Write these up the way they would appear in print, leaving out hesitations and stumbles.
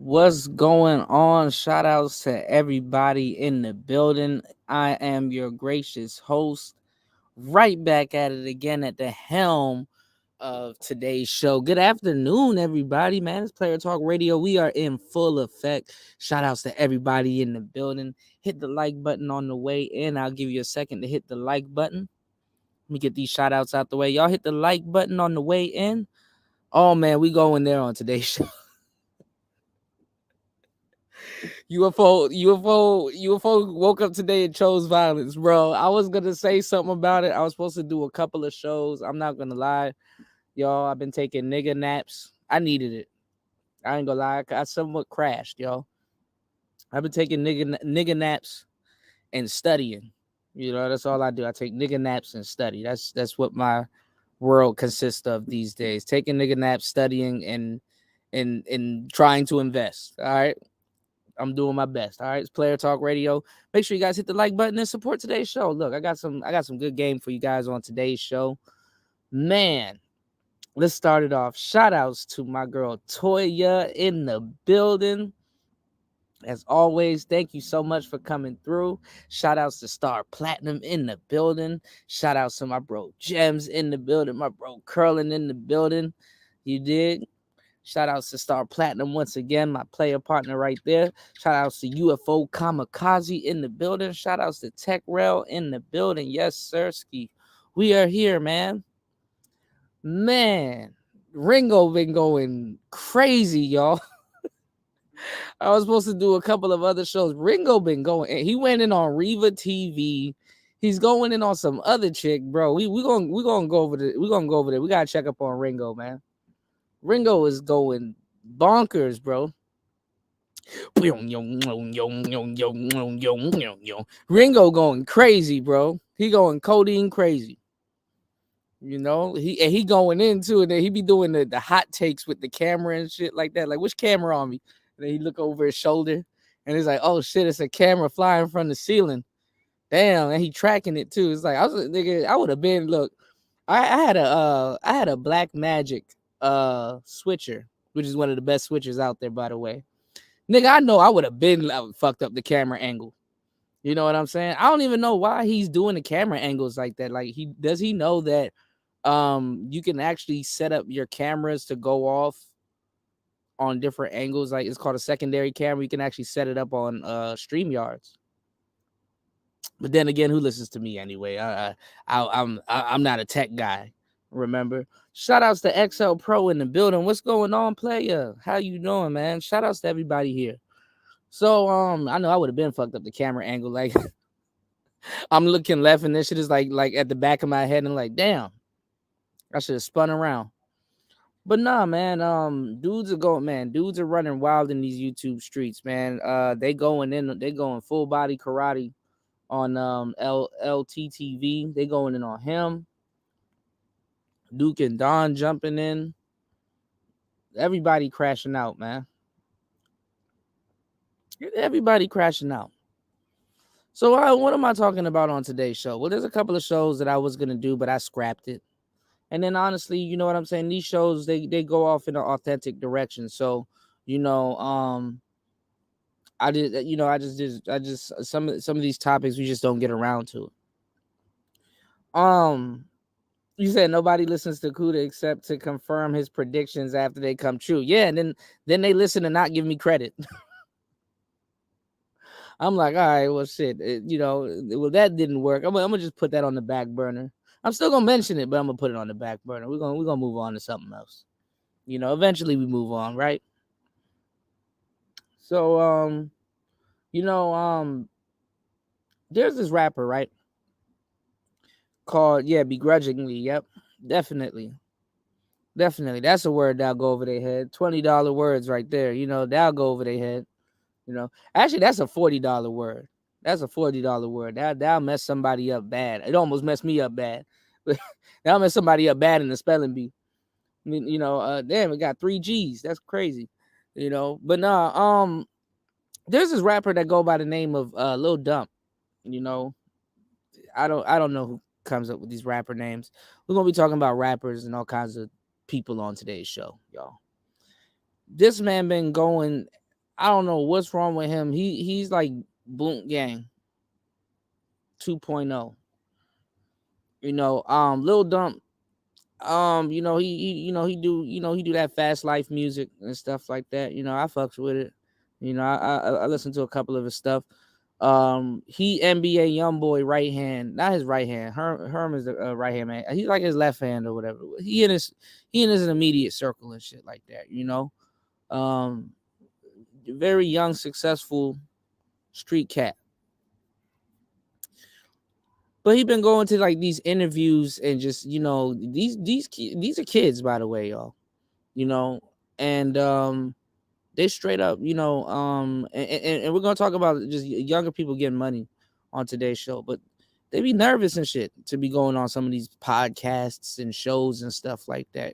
What's going on? Shout outs to everybody in the building. I am your gracious host, right back at it again at the helm of today's show. Good afternoon, everybody, man. It's Player Talk Radio. We are in full effect. Shout outs to everybody in the building. Hit the like button on the way in. I'll give you a second to hit the like button. Let me get these shout outs out the way. Y'all hit the like button on the way in. Oh, man, we going there on today's show. UFO woke up today and chose violence, bro. I was gonna say something about it. I was supposed to do a couple of shows. I'm not gonna lie, y'all. I've been taking nigga naps. I needed it. I ain't gonna lie. I somewhat crashed, y'all. I've been taking nigga naps and studying. That's all I do. I take nigga naps and study. That's what my world consists of these days. Taking nigga naps, studying, and trying to invest. All right. I'm doing my best. All right, it's Player Talk Radio. Make sure you guys hit the like button and support today's show. Look, I got some good game for you guys on today's show. Man, let's start it off. Shout outs to my girl Toya in the building. As always, thank you so much for coming through. Shout outs to Star Platinum in the building. Shout outs to my bro Gems in the building. My bro Curlin in the building. You dig? Shout outs to Star Platinum once again, my player partner right there. Shout outs to UFO Kamikaze in the building. Shout outs to Tech Rail in the building. Yes, Sirski. We are here, man. Man, Ringo been going crazy, y'all. I was supposed to do a couple of other shows. Ringo been going. He went in on Reva TV. He's going in on some other chick, bro. We gonna go over there. We gonna go over there. We gotta check up on Ringo, man. Ringo is going bonkers, bro. Ringo going crazy, bro. He going codeine crazy. He going into it. And he be doing the hot takes with the camera and shit like that. Like, which camera on me? And then he look over his shoulder and he's like, oh shit, it's a camera flying from the ceiling. Damn, and he tracking it too. It's like I would have been I had a Black Magic switcher, which is one of the best switchers out there, by the way. Nigga, I know I would have been fucked up the camera angle. You know what I'm saying? I don't even know why he's doing the camera angles like that. Like, he know that you can actually set up your cameras to go off on different angles. Like, it's called a secondary camera. You can actually set it up on Streamyards. But then again, who listens to me anyway? I'm not a tech guy. Remember? Shout outs to XL Pro in the building. What's going on, player? How you doing, man? Shout outs to everybody here. So I know I would have been fucked up the camera angle. Like, I'm looking left and this shit is like at the back of my head and like, damn, I should have spun around. But nah, man, dudes are running wild in these YouTube streets, man. They going full body karate on LTTV. They going in on him. Duke and Don jumping in. Everybody crashing out, man. Everybody crashing out. So what am I talking about on today's show? Well, there's a couple of shows that I was going to do, but I scrapped it. And then honestly, you know what I'm saying? These shows, they go off in an authentic direction. So, I just some of these topics we just don't get around to. You said nobody listens to Kuda except to confirm his predictions after they come true. Yeah, and then they listen and not give me credit. I'm like, all right, well, shit, well, that didn't work. I'm gonna just put that on the back burner. I'm still gonna mention it, but I'm gonna put it on the back burner. We're gonna move on to something else. Eventually we move on, right? So, there's this rapper, right? Called Begrudgingly. Yep, definitely. That's a word that'll go over their head. $20 words right there. That'll go over their head. Actually, that's a $40 word. That's a $40 word. That'll mess somebody up bad. It almost messed me up bad. That'll mess somebody up bad in the spelling bee. I mean, damn, it got 3 G's. That's crazy. But nah, there's this rapper that go by the name of Lil Dump. I don't know who comes up with these rapper names. We're gonna be talking about rappers and all kinds of people on today's show, y'all. This man been going I don't know what's wrong with him. He's like Boot Gang 2.0. Lil Dump. He do that fast life music and stuff like that. I fucks with it. I listen to a couple of his stuff. He NBA YoungBoy right hand, not his right hand. Herm is the right hand man. He's like his left hand or whatever. He in his immediate circle and shit like that. Um, very young, successful street cat. But he been going to like these interviews and just these are kids, by the way, y'all. And they straight up, and we're gonna talk about just younger people getting money on today's show, but they be nervous and shit to be going on some of these podcasts and shows and stuff like that.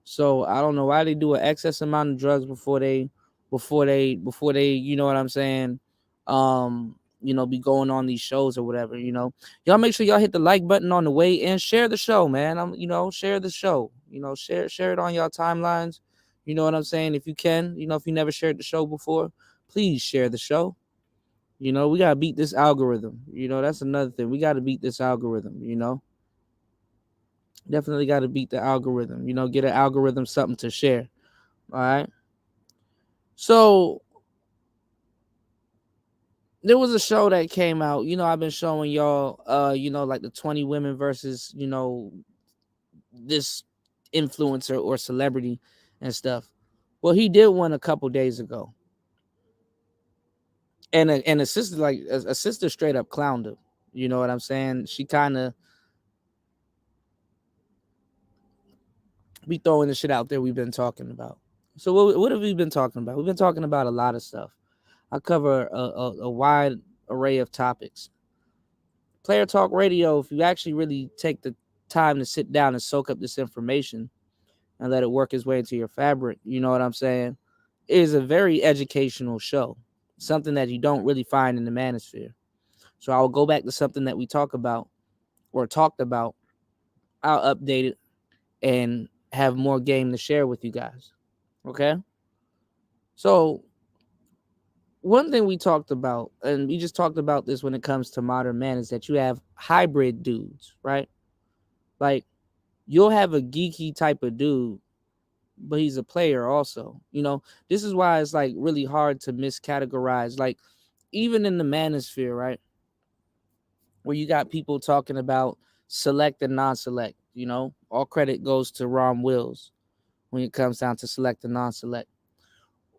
So I don't know why they do an excess amount of drugs before they, you know what I'm saying, be going on these shows or whatever. Y'all make sure y'all hit the like button on the way and share the show, man. Share the show. Share it on y'all timelines. You know what I'm saying? If you can, if you never shared the show before, please share the show. We gotta beat this algorithm. That's another thing. We gotta beat this algorithm. Definitely gotta beat the algorithm. Get an algorithm something to share. All right. So there was a show that came out. I've been showing y'all like the 20 women versus, this influencer or celebrity and stuff. Well, he did one a couple days ago. And a sister, like a sister straight up clowned him. You know what I'm saying? She kind of be throwing the shit out there we've been talking about. So what have we been talking about? We've been talking about a lot of stuff. I cover a wide array of topics. Player Talk Radio, if you actually really take the time to sit down and soak up this information and let it work its way into your fabric, you know what I'm saying, it is a very educational show, something that you don't really find in the manosphere. So I'll go back to something that we talked about. I'll update it and have more game to share with you guys. Okay? So one thing we talked about, and we just talked about this when it comes to modern man, is that you have hybrid dudes, right? Like, you'll have a geeky type of dude, but he's a player also. This is why it's like really hard to miscategorize. Like, even in the manosphere, right? Where you got people talking about select and non-select, all credit goes to Ron Wills when it comes down to select and non-select.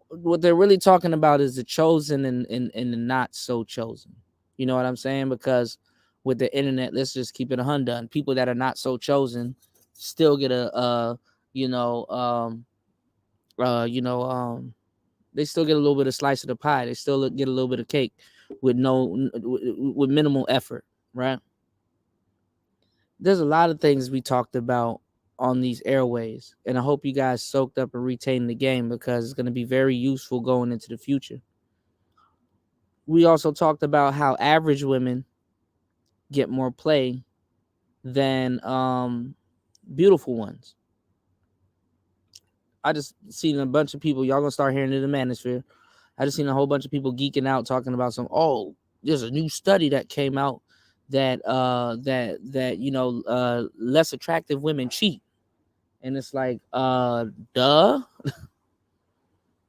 What they're really talking about is the chosen and the not so chosen. You know what I'm saying? Because with the internet, let's just keep it 100. People that are not so chosen still get they still get a little bit of slice of the pie. They still get a little bit of cake with minimal effort, right? There's a lot of things we talked about on these airways, and I hope you guys soaked up and retained the game because it's going to be very useful going into the future. We also talked about how average women get more play than beautiful ones. I just seen a bunch of people, y'all gonna start hearing it in the manosphere. I just seen a whole bunch of people geeking out talking about there's a new study that came out that less attractive women cheat. And it's like, duh.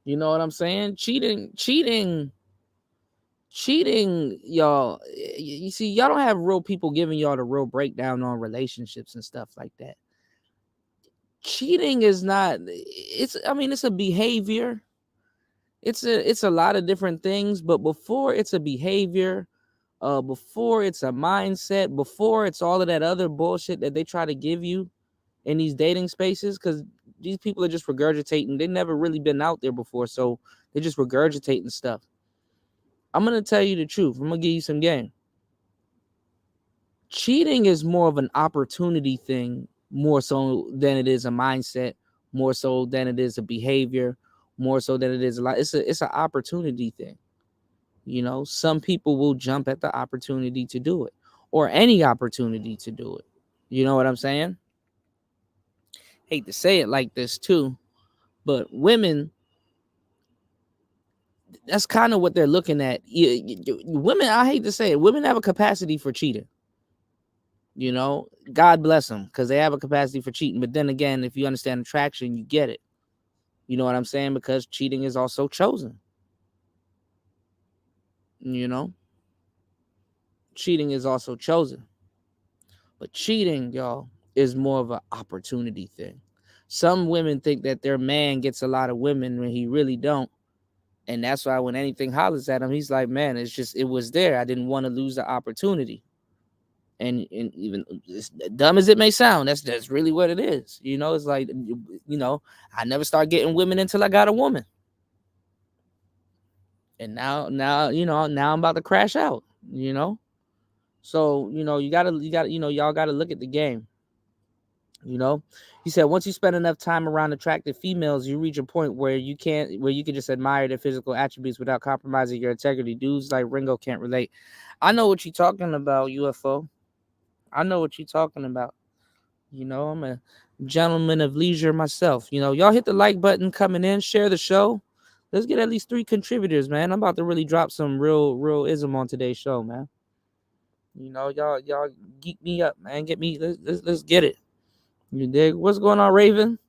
You know what I'm saying? Cheating, y'all. You see, y'all don't have real people giving y'all the real breakdown on relationships and stuff like that. Cheating is not. It's a behavior. It's a lot of different things, but before it's a behavior, before it's a mindset, before it's all of that other bullshit that they try to give you in these dating spaces, because these people are just regurgitating. They've never really been out there before, so they're just regurgitating stuff. I'm going to tell you the truth. I'm going to give you some game. Cheating is more of an opportunity thing, more so than it is a mindset, more so than it is a behavior, more so than it is a lot. It's an opportunity thing. Some people will jump at the opportunity to do it, or any opportunity to do it. You know what I'm saying? Hate to say it like this too, but women That's kind of what they're looking at. Women, I hate to say it, women have a capacity for cheating. You know, God bless them because they have a capacity for cheating. But then again, if you understand attraction, you get it. You know what I'm saying? Because cheating is also chosen. You know, cheating is also chosen. But cheating, y'all, is more of an opportunity thing. Some women think that their man gets a lot of women when he really don't. And that's why when anything hollers at him, he's like, man, it's just, it was there. I didn't want to lose the opportunity. And even as dumb as it may sound, that's really what it is. You know, it's like, you know, I never start getting women until I got a woman. And now, you know, now I'm about to crash out, you know? So, you know, you gotta, you know, y'all gotta look at the game. You know, he said once you spend enough time around attractive females, you reach a point where you can just admire their physical attributes without compromising your integrity. Dudes like Ringo can't relate. I know what you're talking about, UFO. I know what you're talking about. You know, I'm a gentleman of leisure myself. You know, y'all hit the like button coming in, share the show. Let's get at least 3 contributors, man. I'm about to really drop some real ism on today's show, man. You know, y'all geek me up, man. Get me, let's get it. You dig? What's going on, Raven?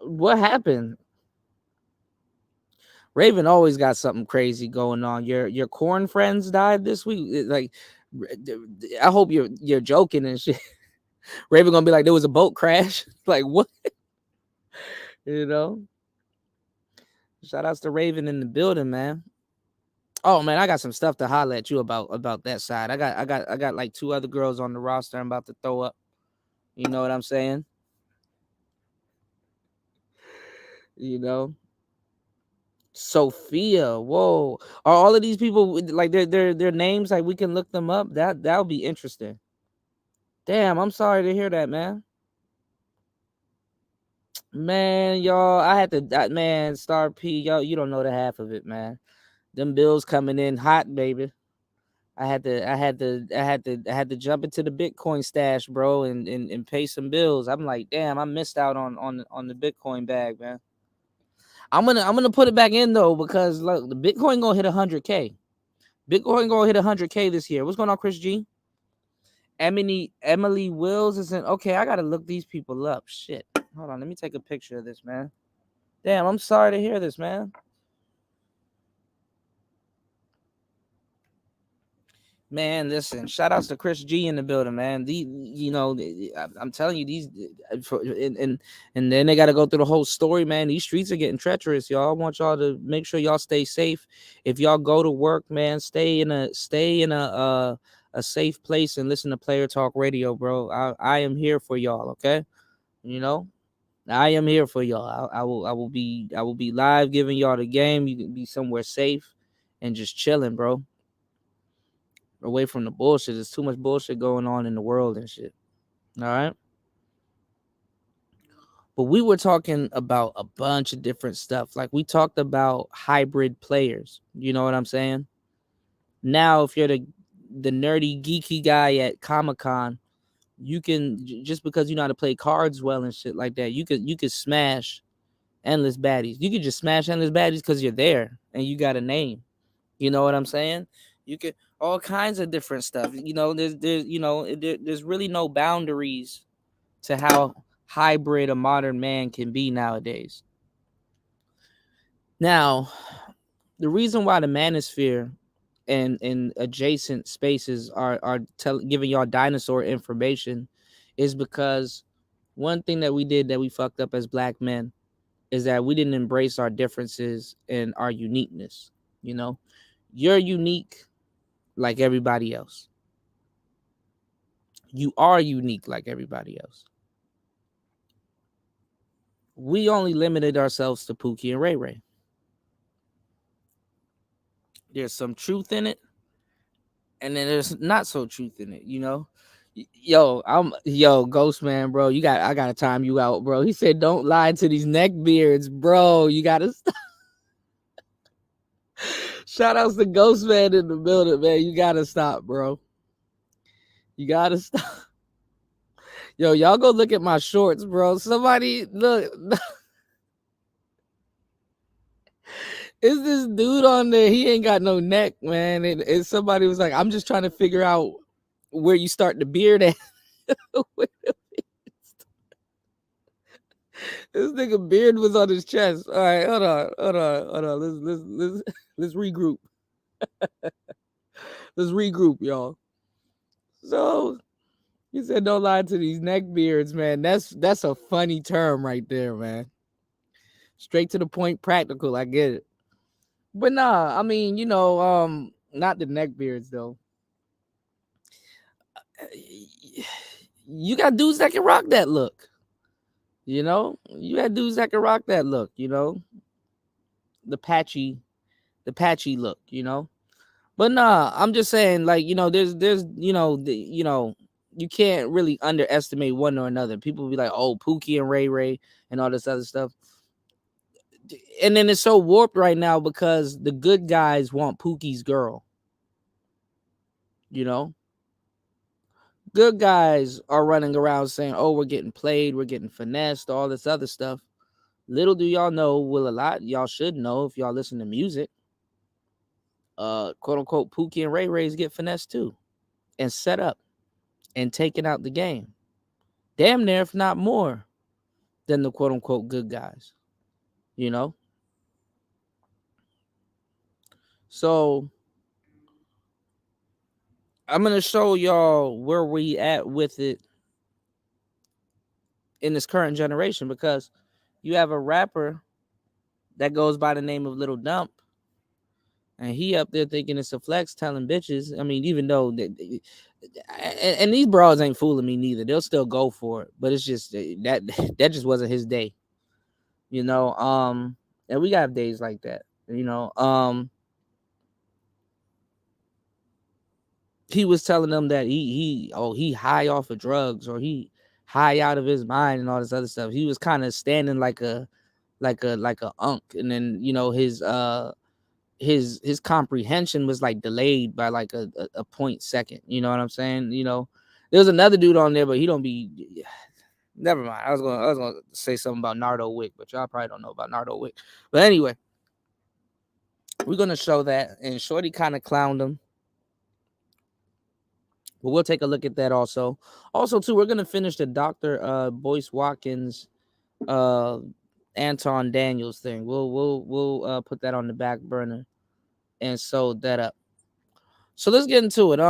What happened? Raven always got something crazy going on. Your corn friends died this week. Like, I hope you're joking and shit. Raven gonna be like, there was a boat crash. Like, what? You know? Shout outs to Raven in the building, man. Oh man, I got some stuff to holler at you about that side. I got like 2 other girls on the roster I'm about to throw up. You know what I'm saying? You know? Sophia, whoa. Are all of these people like their names, like we can look them up? That'll be interesting. Damn, I'm sorry to hear that, man. Man, y'all, I had to man, Star P, y'all, you don't know the half of it, man. Them bills coming in hot, baby. I had to jump into the Bitcoin stash, bro, and pay some bills. I'm like, damn, I missed out on the Bitcoin bag, man. I'm gonna put it back in though, because look, the Bitcoin gonna hit 100K. Bitcoin gonna hit 100K this year. What's going on, Chris G? Emily Wills isn't okay. I gotta look these people up. Shit. Hold on, let me take a picture of this, man. Damn, I'm sorry to hear this, man. Man, listen, shout outs to Chris G in the building, man. I'm telling you, these and then they got to go through the whole story, man. These streets are getting treacherous, y'all. I want y'all to make sure y'all stay safe. If y'all go to work, man, stay in a safe place and listen to Player Talk Radio, bro. I am here for y'all, okay? You know, I am here for y'all. I will be live giving y'all the game. You can be somewhere safe and just chilling, bro, away from the bullshit. There's too much bullshit going on in the world and shit. All right. But we were talking about a bunch of different stuff. Like we talked about hybrid players. You know what I'm saying? Now, if you're the nerdy, geeky guy at Comic-Con, you can just because you know how to play cards well and shit like that, you could smash endless baddies. You could just smash endless baddies because you're there and you got a name. You know what I'm saying? You could all kinds of different stuff. You know, there's really no boundaries to how hybrid a modern man can be nowadays. Now, the reason why the manosphere and adjacent spaces are giving y'all dinosaur information is because one thing that we did that we fucked up as black men is that we didn't embrace our differences and our uniqueness. You know, you're unique like everybody else. You are unique like everybody else. We only limited ourselves to Pookie and Ray Ray. There's some truth in it, and then there's not so truth in it, you know. Yo, Ghost Man, bro. I gotta time you out, bro. He said, "Don't lie to these neck beards, bro. You gotta stop." Shout outs to Ghost Man in the building, man. You gotta stop, bro. You gotta stop. Yo, y'all go look at my shorts, bro. Somebody look. It's this dude on there. He ain't got no neck, man. And somebody was like, I'm just trying to figure out where you start the beard at. This nigga beard was on his chest. All right, hold on. Let's regroup. Let's regroup, y'all. So he said, "Don't lie to these neck beards, man." That's a funny term right there, man. Straight to the point, practical. I get it, but nah. I mean, not the neck beards though. You got dudes that can rock that look. You got dudes that can rock that look. The patchy look. But nah, I'm just saying, like, there's, you can't really underestimate one or another. People be like, oh, Pookie and Ray Ray and all this other stuff. And then it's so warped right now because the good guys want Pookie's girl. Good guys are running around saying, oh, we're getting played, we're getting finessed, all this other stuff. Little do y'all know, well, a lot y'all should know if y'all listen to music. Quote unquote, Pookie and Ray Rays get finessed too, and set up and taken out the game. Damn near, if not more, than the quote unquote good guys. So I'm gonna show y'all where we at with it in this current generation, because you have a rapper that goes by the name of Little Dump, and he up there thinking it's a flex, telling bitches. I mean, even though and these bras ain't fooling me neither. They'll still go for it, but it's just that just wasn't his day. And we got days like that. He was telling them that he high off of drugs, or he high out of his mind and all this other stuff. He was kind of standing like a unk, and then his comprehension was like delayed by like a point second. You know what I'm saying? There's another dude on there, but he don't be. Never mind. I was gonna say something about Nardo Wick, but y'all probably don't know about Nardo Wick. But anyway, we're gonna show that, and Shorty kind of clowned him. But we'll take a look at that also. Also, too, we're gonna finish the Dr. Boyce Watkins, Anton Daniels thing. We'll put that on the back burner and sew that up. So let's get into it.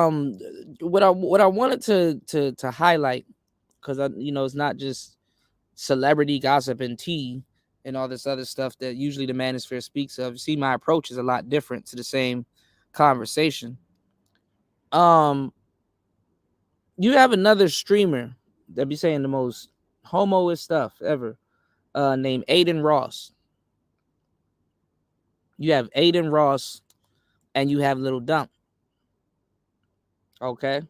What I wanted to highlight, because it's not just celebrity gossip and tea and all this other stuff that usually the manosphere speaks of. See, my approach is a lot different to the same conversation. You have another streamer that be saying the most homoist stuff ever, named Adin Ross. You have Adin Ross and you have Little Dump. Okay.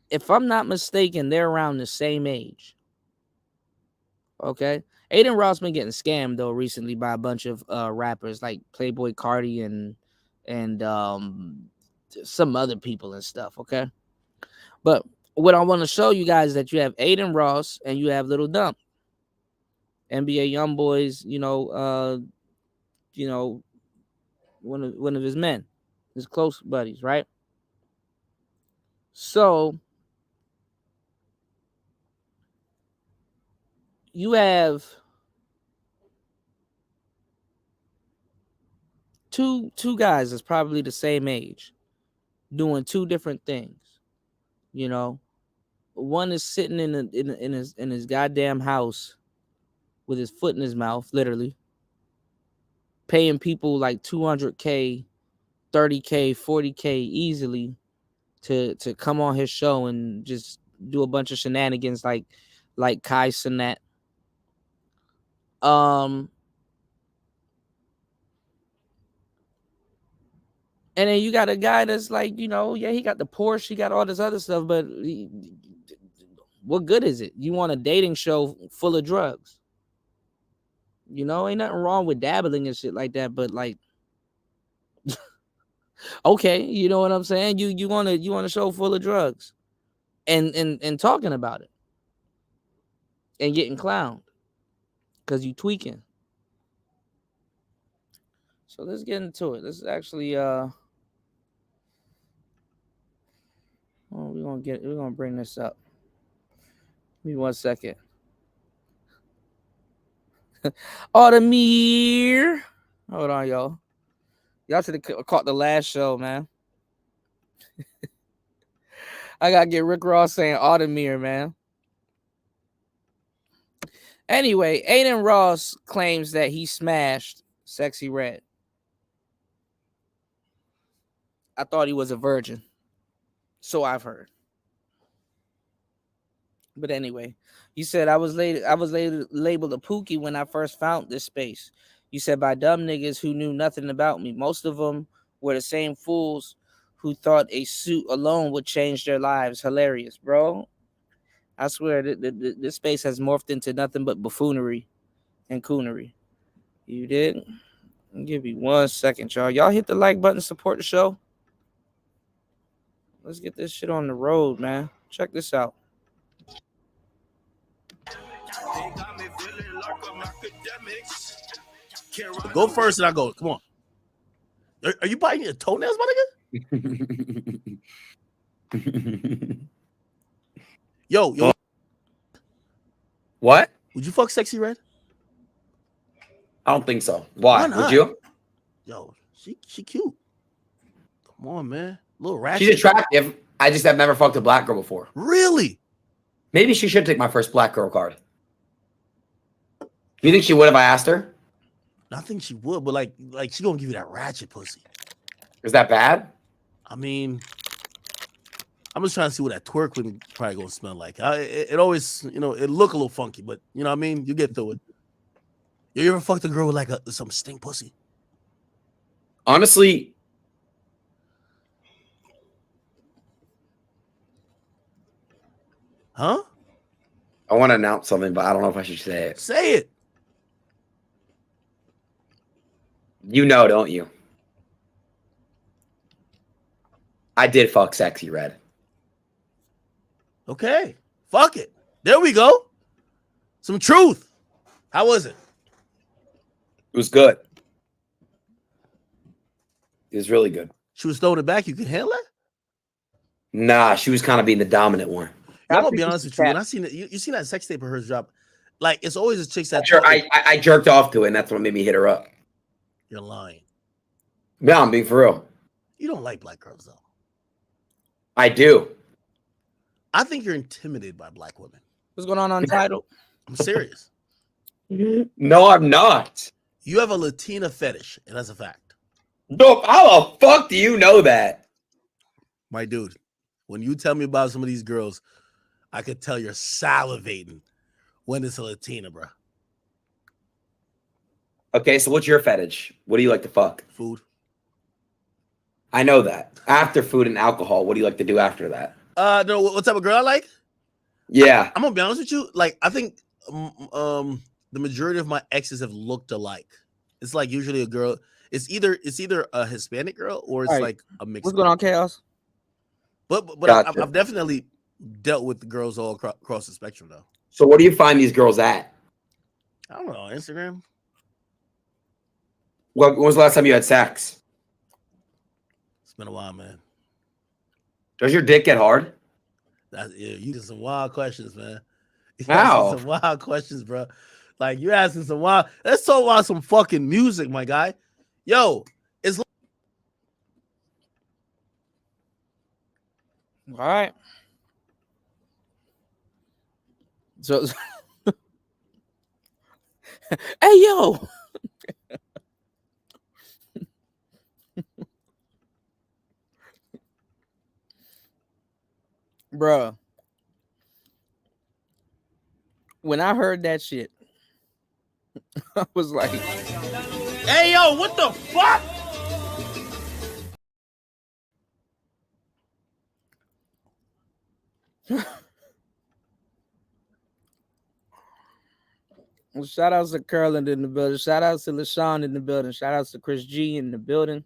If I'm not mistaken, they're around the same age. Okay. Adin Ross been getting scammed though recently by a bunch of rappers like Playboy Cardi and some other people and stuff. Okay. But what I want to show you guys is that you have Adin Ross and you have Little Dump, NBA YoungBoy's, one of his men, his close buddies, right? So you have two guys that's probably the same age doing two different things. One is sitting in his goddamn house with his foot in his mouth, literally paying people like 200K, 30K, 40K easily to come on his show and just do a bunch of shenanigans like Kai Cenat. And then you got a guy that's like, he got the Porsche, he got all this other stuff, but what good is it? You want a dating show full of drugs? Ain't nothing wrong with dabbling and shit like that, but like, okay, you know what I'm saying? You want a show full of drugs and talking about it and getting clowned because you tweaking. So let's get into it. Let's actually we're gonna bring this up. Give me 1 second. Autumn. Hold on, y'all. Y'all should have caught the last show, man. I gotta get Rick Ross saying Autumn, man. Anyway, Adin Ross claims that he smashed Sexyy Red. I thought he was a virgin. So I've heard. But anyway, you said I was labeled a pookie when I first found this space. You said by dumb niggas who knew nothing about me. Most of them were the same fools who thought a suit alone would change their lives. Hilarious, bro. I swear this space has morphed into nothing but buffoonery and coonery. You did? I'll give you 1 second, y'all. Y'all hit the like button, support the show. Let's get this shit on the road, man. Check this out. Go first and I go. Come on. Are you biting your toenails, my nigga? Yo. What? Would you fuck Sexyy Red? I don't think so. Why? Would you? Yo, she cute. Come on, man. A little ratchet. She's attractive. I just have never fucked a black girl before. Really? Maybe she should take my first black girl card. You think she would if I asked her? I think she would, but like she gonna give you that ratchet pussy. Is that bad? I mean, I'm just trying to see what that twerk would probably gonna smell like. It always, it look a little funky, but you know what I mean? You get through it. You ever fucked a girl with like some stink pussy? Honestly, huh? I want to announce something, but I don't know if I should say it. Say it. You know, don't you? I did fuck Sexyy Red. Okay. Fuck it. There we go. Some truth. How was it? It was good. It was really good. She was throwing it back. You could handle it? Nah, she was kind of being the dominant one. I'm gonna be honest with you. When I seen it, you seen that sex tape of hers drop, like it's always a chick that. Sure, I jerked off to it, and that's what made me hit her up. You're lying. No, I'm being for real. You don't like black girls though. I do. I think you're intimidated by black women. What's going on Tidal? I'm serious. No, I'm not. You have a Latina fetish, and that's a fact. No, how the fuck do you know that? My dude, when you tell me about some of these girls, I could tell you're salivating when it's a Latina, bro. Okay, so what's your fetish? What do you like to fuck? Food. I know that. After food and alcohol, what do you like to do after that? No, what type of girl I like? Yeah. I'm gonna be honest with you. Like, I think the majority of my exes have looked alike. It's like usually a girl. It's either a Hispanic girl or it's like a mixed. What's going on, Chaos? But Gotcha. I've definitely dealt with the girls all across the spectrum though. So where do you find these girls at? I don't know, Instagram. When was the last time you had sex? It's been a while, man. Does your dick get hard? You get some wild questions, man. Wow. Some wild questions, bro. Like you asking some wild. Let's talk about some fucking music, my guy. Yo, it's all right. So, hey yo. Bruh. When I heard that shit, I was like, hey yo, what the fuck? Well, shout outs to Curland in the building. Shout outs to LaShawn in the building. Shout outs to Chris G in the building.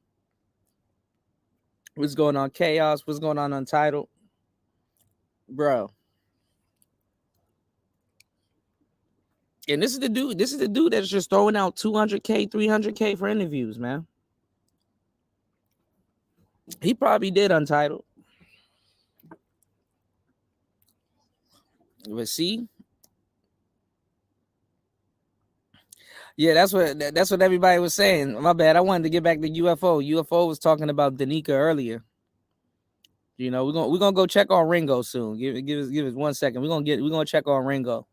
What's going on, Chaos? What's going on, Untitled? Bro. And this is the dude that's just throwing out 200K, 300K for interviews, man. He probably did Untitled. But see, yeah, that's what everybody was saying. My bad. I wanted to get back to UFO. UFO was talking about Danica earlier. You know, we're gonna go check on Ringo soon. Give us 1 second. We're gonna check on Ringo.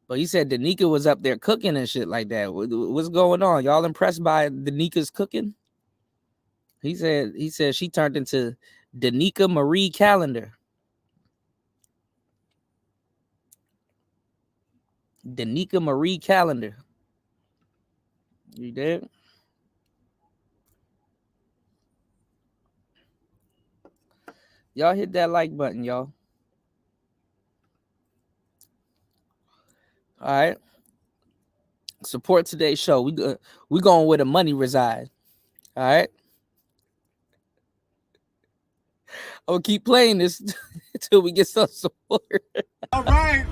But he said Danica was up there cooking and shit like that. What's going on? Y'all impressed by Danica's cooking? He said she turned into Danica Marie Calendar. Danica Marie Calendar. You did? Y'all hit that like button, y'all. All right. Support today's show. We going where the money resides. All right. I'll keep playing this until we get some support. All right,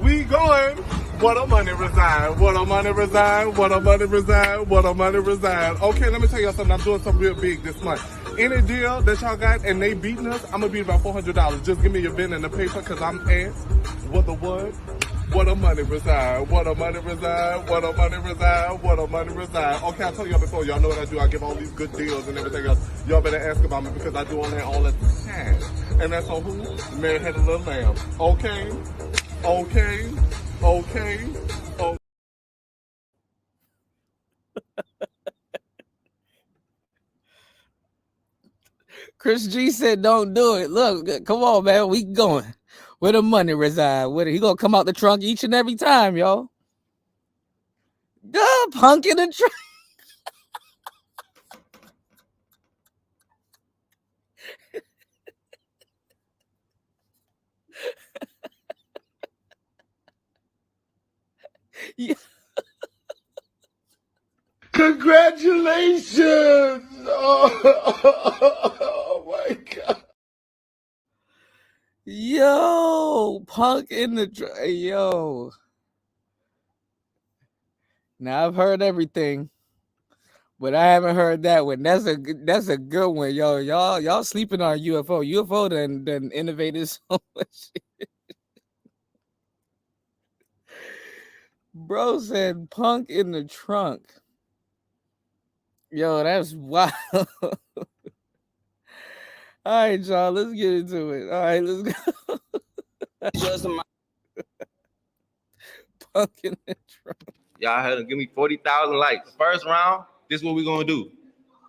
we going. What a money reside. What a money reside. What a money reside. What a money reside. Okay, let me tell y'all something. I'm doing something real big this month. Any deal that y'all got and they beating us, I'm gonna beat about $400. Just give me your pen and the paper, cause I'm asked. What the what? What a money reside. What a money reside. What a money reside. What a money reside. Okay, I told y'all before. Y'all know what I do. I give all these good deals and everything else. Y'all better ask about me because I do all that all the time. And that's on who? Mary Had a Little Lamb. Okay. Okay. Okay. Okay. Chris G said, "Don't do it." Look, come on, man. We going where the money reside. He gonna come out the trunk each and every time, y'all. Punk in the trunk. Yeah. Congratulations! Oh my God. Yo, Punk in the trunk. Yo. Now I've heard everything, but I haven't heard that one. That's a good one, yo. Y'all sleeping on UFO. UFO done innovated so much. Bro said Punk in the trunk. Yo, that's wild. All right, y'all, let's get into it. All right, let's go. Punk in the trunk. Y'all had to give me 40,000 likes. First round, this is what we're gonna do.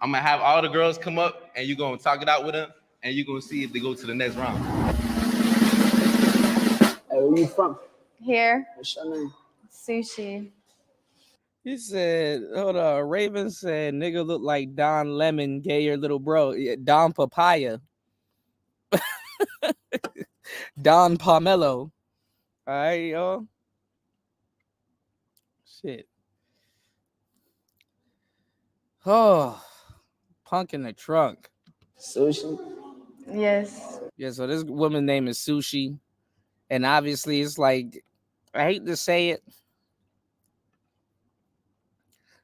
I'm gonna have all the girls come up and you're gonna talk it out with them and you're gonna see if they go to the next round. Hey, where you from? Here. What's your name? Sushi. He said, hold on. Raven said, nigga look like Don Lemon, gay your little bro. Yeah, Don Papaya. Don Pomelo. All right, y'all. Shit. Oh, Punk in the trunk. Sushi? Yes. Yeah, so this woman's name is Sushi. And obviously it's like, I hate to say it.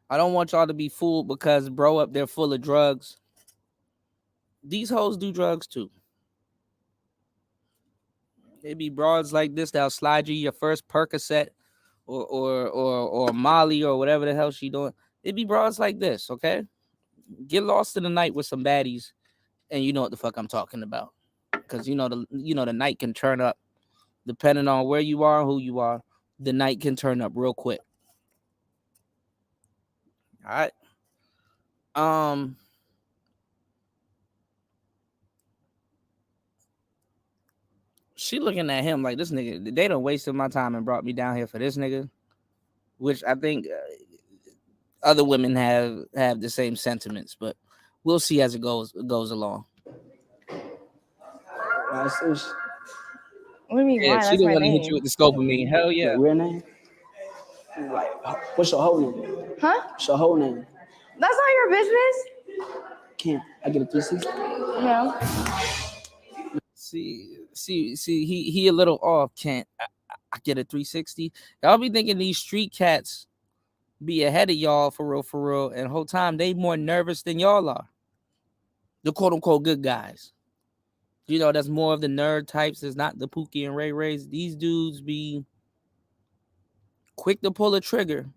I don't want y'all to be fooled because bro up there full of drugs. These hoes do drugs too. They be broads like this that'll slide you your first Percocet or Molly or whatever the hell she doing. It be broads like this, okay? Get lost in the night with some baddies, and you know what the fuck I'm talking about. Because you know the night can turn up. Depending on where you are, who you are, the night can turn up real quick. All right. She looking at him like this nigga. They done wasted my time and brought me down here for this nigga, which I think other women have the same sentiments, but we'll see as it goes along. Why Sushi? What do you mean? Yeah, why? she That's didn't my want to hit name. you with the scope of me. Hell yeah. Your real name? Like, what's your whole name? Huh? What's your whole name? That's not your business. Can't I get a 360? No. See, he a little off. Can't I get a 360? Y'all be thinking these street cats be ahead of y'all for real, and whole time they more nervous than y'all are. The quote unquote good guys. You know, that's more of the nerd types. It's not the Pookie and Ray Rays. These dudes be quick to pull a trigger,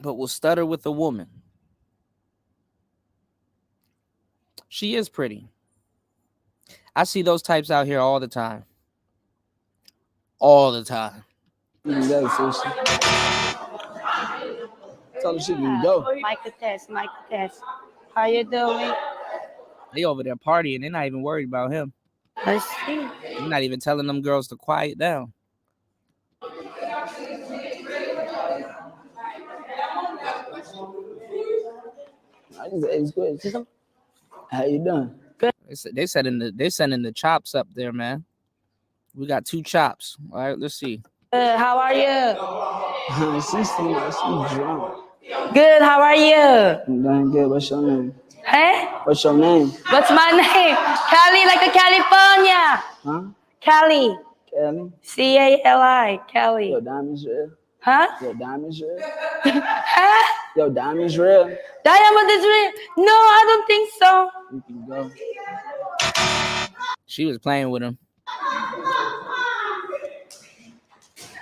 but will stutter with a woman. She is pretty. I see those types out here all the time. All the time. You can go, sister. Tell her she can go. Mic test. How you doing? They over there partying. They're not even worried about him. Let's see. You're not even telling them girls to quiet down. I just asked questions. How you doing? They sending the chops up there, man. We got 2 chops. All right, let's see. How are you? She seems like she drunk. Good. How are you? I'm doing good. What's your name? Hey? What's your name? What's my name? Cali, like a California. Huh? Cali. Kelly? Cali. Cali. Your diamond's real? Huh? Your diamond's real? Huh? Your diamond's real? Diamond is real? No, I don't think so. You can go. She was playing with him.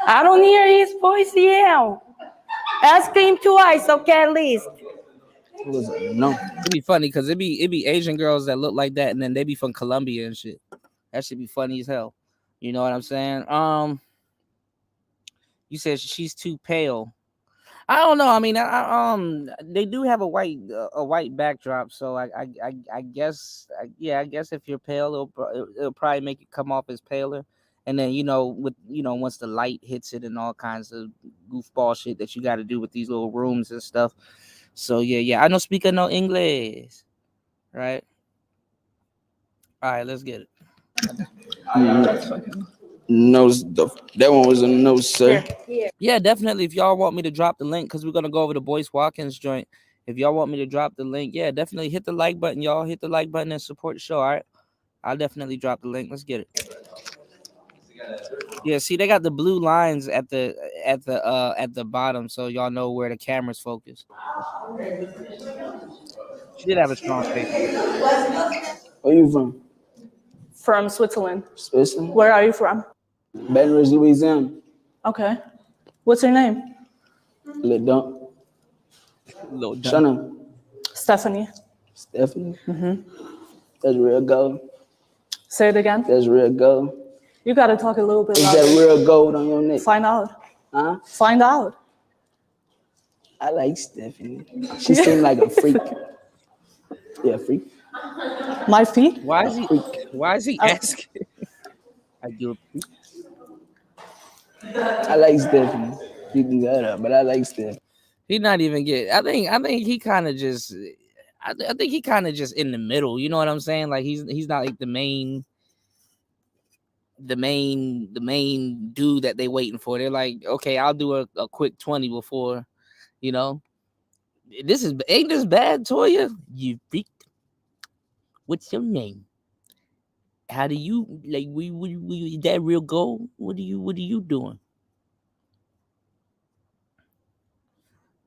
I don't hear his voice yet. Ask him twice, okay, at least. It was a no. It'd be funny because it be Asian girls that look like that, and then they be from Colombia and shit. That should be funny as hell. You know what I'm saying? You said she's too pale. I don't know. I mean, they do have a white backdrop, so I guess if you're pale, it'll probably make it come off as paler. And then once the light hits it and all kinds of goofball shit that you got to do with these little rooms and stuff. So yeah, I don't speak no English, right? All right, let's get it. No, that one was a no, sir. Yeah, definitely. If y'all want me to drop the link, because we're gonna go over the Boyce Watkins joint. If y'all want me to drop the link, yeah, definitely hit the like button, y'all. Hit the like button and support the show. All right, I'll definitely drop the link. Let's get it. Yeah, see, they got the blue lines at the bottom, so y'all know where the camera's focused. She did have a strong statement. Where you from? From Switzerland. Switzerland? Where are you from? Baton Rouge, Louisiana. Okay. What's your name? Lil Dump. Shut up. Stephanie. Stephanie? That's real gold. Say it again. That's real gold. You gotta talk a little bit Is louder. that real gold on your neck? Find out. Huh? Find out. I like Stephanie. She seemed like a freak. Yeah, freak. My feet? Why is he asking? I do. I like Stephanie. You can get her, but I like Stephanie. He not even get. I think he kind of just. I think he kind of just in the middle. You know what I'm saying? Like he's not like the main dude that they waiting for. They're like, okay, I'll do a quick 20 before, ain't this bad, Toya? You freak. What's your name? How do you like? We is that real gold? What are you doing?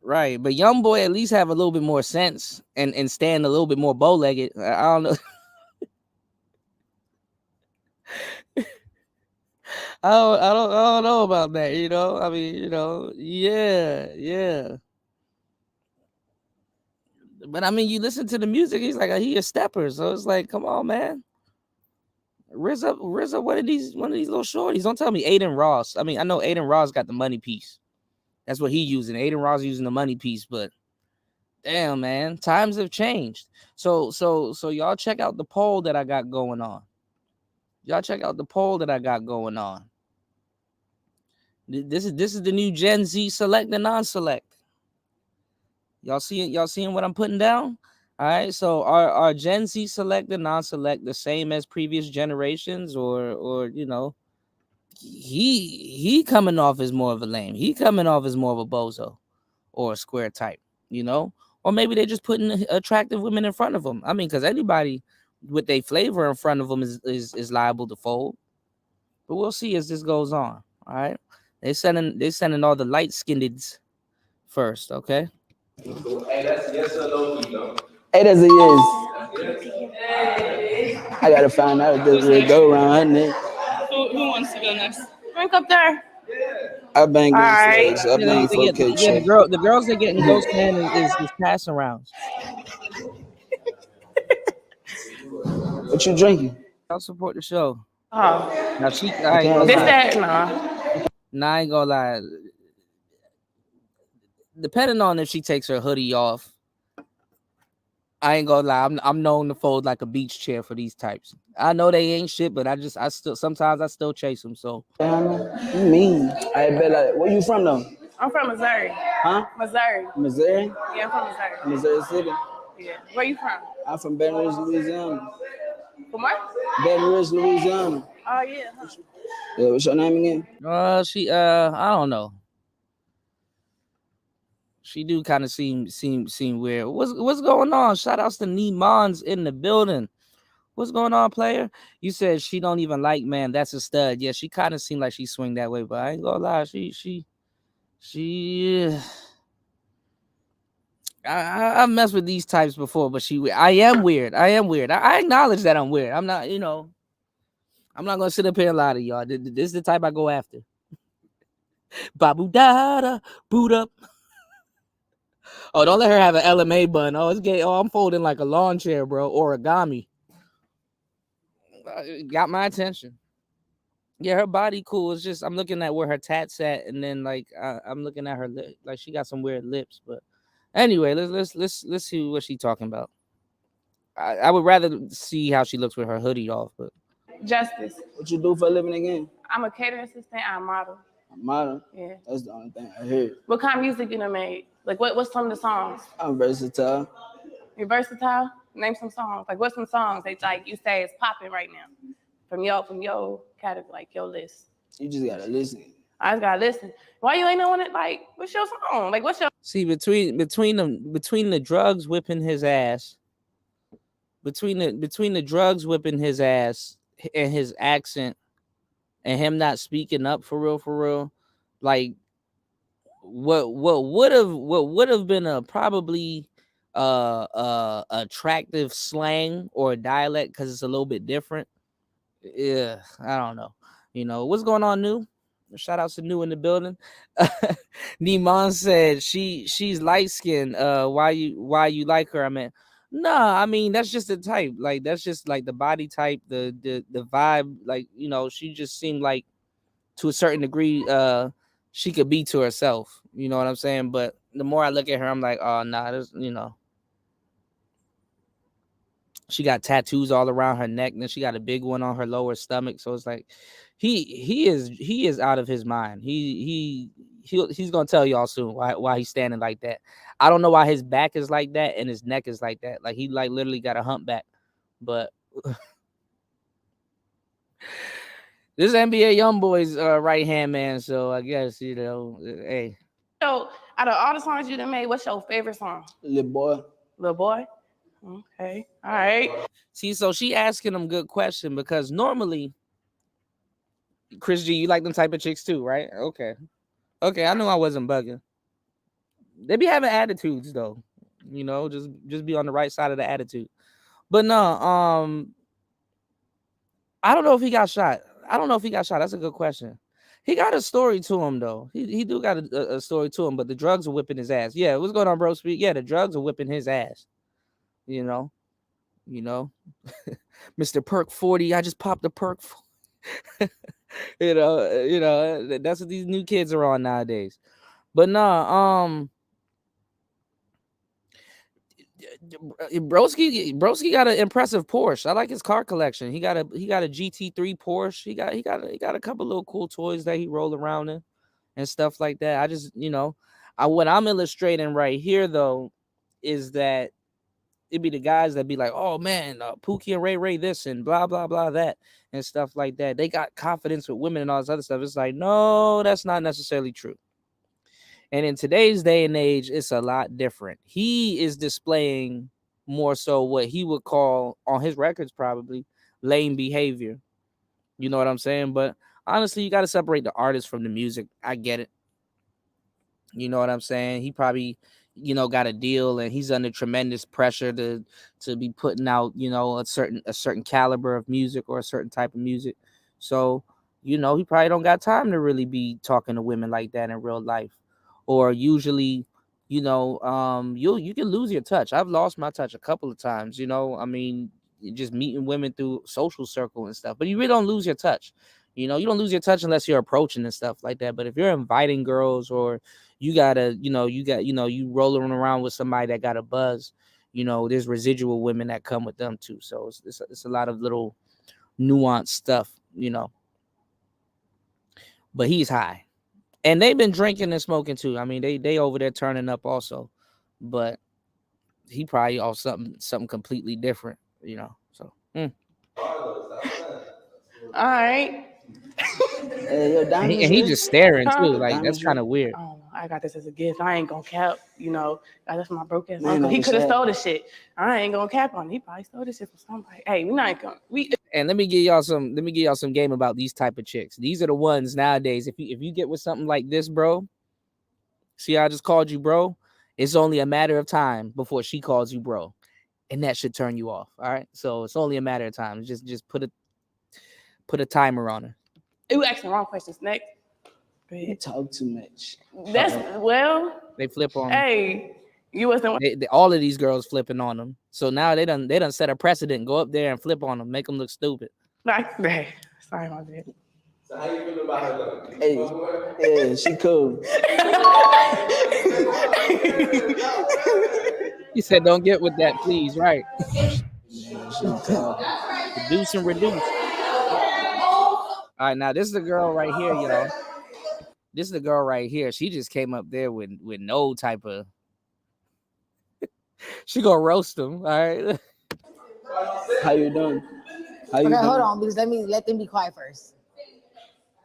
Right, but young boy at least have a little bit more sense and stand a little bit more bow-legged. I don't know. I don't know about that. I mean, yeah. But I mean, you listen to the music, he's like he a stepper, so it's like, come on, man. RZA, one of these little shorties. Don't tell me Adin Ross. I mean, I know Adin Ross got the money piece. That's what he using. Adin Ross using the money piece, but damn, man, times have changed. So y'all check out the poll that I got going on. This is the new Gen Z select and non-select. Y'all seeing what I'm putting down? All right. So are Gen Z select and non-select the same as previous generations, or he coming off as more of a lame. He coming off as more of a bozo or a square type, or maybe they're just putting attractive women in front of them. I mean, because anybody with their flavor in front of them is liable to fold. But we'll see as this goes on. All right. They sending all the light skinneds first, okay? Hey, that's yes or no, you know. Hey, that's a yes. I gotta find out if this will go around her neck. Who wants to go next? Drink up there. I bang All in right. flags. I bang 4K Yeah, check. the girls that get in Ghost Man is passing rounds. What you drinking? I'll support the show. Oh, Now I ain't gonna this lie. that nah. Nah, I ain't gonna lie. Depending on if she takes her hoodie off, I ain't gonna lie. I'm known to fold like a beach chair for these types. I know they ain't shit, but I still sometimes I still chase them. So You mean? I bet. Like, where you from though? I'm from Missouri. Huh? Missouri. Missouri? Yeah, I'm from Missouri. Missouri City. Yeah. Where you from? I'm from Baton Rouge, Louisiana. From where? Baton Rouge, Louisiana. Oh yeah. Huh. Yeah, what's your name again? I don't know. She do kind of seem weird. What's going on? Shout outs to Neemons in the building. What's going on, player? You said she don't even like man. That's a stud. Yeah, she kind of seemed like she swing that way, but I ain't gonna lie. I messed with these types before, but I am weird. I acknowledge that I'm weird. I'm not, I'm not gonna sit up here and lie to y'all. This is the type I go after. Babu da boot up. Oh, don't let her have an LMA bun. Oh, it's gay. Oh, I'm folding like a lawn chair, bro. Origami. Got my attention. Yeah, her body cool. It's just I'm looking at where her tats at, and then like I'm looking at her lip. Like she got some weird lips. But anyway, let's see what she's talking about. I would rather see how she looks with her hoodie off. But Justice. What you do for a living again? I'm a catering assistant. I'm a model. A model? Yeah. That's the only thing I heard. What kind of music you done made? Like what's some of the songs? I'm versatile. You're versatile? Name some songs. Like what's some songs that like you say is popping right now? From your category, like your list. You just gotta listen. I just gotta listen. Why you ain't knowing it? Like, what's your song? Like, what's your see between the drugs whipping his ass, between the drugs whipping his ass and his accent, and him not speaking up for real, like what would have been a probably attractive slang or a dialect because it's a little bit different. Yeah, I don't know. What's going on, New? Shout out to New in the building. Niman said she's light skinned. Why you like her? I mean, nah, I mean that's just the type. Like that's just like the body type, the vibe. Like she just seemed like to a certain degree, she could be to herself. You know what I'm saying? But the more I look at her, I'm like, oh nah, this she got tattoos all around her neck, and then she got a big one on her lower stomach. So it's like he is out of his mind. He's gonna tell y'all soon why he's standing like that. I don't know why his back is like that and his neck is like that. Like he like literally got a humpback. But this NBA YoungBoy's right hand man. So I guess hey. So out of all the songs you done made, what's your favorite song? Little boy. Little boy. Okay. All right. See, so she asking him good question because normally, Chris G, you like them type of chicks too, right? Okay, I knew I wasn't bugging. They be having attitudes though, just be on the right side of the attitude. But no, I don't know if he got shot. That's a good question. He got a story to him though. He do got a story to him, but the drugs are whipping his ass. Yeah, what's going on, bro? Speak. Yeah, the drugs are whipping his ass. Mr. Perk 40. I just popped a perk. That's what these new kids are on nowadays. But no, Broski got an impressive Porsche. I like his car collection. He got a GT3 Porsche. He got a couple little cool toys that he roll around in and stuff like that. I just what I'm illustrating right here though is that it'd be the guys that be like, oh man, Pookie and Ray this and blah blah blah that and stuff like that. They got confidence with women and all this other stuff. It's like, no, that's not necessarily true. And in today's day and age, it's a lot different. He is displaying more so what he would call on his records probably lame behavior. You know what I'm saying? But honestly, you got to separate the artist from the music. I get it. You know what I'm saying? He probably, got a deal and he's under tremendous pressure to be putting out, a certain caliber of music or a certain type of music. So, he probably don't got time to really be talking to women like that in real life. Or usually, you can lose your touch. I've lost my touch a couple of times, I mean, just meeting women through social circle and stuff. But you really don't lose your touch. You don't lose your touch unless you're approaching and stuff like that. But if you're inviting girls or you gotta, you rolling around with somebody that got a buzz, there's residual women that come with them too. So it's a lot of little nuanced stuff, But he's high. And they've been drinking and smoking too. I mean, they over there turning up also. But he probably off something completely different, So All right. Hey, yo, and diamonds. he just staring Huh? too. Like that's Diamonds, kind of weird. Oh, I got this as a gift. I ain't gonna cap, That's my broke ass Man, uncle. He I'm could have sad. stole this shit. I ain't gonna cap on it. He probably stole this shit from somebody. Hey, we not gonna And let me give y'all some game about these type of chicks. These are the ones nowadays. If you get with something like this, bro. See, I just called you, bro. It's only a matter of time before she calls you, bro, and that should turn you off. All right, so it's only a matter of time. Just put a timer on her. You asking the wrong questions. Next. Go You ahead. talk too much. That's well. They flip on. Hey, you wasn't. All of these girls flipping on them. So now they done set a precedent. Go up there and flip on them, make them look stupid. Like, hey, sorry, my bad. So how you feel about her though? Hey, yeah, she cool. He said, "Don't get with that, please." Right? Yeah, Reduce and reduce. All right, now this is the girl right here, y'all. This is the girl right here. She just came up there with no type of. She gonna roast them. All right. How you doing? How you Okay, doing? hold on, because let them be quiet first.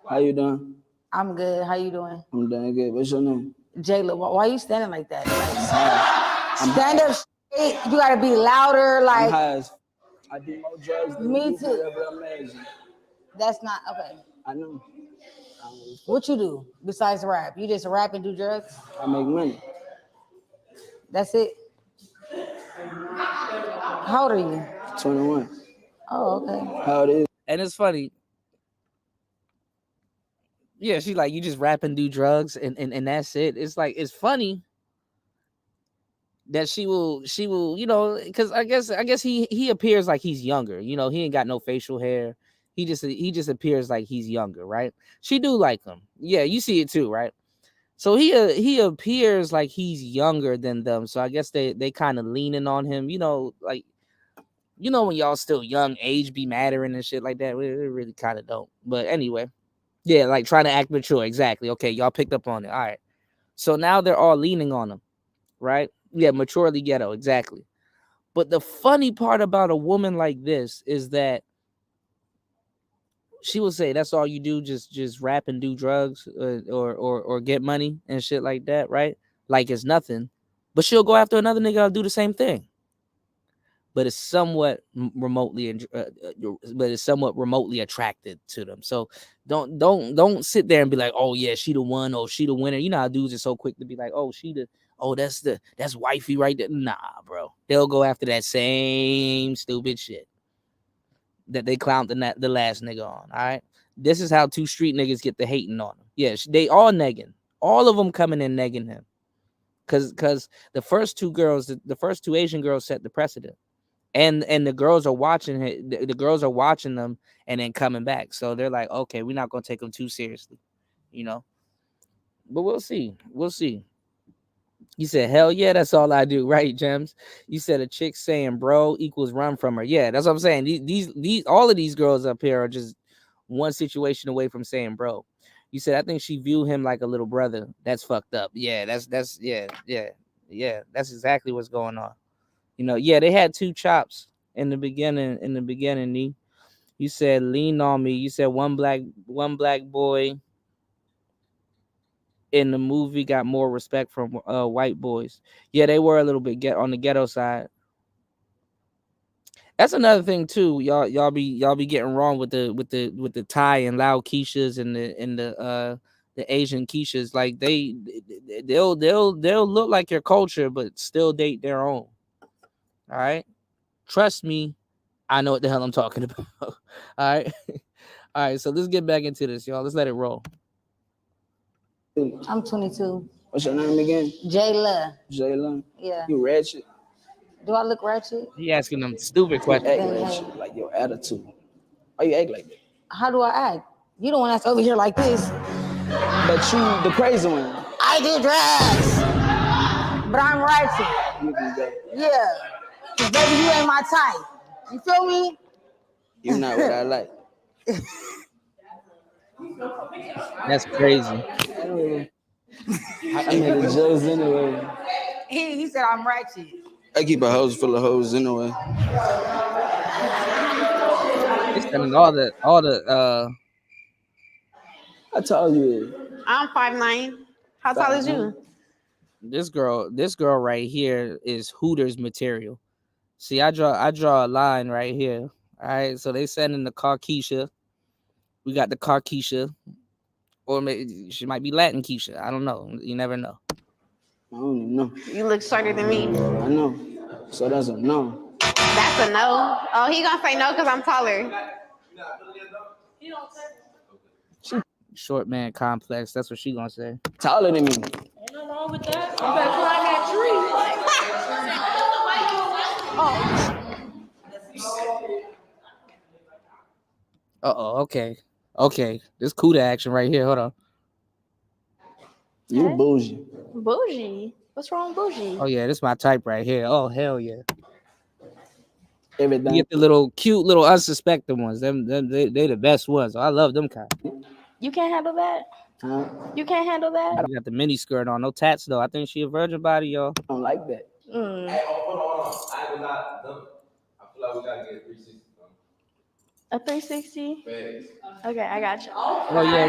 How you doing? I'm good. How you doing? I'm doing good. What's your name? Jayla, why are you standing like that? Like, stand up straight. You gotta be louder. I'm Like, high as I do more drugs than Me you, too. whatever I'm amazing. that's not okay. I know. What you do besides rap? You just rap and do drugs? I make money. That's it? How old are you? 21. Oh, okay. How it is? And it's funny. Yeah, she like, you just rap and do drugs and that's it. It's like, it's funny that she will, because I guess he appears like he's younger. He ain't got no facial hair. He just appears like he's younger, right? She do like him. Yeah, you see it too, right? So he appears like he's younger than them. So I guess they kind of leaning on him, like, when y'all still young, age be mattering and shit like that. It really kind of don't. But anyway, yeah, like trying to act mature. Exactly. Okay, y'all picked up on it. All right. So now they're all leaning on him, right? Yeah, maturely ghetto. Exactly. But the funny part about a woman like this is that she will say, "That's all you do, just rap and do drugs, or get money and shit like that, right? Like it's nothing." But she'll go after another nigga and do the same thing. But it's somewhat remotely attracted to them. So don't sit there and be like, "Oh yeah, she the one, oh she the winner." You know how dudes are so quick to be like, "Oh that's wifey right there." Nah, bro. They'll go after that same stupid shit that they clowned the last nigga on. All right. This is how two street niggas get the hating on him. Yeah, they all negging. All of them coming in negging him. Cause the first two Asian girls set the precedent. And the girls are watching it. The girls are watching them and then coming back. So they're like, okay, we're not gonna take them too seriously, But we'll see. We'll see. You said, hell yeah, that's all I do, right, Gems? You said a chick saying bro equals run from her. Yeah, that's what I'm saying. These all of these girls up here are just one situation away from saying bro. You said, I think she viewed him like a little brother. That's fucked up. Yeah, that's yeah. That's exactly what's going on. Yeah, they had two chops in the beginning, Nee. You said lean on me. You said one black boy in the movie got more respect from white boys. Yeah, they were a little bit on the ghetto side. That's another thing too. Y'all be getting wrong with the Thai and Lao Keishas and the Asian Keishas. Like they'll look like your culture, but still date their own. All right, trust me, I know what the hell I'm talking about. All right, all right. So let's get back into this, y'all. Let's let it roll. I'm 22. What's your name again? Jayla. Jalen. Yeah. You ratchet. Do I look ratchet? He asking them stupid You questions. act Then, ratchet, hey. like your attitude. Why you act like that? How do I act? You the one that's over here like this. But you, the crazy one. I do drugs, but I'm ratchet. You can go. Yeah. Cause baby, you ain't my type. You feel me? You not what I like. That's crazy. I made a jokes anyway. He said I'm ratchet. I keep a house full of hoes anyway. They sending all the I told you. I'm 5'9". How tall is you? this girl right here is Hooters material. See, I draw a line right here. All right, so they sending the Carkeisha. We got the Carkeisha, or maybe she might be Latin Keisha. I don't know. You never know. I don't even know. You look shorter than me. I know. So that's a no. That's a no. Oh, he gonna say no because I'm taller. Short man complex. That's what she gonna say. Taller than me. Ain't nothing wrong with that. You better climb that Okay. Okay. This CUDA action right here. Hold on. You bougie. Bougie. What's wrong with bougie? Oh yeah, this is my type right here. Oh hell yeah. You Everything. get the little cute little unsuspecting ones. They the best ones. I love them kind. You can't handle that? Huh? You can't handle that? You got the mini skirt on, no tats though. I think she a virgin body, y'all. I don't like that. Mm. I will not done. I feel like we gotta get a 360. A 360? Okay, I got you. Oh yeah,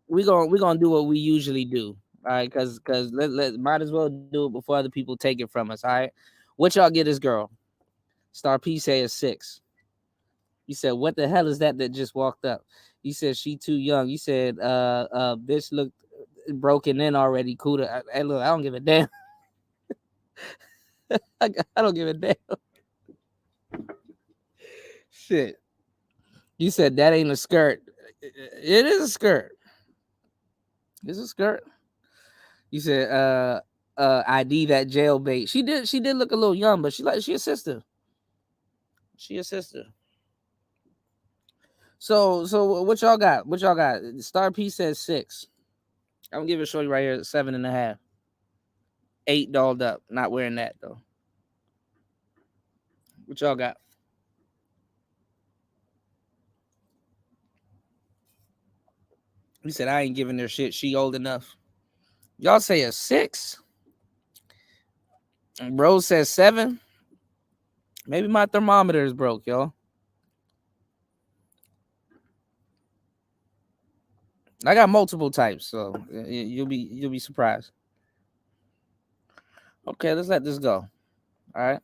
we gonna do what we usually do. All right, cause let might as well do it before other people take it from us. All right, what y'all get this girl? Star P say is 6. You said what the hell is that just walked up? You said she too young. You said bitch looked broken in already. Cuda. Hey look, I don't give a damn. I don't give a damn. Shit. You said that ain't a skirt. It is a skirt. It's a skirt. You said ID that jailbait. She did look a little young, but she a sister. She a sister. So what y'all got? What y'all got? Star P says 6. I'm gonna give it a shorty right here 7.5. 8 dolled up. Not wearing that though. What y'all got? He said I ain't giving her shit. She old enough. Y'all say a 6. Bro says 7. Maybe my thermometer is broke, y'all. I got multiple types, so you'll be surprised. Okay, let's let this go. All right.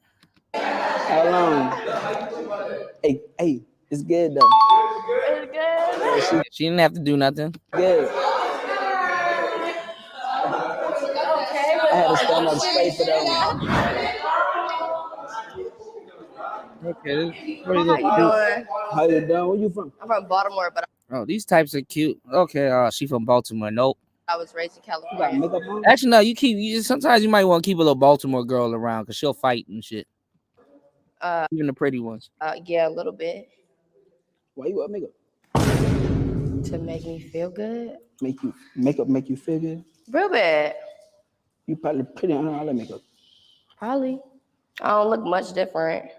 How long? Hey, it's good though. It's good. She didn't have to do nothing. Good. I had to stand up straight for that one. Okay. How you doing? How you doing? Where you from? I'm from Baltimore, but Oh, these types are cute. Okay, she from Baltimore. Nope. I was raised in You got California. makeup on? Actually, no. Sometimes you might want to keep a little Baltimore girl around because she'll fight and shit. Even the pretty ones. Yeah, a little bit. Why you wear makeup? To make me feel good. Makeup make you feel good? Real bad. You probably pretty on all that makeup. Probably. I don't look much different.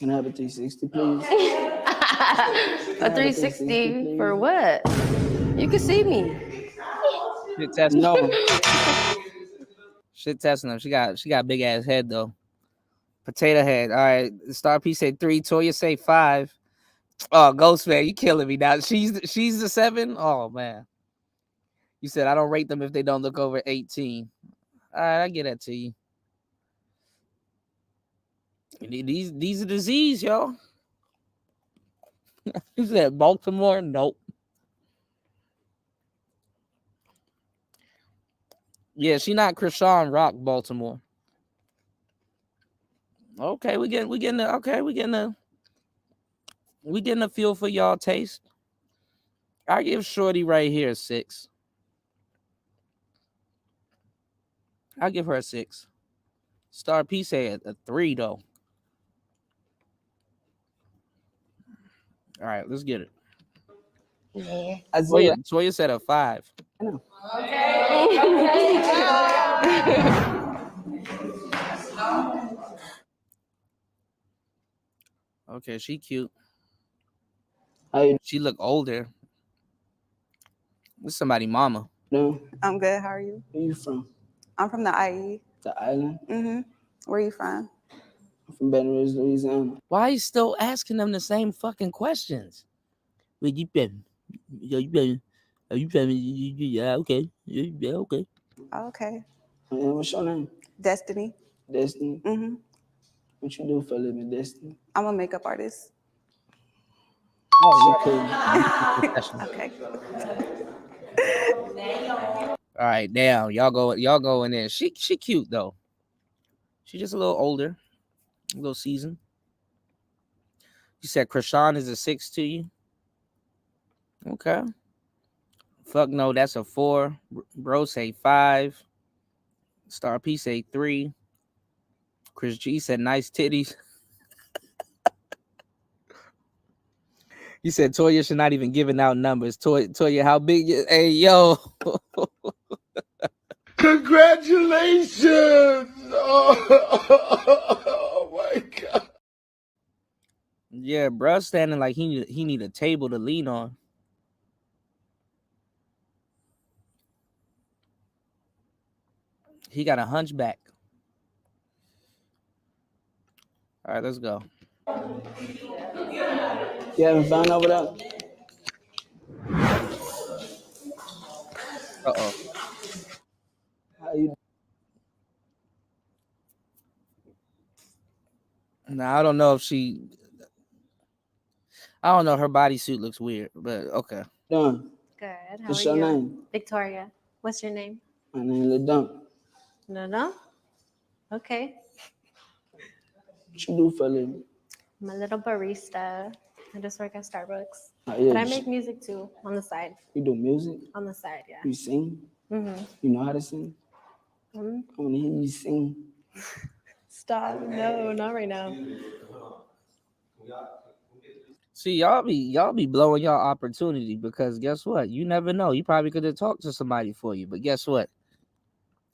Can I have a 360, please? A 360 for what? You can see me. Shit testing. No. Shit testing them. She got big ass head though. Potato head. All right. Star P say 3. Toya say 5. Oh, Ghost man, you killing me now. She's the 7. Oh man. You said I don't rate them if they don't look over 18. All right, I get that to you. These are disease, y'all. You said Baltimore? Nope. Yeah, she not Krishan Rock, Baltimore. Okay, we getting a feel for y'all taste. I give Shorty right here a 6. I'll give her a 6. Star P say a 3 though. All right, let's get it. Yeah. Toya said a 5. I know. Okay, she cute. How She look older. This somebody mama. you I'm good. How are you? Where you from? I'm from the IE. The island? Mm-hmm. Where you from? I'm from Baton Rouge, Louisiana. Why are you still asking them the same fucking questions? Where you been? You been? Are you from? Yeah, okay. Yeah, okay. Okay. And what's your name? Destiny. Destiny. Mm-hmm. What you do for a living, Destiny? I'm a makeup artist. Oh, you cool. Okay. All right, damn. Y'all go in there. She cute though. She's just a little older, a little seasoned. You said Krishan is a 6 to you? Okay. Fuck no, that's a 4. Bro say 5. Star P say 3. Chris G said nice titties. You said Toya should not even giving out numbers. Toya, how big? Hey, yo. Congratulations! Oh my God. Yeah, bruh standing like he need a table to lean on. He got a hunchback. All right, let's go. You having fun over there? Uh-oh. How you? Now, I don't know if she... I don't know. Her bodysuit looks weird, but okay. Doing? Good. How What's are your you? name? Victoria. What's your name? My name is Ledon. No. Okay. What you do for a living? I'm a little barista. I just work at Starbucks. Oh, yeah, But I make music too on the side. You do music? On the side, yeah. You sing? Mm-hmm. You know how to sing? I want to hear you sing. Stop. No, not right now. See, y'all be blowing y'all opportunity because guess what? You never know. You probably could have talked to somebody for you, but guess what?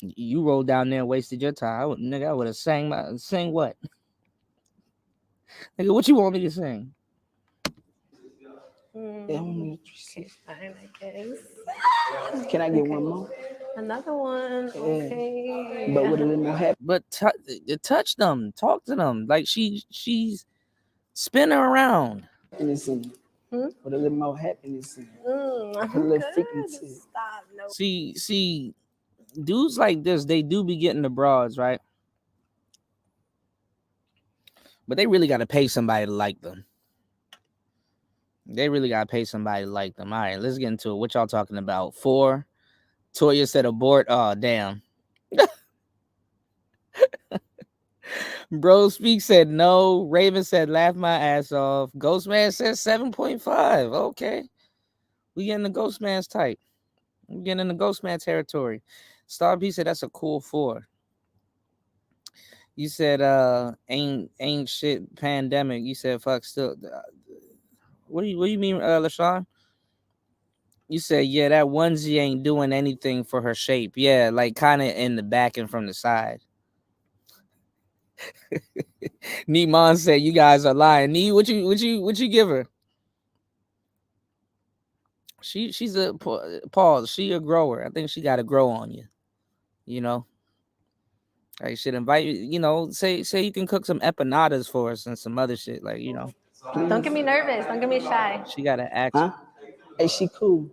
You rolled down there and wasted your time. I would have sang what? Nigga, what you want me to sing? Okay, fine, I guess. Can I get one more? Another one. Yeah. Okay. But with a little more happy. But touch them, talk to them. Like she's spinning around. With a little more happiness in it. I'm Put a little good. frequency. Stop. No. See, dudes like this, they do be getting the broads, right? But they really got to pay somebody to like them. They really got to pay somebody to like them. All right, let's get into it. What y'all talking about? 4. Toya said abort. Oh, damn. Bro Speak said no. Raven said laugh my ass off. Ghostman said 7.5. Okay. We getting the Ghostman's type. We getting in the Ghostman territory. Star P said that's a cool 4. You said ain't shit pandemic. You said fuck still. What do you mean, LaShawn? You said yeah, that onesie ain't doing anything for her shape. Yeah, like kind of in the back and from the side. Neemon said you guys are lying. Nee, what you give her? She's a pause. She a grower. I think she got to grow on you. You know. I should invite you. You know, say you can cook some empanadas for us and some other shit. Like you know. Don't get me nervous. Don't get me shy. She got to act. Huh? Hey, she cool.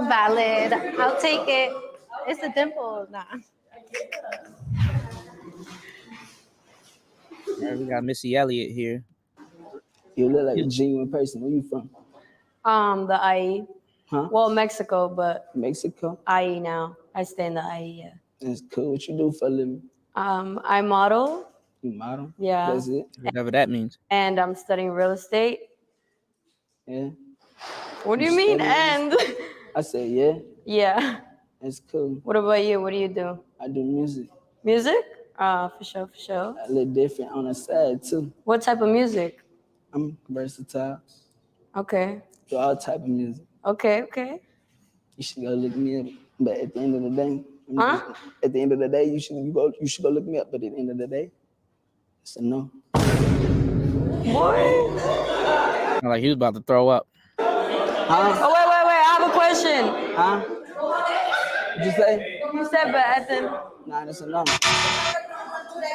Valid. I'll take it. It's a dimple. Nah. All right, we got Missy Elliott here. You look like a genuine person. Where you from? The IE. Huh? Well, Mexico, but Mexico? IE now. I stay in the IE, yeah. That's cool. What you do for a living? I model. You model? Yeah. That's it? Whatever that means. And I'm studying real estate. Yeah. What do you mean, studying? and? I said, yeah. Yeah. That's cool. What about you? What do you do? I do music. Music? For sure, for sure. A little different on the side, too. What type of music? I'm versatile. Okay. Do all type of music. Okay, okay. You should go look me up. But at the end of the day, Huh? At the end of the day, you should go look me up. But at the end of the day, it's a no. Boy. Like he was about to throw up. Huh? Oh, wait. I have a question. Huh? What'd you say? You said, but at the... Nah, that's a no.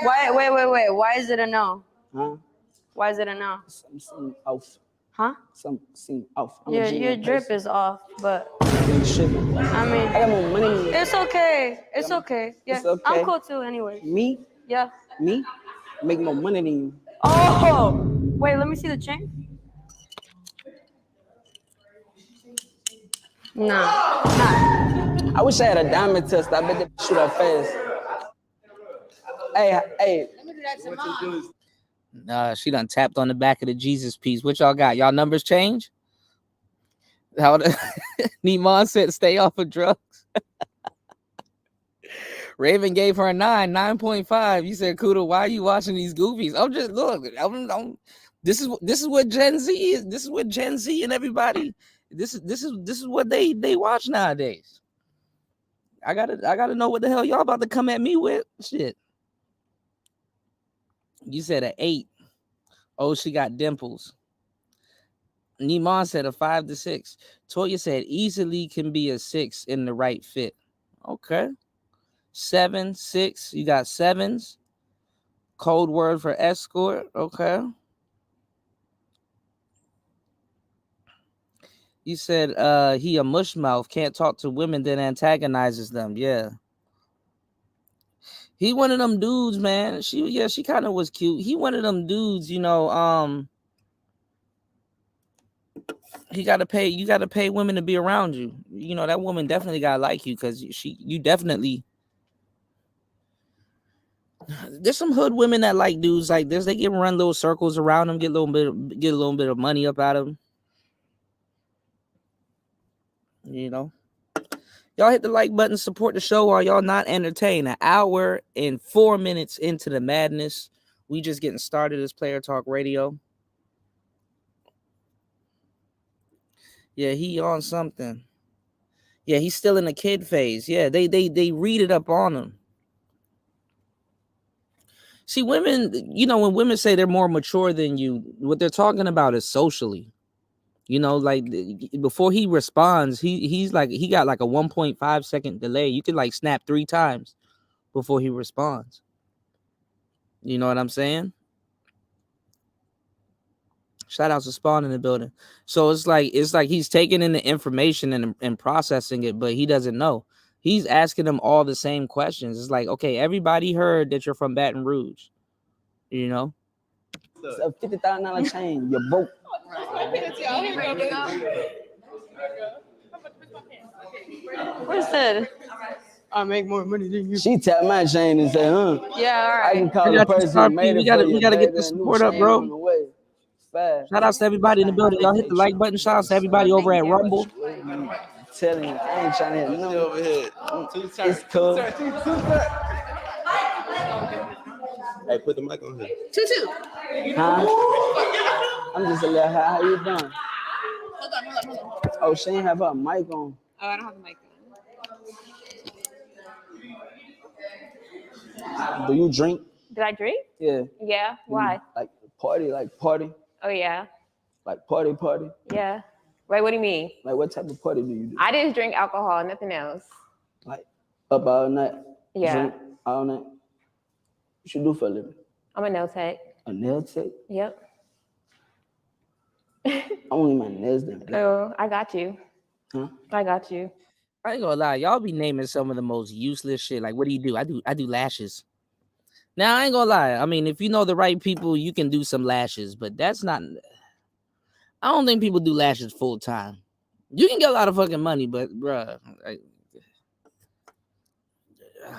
Why? Wait. Why is it a no? Huh? Why is it a no? Some seem off. Huh? Some seem off. Your drip is off, but I mean, I got more money than you. it's okay. It's okay. Yeah, It's okay. I'm cool too. Anyway. Me? Yeah. Me? Make more money than you. Oh, wait. Let me see the chain. Nah. I wish I had a diamond test. I bet they shoot up fast. Hey. Let me do that to Mom. She done tapped on the back of the Jesus piece. What y'all got? Y'all numbers change? How Niman said stay off of drugs. Raven gave her a 9.5. You said, Kuda, why are you watching these goofies? I'm just look. This is what Gen Z is. This is what Gen Z and everybody. This is what they watch nowadays. I gotta know what the hell y'all about to come at me with. Shit. You said an 8. Oh, she got dimples. Niman said a 5 to 6. Toya said easily can be a 6 in the right fit. Okay. 7, 6. You got 7s. Code word for escort. Okay. You said he a mush mouth, can't talk to women, then antagonizes them. Yeah. He one of them dudes, man. She kind of was cute. He one of them dudes, you know. You gotta pay women to be around you. You know, that woman definitely gotta like you because you definitely. There's some hood women that like dudes like this. They can run little circles around them, get a little bit of money up out of them. You know. Y'all hit the like button, support the show, or y'all not entertained. An hour and 4 minutes into the madness. We just getting started as Player Talk Radio. Yeah, he on something. Yeah, he's still in the kid phase. Yeah, they read it up on him. See, women, you know, when women say they're more mature than you, what they're talking about is socially. You know, like before he responds, he got like a 1.5 second delay. You can like snap 3 times before he responds. You know what I'm saying? Shout out to Spawn in the building. So it's like he's taking in the information and processing it, but he doesn't know. He's asking them all the same questions. It's like, okay, everybody heard that you're from Baton Rouge. You know? It's a $50,000 chain. You're broke. What said? I make more money than you. She tapped my chain and said, huh? Yeah, all right. I can call the person who made it for you. We gotta get the support up, bro. Shout out to everybody in the building. Y'all hit the like button. Shout out to everybody over at Rumble. I'm telling you, I ain't trying to hit no over here. It's cool. Hey, put the mic on here. 2-2. Huh? I'm just a little high. How you doing? Hold on. Oh, she ain't have her mic on. Oh, I don't have the mic on. Do you drink? Did I drink? Yeah. Yeah. Why? Like party? Oh, yeah. Like party? Yeah. Wait, what do you mean? Like what type of party do you do? I just drink alcohol, nothing else. Like up all night? Yeah. Drink all night? What you do for a living? I'm a nail tech. A nail tech? Yep. I want to get my nails done. Oh, I got you. Huh? I got you. I ain't gonna lie, y'all be naming some of the most useless shit. Like, what do? I do lashes. Now I ain't gonna lie. I mean, if you know the right people, you can do some lashes, but that's not. I don't think people do lashes full time. You can get a lot of fucking money, but bruh, like,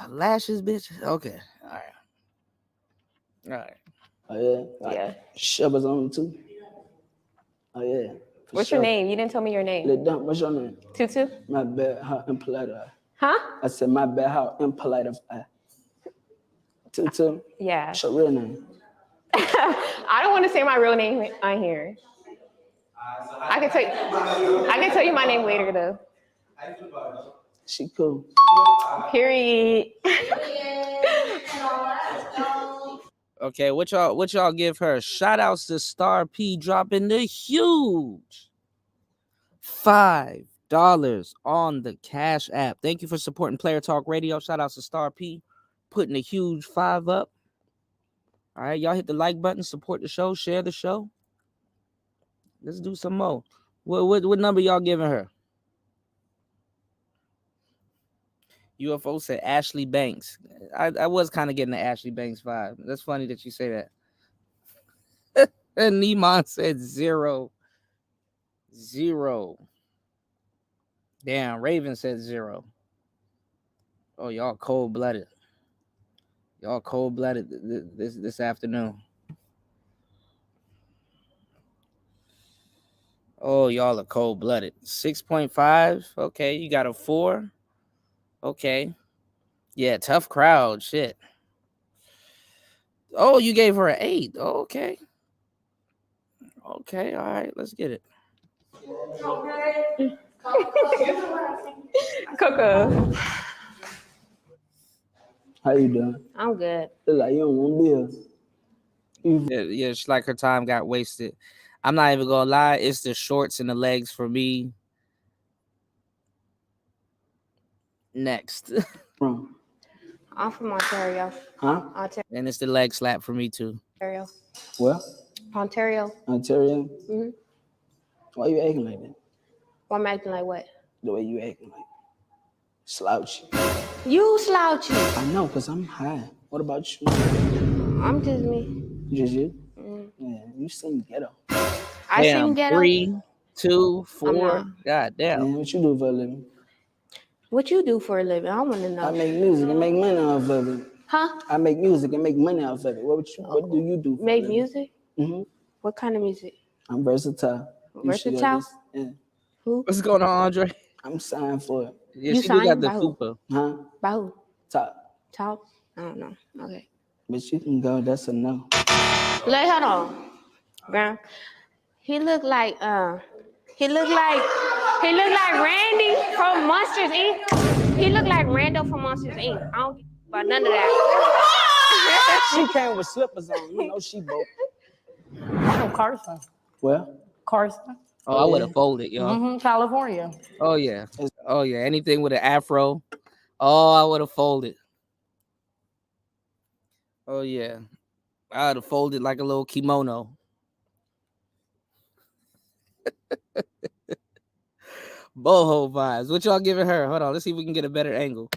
lashes, bitch. Okay, all right. Oh yeah. Yeah. Shovels on too. Oh yeah. What's your name? You didn't tell me your name. What's your name? Tutu? My bad, how impolite I. Huh? I said my bad, how impolite of I. Tutu. Yeah. What's your real name? I don't want to say my real name on here. I can tell you my name later though. She cool. Period. Okay, what y'all give her? Shout outs to Star P dropping the huge $5 on the Cash App. Thank you for supporting Player Talk Radio. Shout outs to Star P putting a huge 5 up. All right, y'all hit the like button, support the show, share the show. Let's do some more. What number y'all giving her? UFO said Ashley Banks. I was kind of getting the Ashley Banks vibe. That's funny that you say that. And Neiman said 0. Damn, Raven said 0. Oh, y'all cold-blooded. Y'all cold-blooded this afternoon. Oh, y'all are cold-blooded. 6.5. Okay, you got a 4. Okay. Yeah, tough crowd. Shit. Oh, you gave her an 8. Oh, okay. Okay, all right. Let's get it. Coco. How you doing? I'm good. Look like you don't want to be here. Yeah, it's like her time got wasted. I'm not even gonna lie. It's the shorts and the legs for me. Next. I'm from Ontario. Huh? And it's the leg slap for me too. Ontario. What? Ontario. Ontario? Mm-hmm. Why you acting like that? Why am I acting like what? The way you acting like slouchy. You slouchy. I know, because I'm high. What about you? I'm just me. Just you? Mm. Yeah, you seem ghetto. I seem ghetto. 3, 2, 4. God damn. Man, what you do for a living? What you do for a living? I want to know. I make music and make money off of it. Huh? I make music and make money off of it. What do you do? Make music? Mm-hmm. What kind of music? I'm versatile. Versatile? Yeah. Who? What's going on, Andre? I'm signed for it. Yeah, You she do got signed the by who? fupa. Huh? By who? Top. Top? I don't know. Okay. But you can go. That's a no. Like, hold on. Girl. He look like Randy from Monsters Inc. He look like Rando from Monsters Inc. I don't give about none of that. She came with slippers on. You know she broke. I'm from Carson. Well? Carson. Oh, I would have folded, yo. Mm-hmm. California. Oh yeah. Oh yeah. Anything with an afro. Oh, I would have folded. Oh yeah. I would have folded like a little kimono. Boho vibes. What y'all giving her? Hold on. Let's see if we can get a better angle.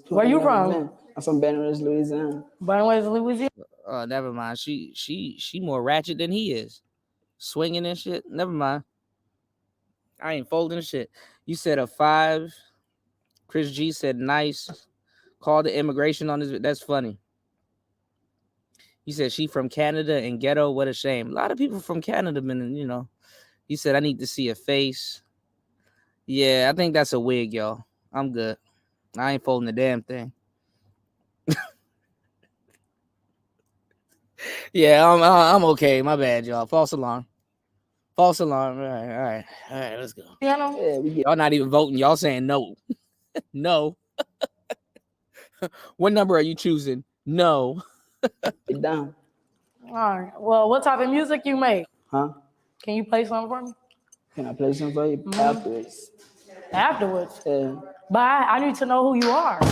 Where you from? I'm from Baton Rouge, Louisiana. Baton Rouge, Louisiana. Oh, never mind. She more ratchet than he is. Swinging and shit. Never mind. I ain't folding shit. You said a 5. Chris G said nice. Called the immigration on this. That's funny. He said she from Canada and ghetto. What a shame. A lot of people from Canada, man. You know. He said I need to see a face. Yeah, I think that's a wig, y'all. I'm good. I ain't folding the damn thing. Yeah, I'm okay. My bad, y'all. False alarm. False alarm. All right. Let's go. Yeah, y'all not even voting. Y'all saying no. No. What number are you choosing? No. Get down. All right. Well, what type of music you make? Huh? Can you play something for me? Can I play something for you? Mm-hmm. Afterwards. Afterwards? Yeah. But I need to know who you are. What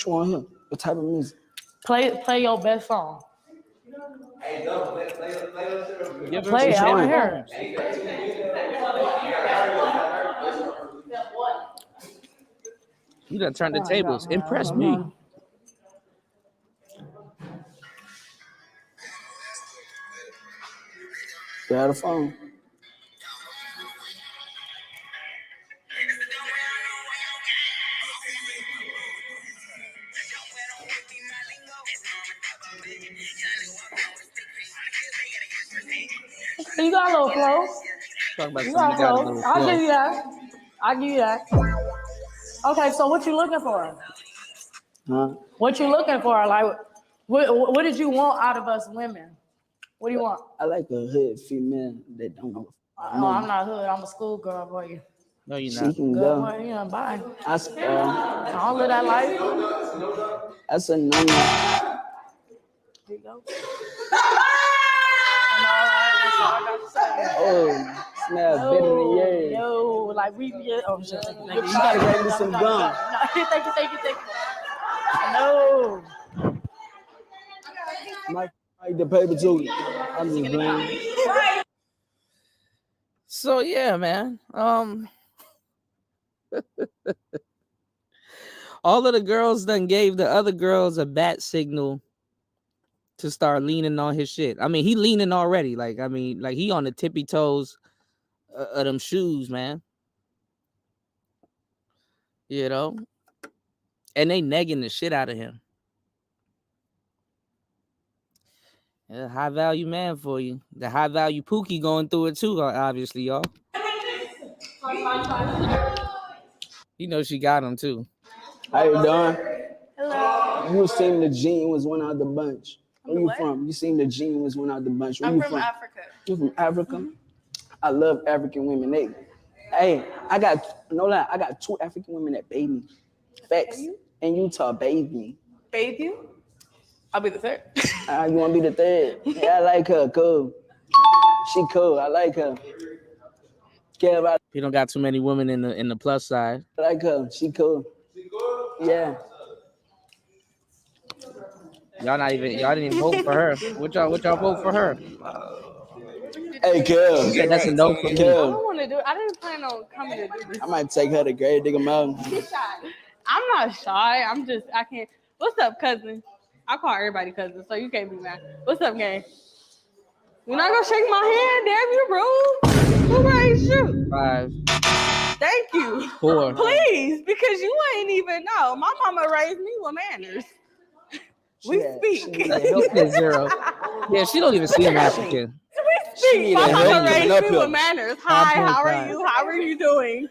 you want to hear? What type of music? Play your best song. Hey, play it. I want to hear it. You done turned the tables. Impress me. Got a phone. You got a little flow. Talk about You something. You got a flow. little I'll flow. give you that. I'll give you that. Okay, so what you looking for? Huh? What you looking for? Like, what did you want out of us women? What do you want? I like a hood female that don't go. Oh, I'm not hood. I'm a schoolgirl for you. No, you're She not. can Good go. boy, yeah, bye. I I don't live that life. I said no. Here you go. Oh, smell better than yours. No, like we get. Oh shit! You gotta get me some gum. No, thank you. No. Mike, the paper too. I'm just playing. So yeah, man. All of the girls done gave the other girls a bat signal to start leaning on his shit. I mean, he leaning already. Like he on the tippy toes of them shoes, man. You know, and they negging the shit out of him. Yeah, high value man for you. The high value Pookie going through it too, obviously, y'all. You know she got him too. How you doing? Hello. You seem the gene was one out the bunch. Where you what? from? You seem the gene was one out the bunch. Where I'm you from Africa. You from Africa? I love African women. I got 2 African women that bathe me. Facts. In Utah, bathe me. Bathe you? I'll be the third. You want to be the third? Yeah, I like her. Cool. She cool. I like her. Care about. He don't got too many women in the plus side. I like her. She cool. Yeah. Y'all didn't even vote for her. What y'all vote for her? Hey, Kel. You said that's a no for me. I don't want to do it. I didn't plan on coming to do this. I might take her to Grave Digger Mountain. I'm not shy. I can't. What's up, cousin? I call everybody cousin, so you can't be mad. What's up, gang? You're not gonna shake my hand, damn you, bro. Who raised you? 5. Thank you. 4. Please, because you ain't even know. My mama raised me with manners. We speak. 0. Yeah, she don't even see him African. We speak. My mama raised me with manners. Hi, how are 5.5. you? How are you doing?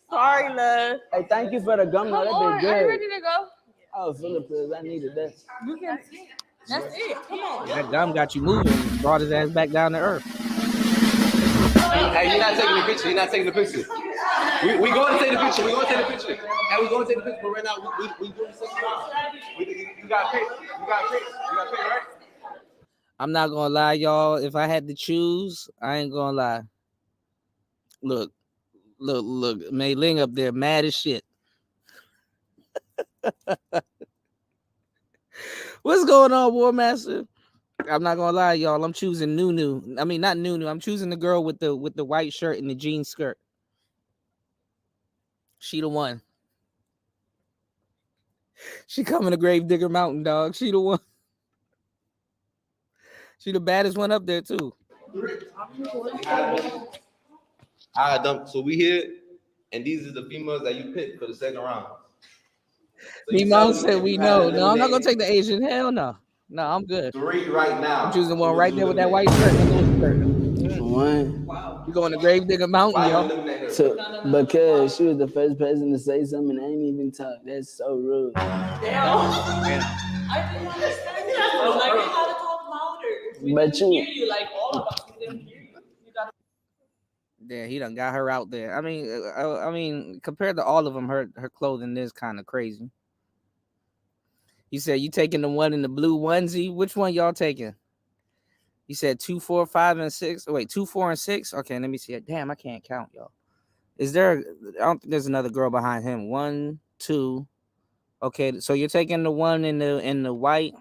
Sorry, love. Hey, thank you for the gum. Come That on, been good. are you ready to go? Oh, Philippines, I needed that. You can. That's it. Come on. That gum got you moving. Brought his ass back down to earth. Hey, you're not taking the picture. You're not taking the picture. We going to take the picture. We going to take the picture. And we going to take the picture. But right now, we doing the second round. You got picked. You got picked, right? I'm not gonna lie, y'all. If I had to choose, I ain't gonna lie. Look, Mei Ling up there, mad as shit. What's going on, War Master? I'm not gonna lie, y'all. I'm choosing Nunu. I mean, not Nunu. I'm choosing the girl with the white shirt and the jean skirt. She the one. She coming to Grave Digger Mountain, dog. She the one. She the baddest one up there too. All right, so we here, and these are the females that you picked for the second round. So Me mom said we know. No, I'm not gonna take the Asian. Hell no. No, I'm good. 3 right now. I'm choosing one right there with that white shirt and the little skirt. One. You going to Grave Digger Mountain, yo? Because she was the first person to say something and I ain't even talk. That's so rude. I didn't understand you. Like, you gotta talk louder. But you. Hear you, like all of us. We didn't hear you. You gotta. Yeah, he done got her out there. I mean, compared to all of them, her clothing is kind of crazy. You said you taking the one in the blue onesie. Which one y'all taking? You said 2, 4, 5, and 6. Oh, wait, 2, 4, and 6. Okay, let me see it. Damn, I can't count, y'all. Is there? I don't think there's another girl behind him. 1, 2. Okay, so you're taking the one in the white.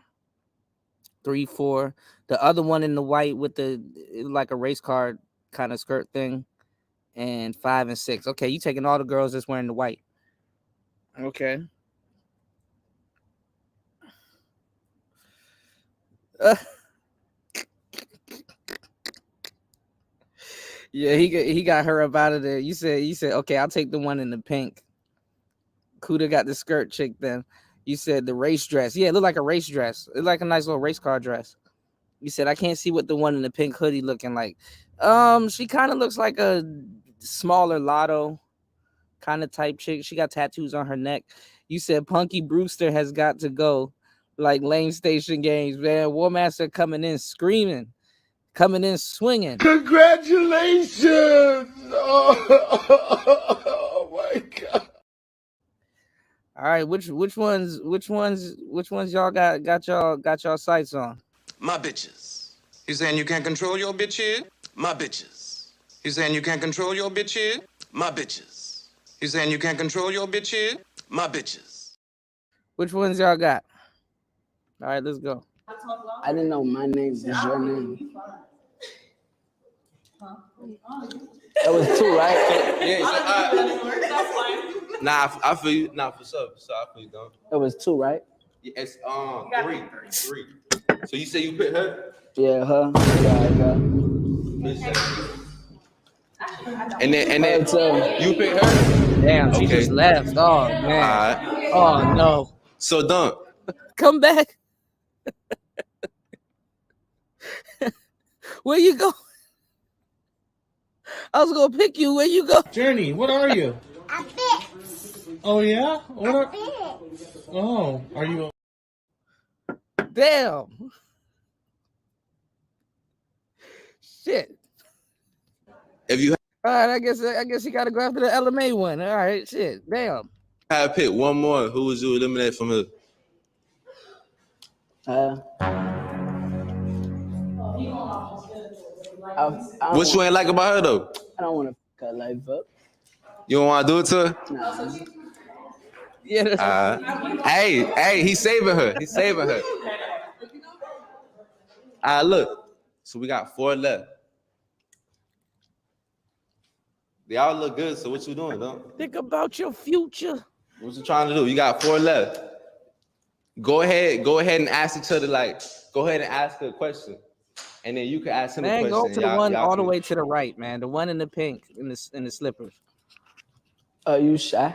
3, 4. The other one in the white with the like a race car kind of skirt thing, and 5 and 6. Okay, you taking all the girls that's wearing the white. Okay. Yeah, he got her up out of there. You said okay, I'll take the one in the pink. Kuda got the skirt chick then. You said the race dress. Yeah, it looked like a race dress. It looked like a nice little race car dress. You said I can't see what the one in the pink hoodie looking like. She kind of looks like a smaller Lotto kind of type chick. She got tattoos on her neck. You said Punky Brewster has got to go, like Lane Station Games, man. War Master coming in screaming, coming in swinging. Congratulations! Oh my God. All right, which ones y'all got y'all sights on? My bitches. You saying you can't control your bitches? My bitches. You saying you can't control your bitches? My bitches. You saying you can't control your bitches? My bitches. Which ones y'all got? All right, let's go. I didn't know my name is your name. That was 2, right? Yeah. Nah, I feel you. Nah, for sure. So I feel you, though. That was 2, right? Yeah, it's 3. So you say you pick her? Yeah, her. Yeah. And then you pick her? Damn, she just left. Oh man. Right. Oh no. So done. Come back. Where you go? I was gonna pick you. Where you go? Journey, what are you? A bit. Oh yeah? What are? Bit. Oh, are you? Damn. Shit. If you All right, I guess you gotta go after the LMA one. All right, shit. Damn. had to pick one more, who would you eliminate from her? What you ain't like about her though? I don't want to cut life up. You don't want to do it to her? Nah. Yeah. Hey, he's saving her. He's saving her. Look. So we got 4 left. They all look good. So what you doing, though? Think about your future. What you trying to do? You got 4 left. Go ahead and ask each other. Like, go ahead and ask her a question, and then you can ask him a Man, question. go to the one all the way to the right, man. The one in the pink in the slippers. Are you shy?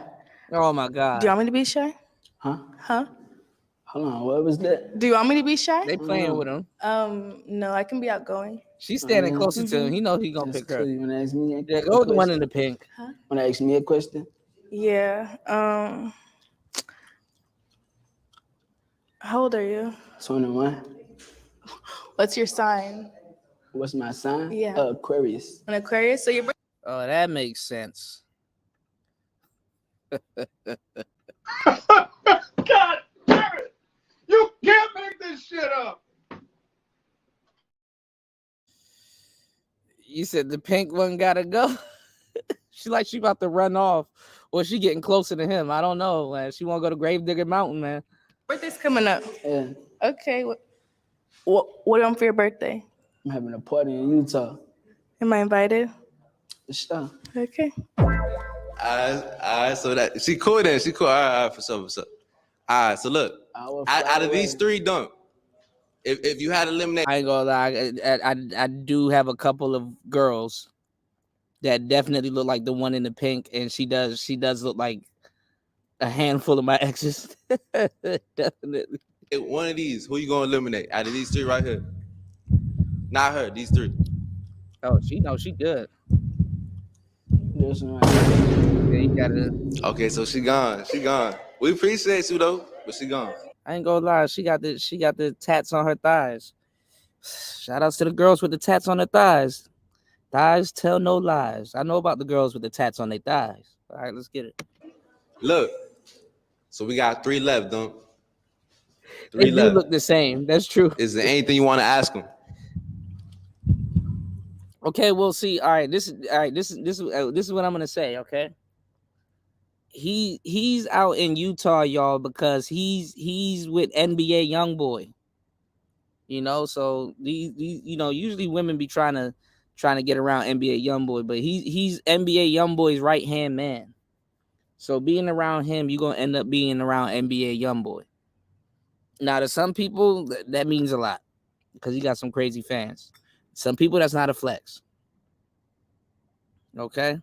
Oh my God. Do you want me to be shy? Huh? Huh? Hold on. What was that? Do you want me to be shy? They playing with him. No, I can be outgoing. She's standing closer to him. He knows he's gonna pick her. You wanna ask me? Yeah, go with the one in the pink. Huh? Wanna ask me a question? Yeah. How old are you? 21. What's your sign? What's my sign? Yeah. Aquarius. An Aquarius. So you're. Oh, that makes sense. God damn it! You can't make this shit up. You said the pink one gotta go. She about to run off, or she getting closer to him. I don't know, man. She want to go to Gravedigger Mountain, man. Birthday's coming up. Yeah. Okay. What do you want for your birthday? I'm having a party in Utah. Am I invited? Sure. Okay. All right. So that she cool then. She cool. All right. For sure. All right. So look, out of these 3, don't. If you had to eliminate, I ain't gonna lie. I do have a couple of girls that definitely look like the one in the pink, and she does look like a handful of my exes. Definitely. one of these, who you gonna eliminate out of these 3 right here? Not her. These 3. Oh, she knows she good. This one. Yeah, you gotta. Okay, so she gone. We appreciate you though, but she gone. I ain't gonna lie. She got the tats on her thighs. Shout outs to the girls with the tats on their thighs. Thighs tell no lies. I know about the girls with the tats on their thighs. All right, let's get it. Look, so we got 3 left, don't? 3 They do left. look the same. That's true. Is there anything you want to ask them? Okay, we'll see. All right, this is what I'm gonna say. Okay, he's out in Utah, y'all, because he's with NBA YoungBoy. You know, so these usually women be trying to get around NBA YoungBoy, but he's NBA YoungBoy's right hand man. So being around him, you're gonna end up being around NBA YoungBoy. Now, to some people, that means a lot because he got some crazy fans. Some people, that's not a flex. Okay.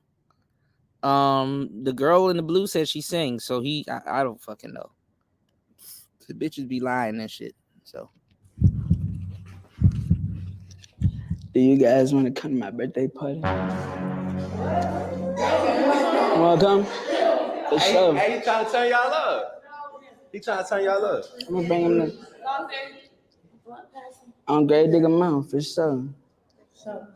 The girl in the blue said she sings, so I don't fucking know. The bitches be lying and shit. So, Do you guys want to come to my birthday party? You want to come? For sure. Hey, he trying to turn y'all up. He trying to turn y'all up. I'm gonna bring him there. On Great Digger Mountain, for sure. For sure.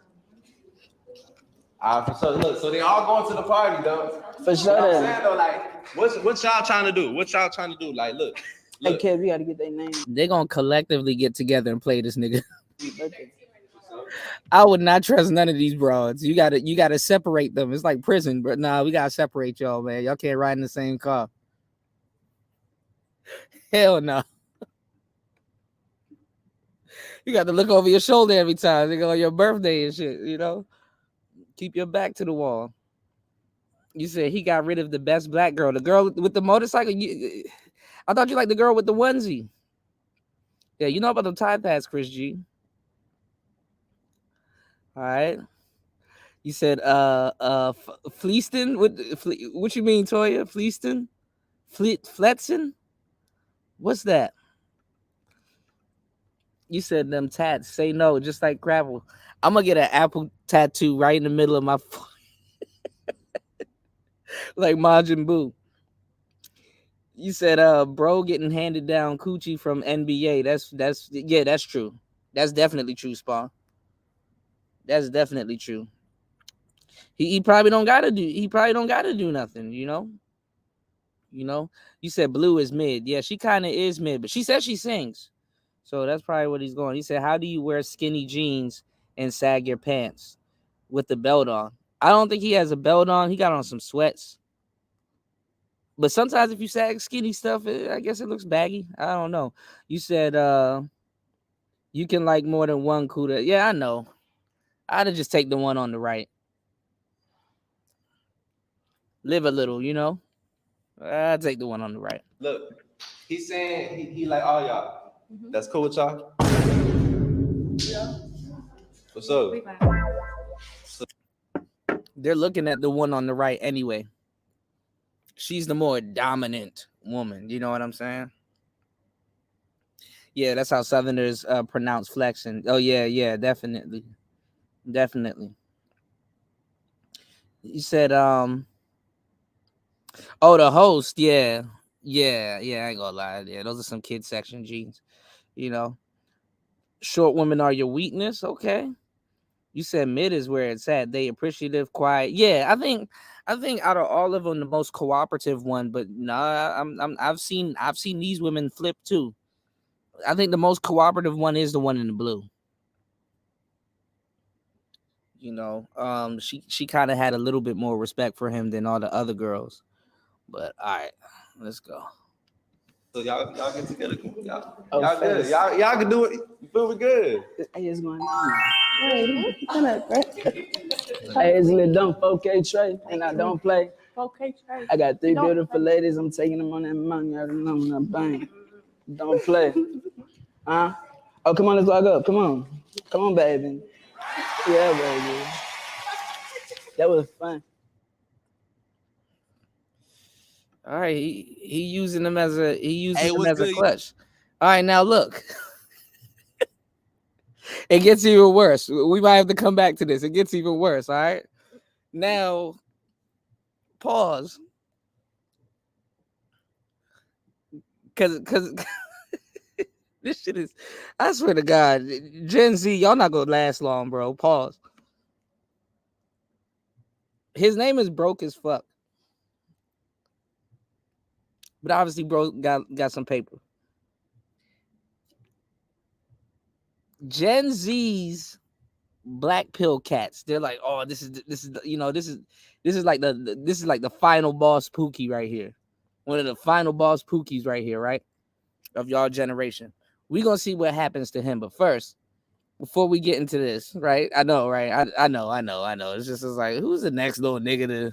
Look, so they all going to the party, though. For sure. You know what I'm saying, though, like, what y'all trying to do? What y'all trying to do? Like, look. Hey, Kev, you gotta get their name. they're gonna collectively get together and play this nigga. I would not trust none of these broads. You gotta separate them. It's like prison, but nah, we gotta separate y'all, man. Y'all can't ride in the same car. Hell no. You got to look over your shoulder every time. They go on your birthday and shit, you know? Keep your back to the wall. You said he got rid of the best black girl. The girl with the motorcycle. I thought you liked the girl with the onesie. Yeah, you know about the Tide Pads, Chris G. All right. You said Fleaston. What you mean, Toya? Fleaston? Fletson? What's that? You said them tats. Say no, just like gravel. I'm gonna get an apple tattoo right in the middle of my like Majin Buu. You said bro getting handed down coochie from NBA. That's true. That's definitely true, Spawn. That's definitely true. He probably don't gotta do nothing, you know. You said Blue is mid. Yeah, she kind of is mid, but she says she sings. So that's probably what he's going. He said, how do you wear skinny jeans and sag your pants with the belt on? I don't think he has a belt on. He got on some sweats. But sometimes if you sag skinny stuff, I guess it looks baggy. I don't know. You said you can like more than one Kuda. Yeah, I know. I'd just take the one on the right. Live a little, you know? I'd take the one on the right. Look, he's saying he like all y'all. That's cool with y'all? Yeah. What's up? They're looking at the one on the right anyway. She's the more dominant woman. You know what I'm saying? Yeah, that's how Southerners pronounce flexing. Oh, yeah, definitely. Definitely. You said, oh, the host, yeah, I ain't gonna lie. Yeah, those are some kid section jeans. You know, short women are your weakness. Okay. You said mid is where it's at. They appreciative, quiet. Yeah, I think out of all of them, the most cooperative one. But nah, I've seen these women flip too. I think the most cooperative one is the one in the blue. You know, she kind of had a little bit more respect for him than all the other girls. But all right, let's go. So y'all get together. Y'all good. Y'all can do it. You feel me good? Hey, it's going on. Hey, it's a little dumb 4K Trey, and I don't play. 4K Trey. I got 3 beautiful ladies. I'm taking them on that money. I don't know, bang. Don't play. Huh? Oh, come on, let's log up. Come on, baby. Yeah, baby. That was fun. All right, he using them as a clutch. All right, now look. It gets even worse. We might have to come back to this. It gets even worse. All right. Now, pause. Cause this shit is. I swear to God, Gen Z, y'all not gonna last long, bro. Pause. His name is broke as fuck. But obviously, bro got some paper. Gen Z's black pill cats. They're like, oh, this is like the final boss Pookie right here. One of the final boss Pookies right here, right? Of y'all generation. We gonna see what happens to him. But first, before we get into this, right? I know, right? I know. It's just like, who's the next little nigga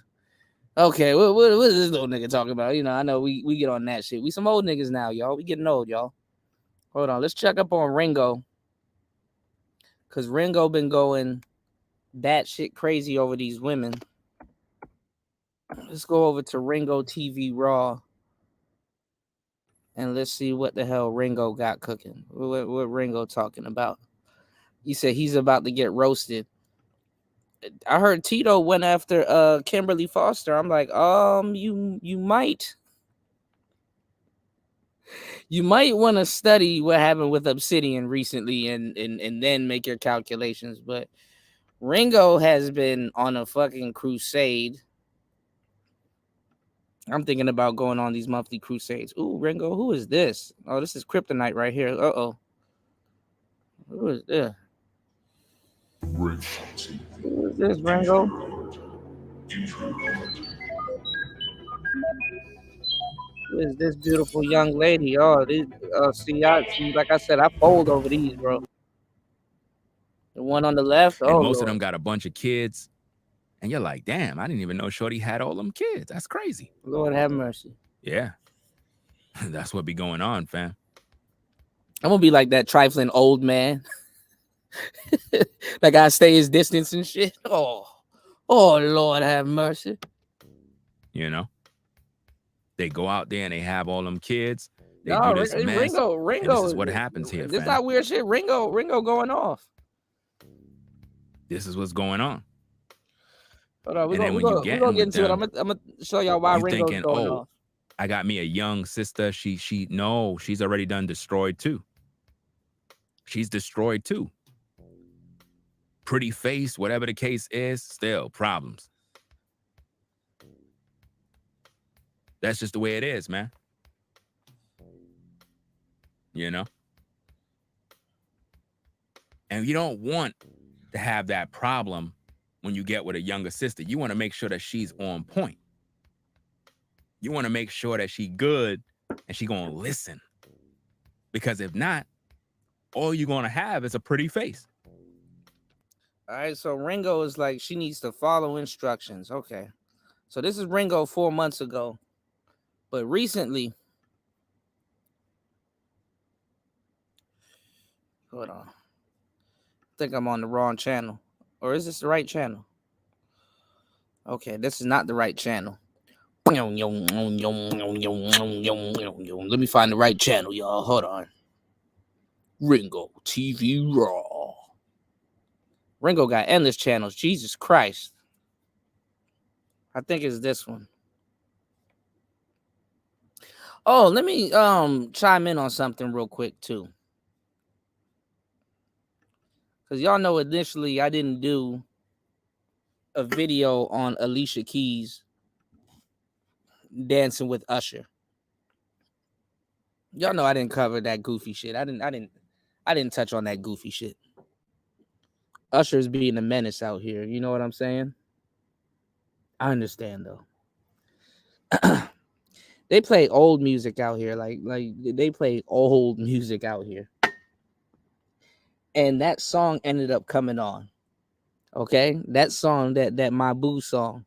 Okay, what is this little nigga talking about? You know, I know we get on that shit. We some old niggas now, y'all. We getting old, y'all. Hold on, let's check up on Ringo. Cause Ringo been going batshit crazy over these women. Let's go over to Ringo TV Raw. And let's see what the hell Ringo got cooking. What Ringo talking about? He said he's about to get roasted. I heard Tito went after Kimberly Foster. I'm like, you might want to study what happened with Obsidian recently and then make your calculations. But Ringo has been on a fucking crusade. I'm thinking about going on these monthly crusades. Ooh, Ringo, who is this? Oh, this is Kryptonite right here. Uh-oh. Who is this? Who is this, Ringo? Who is this beautiful young lady? Oh, these, see, like I said, I fold over these, bro. The one on the left, And oh, most Lord. of them got a bunch of kids. And you're like, damn, I didn't even know Shorty had all them kids. That's crazy. Lord have mercy. Yeah. That's what be going on, fam. I'm gonna be like that trifling old man. Like I stay his distance and shit. Oh, Lord have mercy. You know? They go out there and they have all them kids. They No, do this mess. Ringo. And this is what happens here, This fam. not weird shit. Ringo going off. This is what's going on. Hold on, we're And then gonna when you get get into it. them, I'm gonna show y'all why you Ringo's thinking, going oh, off. I got me a young sister. No, she's already done destroyed too. She's destroyed too. Pretty face, whatever the case is, still problems. That's just the way it is, man. You know? And you don't want to have that problem when you get with a younger sister. You want to make sure that she's on point. You want to make sure that she good and she gonna listen. Because if not, all you're gonna have is a pretty face. All right, so Ringo is like, she needs to follow instructions. Okay. So this is Ringo 4 months ago. But recently, hold on. I think I'm on the wrong channel. Or is this the right channel? Okay, this is not the right channel. Let me find the right channel, y'all. Hold on. Ringo TV Raw. Ringo got endless channels. Jesus Christ. I think it's this one. Oh, let me chime in on something real quick too. Because y'all know initially I didn't do a video on Alicia Keys dancing with Usher. Y'all know I didn't cover that goofy shit. I didn't touch on that goofy shit. Usher's being a menace out here. You know what I'm saying? I understand though. They play old music out here. Like they play old music out here. And that song ended up coming on. Okay? That song, that My Boo song.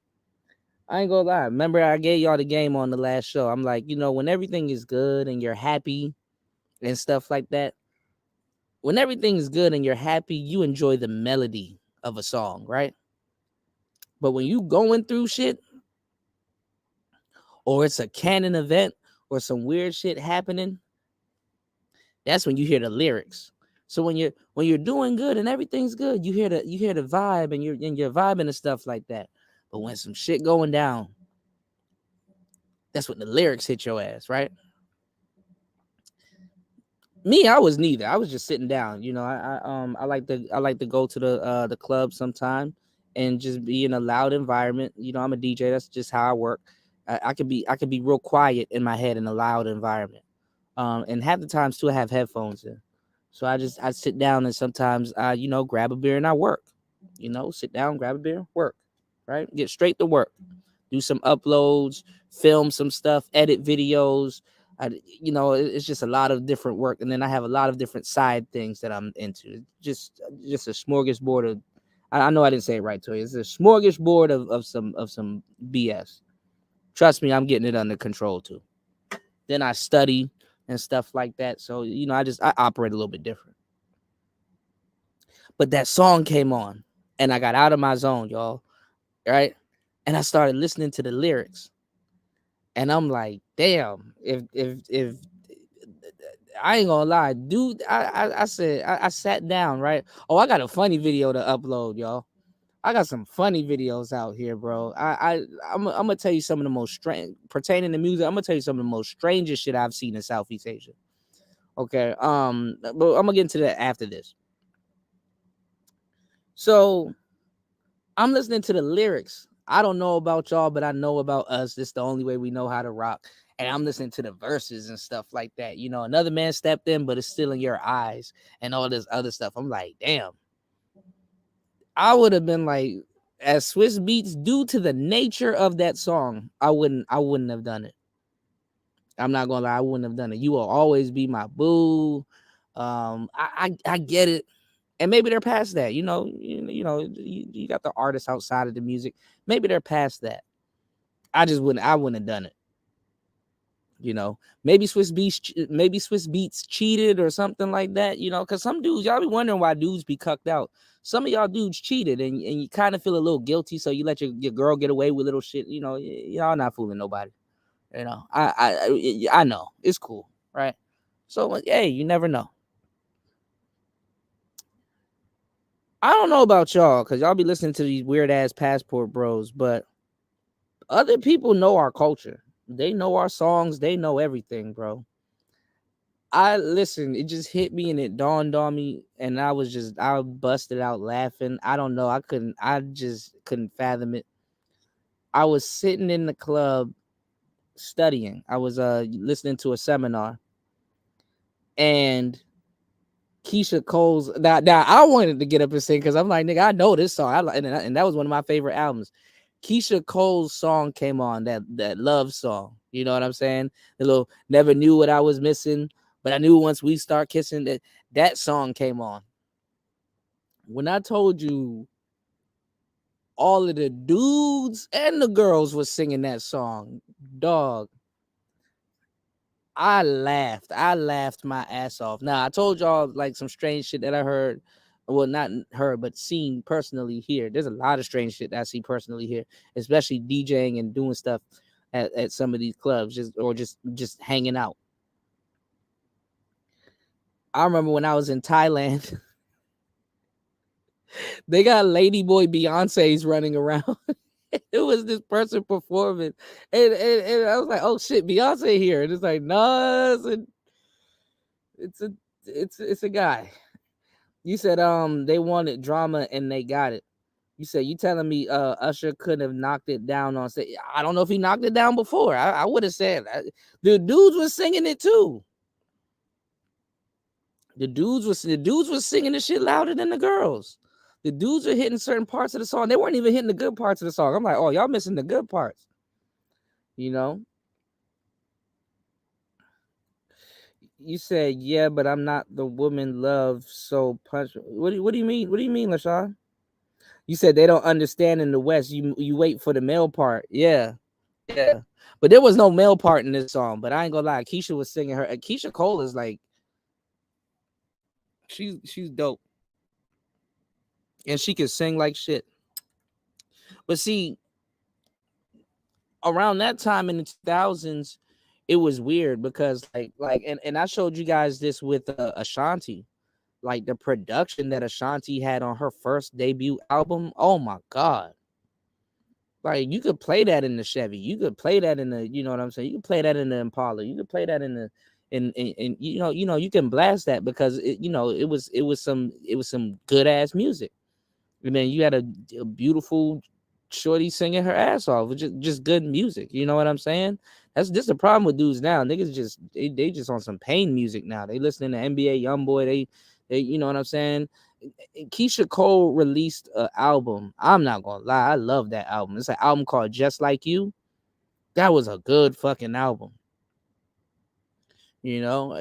I ain't gonna lie. Remember, I gave y'all the game on the last show. I'm like, you know, when everything is good and you're happy and stuff like that, when everything is good and you're happy, you enjoy the melody of a song, right? But when you going through shit, or it's a canon event, or some weird shit happening, that's when you hear the lyrics. So when you're doing good and everything's good, you hear the vibe and you're vibing and stuff like that. But when some shit going down, that's when the lyrics hit your ass, right? Me, I was neither. I was just sitting down. You know, I like to go to the club sometime and just be in a loud environment. You know, I'm a DJ. That's just how I work. I could be real quiet in my head in a loud environment. And half the times too, I have headphones in. So I sit down and sometimes I, grab a beer and I work. Sit down, grab a beer, work. Right? Get straight to work. Do some uploads, film some stuff, edit videos. It's just a lot of different work. And then I have a lot of different side things that I'm into. Just a smorgasbord of, I know I didn't say it right, Toy. It's a smorgasbord of some BS. Trust me, I'm getting it under control too. Then I study and stuff like that. So, you know, I operate a little bit different. But that song came on and I got out of my zone, y'all. Right? And I started listening to the lyrics. And I'm like, damn, if I ain't gonna lie, dude, I said, I sat down, right? Oh, I got a funny video to upload, y'all. I got some funny videos out here, bro. I'm gonna tell you some of the most strange pertaining to music. I'm gonna tell you some of the most strangest shit I've seen in Southeast Asia. Okay. But I'm gonna get into that after this. So I'm listening to the lyrics. I don't know about y'all, but I know about us. This is the only way we know how to rock. And I'm listening to the verses and stuff like that. You know, another man stepped in, but it's still in your eyes and all this other stuff. I'm like, damn. I would have been like, as Swiss Beats, due to the nature of that song, I wouldn't have done it. I'm not gonna lie, I wouldn't have done it. You will always be my boo. I get it. And maybe they're past that. You know, you got the artists outside of the music. Maybe they're past that. I wouldn't have done it. You know, maybe Swiss Beats cheated or something like that, you know, because some dudes, y'all be wondering why dudes be cucked out. Some of y'all dudes cheated and you kind of feel a little guilty, so you let your girl get away with little shit, you know, y'all not fooling nobody. You know, I know it's cool, right? So, hey, you never know. I don't know about y'all, because y'all be listening to these weird ass passport bros, but other people know our culture. They know our songs. They know everything, bro. Listen, it just hit me and it dawned on me, and I busted out laughing. I don't know. I just couldn't fathom it. I was sitting in the club studying. I was listening to a seminar, and Keisha Cole's now I wanted to get up and sing because I'm like, nigga, I know this song. And that was one of my favorite albums. Keisha Cole's song came on, that love song. You know what I'm saying? The little never knew what I was missing, but I knew once we start kissing that song came on. When I told you all of the dudes and the girls was singing that song, dog, I laughed my ass off. Now I told y'all like some strange shit that I heard. Well, not heard, but seen personally here. There's a lot of strange shit that I see personally here, especially DJing and doing stuff at some of these clubs, just hanging out. I remember when I was in Thailand, they got Ladyboy Beyonce's running around. It was this person performing, and I was like, "Oh shit, Beyonce here!" And it's like, "No, it's a guy." You said they wanted drama and they got it. You said you telling me Usher couldn't have knocked it down on stage. I don't know if he knocked it down before. I would have said the dudes was singing it too. The dudes was singing the shit louder than the girls. The dudes were hitting certain parts of the song. They weren't even hitting the good parts of the song. I'm like, oh, y'all missing the good parts. You know? You said, yeah, but I'm not the woman love, so punch. What do you mean? What do you mean, LaShawn? You said they don't understand in the West. You wait for the male part. Yeah. But there was no male part in this song. But I ain't gonna lie, Keisha was singing her. Keisha Cole is like, she's dope. And she can sing like shit. But see, around that time in the 2000s, it was weird because and I showed you guys this with Ashanti. Like the production that Ashanti had on her first debut album. Oh my God. Like you could play that in the Chevy. You could play that in the, you know what I'm saying? You could play that in the Impala. You could play that in the in you know, you can blast that because it was some good ass music. And then you had a beautiful shorty singing her ass off, which is just good music. You know what I'm saying? That's just the problem with dudes now. Niggas just they just on some pain music now. They listening to NBA YoungBoy. They you know what I'm saying? Keisha Cole released an album. I'm not gonna lie, I love that album. It's an album called Just Like You. That was a good fucking album. You know,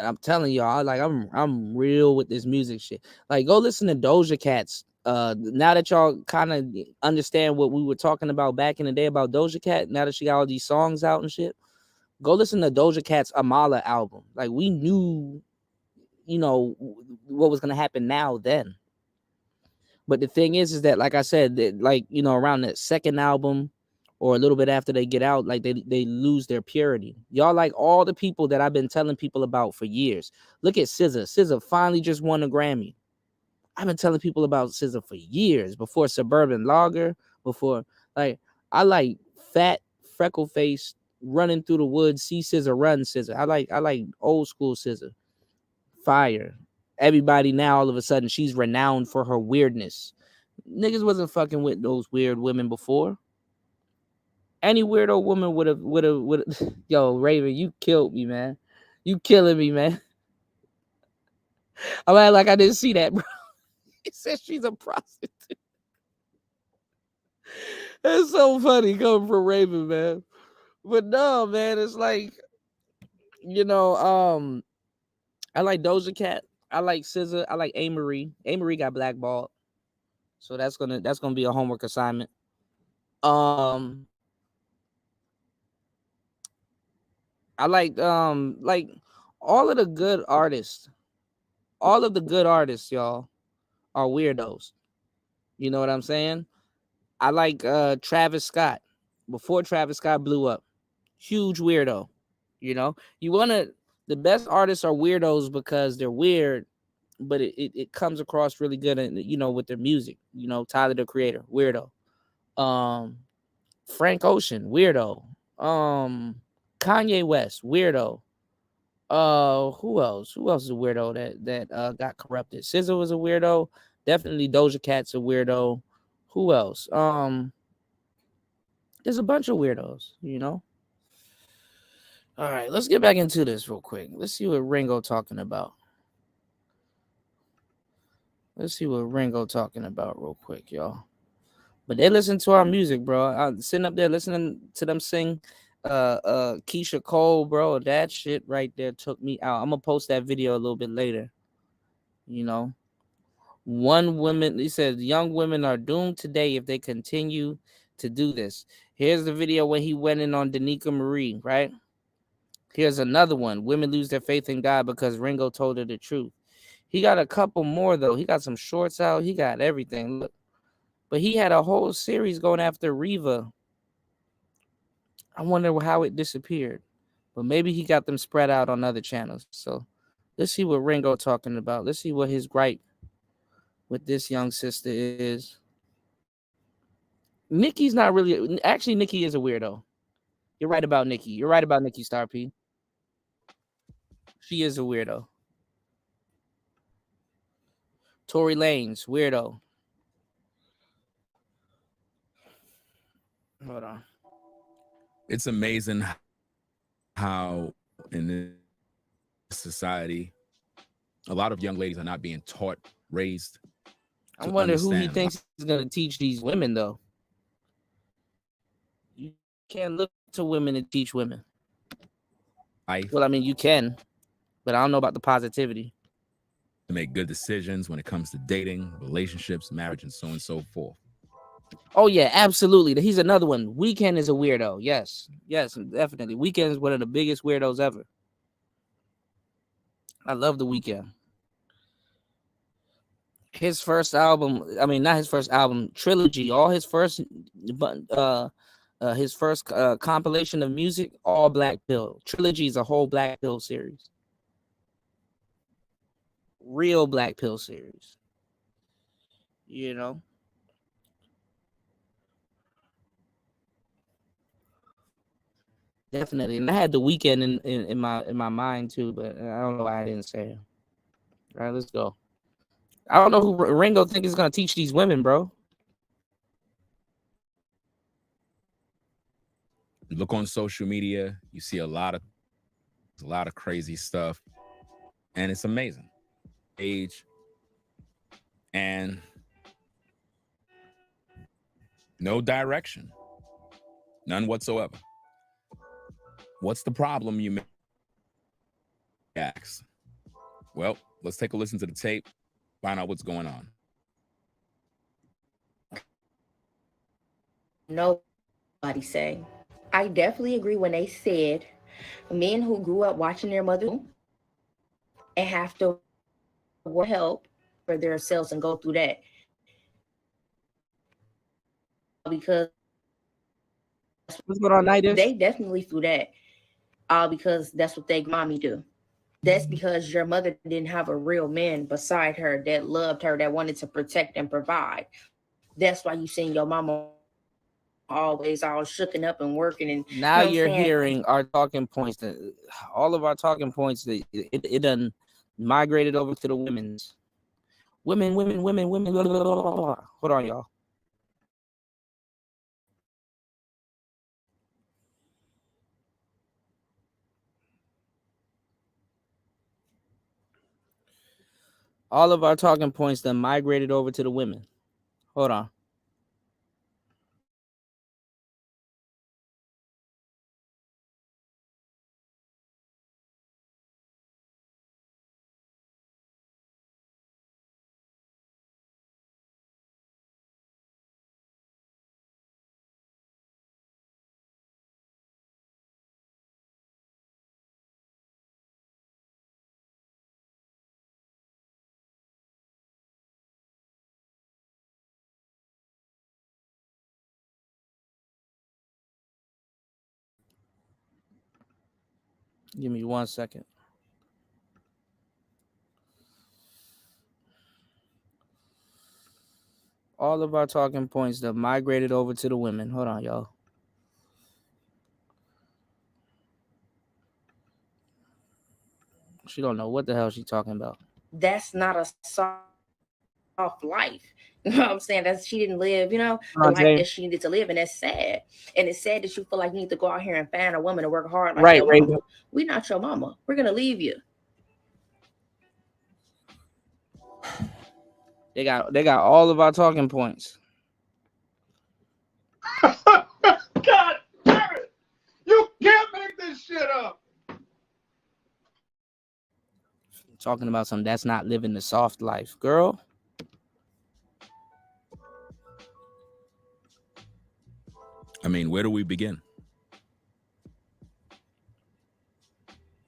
I'm telling y'all, like I'm real with this music shit. Like, go listen to Doja Cat's now that y'all kind of understand what we were talking about back in the day about Doja Cat, now that she got all these songs out and shit, go listen to Doja Cat's Amala album. Like, we knew, you know, what was gonna happen now then. But the thing is that, like I said, that, like, you know, around that second album or a little bit after they get out, like they lose their purity. Y'all, like all the people that I've been telling people about for years. Look at SZA. SZA finally just won a Grammy. I've been telling people about SZA for years, before Suburban Lager, before, like, I like fat, freckle-faced, running through the woods, see SZA run SZA. I like old school SZA. Fire. Everybody now, all of a sudden, she's renowned for her weirdness. Niggas wasn't fucking with those weird women before. Any weirdo woman would have. Yo, Raven, you killed me, man. You killing me, man. I'm like I didn't see that, bro. He said she's a prostitute. That's so funny coming from Raven, man. But no, man, it's like, you know, I like Doja Cat. I like SZA. I like A-Marie. A-Marie got blackballed, so that's gonna be a homework assignment. I like all of the good artists. All of the good artists, y'all, are weirdos. You know what I'm saying? I like Travis Scott. Before Travis Scott blew up, huge weirdo. You know, the best artists are weirdos because they're weird, but it comes across really good, and you know, with their music. You know, Tyler the Creator, weirdo. Frank Ocean, weirdo. Kanye West, weirdo. Who else? Who else is a weirdo that got corrupted? SZA was a weirdo. Definitely Doja Cat's a weirdo. Who else? There's a bunch of weirdos, you know. All right, let's get back into this real quick. Let's see what Ringo talking about. Let's see what Ringo talking about real quick, y'all. But they listen to our music, bro. I'm sitting up there listening to them sing Keisha Cole, bro. That shit right there took me out. I'm gonna post that video a little bit later. You know, he said young women are doomed today if they continue to do this. Here's the video when he went in on Danica Marie, right? Here's another one. Women lose their faith in God because Ringo told her the truth. He got a couple more though. He got some shorts out. He got everything. Look. But he had a whole series going after Reva. I wonder how it disappeared. But maybe he got them spread out on other channels. So let's see what Ringo talking about. Let's see what his gripe with this young sister is. Nikki's not really... Actually, Nikki is a weirdo. You're right about Nikki. You're right about Nikki Star P. She is a weirdo. Tory Lanez, weirdo. Hold on. It's amazing how in this society, a lot of young ladies are not being taught, raised. I wonder who he thinks is going to teach these women, though. You can't look to women and teach women. Well, I mean, you can, but I don't know about the positivity. To make good decisions when it comes to dating, relationships, marriage, and so on and so forth. Oh, yeah, absolutely. He's another one. Weeknd is a weirdo. Yes, definitely. Weeknd is one of the biggest weirdos ever. I love The Weeknd. His first album, I mean, not his first album, trilogy, all his first compilation of music, all Black Pill. Trilogy is a whole Black Pill series. Real Black Pill series. You know? Definitely. And I had The Weeknd in my mind too, but I don't know why I didn't say it. All right, let's go. I don't know who Ringo think is gonna teach these women, bro. Look on social media, you see a lot of crazy stuff, and it's amazing. Age and no direction, none whatsoever. What's the problem, you may ask? Well, let's take a listen to the tape, find out what's going on. nobody say. I definitely agree when they said men who grew up watching their mother and have to help for themselves and go through that. Because what's going on, Nighters? they definitely through that. All because that's what they mommy do. That's because your mother didn't have a real man beside her that loved her, that wanted to protect and provide. That's why you seen your mama always all shooken up and working. And Now you know you're what I'm saying? hearing our talking points. That all of our talking points that it done migrated over to the women's. Women. Blah, blah, blah, blah. Hold on, y'all. All of our talking points then migrated over to the women. Hold on. Give me 1 second. All of our talking points that migrated over to the women. Hold on, y'all. She don't know what the hell she's talking about. That's not a soft life. You know what I'm saying? That's she didn't live, you know, the life Jay. that she needed to live, and that's sad. And it's sad that you feel like you need to go out here and find a woman to work hard like Right, your right. mama. We're not your mama. We're gonna leave you. They got all of our talking points. God damn it! You can't make this shit up. Talking about something that's not living the soft life, girl. I mean, where do we begin?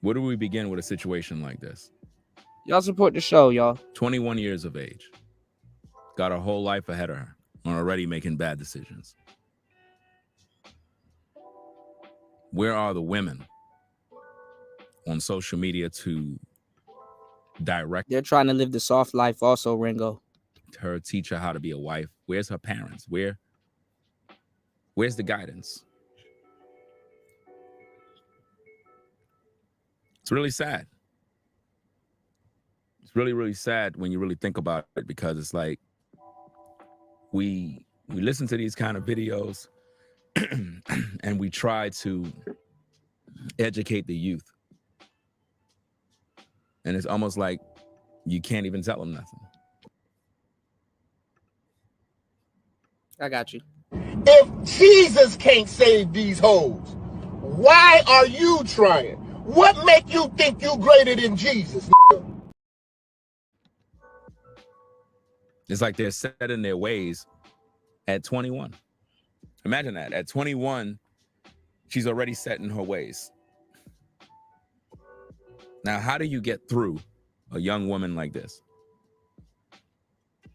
Where do we begin with a situation like this? Y'all support the show, y'all. 21 years of age. Got her whole life ahead of her. And already making bad decisions. Where are the women on social media to direct? They're trying to live the soft life also, Ringo. Her, teach her how to be a wife. Where's her parents? Where's the guidance? It's really sad. It's really, really sad when you really think about it, because it's like we listen to these kind of videos and we try to educate the youth. And it's almost like you can't even tell them nothing. I got you. If Jesus can't save these hoes, why are you trying? What make you think you greater than Jesus? It's like they're set in their ways at 21. Imagine that. At 21, she's already set in her ways. Now, how do you get through a young woman like this?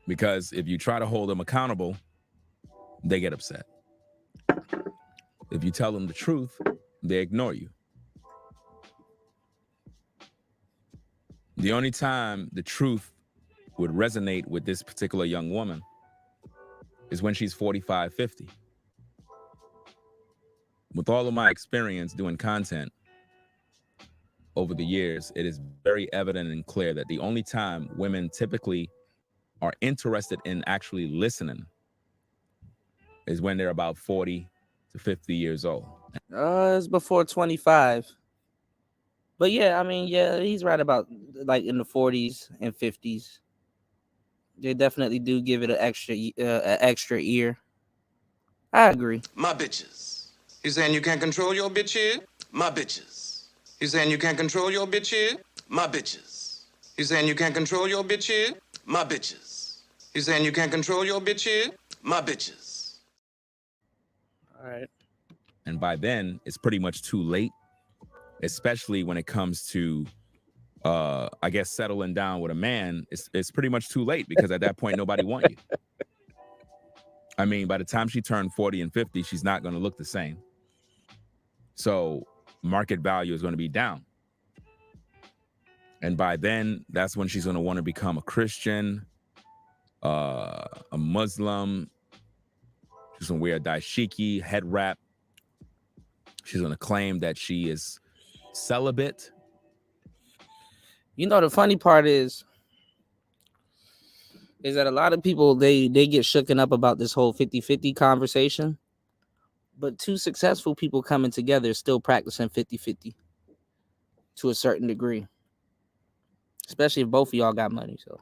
Because if you try to hold them accountable, they get upset. If you tell them the truth, they ignore you. The only time the truth would resonate with this particular young woman is when she's 45, 50. With all of my experience doing content over the years, it is very evident and clear that the only time women typically are interested in actually listening is when they're about 40 to 50 years old. It's before 25. But yeah, I mean, yeah, he's right about like in the 40s and 50s. They definitely do give it an extra ear. I agree. My bitches. You saying you can't control your bitch here? My bitches. You saying you can't control your bitch here? My bitches. You saying you can't control your bitch here? My bitches. You saying you can't control your bitch here? My bitches. All right. And by then, it's pretty much too late, especially when it comes to, I guess, settling down with a man. It's pretty much too late because at that point, nobody wants you. I mean, by the time she turned 40 and 50, she's not going to look the same. So market value is going to be down. And by then, that's when she's going to want to become a Christian, a Muslim. She's going to wear a dashiki, head wrap. She's going to claim that she is celibate. You know, the funny part is that a lot of people, they get shooken up about this whole 50-50 conversation. But two successful people coming together still practicing 50-50 to a certain degree. Especially if both of y'all got money. So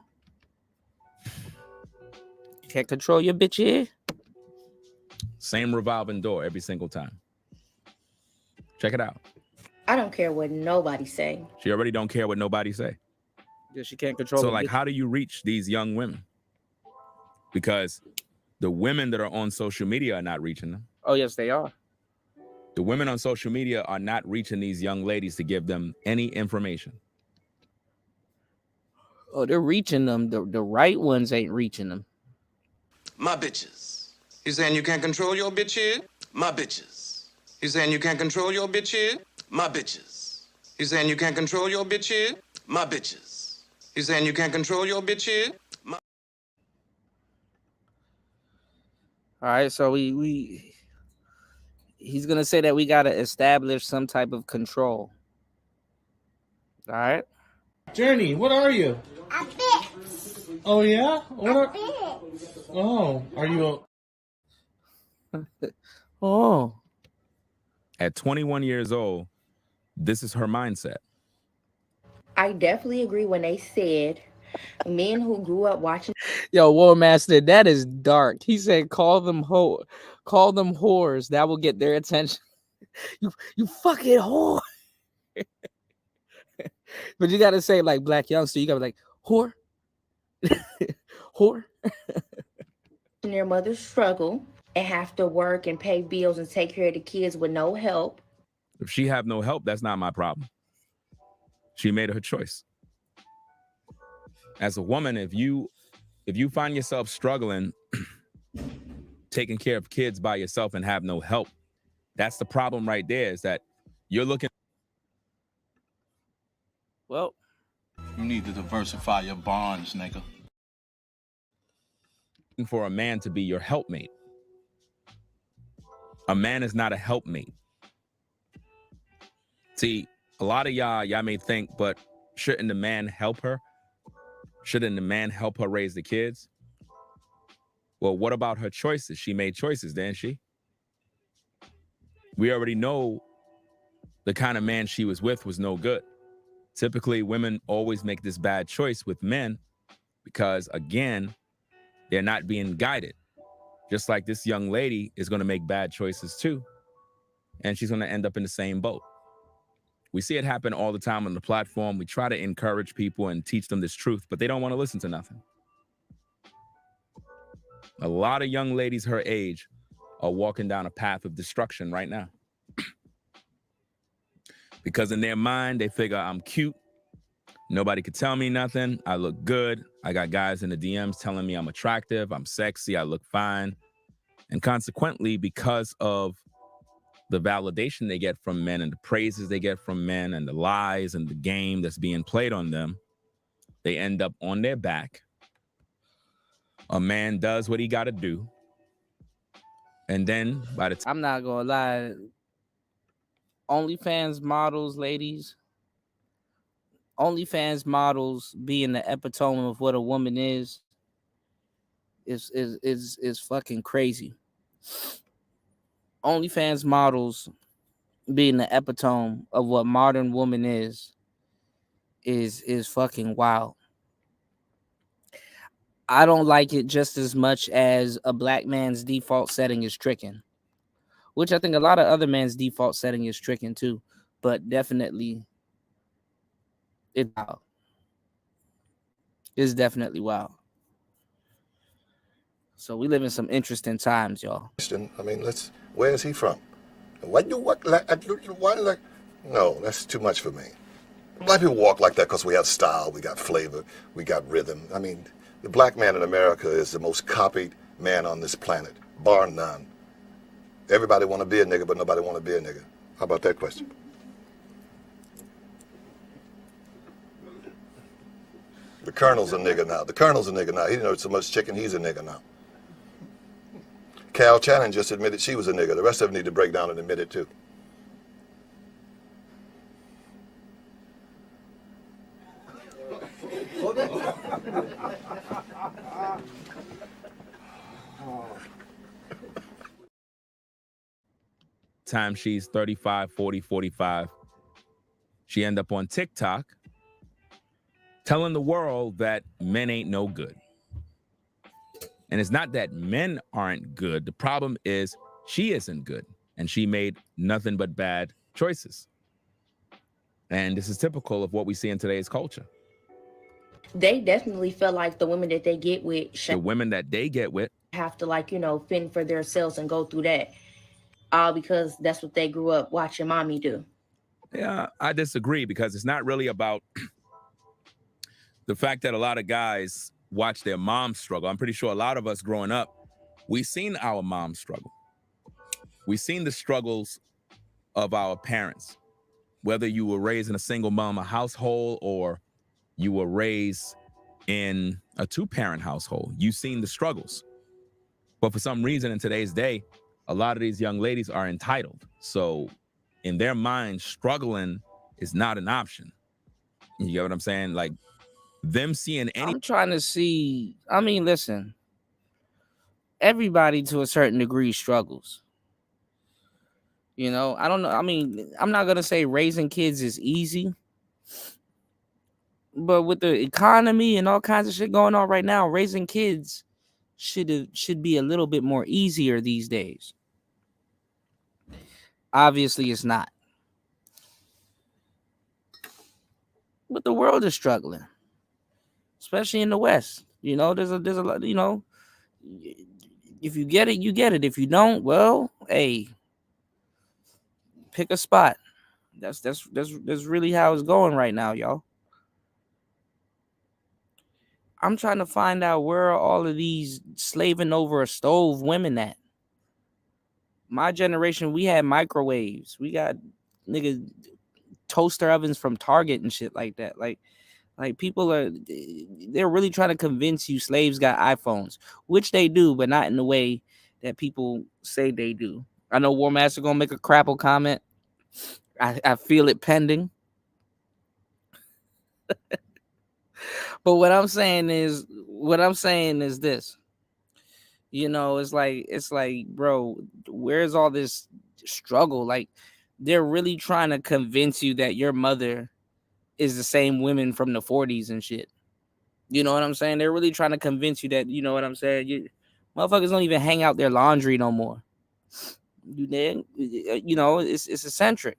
you can't control your bitch here. Same revolving door every single time. Check it out. I don't care what nobody say. She already don't care what nobody say. Yeah, she can't control. So like, how do you reach these young women? Because the women that are on social media are not reaching them. Oh, yes, they are. The women on social media are not reaching these young ladies to give them any information. Oh, they're reaching them. The right ones ain't reaching them. My bitches. You saying you can't control your bitch here? My bitches. You saying you can't control your bitch here? My bitches. You saying you can't control your bitch here? My bitches. You saying you can't control your bitch here? My All right, so he's gonna say that we gotta establish some type of control. All right. Journey, what are you? A bitch. Oh yeah? What are? Bitch. Oh, are you? Oh. At 21 years old, this is her mindset. I definitely agree when they said men who grew up watching. Yo, War Master, that is dark. He said, call them whores. That will get their attention. you fucking whore. But you gotta say like black youngster. You gotta be like whore, whore. Their mothers struggle and have to work and pay bills and take care of the kids with no help. If she have no help, that's not my problem. She made her choice. As a woman, if you find yourself struggling, taking care of kids by yourself and have no help, that's the problem right there, is that you're looking. Well, you need to diversify your bonds, nigga. For a man to be your helpmate. A man is not a helpmate. See, a lot of y'all may think, but shouldn't the man help her? Shouldn't the man help her raise the kids? Well, what about her choices? She made choices, didn't she? We already know the kind of man she was with was no good. Typically, women always make this bad choice with men because, again, they're not being guided. Just like this young lady is going to make bad choices too, and she's going to end up in the same boat. We see it happen all the time on the platform. We try to encourage people and teach them this truth, but they don't want to listen to nothing. A lot of young ladies her age are walking down a path of destruction right now. Because in their mind, they figure I'm cute. Nobody could tell me nothing. I look good. I got guys in the DMs telling me I'm attractive. I'm sexy. I look fine. And consequently, because of the validation they get from men and the praises they get from men and the lies and the game that's being played on them, they end up on their back. A man does what he got to do. And then by the time... I'm not going to lie. OnlyFans models, ladies. OnlyFans models being the epitome of what a woman is fucking crazy. OnlyFans models being the epitome of what modern woman is fucking wild. I don't like it just as much as a black man's default setting is tricking, which I think a lot of other men's default setting is tricking too, but definitely it's wild. It's definitely wild. So we live in some interesting times, y'all. I mean, let's Where is he from? What you what? Like, no, that's too much for me. Black people walk like that because we have style, we got flavor, we got rhythm. I mean, the black man in America is the most copied man on this planet, bar none. Everybody want to be a nigga, but nobody want to be a nigga. How about that question? The Colonel's a nigga now. The Colonel's a nigga now. He didn't know so much chicken, he's a nigga now. Cal Channon just admitted she was a nigga. The rest of them need to break down and admit it too. Time she's 35, 40, 45. She end up on TikTok telling the world that men ain't no good. And it's not that men aren't good. The problem is she isn't good. And she made nothing but bad choices. And this is typical of what we see in today's culture. They definitely feel like the women that they get with The women that they get with have to, like, you know, fend for themselves and go through that. All because that's what they grew up watching mommy do. Yeah, I disagree, because it's not really about the fact that a lot of guys watch their moms struggle. I'm pretty sure a lot of us growing up, we've seen our moms struggle. We've seen the struggles of our parents, whether you were raised in a single mama household or you were raised in a two-parent household. You've seen the struggles. But for some reason in today's day, a lot of these young ladies are entitled. So in their mind, struggling is not an option. You get what I'm saying? Like, them seeing any... I'm trying to see. I mean, listen, everybody to a certain degree struggles. You know, I don't know. I mean, I'm not going to say raising kids is easy, but with the economy and all kinds of shit going on right now, raising kids should be a little bit more easier these days. Obviously, it's not. But the world is struggling, especially in the West. You know, there's a lot, you know, if you get it, you get it. If you don't, well, hey, pick a spot. That's really how it's going right now, y'all. I'm trying to find out where are all of these slaving over a stove women at. My generation, we had microwaves. We got nigga toaster ovens from Target and shit like that. Like people they're really trying to convince you slaves got iPhones, which they do, but not in the way that people say they do. I know War Master gonna make a crapple comment. I feel it pending. But what I'm saying is this. You know, it's like, bro, where's all this struggle? Like, they're really trying to convince you that your mother is the same women from the 40s and shit. You know what I'm saying? They're really trying to convince you that, you know what I'm saying? Motherfuckers don't even hang out their laundry no more. You know, it's eccentric.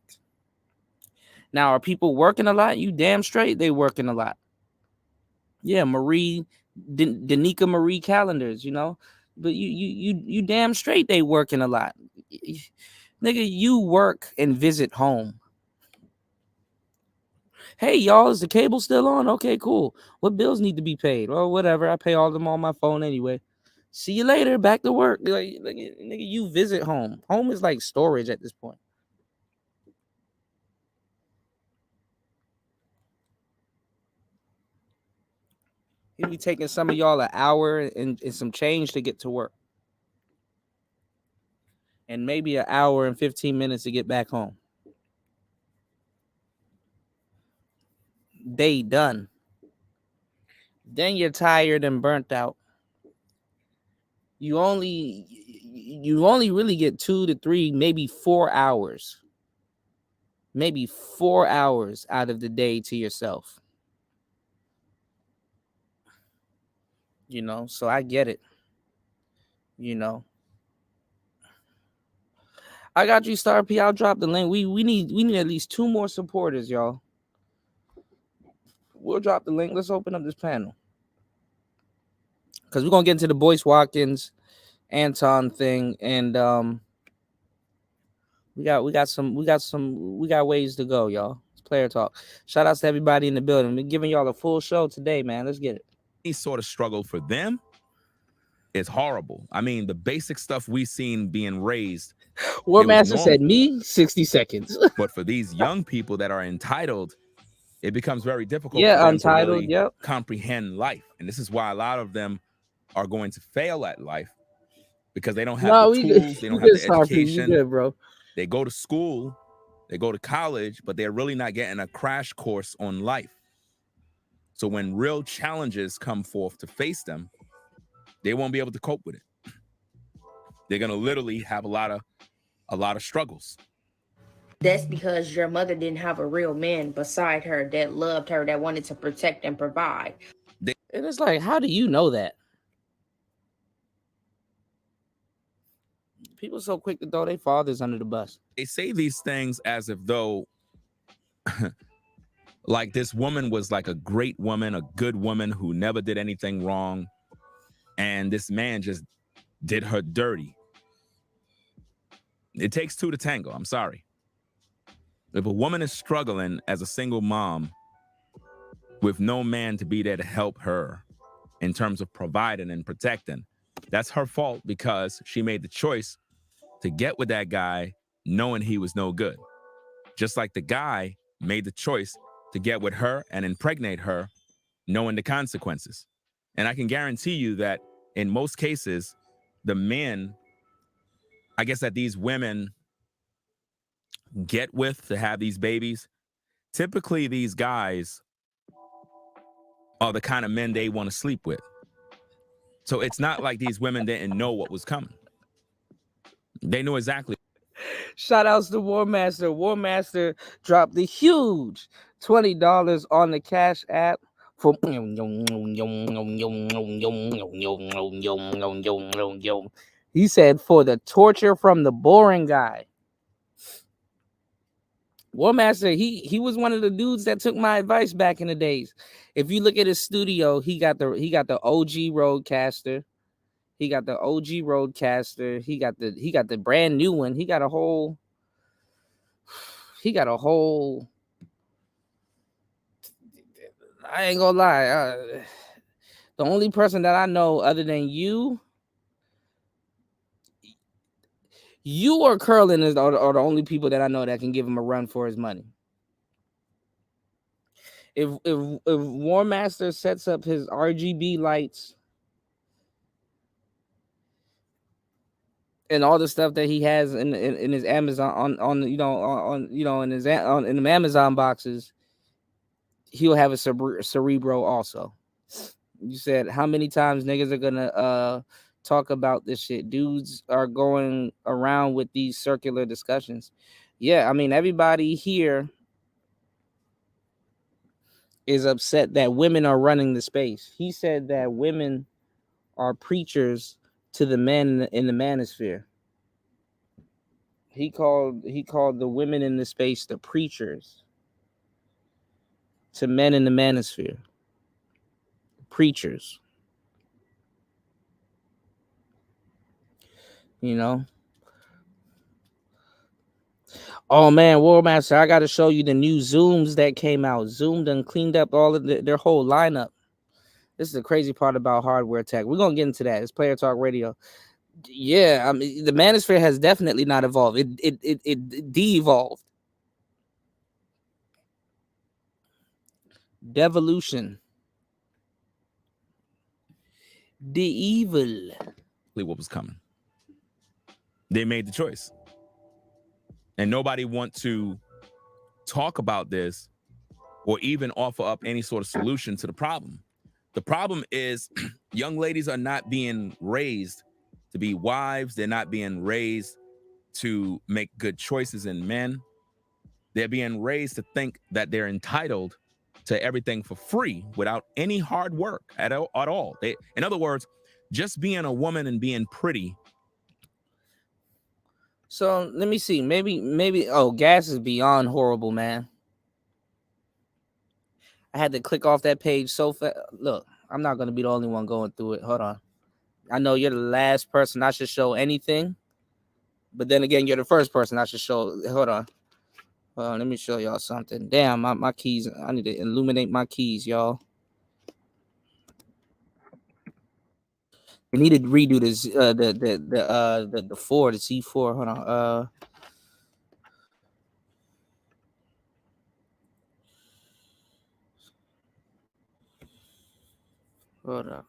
Now, are people working a lot? You damn straight they working a lot. Yeah, Danica Marie calendars, you know. But you damn straight they working a lot. Nigga, you work and visit home. Hey, y'all, is the cable still on? Okay, cool. What bills need to be paid? Well, whatever. I pay all of them on my phone anyway. See you later. Back to work. Like nigga, you visit home. Home is like storage at this point. It'd be taking some of y'all an hour and some change to get to work. And maybe an hour and 15 minutes to get back home. Day done. Then you're tired and burnt out. You only really get 2 to 3, maybe 4 hours. Maybe 4 hours out of the day to yourself. You know, so I get it. You know. I got you, Star P. I'll drop the link. We need at least 2 more supporters, y'all. We'll drop the link. Let's open up this panel. Because we're gonna get into the Boyce Watkins, Anton thing, and We got ways to go, y'all. It's player talk. Shout outs to everybody in the building. We're giving y'all a full show today, man. Let's get it. Any sort of struggle for them is horrible. I mean, the basic stuff we seen being raised. War it was Master said normal. me 60 seconds. But for these young people that are entitled, it becomes very difficult for Yeah, them Untitled, to really yep. comprehend life. And this is why a lot of them are going to fail at life because they don't have No, the we good. tools, they don't We have good, the Starfish. We education. good, bro. They go to school, they go to college, but they're really not getting a crash course on life. So when real challenges come forth to face them, they won't be able to cope with it. They're gonna literally have a lot of struggles. That's because your mother didn't have a real man beside her that loved her, that wanted to protect and provide. And it's like, how do you know that? People so quick to throw their fathers under the bus. They say these things as if though like this woman was like a great woman, a good woman who never did anything wrong. And this man just did her dirty. It takes two to tango. I'm sorry. If a woman is struggling as a single mom with no man to be there to help her in terms of providing and protecting, that's her fault because she made the choice to get with that guy knowing he was no good. Just like the guy made the choice to get with her and impregnate her knowing the consequences. And I can guarantee you that in most cases, the men, I guess that these women get with to have these babies, typically these guys are the kind of men they want to sleep with. So it's not like these women didn't know what was coming. They knew exactly. Shout outs to War Master. War Master dropped the huge $20 on the Cash App for he said for the torture from the boring guy. War Master, he was one of the dudes that took my advice back in the days. If you look at his studio, he got the OG Roadcaster. He got the OG Roadcaster. He got the brand new one. He got a whole I ain't gonna lie. The only person that I know other than you or Curlin are the only people that I know that can give him a run for his money. If War Master sets up his RGB lights and all the stuff that he has in his Amazon in the Amazon boxes, he'll have a Cerebro also. You said how many times niggas are gonna talk about this shit? Dudes are going around with these circular discussions. Yeah, I mean everybody here is upset that women are running the space. He said that women are preachers to the men in the manosphere. He called the women in the space the preachers to men in the manosphere. Preachers. You know? Oh man, War Master, I gotta show you the new Zooms that came out. Zoom done cleaned up all of their whole lineup. This is the crazy part about hardware tech. We're gonna get into that. It's Player Talk Radio. Yeah, I mean the manosphere has definitely not evolved. It de-evolved. Devolution. The evil. What was coming. They made the choice. And nobody want to talk about this or even offer up any sort of solution to the problem. The problem is young ladies are not being raised to be wives. They're not being raised to make good choices in men. They're being raised to think that they're entitled to everything for free without any hard work at all. In other words, just being a woman and being pretty. So let me see. Maybe. Oh, gas is beyond horrible, man. I had to click off that page so fast. Look, I'm not gonna be the only one going through it. Hold on. I know you're the last person I should show anything. But then again, you're the first person I should show. Hold on. Let me show y'all something. Damn, my keys. I need to illuminate my keys, y'all. We need to redo this. The 4, the C4. Hold on. Hold up.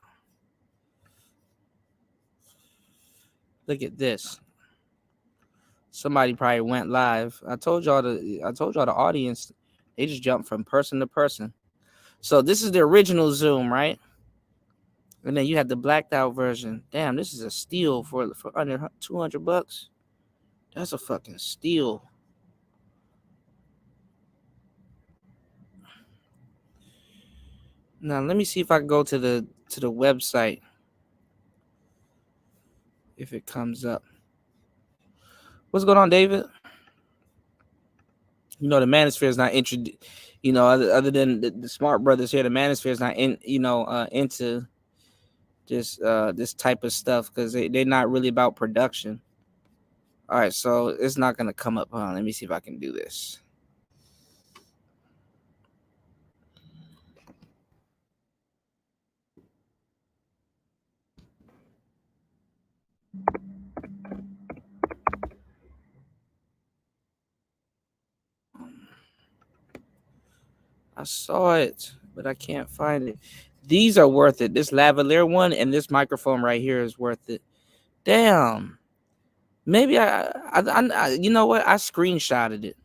Look at this. Somebody probably went live. I told y'all the audience, they just jumped from person to person. So this is the original Zoom, right? And then you have the blacked out version. Damn, this is a steal for under $200. That's a fucking steal. Now let me see if I can go to the website. If it comes up. What's going on, David? You know, the manosphere is not interested. You know, other than the smart brothers here, the manosphere is not into this type of stuff because they're not really about production. All right, so it's not gonna come up. Let me see if I can do this. I saw it, but I can't find it. These are worth it. This lavalier one and this microphone right here is worth it. Damn. Maybe I you know what? I screenshotted it.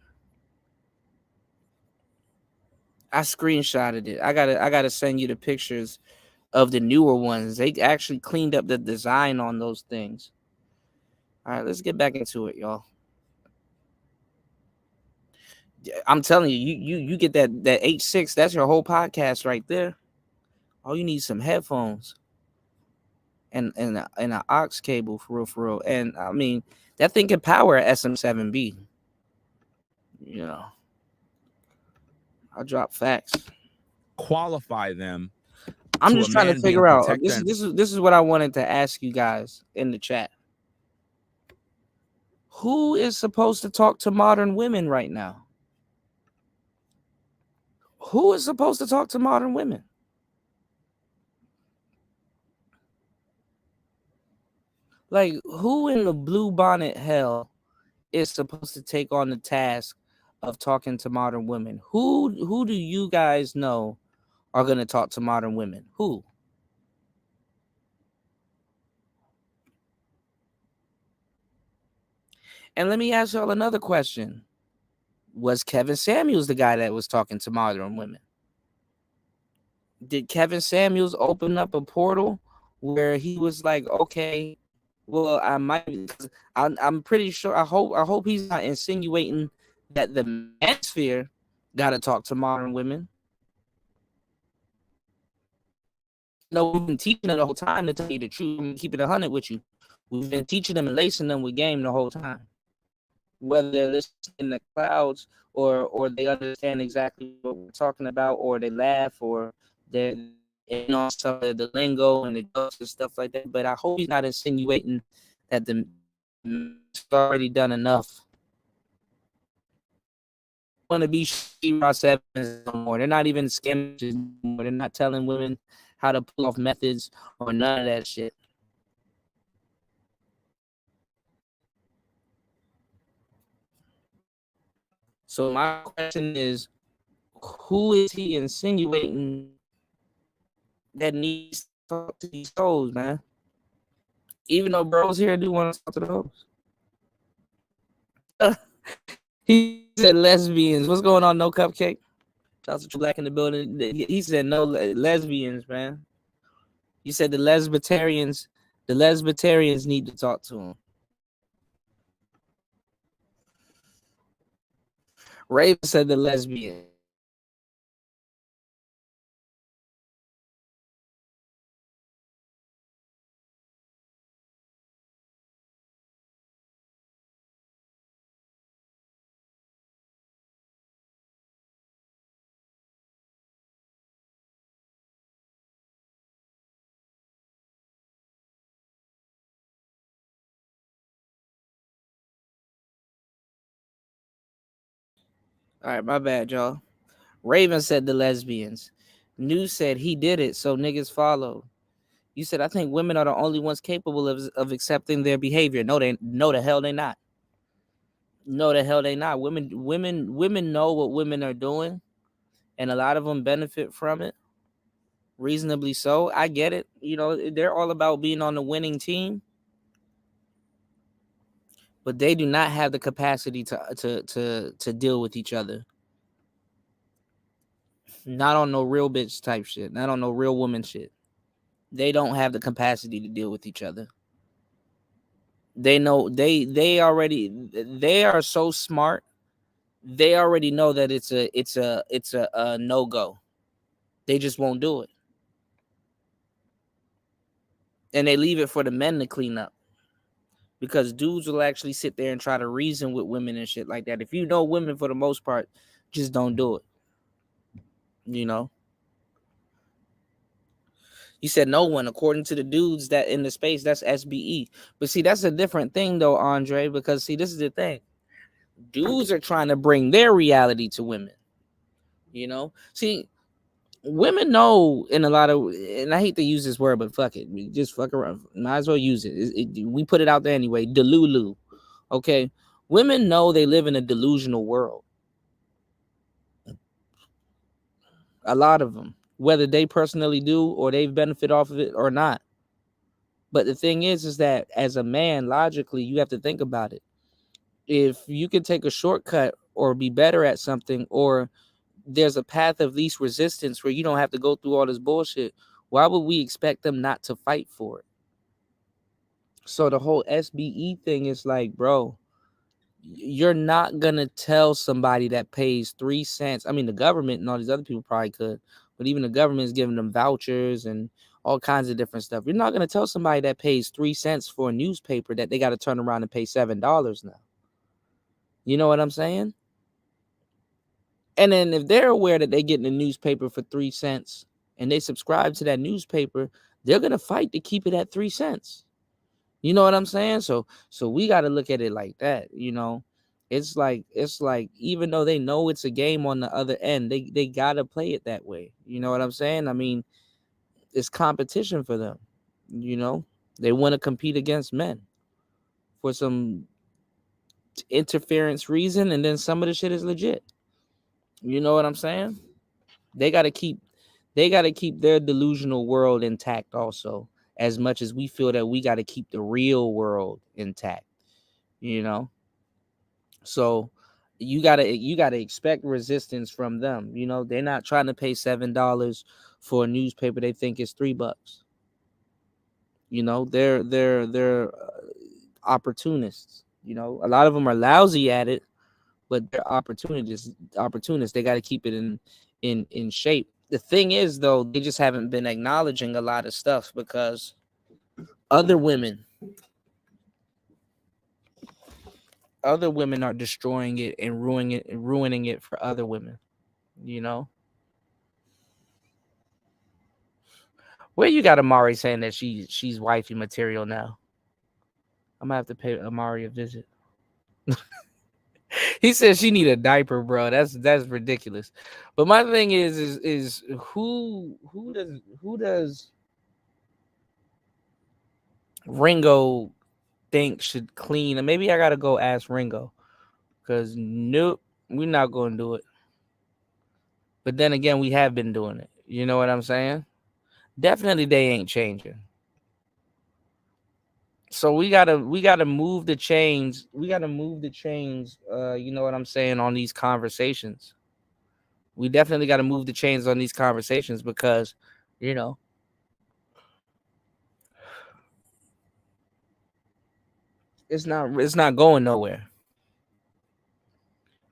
I gotta send you the pictures of the newer ones. They actually cleaned up the design on those things. All right, let's get back into it, y'all. I'm telling you, you get that H6, that's your whole podcast right there. All you need is some headphones and an aux cable for real. And I mean, that thing can power a SM7B. You know, I'll drop facts. Qualify them. I'm just trying to figure out. This is what I wanted to ask you guys in the chat. Who is supposed to talk to modern women right now? Who is supposed to talk to modern women? Like, who in the blue bonnet hell is supposed to take on the task of talking to modern women? Who do you guys know are going to talk to modern women? Who? And let me ask y'all another question. Was Kevin Samuels the guy that was talking to modern women? Did Kevin Samuels open up a portal where he was like, okay, well, I might, I'm pretty sure, I hope he's not insinuating that the manosphere got to talk to modern women. No, we've been teaching them the whole time, to tell you the truth and keep it 100 with you. We've been teaching them and lacing them with game the whole time. Whether they're listening in the clouds or they understand exactly what we're talking about, or they laugh, or they're in on some of the lingo and the jokes and stuff like that. But I hope he's not insinuating that the already done enough. Want to be Ross 7s no more. They're not even scammers anymore. They're not telling women how to pull off methods or none of that shit. So my question is, who is he insinuating that needs to talk to these hoes, man? Even though bros here do want to talk to the hoes. He said lesbians. What's going on, No Cupcake? Shout out to Black in the building. He said no lesbians, man. He said the lesbitarians need to talk to him. Raven said the lesbian. All right, my bad, y'all. Raven said the lesbians. News said he did it, so niggas followed. You said I think women are the only ones capable of accepting their behavior. No, the hell they not. No, the hell they not. Women know what women are doing, and a lot of them benefit from it. Reasonably so. I get it. You know, they're all about being on the winning team, but they do not have the capacity to deal with each other. Not on no real bitch type shit. Not on no real woman shit. They don't have the capacity to deal with each other. They know they are so smart. They already know that it's a no-go. They just won't do it. And they leave it for the men to clean up. Because dudes will actually sit there and try to reason with women and shit like that. If you know women, for the most part, just don't do it. You know? You said no one, according to the dudes that in the space, that's SBE. But see, that's a different thing though, Andre, because see, this is the thing. Dudes are trying to bring their reality to women. You know? See, women know in a lot of, and I hate to use this word, but fuck it. We just fuck around. Might as well use it. We put it out there anyway. Delulu. Okay? Women know they live in a delusional world. A lot of them. Whether they personally do or they benefit off of it or not. But the thing is that as a man, logically, you have to think about it. If you can take a shortcut or be better at something, or there's a path of least resistance where you don't have to go through all this bullshit, why would we expect them not to fight for it? So the whole SBE thing is like, bro, you're not going to tell somebody that pays 3 cents. I mean, the government and all these other people probably could, but even the government is giving them vouchers and all kinds of different stuff. You're not going to tell somebody that pays 3 cents for a newspaper that they got to turn around and pay $7 now. You know what I'm saying? And then if they're aware that they're getting a newspaper for 3 cents and they subscribe to that newspaper, they're going to fight to keep it at 3 cents. You know what I'm saying? So we got to look at it like that. You know, it's like even though they know it's a game on the other end, they got to play it that way. You know what I'm saying? I mean, it's competition for them. You know, they want to compete against men for some interference reason. And then some of the shit is legit. You know what I'm saying? They got to keep their delusional world intact also, as much as we feel that we got to keep the real world intact, you know? So you got to expect resistance from them. You know, they're not trying to pay $7 for a newspaper they think is $3. You know, they're opportunists. You know, a lot of them are lousy at it, but they're opportunists. They got to keep it in shape. The thing is, though, they just haven't been acknowledging a lot of stuff because other women are destroying it and ruining it for other women. You know, where you got Amari saying that she's wifey material now. I'm gonna have to pay Amari a visit. He says she need a diaper, bro. That's ridiculous. But my thing is who does Ringo think should clean? And maybe I gotta go ask Ringo, because nope, we're not gonna do it. But then again, we have been doing it. You know what I'm saying? Definitely they ain't changing. So we gotta move the chains. We gotta move the chains. You know what I'm saying, on these conversations. We definitely gotta move the chains on these conversations because, you know, it's not going nowhere.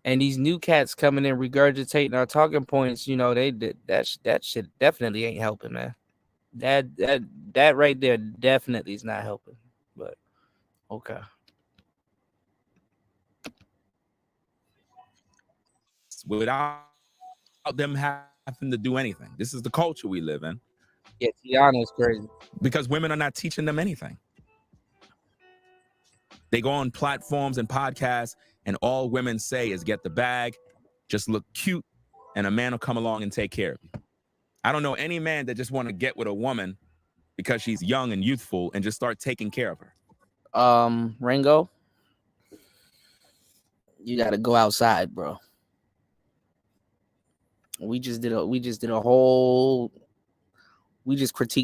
And these new cats coming in regurgitating our talking points, you know, that shit definitely ain't helping, man. That right there definitely is not helping. But okay. Without them having to do anything. This is the culture we live in. Yeah, Tiana is crazy. Because women are not teaching them anything. They go on platforms and podcasts, and all women say is get the bag Just look cute, and a man will come along and take care of you. I don't know any man that just want to get with a woman because she's young and youthful and just start taking care of her. Ringo, you got to go outside, bro. We just critiqued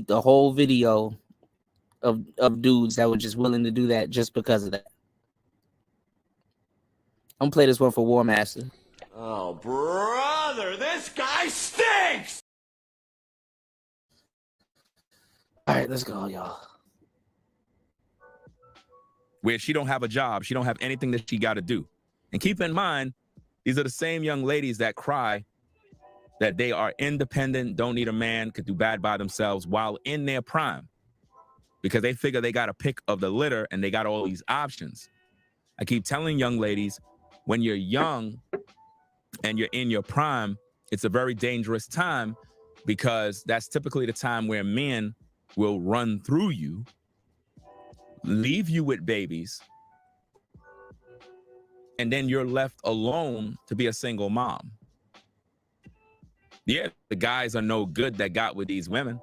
the whole video of dudes that were just willing to do that just because of that. I'm gonna play this one for War Master. Oh, brother, this guy stinks! All right, let's go, y'all. Where she don't have a job, she don't have anything that she got to do. And keep in mind, these are the same young ladies that cry that they are independent, don't need a man, could do bad by themselves while in their prime. Because they figure they got a pick of the litter and they got all these options. I keep telling young ladies, when you're young and you're in your prime, it's a very dangerous time because that's typically the time where men will run through you, leave you with babies, and then you're left alone to be a single mom. Yeah, the guys are no good that got with these women,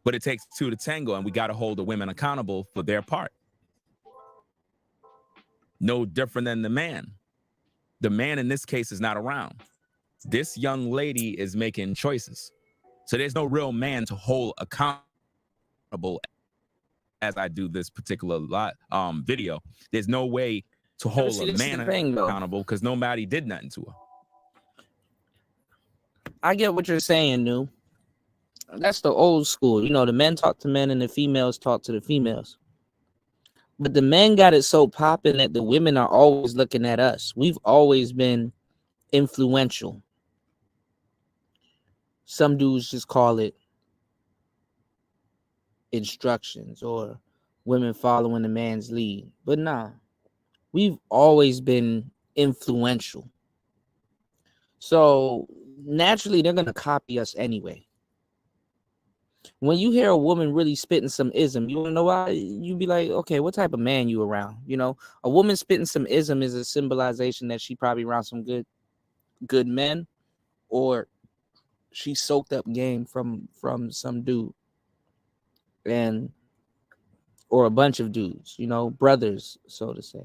but it takes two to tango, and we got to hold the women accountable for their part. No different than the man. The man in this case is not around. This young lady is making choices. So there's no real man to hold accountable as I do this particular video. There's no way to hold a man accountable because nobody did nothing to her. I get what you're saying, Nu. That's the old school. You know, the men talk to men and the females talk to the females. But the men got it so popping that the women are always looking at us. We've always been influential. Some dudes just call it instructions or women following the man's lead. But nah, we've always been influential. So naturally, they're going to copy us anyway. When you hear a woman really spitting some ism, you want to know why? You be like, okay, what type of man you around? You know, a woman spitting some ism is a symbolization that she probably around some good men, or she soaked up game from some dude, and or a bunch of dudes, you know, brothers, so to say,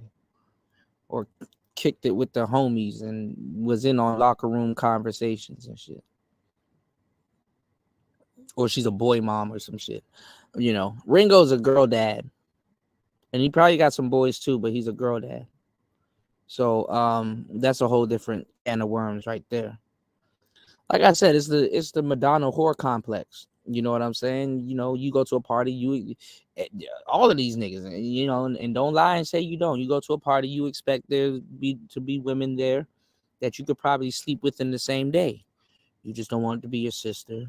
or kicked it with the homies and was in on locker room conversations and shit. Or she's a boy mom or some shit. You know, Ringo's a girl dad. And he probably got some boys too, but he's a girl dad. So that's a whole different can of worms right there. Like I said, it's the Madonna whore complex. You know what I'm saying? You know, you go to a party, all of these niggas, you know, and don't lie and say you don't. You go to a party, you expect there to be women there that you could probably sleep with in the same day. You just don't want it to be your sister.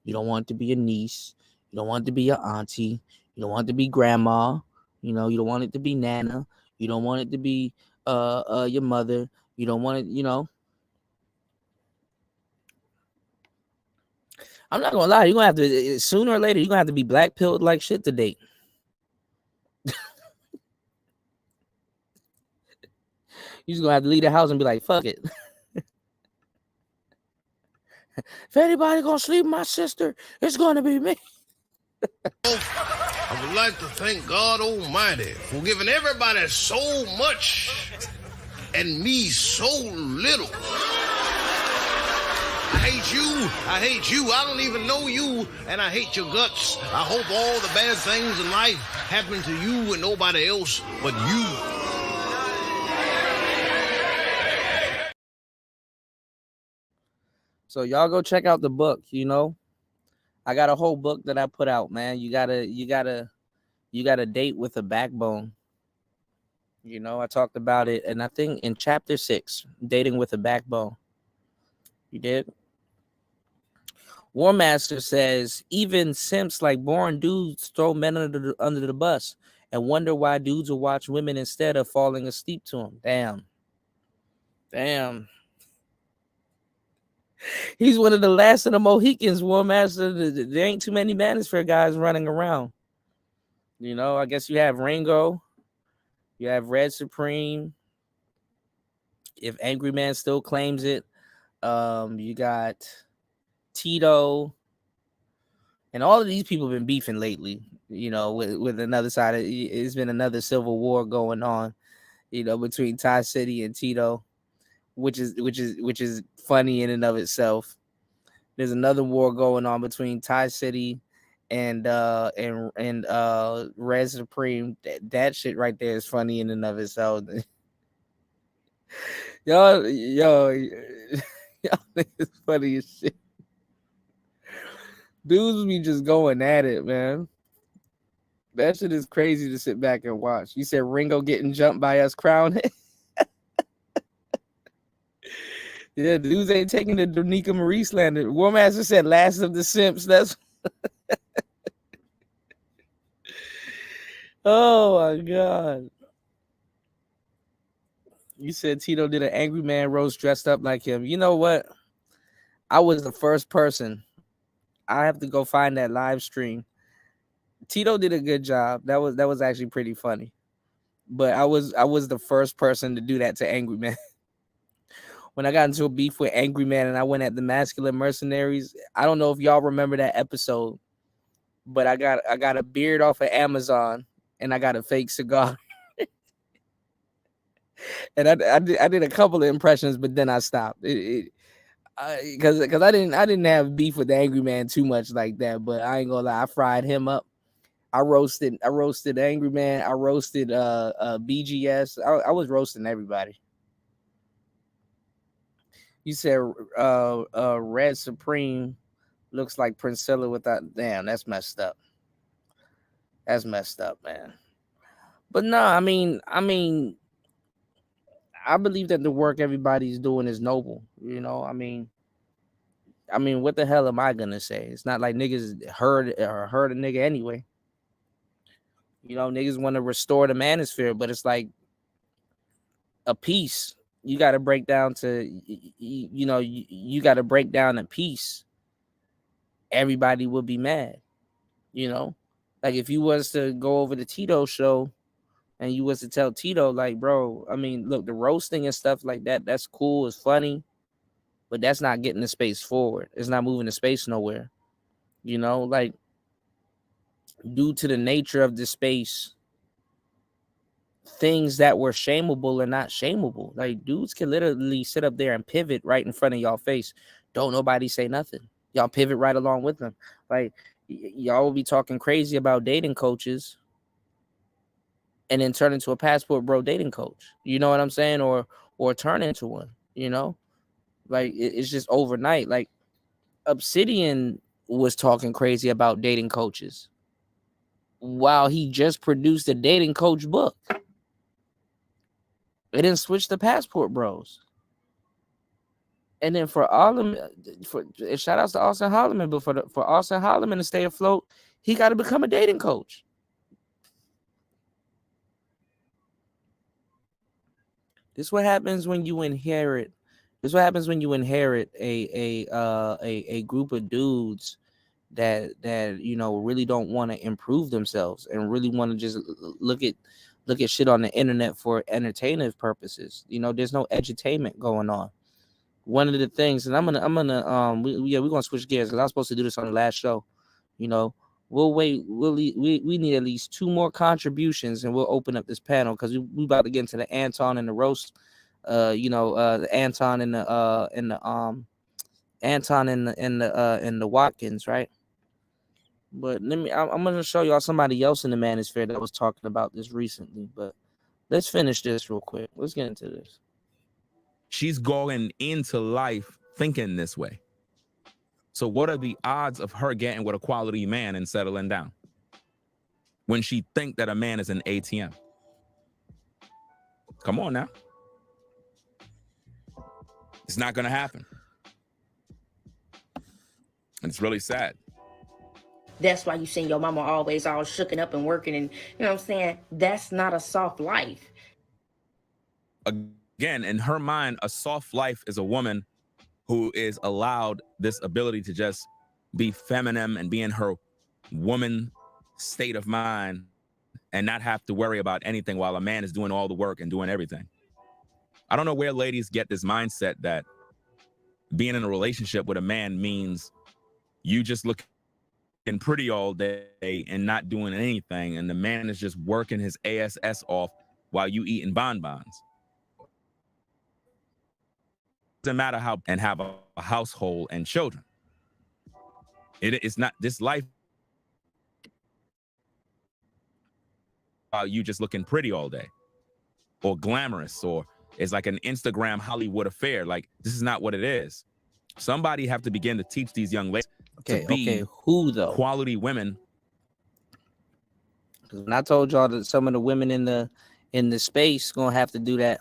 You don't want it to be your niece. You don't want it to be your auntie. You don't want it to be grandma. You know, you don't want it to be Nana. You don't want it to be your mother. You don't want it, you know. I'm not gonna lie, you're gonna have to sooner or later, you're gonna have to be black pilled like shit to date. You're just gonna have to leave the house and be like, fuck it. If anybody gonna sleep with my sister, it's gonna be me. I would like to thank God Almighty for giving everybody so much and me so little. I hate you. I hate you. I don't even know you, and I hate your guts. I hope all the bad things in life happen to you and nobody else but you. So y'all go check out the book, you know. I got a whole book that I put out, man. You gotta date with a backbone. You know, I talked about it, and I think in chapter 6, dating with a backbone. You did? War Master says, even simps like boring dudes throw men under the bus and wonder why dudes will watch women instead of falling asleep to them. Damn. He's one of the last of the Mohicans, War Master. There ain't too many manosphere guys running around. You know, I guess you have Ringo. You have Red Supreme. if Angry Man still claims it. You got Tito, and all of these people have been beefing lately. You know, with another side, it's been another civil war going on. You know, between Ty City and Tito, which is funny in and of itself. There's another war going on between Ty City and Red Supreme. That shit right there is funny in and of itself. Y'all it's funny as shit. Dudes be just going at it, man. That shit is crazy to sit back and watch. You said Ringo getting jumped by us crown. Yeah, dudes ain't taking the Donika Marie slander. War Master said last of the simps. That's oh my god. You said Tito did an Angry Man roast dressed up like him. You know what? I was the first person. I have to go find that live stream. Tito did a good job. That was actually pretty funny. But I was the first person to do that to Angry Man. When I got into a beef with Angry Man and I went at the Masculine Mercenaries, I don't know if y'all remember that episode, but I got a beard off of Amazon and I got a fake cigar. And I did a couple of impressions, but then I stopped. Because I didn't have beef with the Angry Man too much like that, but I ain't gonna lie, I fried him up. I roasted Angry Man. I roasted BGS. I was roasting everybody. You said Red Supreme looks like Priscilla without. Damn, that's messed up. That's messed up, man. But no, I mean, I believe that the work everybody's doing is noble. You know, I mean, what the hell am I gonna say? It's not like niggas heard a nigga anyway. You know, niggas want to restore the manosphere, but it's like a piece. You got to break down to, you know, you got to break down a piece. Everybody would be mad, you know? Like if you was to go over the Tito show and you was to tell Tito, like, bro, I mean, look, the roasting and stuff like that, that's cool, it's funny, but that's not getting the space forward. It's not moving the space nowhere, you know? Like, due to the nature of the space, things that were shameable are not shameable. Like dudes can literally sit up there and pivot right in front of y'all face. Don't nobody say nothing. Y'all pivot right along with them. Like y'all will be talking crazy about dating coaches and then turn into a passport bro dating coach. You know what I'm saying? Or turn into one, you know? Like it's just overnight. Like Obsidian was talking crazy about dating coaches while he just produced a dating coach book. It didn't switch the passport bros. And then for shout outs to Austin Holloman, but for Austin Holloman to stay afloat, he got to become a dating coach. This is what happens when you inherit. This is what happens when you inherit a group of dudes that you know really don't want to improve themselves and really want to just look at shit on the internet for entertainment purposes. You know, there's no edutainment going on. One of the things, and we're gonna switch gears because I was supposed to do this on the last show. You know, we'll wait. We need at least 2 more contributions, and we'll open up this panel because we about to get into the Anton and the roast. The Anton and the Watkins, right? But I'm gonna show y'all somebody else in the manosphere that was talking about this recently. But let's finish this real quick. Let's get into this. She's going into life thinking this way. So what are the odds of her getting with a quality man and settling down when she think that a man is an ATM? Come on now. It's not going to happen. And it's really sad. That's why you seen your mama always all shooken up and working, and you know what I'm saying? That's not a soft life. Again, in her mind, a soft life is a woman who is allowed this ability to just be feminine and be in her woman state of mind and not have to worry about anything while a man is doing all the work and doing everything. I don't know where ladies get this mindset that being in a relationship with a man means you just looking pretty all day and not doing anything, and the man is just working his ass off while you eating bonbons. Doesn't matter how, and have a household and children. It's not this life you just looking pretty all day or glamorous, or it's like an Instagram Hollywood affair. Like, this is not what it is. Somebody have to begin to teach these young ladies to be who though? Quality women. Because when I told y'all that some of the women in the space gonna have to do that,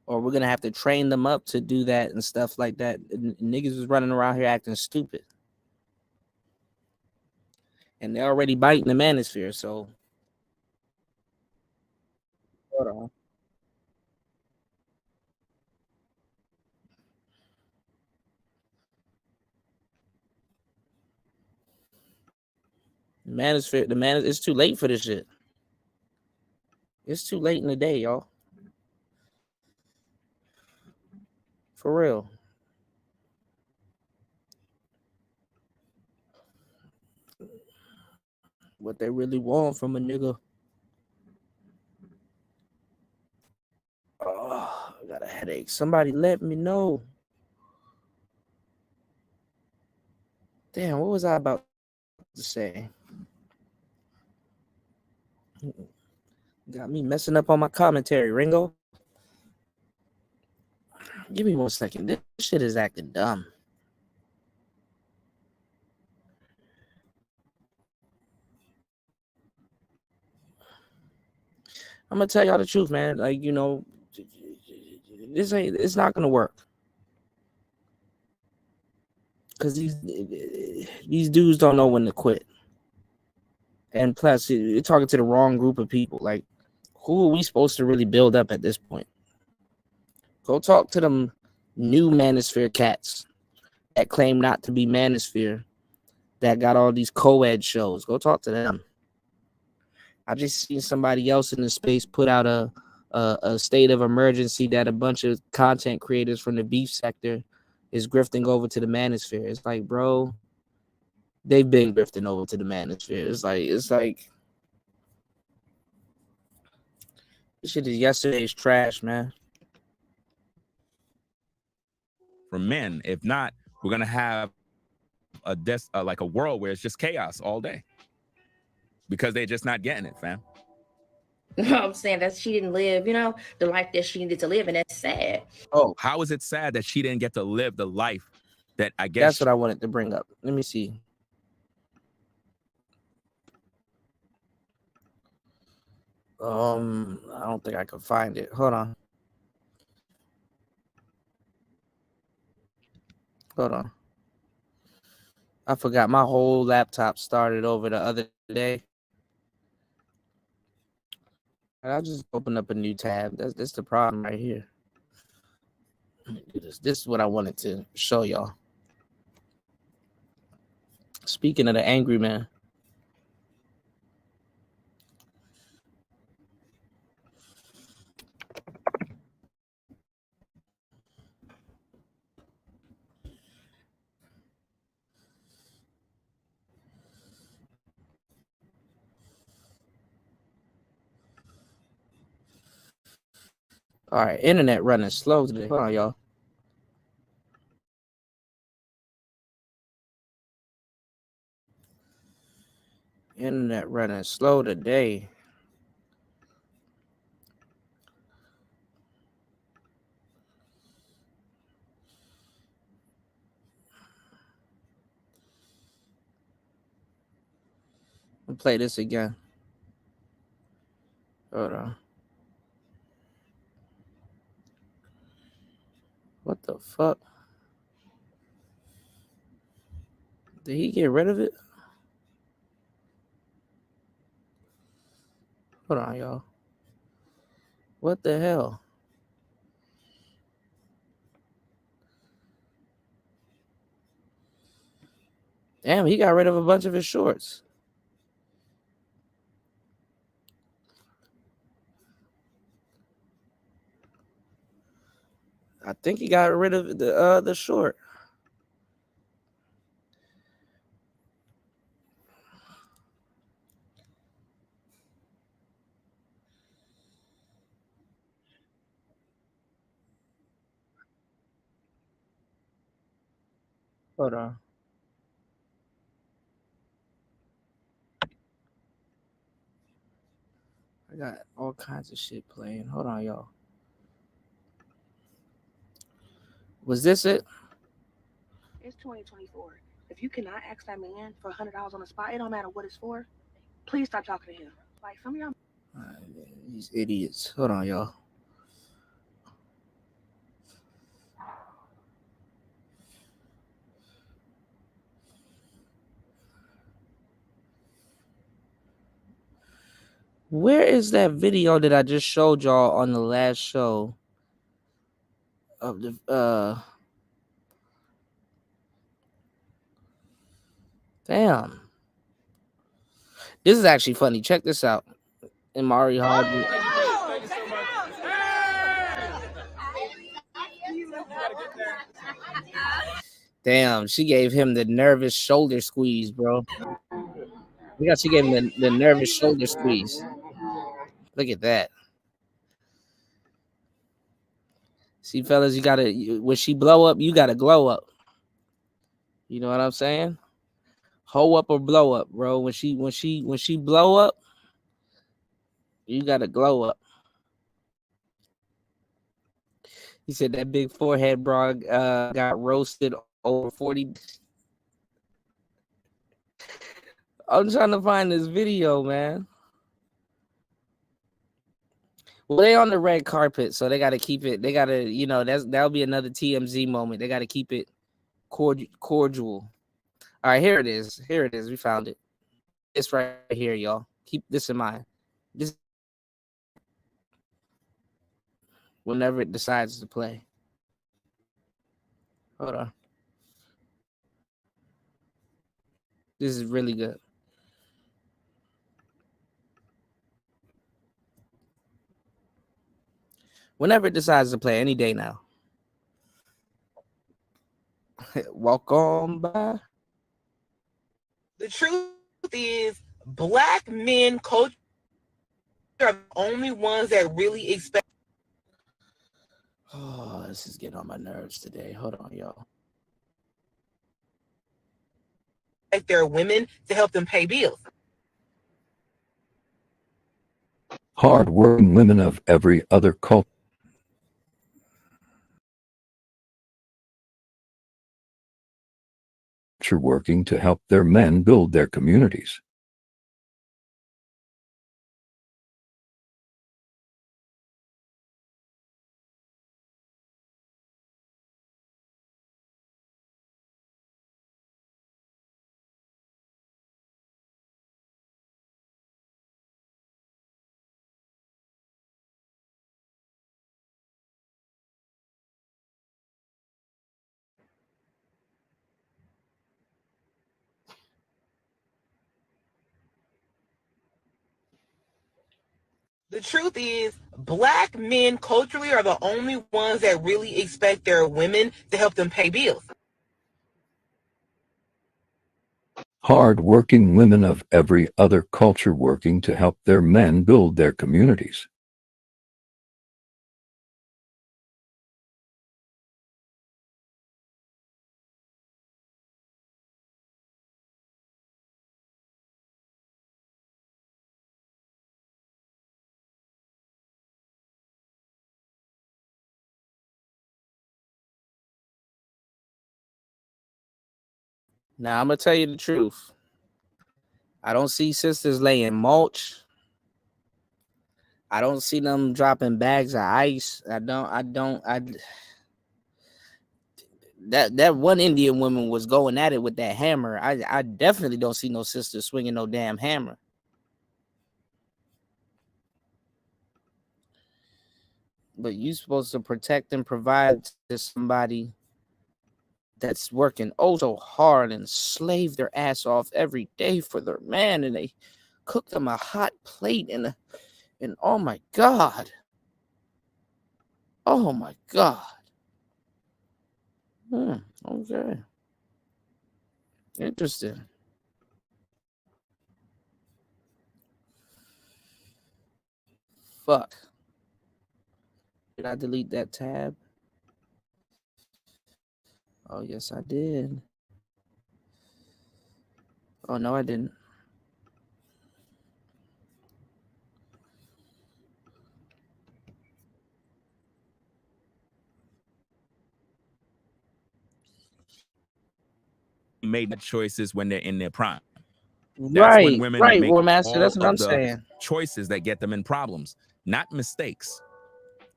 or we're gonna have to train them up to do that and stuff like that. And niggas was running around here acting stupid, and they're already biting the manosphere. So hold on. Manosphere, it's too late for this shit. It's too late in the day, y'all. For real. What they really want from a nigga. Oh, I got a headache. Somebody let me know. Damn, what was I about to say? Got me messing up on my commentary, Ringo. Give me 1 second. This shit is acting dumb. I'm gonna tell y'all the truth, man. Like, you know, it's not gonna work. Cause these dudes don't know when to quit. And plus, you're talking to the wrong group of people. Like, who are we supposed to really build up at this point? Go talk to them new manosphere cats that claim not to be manosphere, that got all these co-ed shows. Go talk to them. I just seen somebody else in the space put out a state of emergency that a bunch of content creators from the beef sector is grifting over to the manosphere. It's like, bro, they've been grifting over to the manosphere. It's like this shit is yesterday's trash, man. For men, if not, we're gonna have like a world where it's just chaos all day because they're just not getting it, fam. No, I'm saying that she didn't live, you know, the life that she needed to live, and that's sad. Oh, how is it sad that she didn't get to live the life that I guess? That's what I wanted to bring up. Let me see. I don't think I can find it. Hold on. I forgot my whole laptop started over the other day. I just opened up a new tab. That's the problem right here. This is what I wanted to show y'all. Speaking of the angry man. All right, internet running slow today. Hold on, y'all. Internet running slow today. I'll play this again. Hold on. What the fuck? Did he get rid of it? Hold on, y'all. What the hell? Damn, he got rid of a bunch of his shorts. I think he got rid of the short. Hold on. I got all kinds of shit playing. Hold on, y'all. Was this it? It's 2024. If you cannot ask that man for $100 on the spot, it don't matter what it's for. Please stop talking to him. Like some of y'all. These idiots. Hold on, y'all. Where is that video that I just showed y'all on the last show of the damn. This is actually funny. Check this out. In Mari Hardwood. Damn, she gave him the nervous shoulder squeeze, bro. We got she gave him the nervous shoulder squeeze. Look at that. See, fellas, you gotta when she blow up, you gotta glow up. You know what I'm saying? Hoe up or blow up, bro. When she blow up, you gotta glow up. He said that big forehead bro got roasted over 40. I'm trying to find this video, man. Well, they on the red carpet, so they got to keep it. They got to, you know, that'll be another TMZ moment. They got to keep it cordial. All right, here it is. Here it is. We found it. It's right here, y'all. Keep this in mind. This whenever it decides to play. Hold on. This is really good. Whenever it decides to play, any day now. Walk on by. The truth is, black men culture are the only ones that really expect. Oh, this is getting on my nerves today. Hold on, y'all. Their women to help them pay bills. Hard-working women of every other culture working to help their men build their communities. The truth is, black men culturally are the only ones that really expect their women to help them pay bills. Hard-working women of every other culture working to help their men build their communities. Now, I'm going to tell you the truth. I don't see sisters laying mulch. I don't see them dropping bags of ice. That one Indian woman was going at it with that hammer. I definitely don't see no sister swinging no damn hammer. But you supposed to protect and provide to somebody that's working oh so hard and slave their ass off every day for their man, and they cook them a hot plate and oh my God. Oh my God. Okay. Interesting. Fuck. Did I delete that tab? Oh, yes, I did. Oh, no, I didn't. Made choices when they're in their prime. That's Right, when women right, make War Master. all That's what I'm of the saying. choices that get them in problems, not mistakes.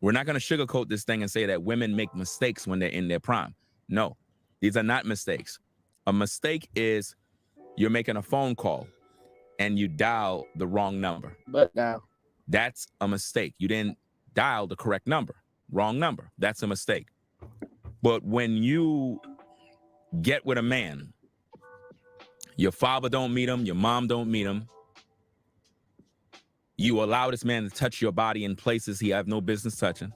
We're not going to sugarcoat this thing and say that women make mistakes when they're in their prime. No, these are not mistakes. A mistake is you're making a phone call and you dial the wrong number. But now, that's a mistake. You didn't dial the correct number, wrong number. That's a mistake. But when you get with a man, your father don't meet him, your mom don't meet him, you allow this man to touch your body in places he have no business touching.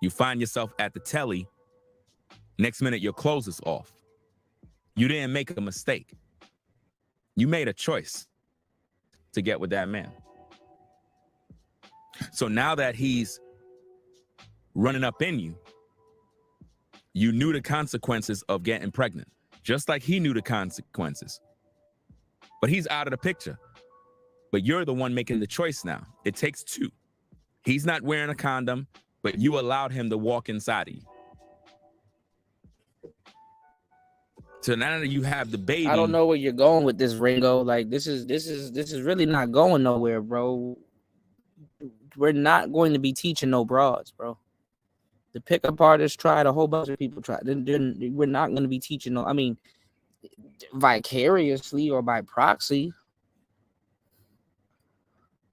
You find yourself at the telly, next minute your clothes is off. You didn't make a mistake. You made a choice to get with that man. So now that he's running up in you, you knew the consequences of getting pregnant, just like he knew the consequences. But he's out of the picture. But you're the one making the choice now. It takes two. He's not wearing a condom, but you allowed him to walk inside of you. So now that you have the baby, I don't know where you're going with this, Ringo. Like this is really not going nowhere, bro. We're not going to be teaching no broads, bro. The pickup artists tried, a whole bunch of people tried. We're not going to be teaching no. I mean, vicariously or by proxy,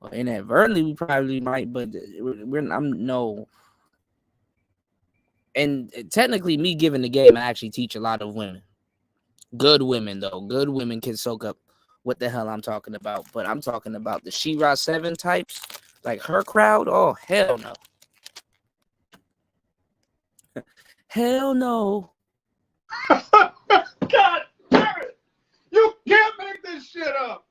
or inadvertently, we probably might, but I'm no. And technically, me giving the game, I actually teach a lot of women. Good women, though. Good women can soak up what the hell I'm talking about. But I'm talking about the She-Ra 7 types, like her crowd. Oh, hell no. Hell no. God damn it! You can't make this shit up.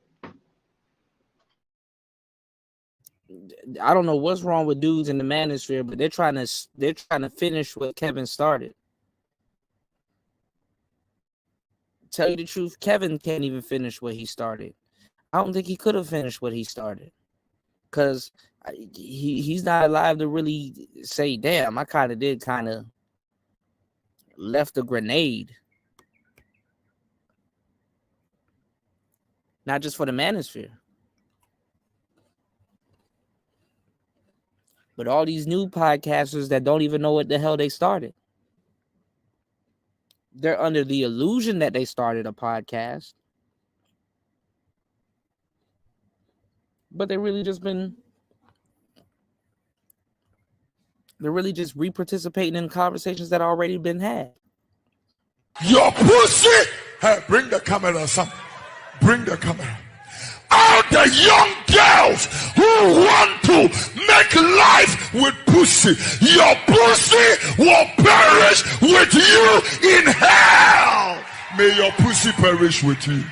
I don't know what's wrong with dudes in the manosphere, but they're trying to finish what Kevin started. Tell you the truth, Kevin can't even finish what he started. I don't think he could have finished what he started, because he's not alive to really say, damn, I kind of left a grenade. Not just for the manosphere, but all these new podcasters that don't even know what the hell they started. They're under the illusion that they started a podcast, but they're really just re-participating in conversations that already been had. Your pussy! Hey, bring the camera, son. Bring the camera. All the young girls who want to make life with pussy, your pussy will perish with you in hell. May your pussy perish with you.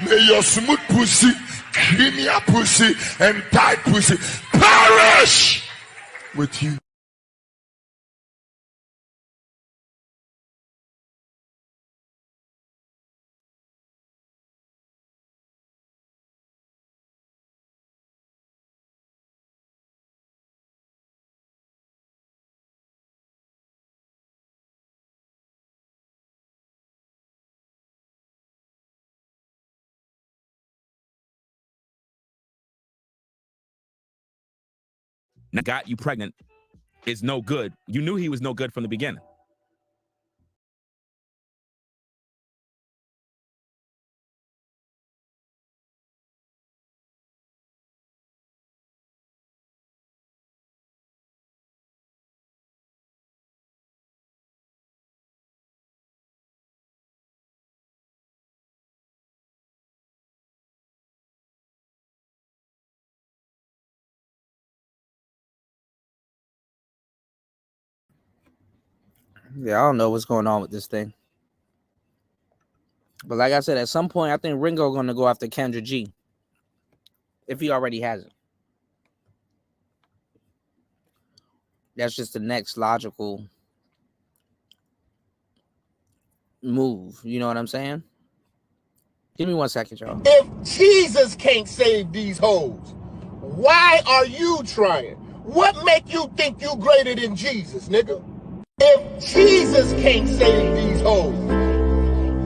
May your smooth pussy, creamier pussy, and tight pussy perish with you. now got you pregnant is no good. You knew he was no good from the beginning. Yeah, I don't know what's going on with this thing. But like I said, at some point, I think Ringo going to go after Kendra G. If he already hasn't. That's just the next logical move. You know what I'm saying? Give me 1 second, y'all. If Jesus can't save these hoes, why are you trying? What make you think you greater than Jesus, nigga? If Jesus can't save these hoes,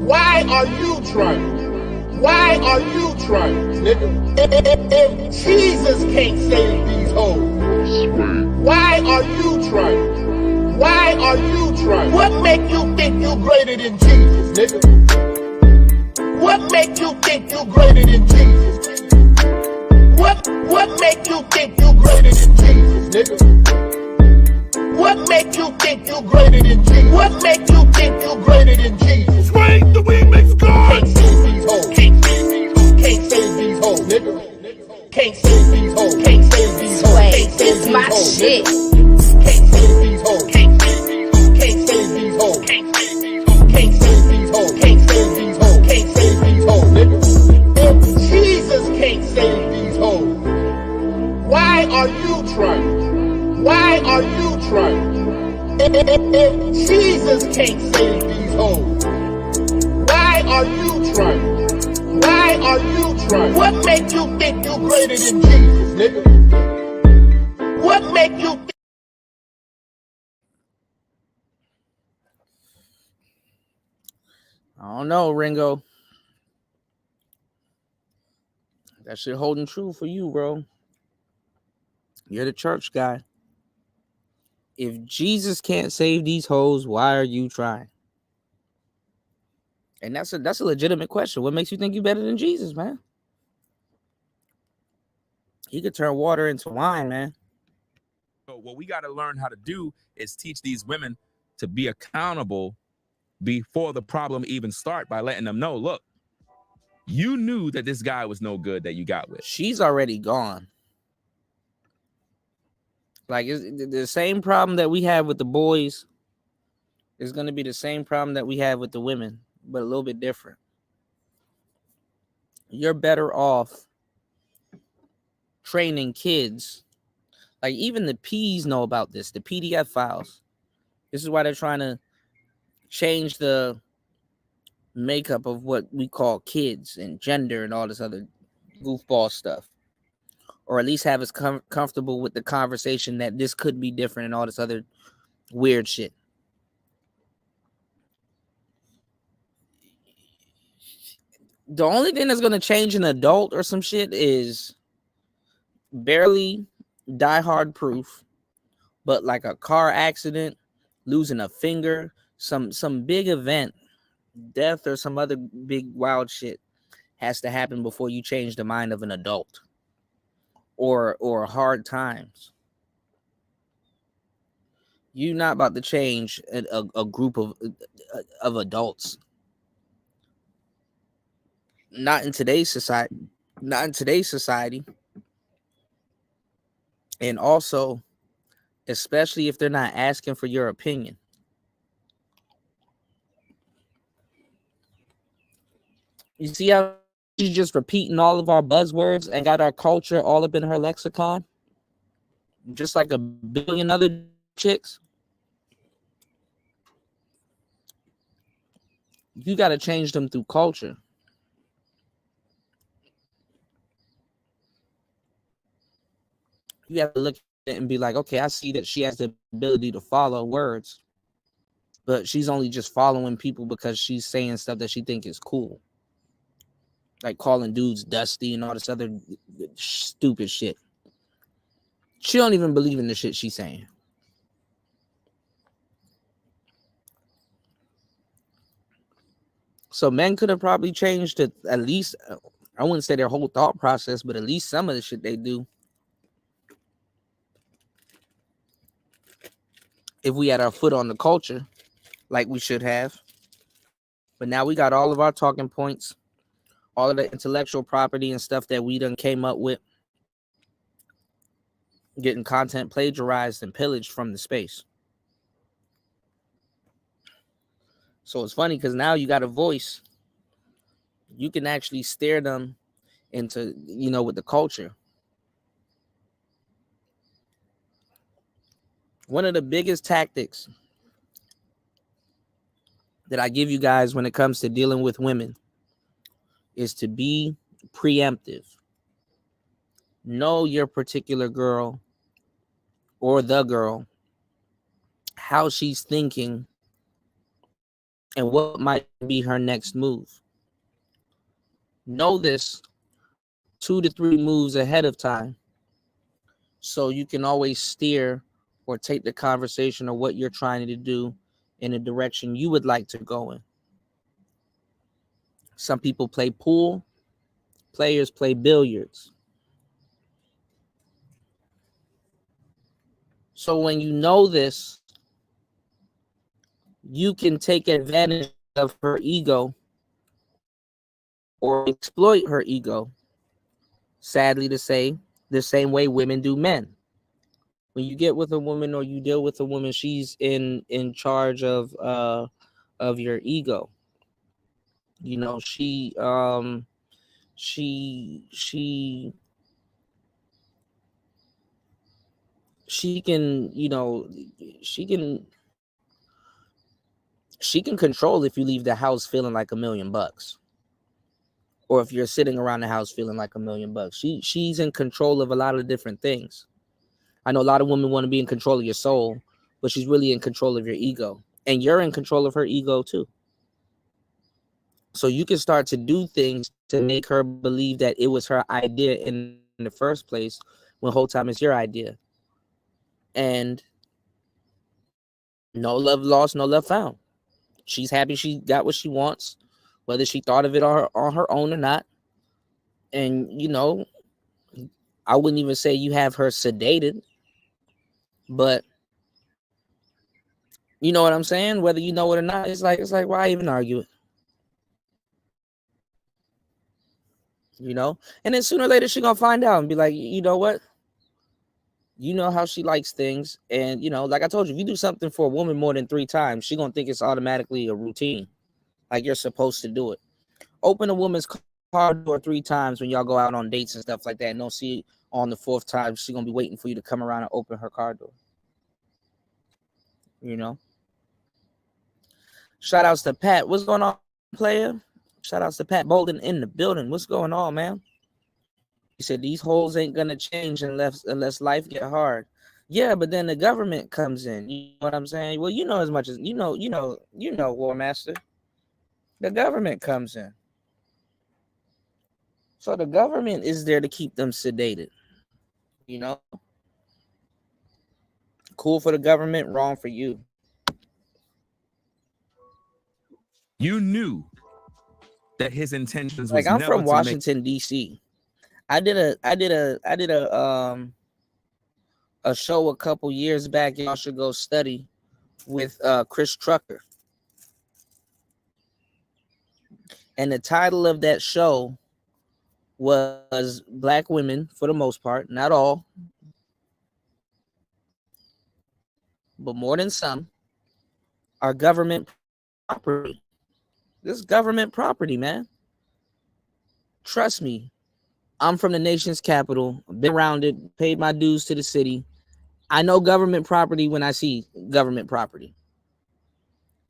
why are you trying? Why are you trying, nigga? If Jesus can't save these hoes, why are you trying? Why are you trying? What make you think you greater than Jesus, nigga? What make you think you greater than Jesus? What make you think you greater than Jesus, nigga? What make you think you greater than Jesus? What make you think you greater than Jesus? Swing the remix God! Can't save these hoes. Can't save these hoes. Can't save these hoes, nigga. Can't save these hoes. Can't save these hoes. Can't save these my hoes, shit. nigga. Can't save these hoes. Can't save these hoes. Can't save these hoes. Can't save these hoes. Can't save these hoes. Can't save these hoes. Can't save these hoes, nigga. If Jesus can't save these hoes, why are you trying? Why are you trying? If Jesus can't save these hoes, why are you trying? Why are you trying? What make you think you greater than Jesus, nigga? What make you think? I don't know, Ringo. That shit holding true for you, bro. You're the church guy. If Jesus can't save these hoes, why are you trying? And that's a legitimate question. What makes you think you better than Jesus, man? He could turn water into wine, man. So what we got to learn how to do is teach these women to be accountable before the problem even start by letting them know, look, you knew that this guy was no good that you got with. She's already gone. Like, it's the same problem that we have with the boys is going to be the same problem that we have with the women, but a little bit different. You're better off training kids. Like, even the P's know about this, the PDF files. This is why they're trying to change the makeup of what we call kids and gender and all this other goofball stuff. Or at least have us comfortable with the conversation that this could be different and all this other weird shit. The only thing that's going to change an adult or some shit is barely Die Hard proof, but like a car accident, losing a finger, some big event, death or some other big wild shit has to happen before you change the mind of an adult. Or hard times. You're not about to change a group of adults. Not in today's society. Not in today's society. And also, especially if they're not asking for your opinion. You see how she's just repeating all of our buzzwords and got our culture all up in her lexicon? Just like a billion other chicks. You got to change them through culture. You have to look at it and be like, okay, I see that she has the ability to follow words, but she's only just following people because she's saying stuff that she think is cool. Like calling dudes dusty and all this other stupid shit. She don't even believe in the shit she's saying. So men could have probably changed it at least, I wouldn't say their whole thought process, but at least some of the shit they do. If we had our foot on the culture, like we should have. But now we got all of our talking points, all of the intellectual property and stuff that we done came up with, getting content plagiarized and pillaged from the space. So it's funny because now you got a voice. You can actually steer them into, with the culture. One of the biggest tactics that I give you guys when it comes to dealing with women is to be preemptive. Know your particular girl or the girl, how she's thinking, and what might be her next move. Know this 2 to 3 moves ahead of time so you can always steer or take the conversation or what you're trying to do in a direction you would like to go in. Some people play pool, players play billiards. So when you know this, you can take advantage of her ego or exploit her ego. Sadly to say, the same way women do men. When you get with a woman or you deal with a woman, she's in charge of your ego. She can, she can control if you leave the house feeling like $1 million, or if you're sitting around the house feeling like $1 million. She's in control of a lot of different things. I know a lot of women want to be in control of your soul, but she's really in control of your ego, and you're in control of her ego too. So you can start to do things to make her believe that it was her idea in the first place, when the whole time it's your idea. And no love lost, no love found. She's happy she got what she wants, whether she thought of it on her own or not. And, I wouldn't even say you have her sedated, but you know what I'm saying? Whether you know it or not, it's like, why even argue it? And then sooner or later she's gonna find out and be like, you know what? You know how she likes things. And, like I told you, if you do something for a woman more than 3 times, she's gonna think it's automatically a routine. Like you're supposed to do it. Open a woman's car door 3 times when y'all go out on dates and stuff like that. And don't see on the 4th time, she's gonna be waiting for you to come around and open her car door. Shout outs to Pat. What's going on, player? Shout outs to Pat Bolden in the building. What's going on, man? He said these holes ain't gonna change unless life get hard. Yeah, but then the government comes in. You know what I'm saying? Well, as much as you know, War Master. The government comes in. So the government is there to keep them sedated. Cool for the government, wrong for you. You knew that his intentions was like I'm never from to Washington D.C. I did a show a couple years back. Y'all should go study with Chris Trucker. And the title of that show was Black Women, for the most part, not all, but more than some, are government property. This is government property, man. Trust me. I'm from the nation's capital, been around it, paid my dues to the city. I know government property when I see government property.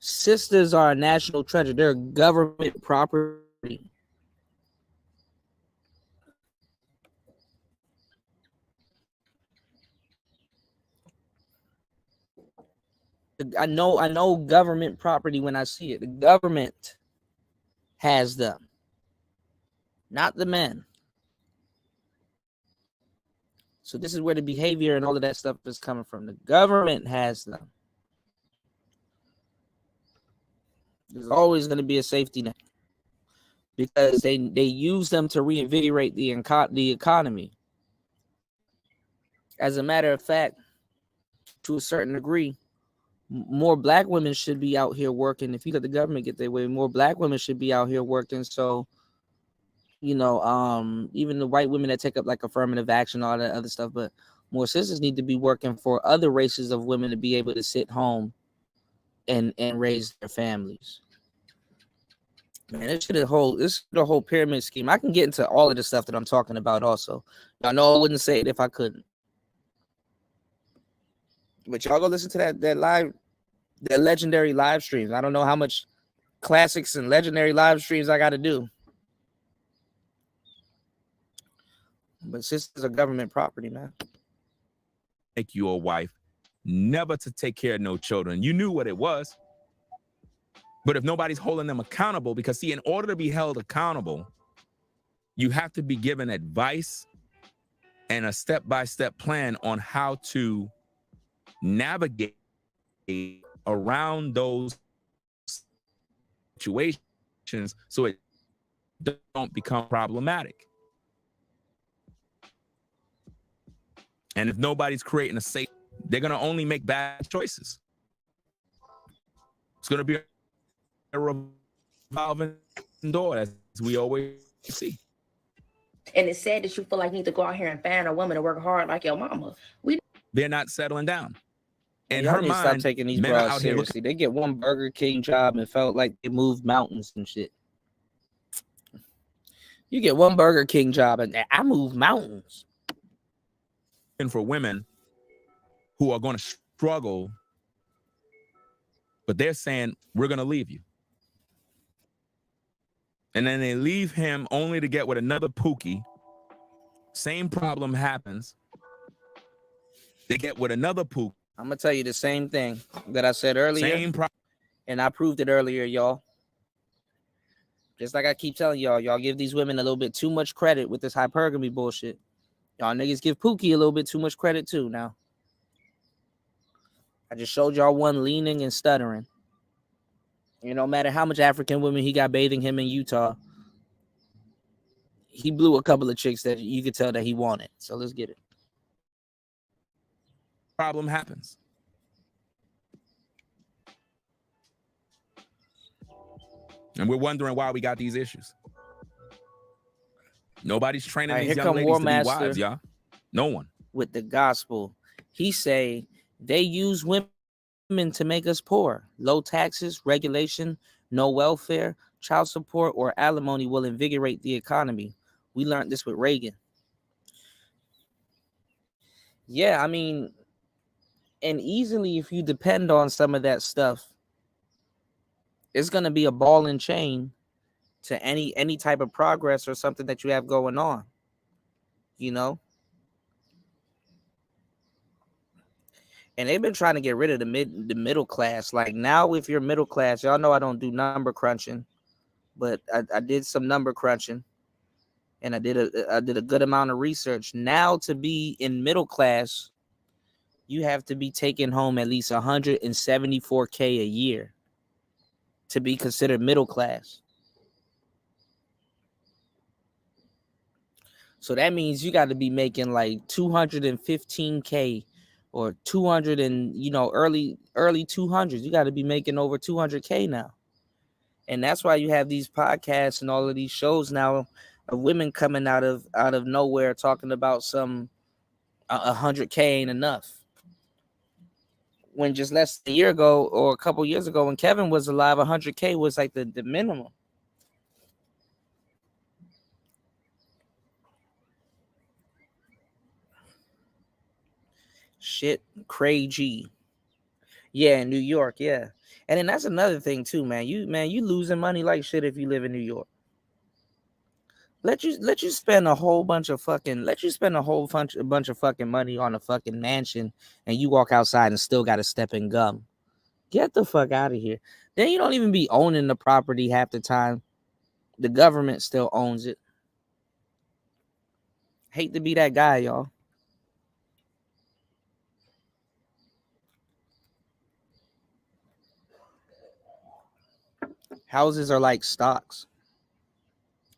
Sisters are a national treasure. They're government property. I know government property when I see it. The government has them, not the men. So this is where the behavior and all of that stuff is coming from. The government has them. There's always going to be a safety net because they use them to reinvigorate the economy. As a matter of fact, to a certain degree, more Black women should be out here working. If you let the government get their way, more Black women should be out here working. So, even the white women that take up like affirmative action, all that other stuff, but more sisters need to be working for other races of women to be able to sit home and raise their families. Man, this the whole pyramid scheme. I can get into all of the stuff that I'm talking about also. Y'all know I wouldn't say it if I couldn't. But y'all go listen to that legendary live streams. I don't know how much classics and legendary live streams I got to do. But sisters are government property, man. Make you a wife, never to take care of no children. You knew what it was. But if nobody's holding them accountable, because see, in order to be held accountable, you have to be given advice and a step-by-step plan on how to navigate around those situations so it don't become problematic. And if nobody's creating a safe, they're going to only make bad choices. It's going to be a revolving door, as we always see. And it's sad that you feel like you need to go out here and find a woman to work hard like your mama. They're not settling down. In Y'all her need to stop mind, taking these men are bras out here seriously. They get one Burger King job and felt like they moved mountains and shit. You get one Burger King job and I move mountains. and for women who are going to struggle, but they're saying, we're going to leave you. And then they leave him only to get with another Pookie. Same problem happens. They get with another Pookie. I'm going to tell you the same thing that I said earlier. Same problem. And I proved it earlier, y'all. Just like I keep telling y'all give these women a little bit too much credit with this hypergamy bullshit. Y'all niggas give Pookie a little bit too much credit too now. I just showed y'all one leaning and stuttering. You know, no matter how much African women he got bathing him in Utah, he blew a couple of chicks that you could tell that he wanted. So let's get it. Problem happens. And we're wondering why we got these issues. Nobody's training these young ladies to be wives, y'all. No one. With the gospel, he say they use women to make us poor. Low taxes, regulation, no welfare, child support, or alimony will invigorate the economy. We learned this with Reagan. Yeah, I mean, and easily if you depend on some of that stuff, it's going to be a ball and chain to any type of progress or something that you have going on, you know? And they've been trying to get rid of the middle class. Like now, if you're middle class, y'all know I don't do number crunching, but I did some number crunching, and I did a good amount of research. Now, to be in middle class, you have to be taking home at least $174K a year to be considered middle class. So that means you got to be making like $215K or 200 and, you know, early 200s. You got to be making over 200K now. And that's why you have these podcasts and all of these shows now of women coming out of nowhere talking about some 100K ain't enough. When just less than a year ago or a couple years ago when Kevin was alive, 100K was like the minimum. Shit, crazy. Yeah, in New York, yeah. And then that's another thing too, man. You losing money like shit if you live in New York. Let you spend a whole bunch of fucking money on a fucking mansion and you walk outside and still got to step in gum. Get the fuck out of here. Then you don't even be owning the property half the time. The government still owns it. Hate to be that guy, y'all. Houses are like stocks.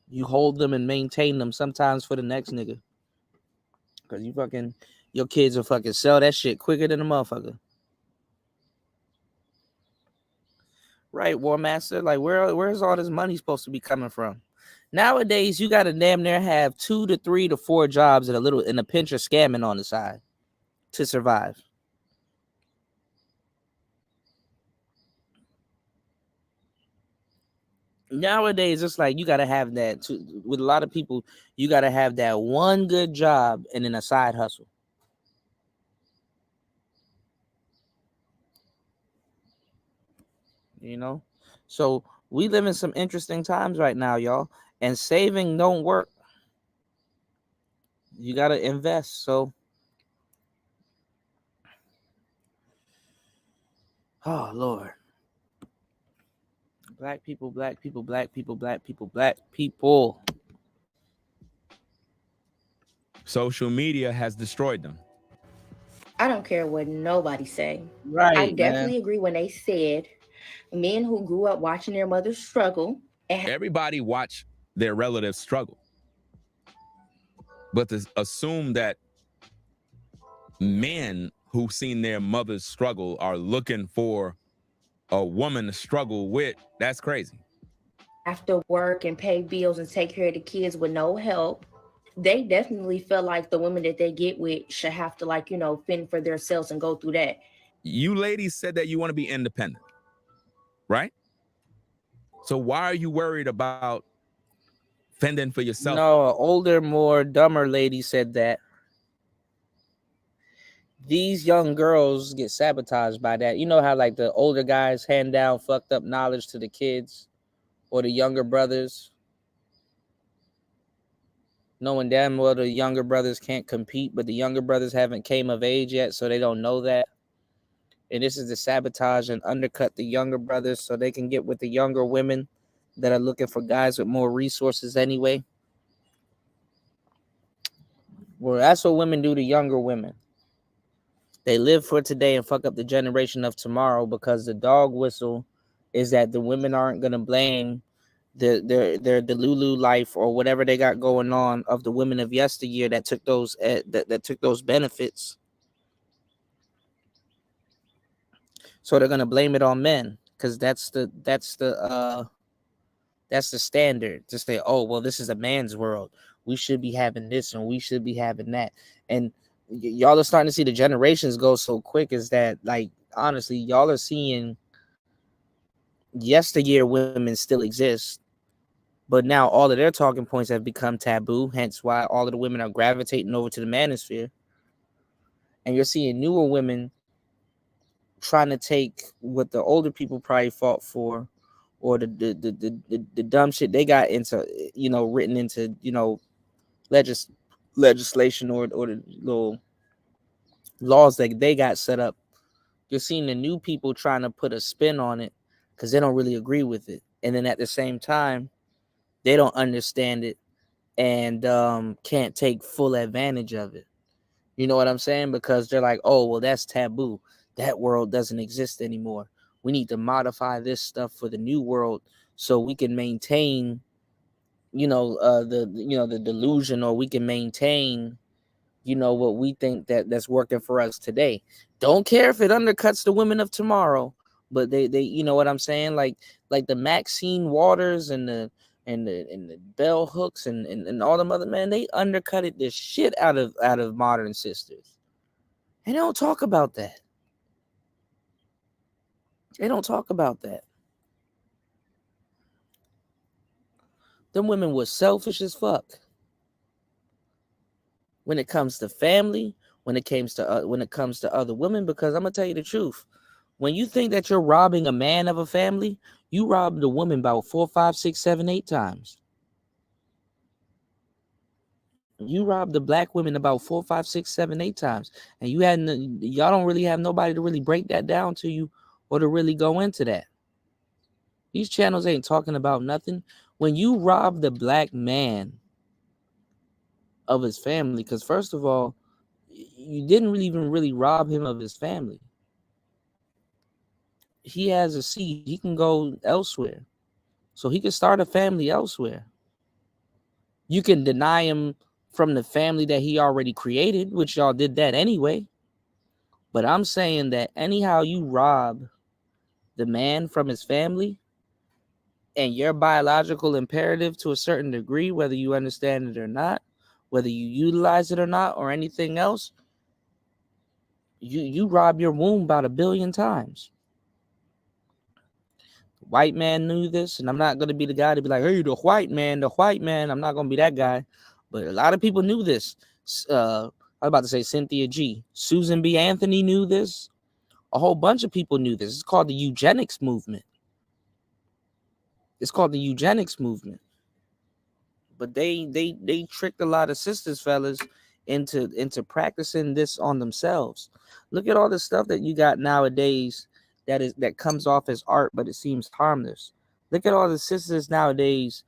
You hold them and maintain them sometimes for the next nigga. Because your kids will fucking sell that shit quicker than a motherfucker. Right, War Master? Like, where's all this money supposed to be coming from? Nowadays, you got to damn near have 2 to 3 to 4 jobs and a pinch of scamming on the side to survive. Nowadays, it's like you gotta have that. With a lot of people, you gotta have that one good job and then a side hustle. You know, so we live in some interesting times right now, y'all. And saving don't work. You gotta invest. So, oh Lord, black people, black people, black people, black people, black people. Social media has destroyed them. I don't care what nobody say. I Right, definitely man. agree when they said men who grew up watching their mothers struggle. Everybody watch their relatives struggle. But to assume that men who've seen their mothers struggle are looking for a woman to struggle with, that's crazy. Have to work and pay bills and take care of the kids with no help. They definitely feel like the women that they get with should have to, like, you know, fend for themselves and go through that. You ladies said that you want to be independent, right? So why are you worried about fending for yourself? No, an older, more dumber lady said that these young girls get sabotaged by that. You know how like the older guys hand down fucked up knowledge to the kids or the younger brothers, knowing damn well the younger brothers can't compete, but the younger brothers haven't came of age yet, so they don't know that. And this is to sabotage and undercut the younger brothers so they can get with the younger women that are looking for guys with more resources anyway. Well, that's what women do to younger women. They live for today and fuck up the generation of tomorrow because the dog whistle is that the women aren't gonna blame their Delulu life or whatever they got going on of the women of yesteryear that took those that took those benefits. So they're gonna blame it on men because that's the standard to say, oh well, this is a man's world. We should be having this and we should be having that. And y'all are starting to see the generations go so quick. Is that like honestly, y'all are seeing yesteryear women still exist, but now all of their talking points have become taboo. Hence why all of the women are gravitating over to the manosphere. And you're seeing newer women trying to take what the older people probably fought for, or the dumb shit they got into, you know, written into, you know, legislation or the little laws that they got set up. You're seeing the new people trying to put a spin on it because they don't really agree with it, and then at the same time they don't understand it and can't take full advantage of it. You know what I'm saying? Because they're like, oh well, that's taboo. That world doesn't exist anymore. We need to modify this stuff for the new world so we can maintain, you know, the delusion, or we can maintain, you know, what we think that's working for us today. Don't care if it undercuts the women of tomorrow, but they you know what I'm saying? Like the Maxine Waters and the Bell Hooks and all them other men, they undercutted the shit out of modern sisters. And they don't talk about that. They don't talk about that. Them women were selfish as fuck. When it comes to family, when it comes to other women, because I'm gonna tell you the truth. When you think that you're robbing a man of a family, you robbed a woman about 4, 5, 6, 7, 8 times. You robbed the black women about 4, 5, 6, 7, 8 times, and y'all don't really have nobody to really break that down to you or to really go into that. These channels ain't talking about nothing. When you rob the black man of his family, because first of all, you didn't even really rob him of his family. He has a seed. He can go elsewhere. So he can start a family elsewhere. You can deny him from the family that he already created, which y'all did that anyway. But I'm saying that anyhow you rob the man from his family and your biological imperative to a certain degree, whether you understand it or not, whether you utilize it or not, or anything else, you rob your womb about 1 billion times. white man knew this, and I'm not gonna be the guy to be like, hey, the white man. I'm not gonna be that guy, but a lot of people knew this. I was about to say Cynthia G. Susan B. Anthony knew this. A whole bunch of people knew this. It's called the eugenics movement. But they tricked a lot of sisters, fellas, into practicing this on themselves. Look at all the stuff that you got nowadays that comes off as art, but it seems harmless. Look at all the sisters nowadays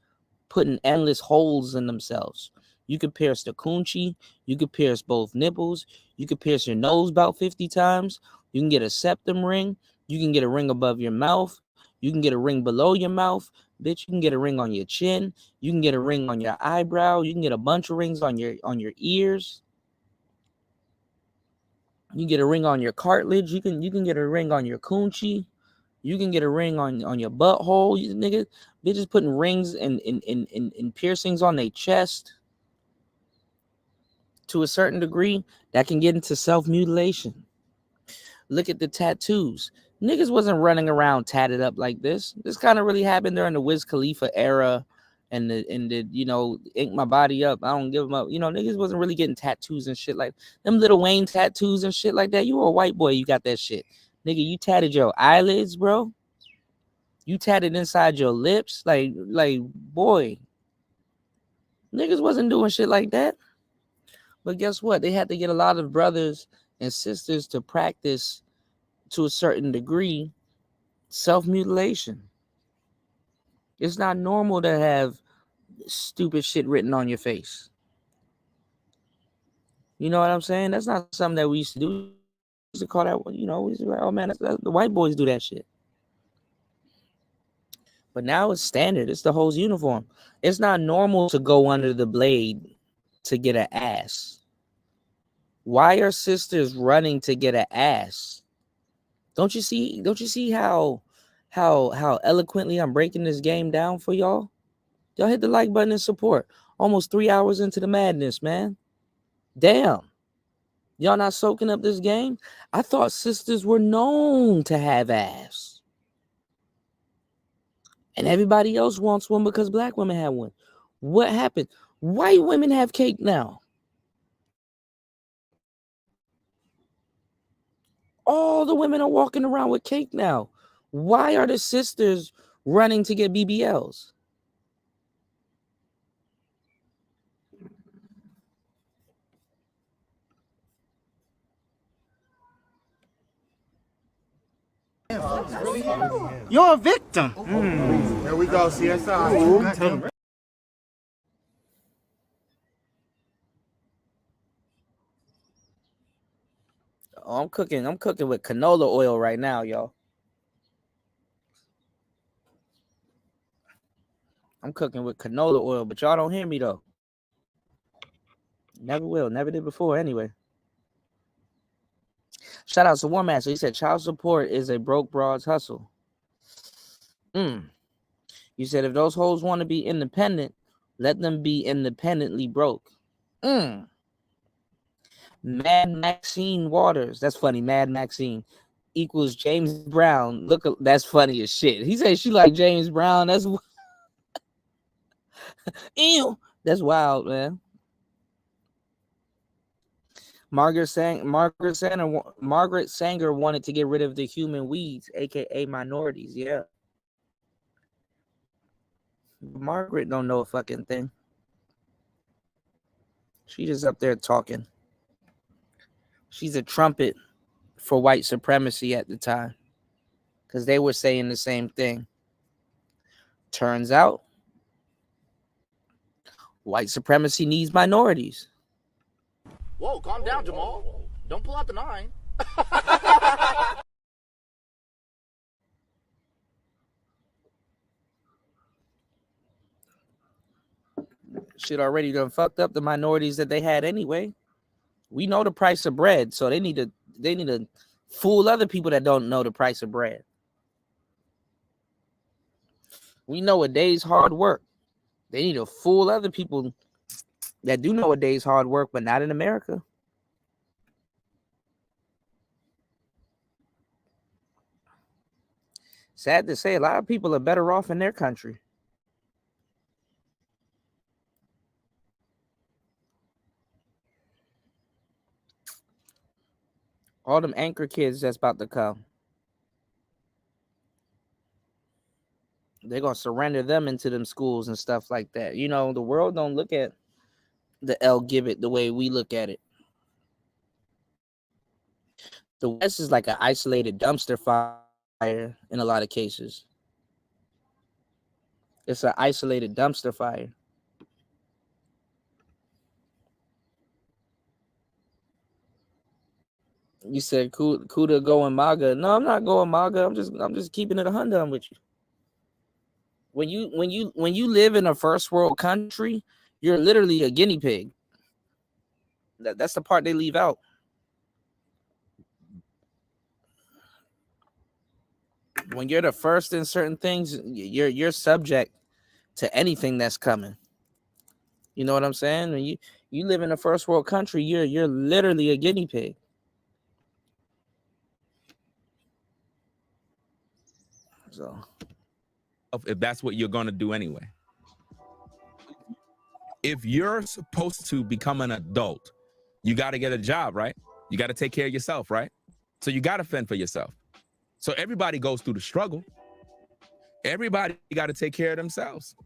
putting endless holes in themselves. You could pierce the coochie, you could pierce both nipples, you could pierce your nose about 50 times, you can get a septum ring, you can get a ring above your mouth, you can get a ring below your mouth, bitch, you can get a ring on your chin, you can get a ring on your eyebrow, you can get a bunch of rings on your ears. You get a ring on your cartilage, you can get a ring on your coochie, you can get a ring on your butthole. You nigga, bitches putting rings and piercings on their chest. To a certain degree, that can get into self-mutilation. Look at the tattoos. Niggas wasn't running around tatted up like this. This kind of really happened during the Wiz Khalifa era and the ink my body up. I don't give them up. Niggas wasn't really getting tattoos and shit like them Lil Wayne tattoos and shit like that. You were a white boy, you got that shit. Nigga, you tatted your eyelids, bro. You tatted inside your lips. Like boy. Niggas wasn't doing shit like that. But guess what? They had to get a lot of brothers and sisters to practice, to a certain degree, self-mutilation. It's not normal to have stupid shit written on your face. You know what I'm saying? That's not something that we used to do. We used to call that, we used to be like, oh man, the white boys do that shit. But now it's standard. It's the whole uniform. It's not normal to go under the blade to get an ass. Why are sisters running to get an ass? Don't you see how eloquently I'm breaking this game down for y'all? Y'all hit the like button and support. Almost 3 hours into the madness, man. Damn. Y'all not soaking up this game? I thought sisters were known to have ass. And everybody else wants one because black women have one. What happened? White women have cake now. All the women are walking around with cake now. Why are the sisters running to get BBLs? You're a victim. There we go, CSI. Oh, I'm cooking with canola oil right now, y'all. I'm cooking with canola oil, but y'all don't hear me though. Never will, never did before anyway. Shout out to War Master. He said child support is a broke broad's hustle. You said if those hoes want to be independent, let them be independently broke. Mad Maxine Waters. That's funny. Mad Maxine equals James Brown. Look, that's funny as shit. He said she like James Brown. That's ew. That's wild, man. Margaret Sanger wanted to get rid of the human weeds, aka minorities. Yeah. Margaret don't know a fucking thing. She just up there talking. She's a trumpet for white supremacy at the time, because they were saying the same thing. Turns out, white supremacy needs minorities. Whoa, calm down, Jamal. Don't pull out the 9. Shit already done fucked up the minorities that they had anyway. We know the price of bread, so they need to fool other people that don't know the price of bread. We know a day's hard work. They need to fool other people that do know a day's hard work, but not in America. Sad to say, a lot of people are better off in their country. All them anchor kids that's about to come, they're gonna surrender them into them schools and stuff like that. You know, the world don't look at the L Gibbet the way we look at it. The West is like an isolated dumpster fire in a lot of cases. It's an isolated dumpster fire. You said Kuda going MAGA. No, I'm not going MAGA. I'm just keeping it 100 with you. When you live in a first world country, you're literally a guinea pig. That's the part they leave out. When you're the first in certain things, you're subject to anything that's coming. You know what I'm saying? When you live in a first world country, you're literally a guinea pig. So, if that's what you're going to do anyway. If you're supposed to become an adult, you got to get a job, right? You got to take care of yourself, right? So you got to fend for yourself. So everybody goes through the struggle. Everybody got to take care of themselves.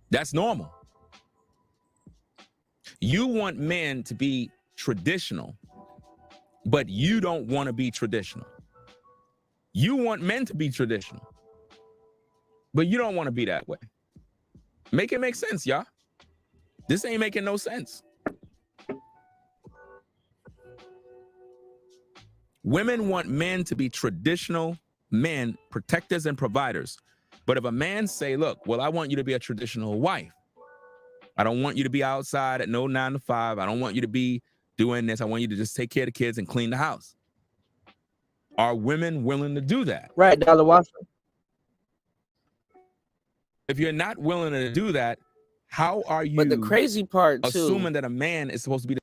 That's normal. You want men to be traditional, but you don't want to be traditional. You want men to be traditional, but you don't want to be that way. Make it make sense, y'all. This ain't making no sense. Women want men to be traditional men, protectors and providers. But if a man say, look, well, I want you to be a traditional wife. I don't want you to be outside at no 9 to 5. I don't want you to be doing this. I want you to just take care of the kids and clean the house. Are women willing to do that? Right, Dollar Watson. If you're not willing to do that, how are you? But the crazy part too, assuming that a man is supposed to be.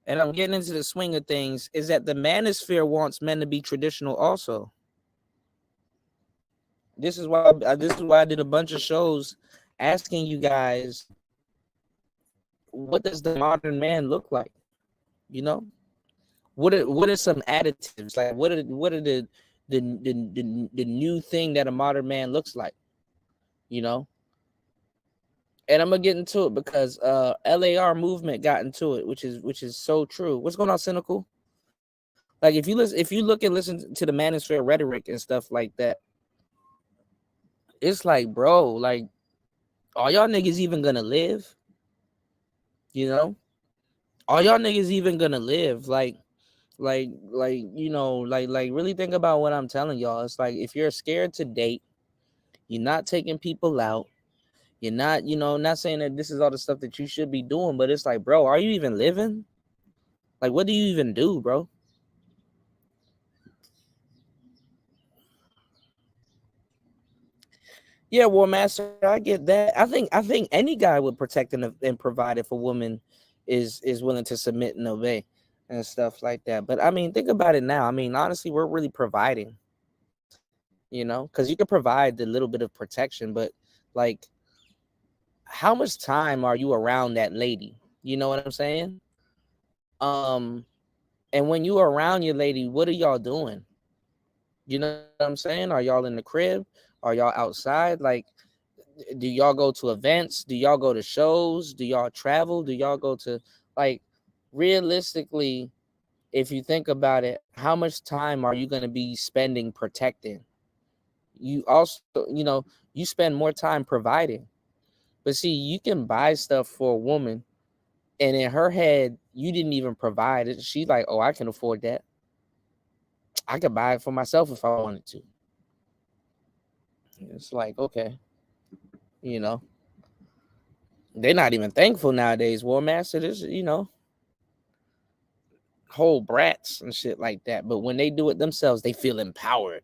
And I'm getting into the swing of things, is that the manosphere wants men to be traditional also. This is why I did a bunch of shows asking you guys, what does the modern man look like? You know, what are some additives? Like what are the new thing that a modern man looks like? You know, and I'm gonna get into it because LAR movement got into it, which is so true. What's going on, Cynical? Like if you look and listen to the manosphere rhetoric and stuff like that, it's like, bro, like, are y'all niggas even gonna live? You know, are y'all niggas even gonna live? Like you know, like really think about what I'm telling y'all. It's like if you're scared to date, you're not taking people out. You're not, you know, not saying that this is all the stuff that you should be doing, but it's like, bro, are you even living? Like, what do you even do, bro? Yeah, War Master, I get that. I think any guy would protect and provide if a woman is willing to submit and obey and stuff like that. But I mean, think about it now. I mean, honestly, we're really providing, you know, because you can provide the little bit of protection, but like, how much time are you around that lady? You know what I'm saying? And when you are around your lady, what are y'all doing? You know what I'm saying? Are y'all in the crib? Are y'all outside? Like, do y'all go to events? Do y'all go to shows? Do y'all travel? Do y'all go to, like, realistically, if you think about it, how much time are you going to be spending protecting? You also, you know, you spend more time providing. But see, you can buy stuff for a woman, and in her head, you didn't even provide it. She's like, oh, I can afford that. I could buy it for myself if I wanted to. It's like, okay, you know, they're not even thankful nowadays, War Master. This, you know, whole brats and shit like that. But when they do it themselves, they feel empowered.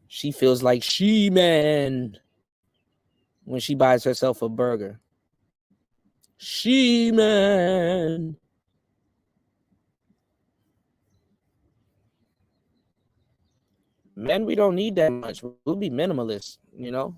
She feels like She-Man when she buys herself a burger. She-Man. Men, we don't need that much. We'll be minimalist, you know.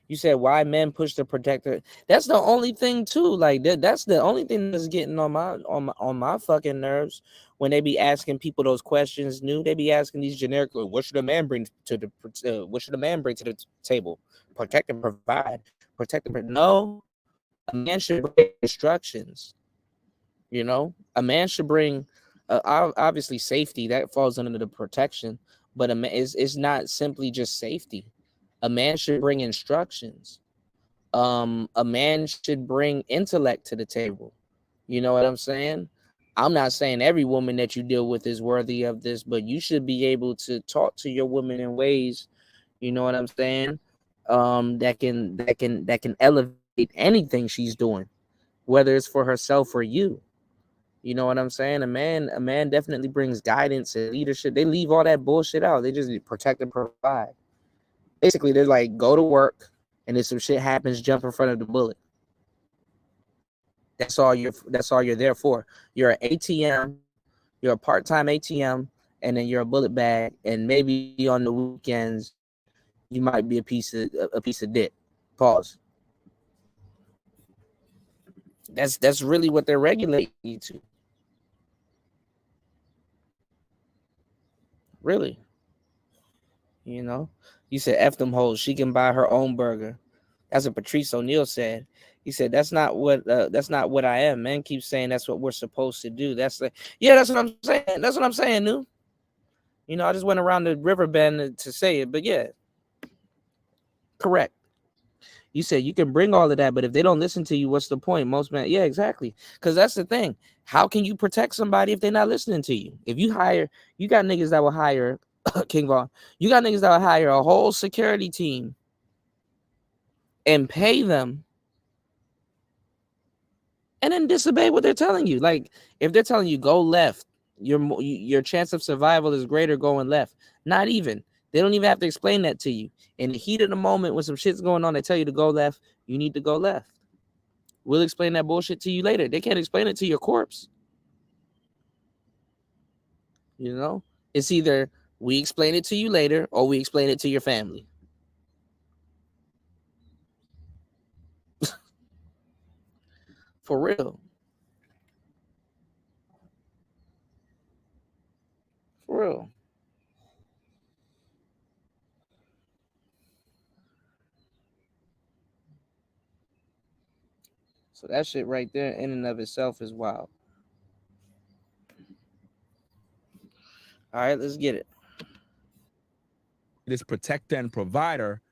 You said why men push the protector. That's the only thing too. Like that's the only thing that's getting on my fucking nerves when they be asking people those questions. They be asking these generic. What should a man bring to the? What should a man bring to the table? Protect and provide. Protect and no. A man should bring instructions. You know, a man should bring. Obviously, safety that falls under the protection, but a man is not simply just safety. A man should bring instructions. A man should bring intellect to the table. You know what I'm saying? I'm not saying every woman that you deal with is worthy of this, but you should be able to talk to your woman in ways, you know what I'm saying? That can elevate anything she's doing, whether it's for herself or you. You know what I'm saying? A man definitely brings guidance and leadership. They leave all that bullshit out. They just protect and provide. Basically, they're like, go to work, and if some shit happens, jump in front of the bullet. That's all you're there for. You're an ATM, you're a part-time ATM, and then you're a bullet bag, and maybe on the weekends you might be a piece of dick. Pause. That's really what they're regulating you to. Really. You know, you said F them hoes. She can buy her own burger. That's what Patrice O'Neal said. He said that's not what I am. Men keep saying that's what we're supposed to do. That's what I'm saying. That's what I'm saying, new. You know, I just went around the river bend to say it, but yeah, correct. You said you can bring all of that, but if they don't listen to you, what's the point? Most men, yeah, exactly. Because that's the thing. How can you protect somebody if they're not listening to you? If you got niggas that will hire King Von. You got niggas that will hire a whole security team and pay them and then disobey what they're telling you. Like if they're telling you go left, your chance of survival is greater going left. Not even. They don't even have to explain that to you. In the heat of the moment when some shit's going on, they tell you to go left, you need to go left. We'll explain that bullshit to you later. They can't explain it to your corpse. You know? It's either we explain it to you later or we explain it to your family. For real. For real. So that shit right there in and of itself is wild. All right, let's get it. This protector and provider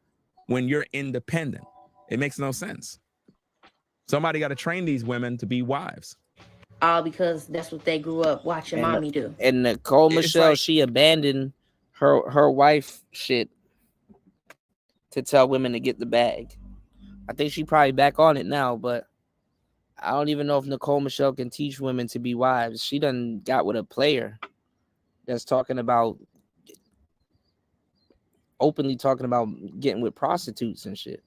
when you're independent. It makes no sense. Somebody got to train these women to be wives. All because that's what they grew up watching mommy do. And Nicole Michelle, she abandoned her wife shit to tell women to get the bag. I think she probably back on it now, but I don't even know if Nicole Michelle can teach women to be wives. She done got with a player that's openly talking about getting with prostitutes and shit.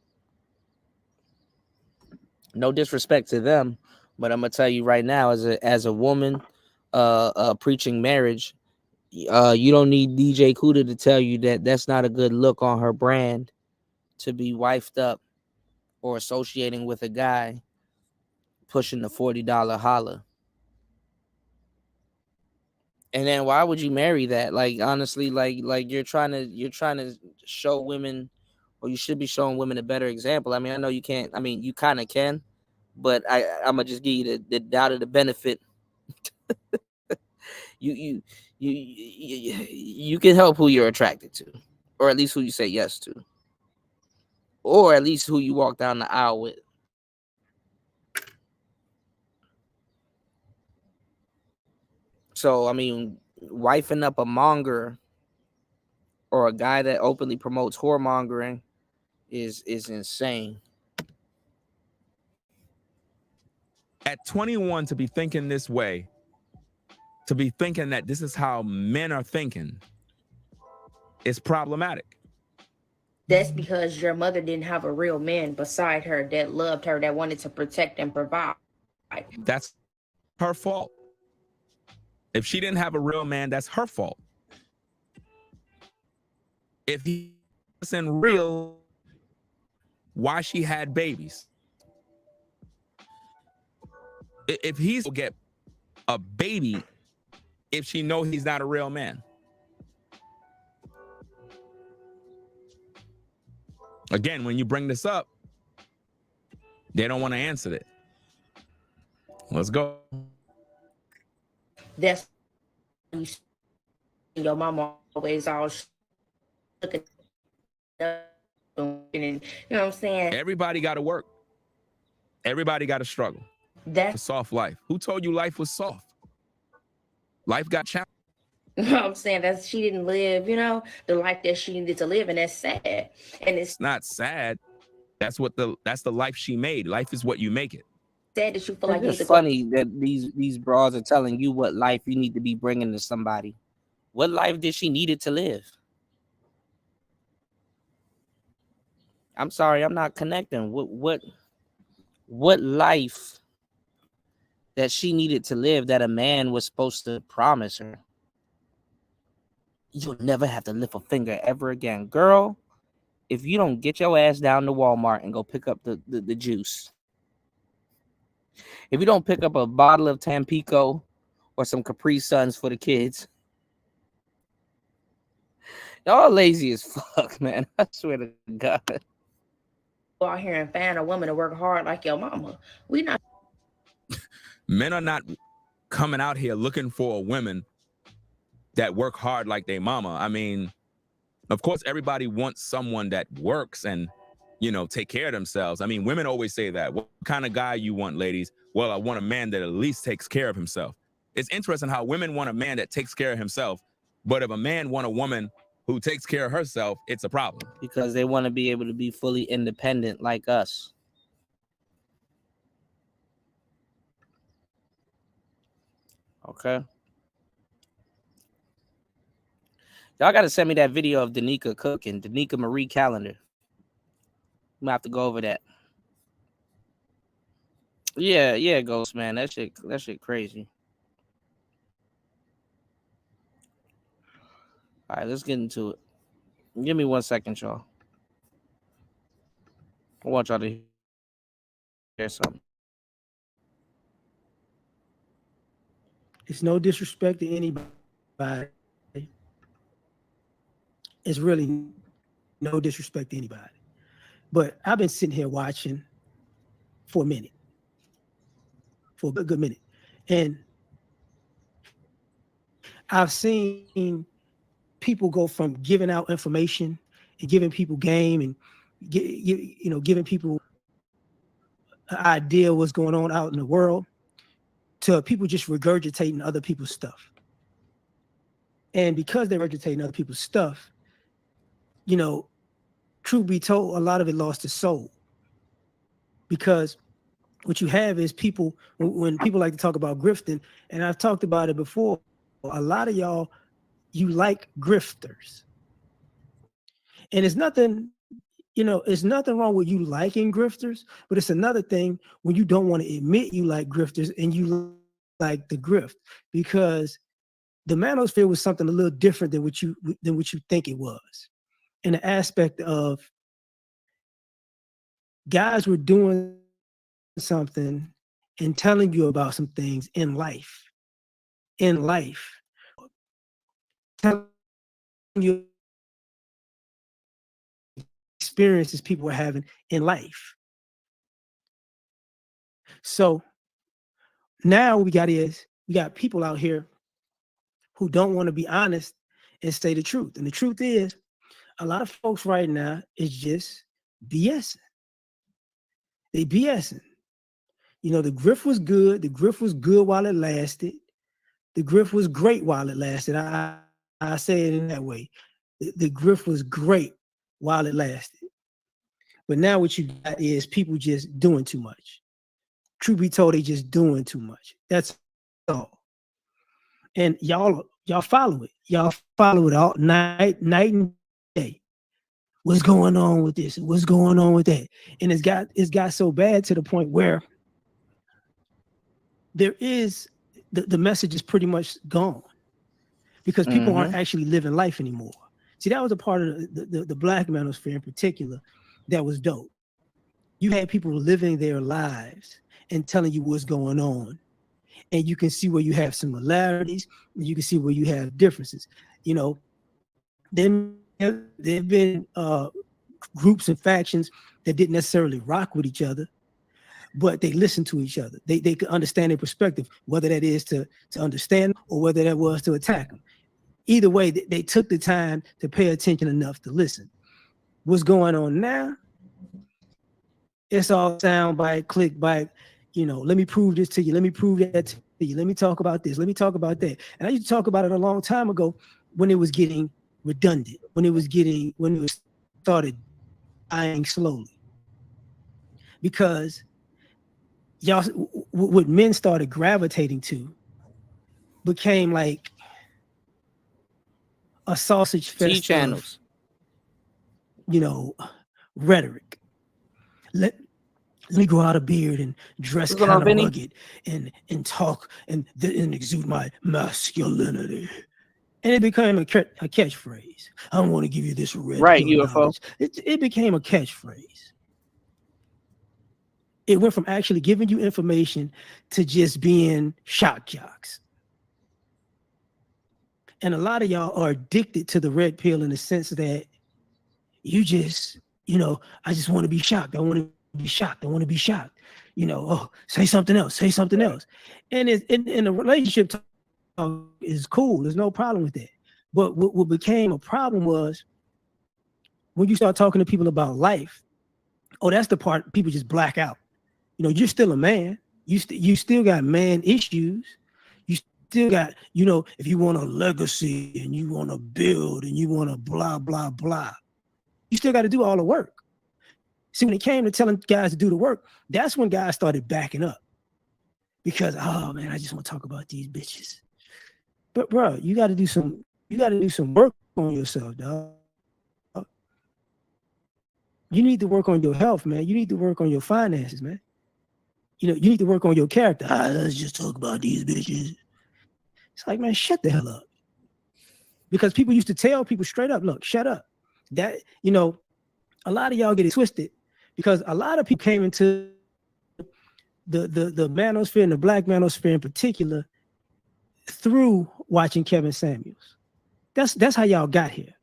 No disrespect to them, but I'm gonna tell you right now, as a woman, preaching marriage, you don't need DJ Kuda to tell you that that's not a good look on her brand to be wifed up or associating with a guy pushing the $40 holla. And then why would you marry that? Like honestly, like you're trying to show women, or you should be showing women a better example. I mean, I know you can't. I mean, you kind of can, but I'm gonna just give you the doubt of the benefit. you can help who you're attracted to, or at least who you say yes to, or at least who you walk down the aisle with. So I mean, wifing up a monger or a guy that openly promotes whoremongering is insane. At 21, to be thinking this way, to be thinking that this is how men are thinking, is problematic. That's because your mother didn't have a real man beside her that loved her, that wanted to protect and provide. That's her fault. If she didn't have a real man, that's her fault. If he wasn't real, why she had babies? If he's get a baby, if she know he's not a real man. Again, when you bring this up, they don't want to answer it. Let's go. That's your mama always all looking up, and you know what I'm saying? Everybody got to work. Everybody got to struggle. That's a soft life. Who told you life was soft? Life got challenged. You know what I'm saying? That she didn't live, you know, the life that she needed to live, and that's sad. And it's not sad. That's the life she made. Life is what you make it. Sad that you feel like it's funny that these bras are telling you what life you need to be bringing to somebody. What life did she need it to live? I'm sorry, I'm not connecting. What life that she needed to live that a man was supposed to promise her? You'll never have to lift a finger ever again. Girl, if you don't get your ass down to Walmart and go pick up the juice, if you don't pick up a bottle of Tampico or some Capri Suns for the kids, y'all lazy as fuck, man. I swear to God. Go out here and find a woman to work hard like your mama. We not. Men are not coming out here looking for women that work hard like their mama. I mean, of course, everybody wants someone that works and, you know, take care of themselves. I mean, women always say that. What kind of guy you want, ladies? Well, I want a man that at least takes care of himself. It's interesting how women want a man that takes care of himself, but if a man want a woman who takes care of herself, it's a problem. Because they want to be able to be fully independent like us. Okay. Y'all got to send me that video of Danica cooking, Danica Marie Calendar. I'm gonna have to go over that. Yeah, Ghost, man. That shit crazy. All right, let's get into it. Give me 1 second, y'all. I want y'all to hear something. It's no disrespect to anybody. It's really no disrespect to anybody. But I've been sitting here watching for a minute. For a good minute. And I've seen people go from giving out information and giving people game and giving people an idea of what's going on out in the world to people just regurgitating other people's stuff. And because they're regurgitating other people's stuff, you know, truth be told, a lot of it lost its soul. Because what you have is people, when people like to talk about grifting, and I've talked about it before, a lot of y'all, you like grifters. And it's nothing, it's nothing wrong with you liking grifters, but it's another thing when you don't want to admit you like grifters and you like the grift, because the manosphere was something a little different than what you think it was. In the aspect of guys were doing something and telling you about some things in life. Telling you experiences people were having in life. So now we got people out here who don't want to be honest and say the truth. And the truth is, a lot of folks right now is just BSing. They BSing. The grift was good. The grift was good while it lasted. The grift was great while it lasted. I say it in that way. The grift was great while it lasted. But now what you got is people just doing too much. Truth be told, they just doing too much. That's all. And y'all follow it. Y'all follow it all night and day. What's going on with this? What's going on with that? And it's got so bad to the point where there is the message is pretty much gone because people aren't actually living life anymore. See, that was a part of the black manosphere in particular that was dope. You had people living their lives and telling you what's going on. And you can see where you have similarities, and you can see where you have differences. You know, then there have been groups and factions that didn't necessarily rock with each other, but they listened to each other. They could understand their perspective, whether that is to understand or whether that was to attack them. Either way, they took the time to pay attention enough to listen. What's going on now? It's all sound bite, click bite. You know, let me prove this to you. Let me prove that to you. Let me talk about this. Let me talk about that. And I used to talk about it a long time ago when it was getting redundant, when it started dying slowly. Because y'all, what men started gravitating to became like a sausage fest channels, you know, rhetoric. Let me grow out a beard and dress kind of rugged and talk and exude my masculinity. And it became a catchphrase. I don't want to give you this red pill knowledge. It became a catchphrase. It went from actually giving you information to just being shock jocks. And a lot of y'all are addicted to the red pill in the sense that you just, you know, I just want to be shocked. I want to be shocked. I want to be shocked. You know, oh, say something else. Say something else. And in a relationship talk is cool. There's no problem with that. But what became a problem was when you start talking to people about life. Oh, that's the part people just black out. You know, you're still a man. You still got man issues. You still got, you know, if you want a legacy and you want to build and you want to blah, blah, blah, you still got to do all the work. See, when it came to telling guys to do the work, that's when guys started backing up. Because, oh man, I just want to talk about these bitches. But bro, you got to do some work on yourself, dog. You need to work on your health, man. You need to work on your finances, man. You know, you need to work on your character. Let's just talk about these bitches. It's like, man, shut the hell up. Because people used to tell people straight up, look, shut up. That, you know, a lot of y'all get it twisted because a lot of people came into the manosphere and the black manosphere in particular through watching Kevin Samuels. That's how y'all got here.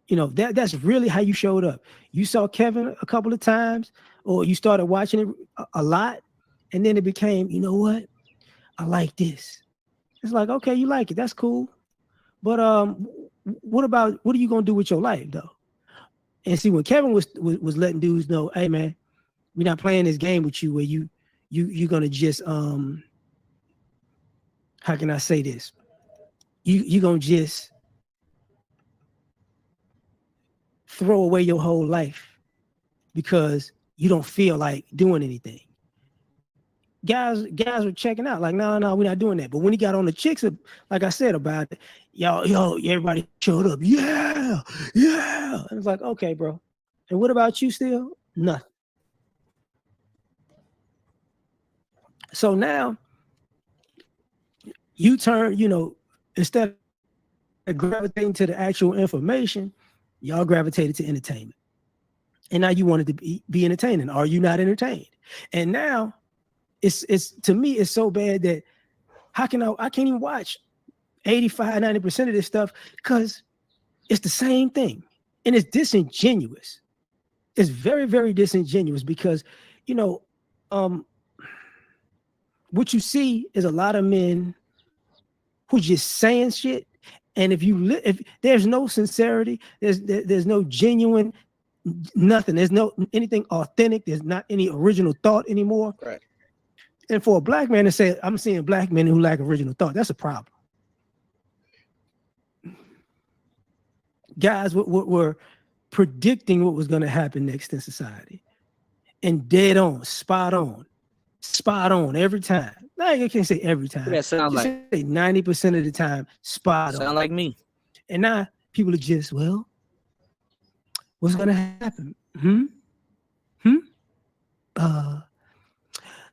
You know, that's really how you showed up. You saw Kevin a couple of times, or you started watching it a lot, and then it became, you know what? I like this. It's like, okay, you like it. That's cool. But what are you gonna do with your life though? And see, when Kevin was letting dudes know, hey man, we're not playing this game with you where you're gonna just how can I say this? You're gonna just throw away your whole life because you don't feel like doing anything. Guys were checking out, like, no, we're not doing that. But when he got on the chicks, like I said about it, yo, everybody showed up. Yeah. And it's like, okay, bro. And what about you still? Nothing. So now you turn, you know, instead of gravitating to the actual information, y'all gravitated to entertainment. And now you wanted to be entertaining. Are you not entertained? And now it's to me, it's so bad that I can't even watch 85-90% of this stuff because it's the same thing. And it's disingenuous. It's very, very disingenuous because, you know, what you see is a lot of men who just saying shit. And if there's no sincerity, there's no genuine nothing. There's no anything authentic. There's not any original thought anymore. Right. And for a black man to say, I'm seeing black men who lack original thought, that's a problem. Guys were predicting what was going to happen next in society. And dead on, spot on every time. I can't say every time. That sound like 90% of the time, spot on. Sound like me. And now people are just, well, what's going to happen?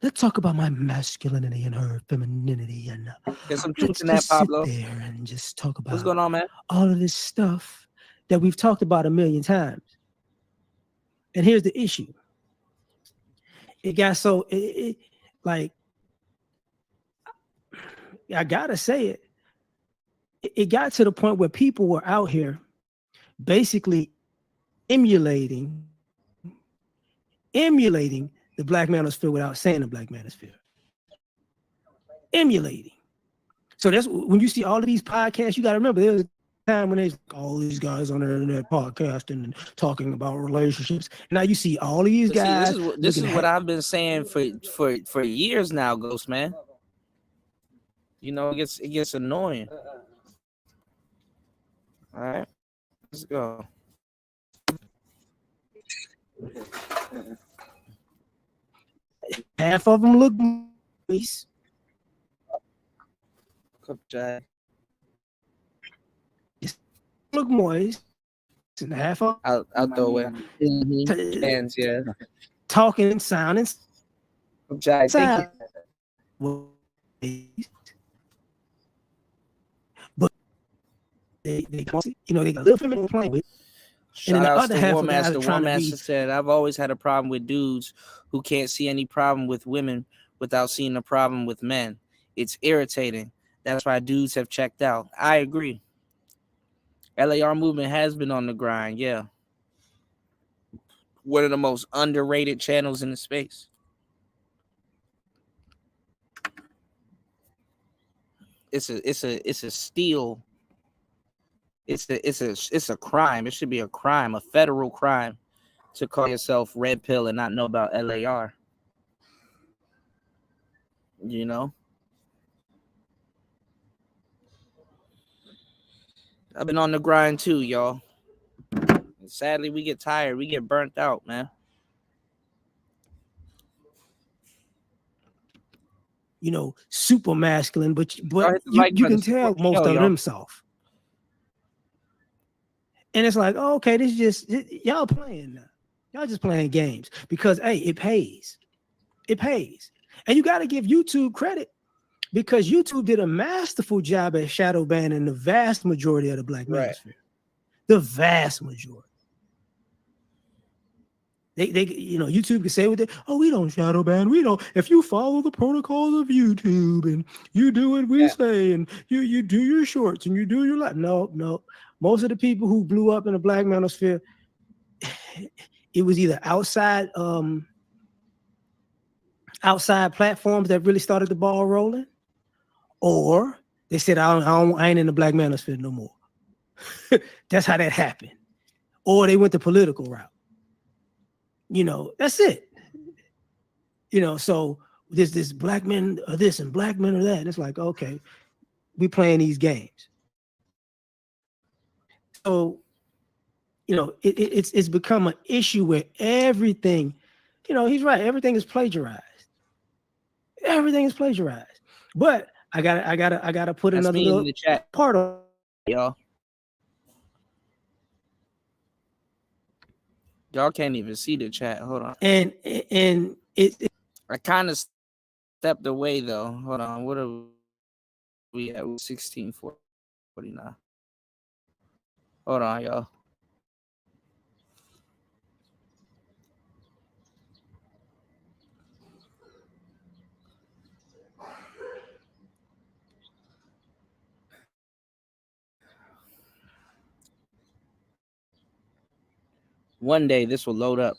Let's talk about my masculinity and her femininity, and there's some truth in that, Pablo. Sit there and just talk about what's going on, man. All of this stuff that we've talked about a million times. And here's the issue. It got so, like, I gotta say it. It got to the point where people were out here basically emulating the Black Manosphere without saying the Black Manosphere. Emulating. So that's when you see all of these podcasts, you got to remember there was a time when there's all these guys on the internet podcasting and talking about relationships. Now you see all of these guys. See, this is what I've been saying for years now, Ghost Man. You know, it gets annoying. All right, let's go. Half of them look nice. Look moist. And half of I'll throw away. Hands, yeah. Talking, sounding. Thank you. But they you know, they got a little feminine playing with. Shout out to War Master. War Master said, I've always had a problem with dudes who can't see any problem with women without seeing a problem with men. It's irritating. That's why dudes have checked out. I agree. LAR movement has been on the grind, yeah. One of the most underrated channels in the space. It's a steal. It's a crime. It should be a crime, a federal crime, to call yourself Red Pill and not know about LAR. You know? I've been on the grind too, y'all. And sadly, we get tired. We get burnt out, man. You know, super masculine, but you can tell most of them soft. And it's like, oh, okay, this is just y'all playing now. Y'all just playing games because hey, it pays. It pays. And you got to give YouTube credit because YouTube did a masterful job at shadow banning the vast majority of the Black Manosphere. The vast majority. They you know, YouTube can say what they, oh, we don't shadow ban. We don't. If you follow the protocols of YouTube and you do what we say and you do your shorts and you do your live. No. Most of the people who blew up in the Black Manosphere, it was either outside platforms that really started the ball rolling, or they said, I ain't in the Black Manosphere no more. That's how that happened. Or they went the political route. You know, that's it. You know, so there's this black men or this and black men or that. And it's like, okay, we playing these games. So, you know, it's become an issue where everything, you know, he's right. Everything is plagiarized. Everything is plagiarized. But I gotta put another little in the chat part of y'all. Y'all can't even see the chat. Hold on. And it I kind of stepped away though. Hold on. What are we at? 16:49. Hold on, y'all. One day this will load up.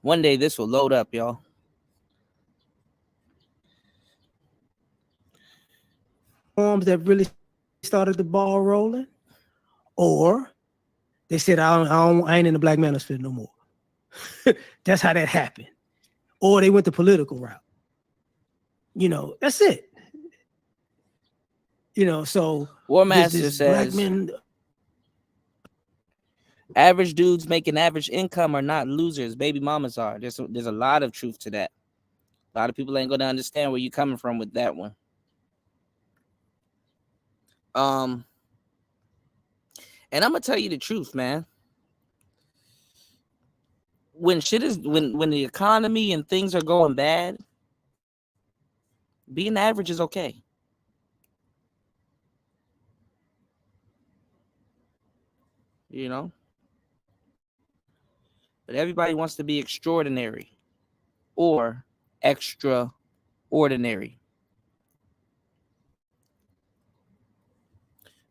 One day this will load up, y'all. Forms that really started the ball rolling, or they said, I ain't in the Black Manosphere no more. That's how that happened. Or they went the political route. You know, that's it. You know, so War Master says average dudes making average income are not losers. Baby mamas are. There's a lot of truth to that. A lot of people ain't going to understand where you're coming from with that one. And I'm gonna tell you the truth, man. When the economy and things are going bad, being average is okay. you know. But everybody wants to be extraordinary or extraordinary.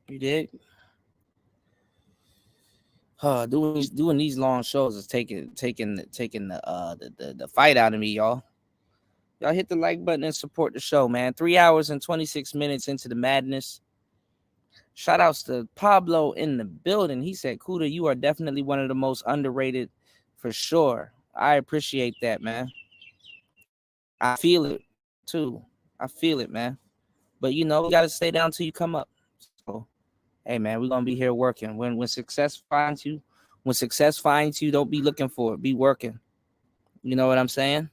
You dig? Doing these long shows is taking the fight out of me, y'all. Y'all hit the like button and support the show, man. 3 hours and 26 minutes into the madness. Shout outs to Pablo in the building. He said, Kuda, you are definitely one of the most underrated for sure. I appreciate that, man. I feel it too. I feel it, man. But you know, you gotta stay down till you come up. So hey man, we're gonna be here working. When success finds you, don't be looking for it. Be working. You know what I'm saying?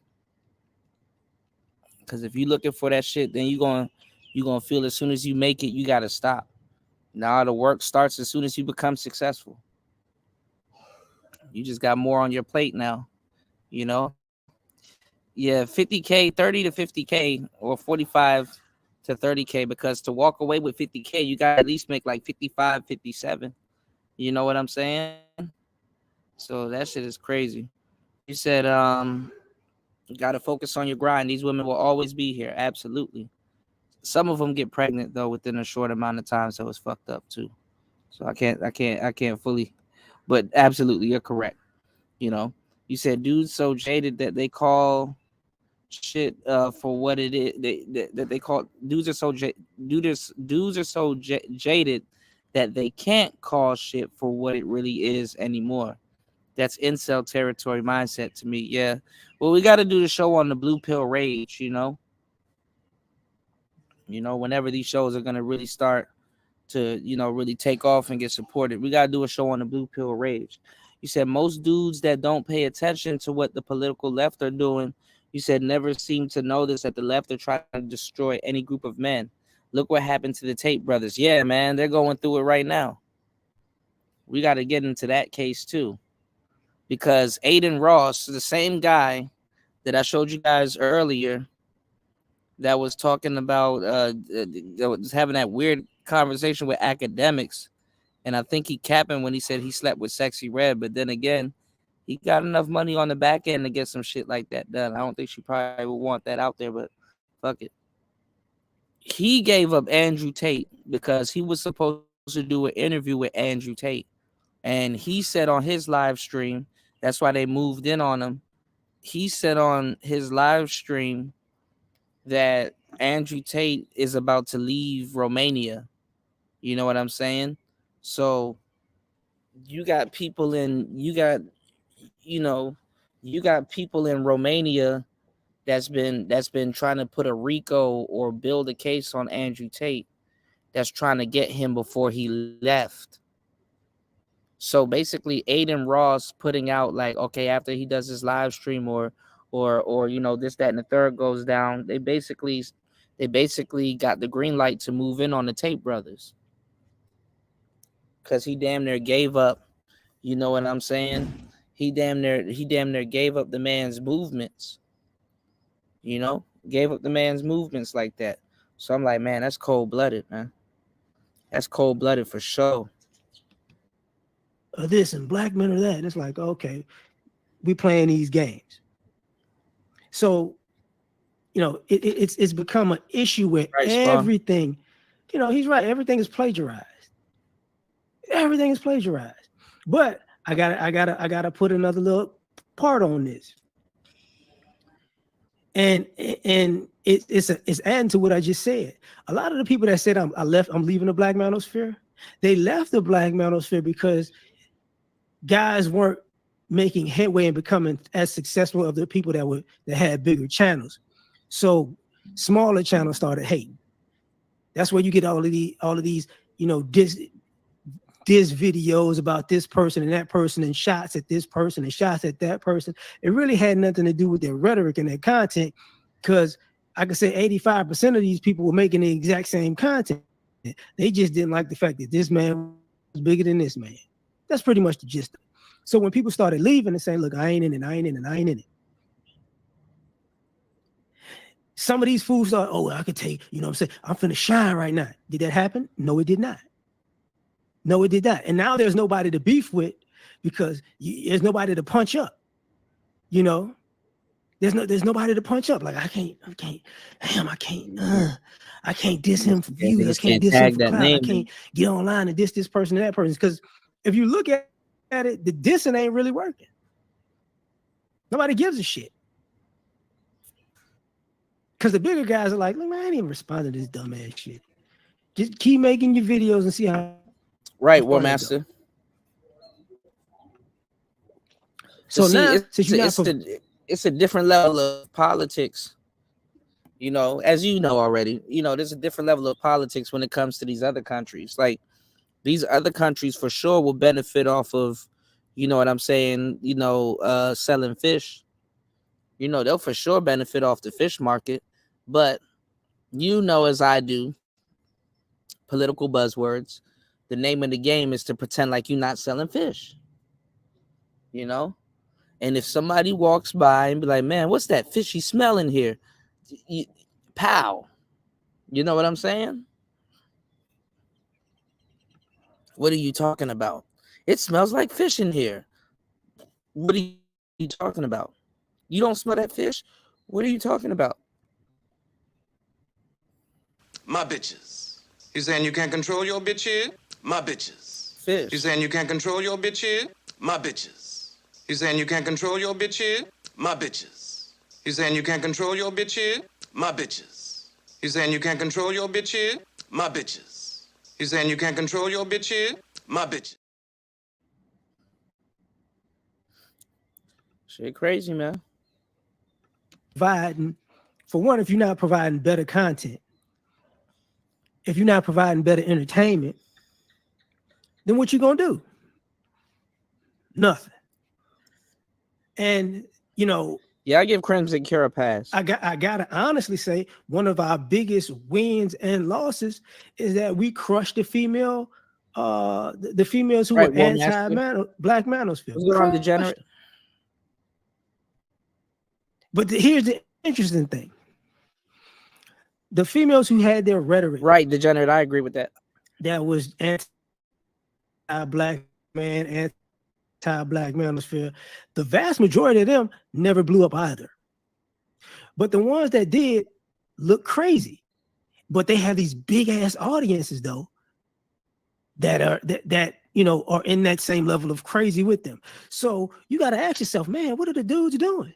Because if you're looking for that shit, then you're gonna feel as soon as you make it, you gotta stop. Now the work starts as soon as you become successful. You just got more on your plate now, you know? Yeah, 50K, 30 to 50K, or 45 to 30K, because to walk away with 50K, you got to at least make like 55, 57. You know what I'm saying? So that shit is crazy. You said, you got to focus on your grind. These women will always be here. Absolutely. Some of them get pregnant though within a short amount of time, so it's fucked up too. So I can't fully, but absolutely, you're correct. You know, you said dudes so jaded that they call shit for what it is. They call dudes are so jaded that they can't call shit for what it really is anymore. That's incel territory mindset to me. Yeah. Well, we got to do the show on the blue pill rage, you know. You know, whenever these shows are going to really start to, you know, really take off and get supported, we got to do a show on the blue pill rage. You said most dudes that don't pay attention to what the political left are doing, you said never seem to notice that the left are trying to destroy any group of men. Look what happened to the Tate brothers. Yeah, man, they're going through it right now. We got to get into that case too. Because Adin Ross, the same guy that I showed you guys earlier, that was talking about that was having that weird conversation with academics, and I think he capping when he said he slept with Sexyy Red, but then again, he got enough money on the back end to get some shit like that done. I don't think she probably would want that out there, but fuck it. He gave up Andrew Tate because he was supposed to do an interview with Andrew Tate, and he said on his live stream, that's why they moved in on him. He said on his live stream that Andrew Tate is about to leave Romania. You know what I'm saying? So you got people in Romania that's been trying to put a RICO or build a case on Andrew Tate, that's trying to get him before he left. So basically Adin Ross putting out like, okay, after he does his live stream or you know, this, that, and the third goes down, they basically got the green light to move in on the Tate brothers. Cause he damn near gave up, you know what I'm saying? He damn near gave up the man's movements. You know, gave up the man's movements like that. So I'm like, man, that's cold-blooded, man. That's cold-blooded for sure. Or this and black men or that. And it's like, okay, we playing these games. So, you know, it's become an issue where everything, you know, he's right. Everything is plagiarized. Everything is plagiarized. But I gotta put another little part on this. And it's adding to what I just said. A lot of the people that said I'm leaving the black manosphere, they left the black manosphere because guys weren't making headway and becoming as successful of the people that had bigger channels. So smaller channels started hating. That's where you get all of these, you know, diss videos about this person and that person, and shots at this person and shots at that person. It really had nothing to do with their rhetoric and their content, because I could say 85% of these people were making the exact same content. They just didn't like the fact that this man was bigger than this man. That's pretty much the gist of it. So when people started leaving and saying, look, I ain't in it. Some of these fools thought, oh, I could take, you know what I'm saying? I'm finna shine right now. Did that happen? No, it did not. No, it did not. And now there's nobody to beef with because there's nobody to punch up. You know, there's nobody to punch up. Like I can't diss him for views. I can't diss him for clout. I can't get online and diss this person and that person. Because if you look at it, the dissing ain't really working. Nobody gives a shit. Because the bigger guys are like, look, man, I ain't even responding to this dumbass shit. Just keep making your videos and see how. Right, War Master. So see, now, it's a different level of politics. You know, as you know already, you know, there's a different level of politics when it comes to these other countries. Like these other countries for sure will benefit off of, you know what I'm saying, you know, selling fish. You know, they'll for sure benefit off the fish market. But you know, as I do, political buzzwords, the name of the game is to pretend like you're not selling fish. You know? And if somebody walks by and be like, man, what's that fishy smell in here? Pow. You know what I'm saying? What are you talking about? It smells like fish in here. What are you talking about? You don't smell that fish? What are you talking about? My bitches. You saying you can't control your bitch here? My bitches. Fish. You saying you can't control your bitch here? My bitches. You saying you can't control your bitch here? My bitches. You saying you can't control your bitch here? My bitches. You saying you can't control your bitch here? My bitches. You saying you can't control your bitch here? My bitches. Shit crazy, man. Providing, for one, if you're not providing better content, if you're not providing better entertainment, then what you gonna do? Nothing. And you know, yeah, I give Crimson Cure a pass. I gotta honestly say one of our biggest wins and losses is that we crushed the female, the females who were anti-black manosphere. Who's on Degenerate? But here's the interesting thing. The females who had their rhetoric. Right, Degenerate, I agree with that. That was anti-black man, anti-black manosphere. The vast majority of them never blew up either. But the ones that did look crazy. But they have these big ass audiences though that are that you know are in that same level of crazy with them. So you got to ask yourself, man, what are the dudes doing?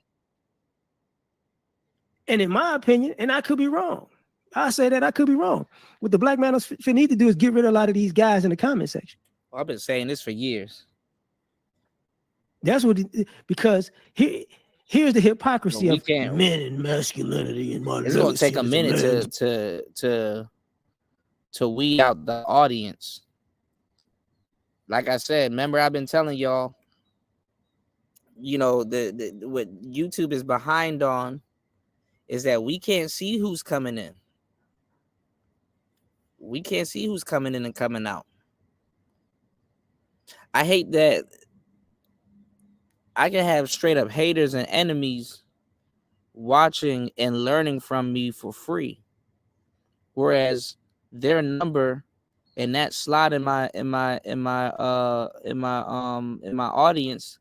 And in my opinion, and I could be wrong, I say that I could be wrong. What the black manosphere need to do is get rid of a lot of these guys in the comment section. Well, I've been saying this for years. That's what because here's the hypocrisy of men and masculinity and modern. It's gonna take a minute to weed out the audience. Like I said, remember I've been telling y'all, you know, the what YouTube is behind on is that we can't see who's coming in. We can't see who's coming in and coming out. I hate that I can have straight up haters and enemies watching and learning from me for free, whereas their number and that slot in my audience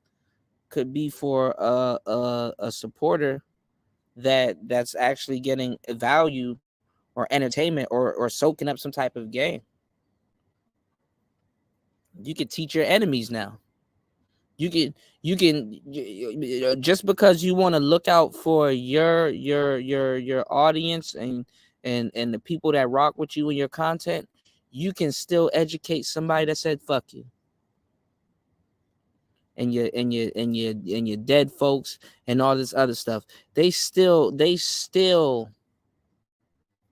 could be for a supporter that's actually getting value or entertainment or soaking up some type of game. You can teach your enemies now. You can just because you want to look out for your audience and the people that rock with you and your content, you can still educate somebody that said fuck you. And your dead folks and all this other stuff. They still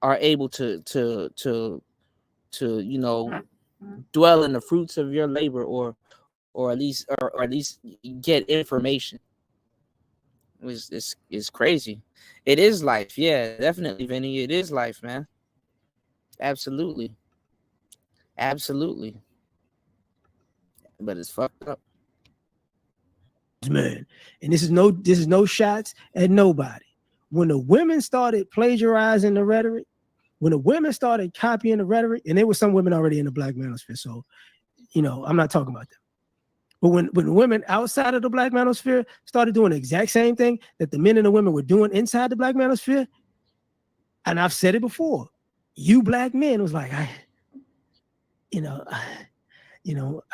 are able to you know dwell in the fruits of your labor or at least get information. It's crazy. It is life, yeah, definitely, Vinny. It is life, man. Absolutely. But it's fucked up. Man, and this is no shots at nobody. When the women started plagiarizing the rhetoric, when the women started copying the rhetoric, and there were some women already in the black manosphere, so You know, I'm not talking about them. But when women outside of the black manosphere started doing the exact same thing that the men and the women were doing inside the black manosphere, and I've said it before, you black men was like, I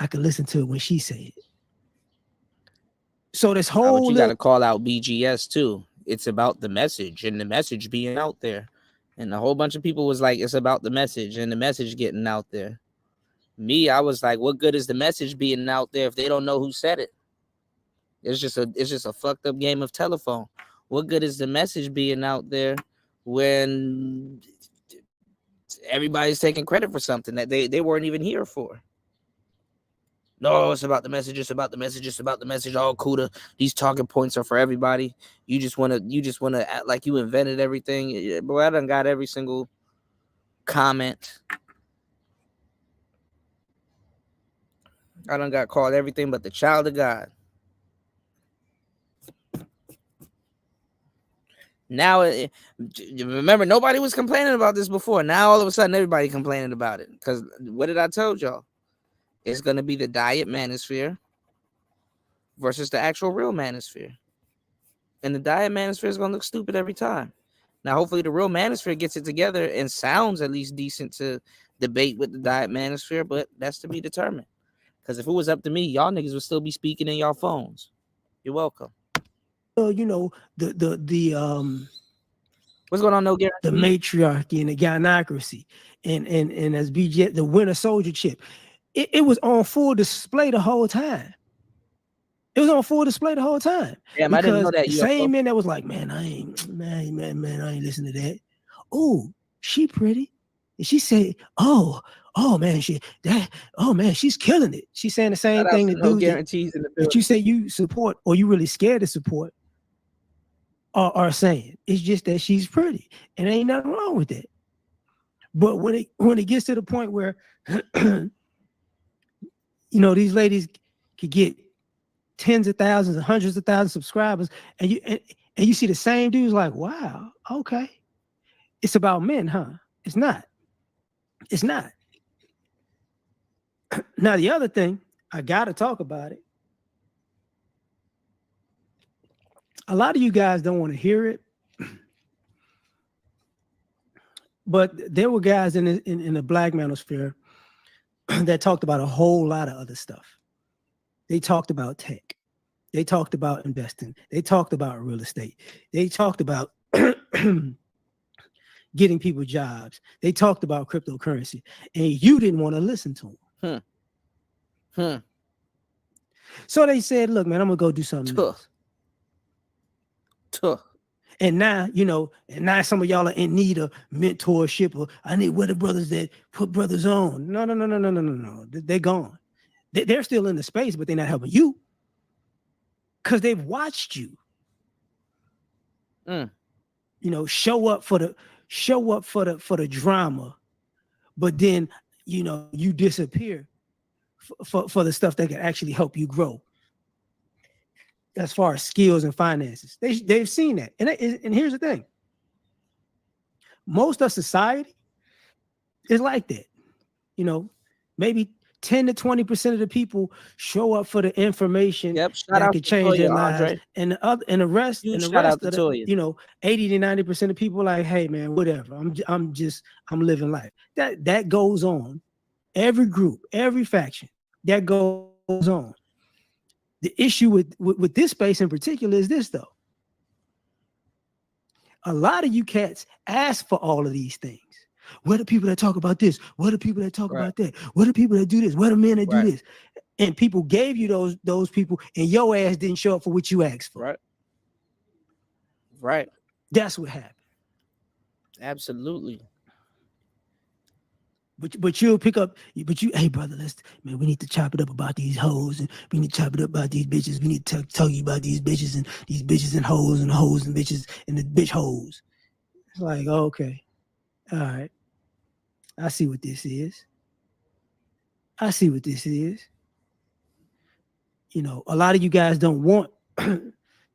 could listen to it when she said it. So this whole you got to call out BGS too. It's about the message and the message being out there. And a whole bunch of people was like, it's about the message and the message getting out there. Me, I was like, what good is the message being out there if they don't know who said it? It's just a fucked up game of telephone. What good is the message being out there when everybody's taking credit for something that they weren't even here for? No, it's about the message. It's about the message. It's about the message. All Kuda. These talking points are for everybody. You just wanna act like you invented everything. Boy, I done got every single comment. I done got called everything but the child of God. Now, remember, nobody was complaining about this before. Now, all of a sudden, everybody complaining about it. Because what did I told y'all? It's going to be the diet manosphere versus the actual real manosphere. And the diet manosphere is going to look stupid every time. Now, hopefully, the real manosphere gets it together and sounds at least decent to debate with the diet manosphere, but that's to be determined. Because if it was up to me, y'all niggas would still be speaking in y'all phones. You're welcome. You know, the what's going on? No guarantee. The matriarchy and the gynocracy, and as BJ, the winter soldier chip, it was on full display the whole time. It was on full display the whole time. Damn, I didn't know that. The same man that was like, man, I ain't listening to that. Oh, she pretty. And she said, oh man, she's killing it. She's saying the same thing that no guarantees in the that you say you support or you really scared to support are saying. It's just that she's pretty, and ain't nothing wrong with that. But when it gets to the point where you know these ladies could get tens of thousands and hundreds of thousands of subscribers, and you see the same dudes like, wow, okay, it's about men, huh? It's not. It's not. Now the other thing, I gotta talk about it. A lot of you guys don't want to hear it, but there were guys in the black manosphere that talked about a whole lot of other stuff. They talked about tech. They talked about investing. They talked about real estate. They talked about getting people jobs. They talked about cryptocurrency, and you didn't want to listen to them. So they said, look, man, I'm gonna go do something else. And now, you know, some of y'all are in need of mentorship, or I need where the brothers that put brothers on. No. They're gone. They're still in the space, but they're not helping you because they've watched you. You know, show up for the drama, but then you know you disappear for the stuff that can actually help you grow. As far as skills and finances, they've seen that, and here's the thing: most of society is like that. You know, maybe 10 to 20% of the people show up for the information that could change their lives, and the rest, of the, you know, 80 to 90% of people like, hey man, whatever. I'm living life. That goes on. Every group, every faction, that goes on. The issue with this space in particular is this, though. A lot of you cats ask for all of these things. What are people that talk about this? What are people that talk about that? What are people that do this? What are men that do this? And people gave you those people, and your ass didn't show up for what you asked for. Right. That's what happened. Absolutely. But you'll pick up, hey brother, we need to chop it up about these hoes, and we need to chop it up about these bitches. We need to tell you about these bitches and hoes and bitches and the bitch hoes. It's like, okay, all right. I see what this is. You know, a lot of you guys don't want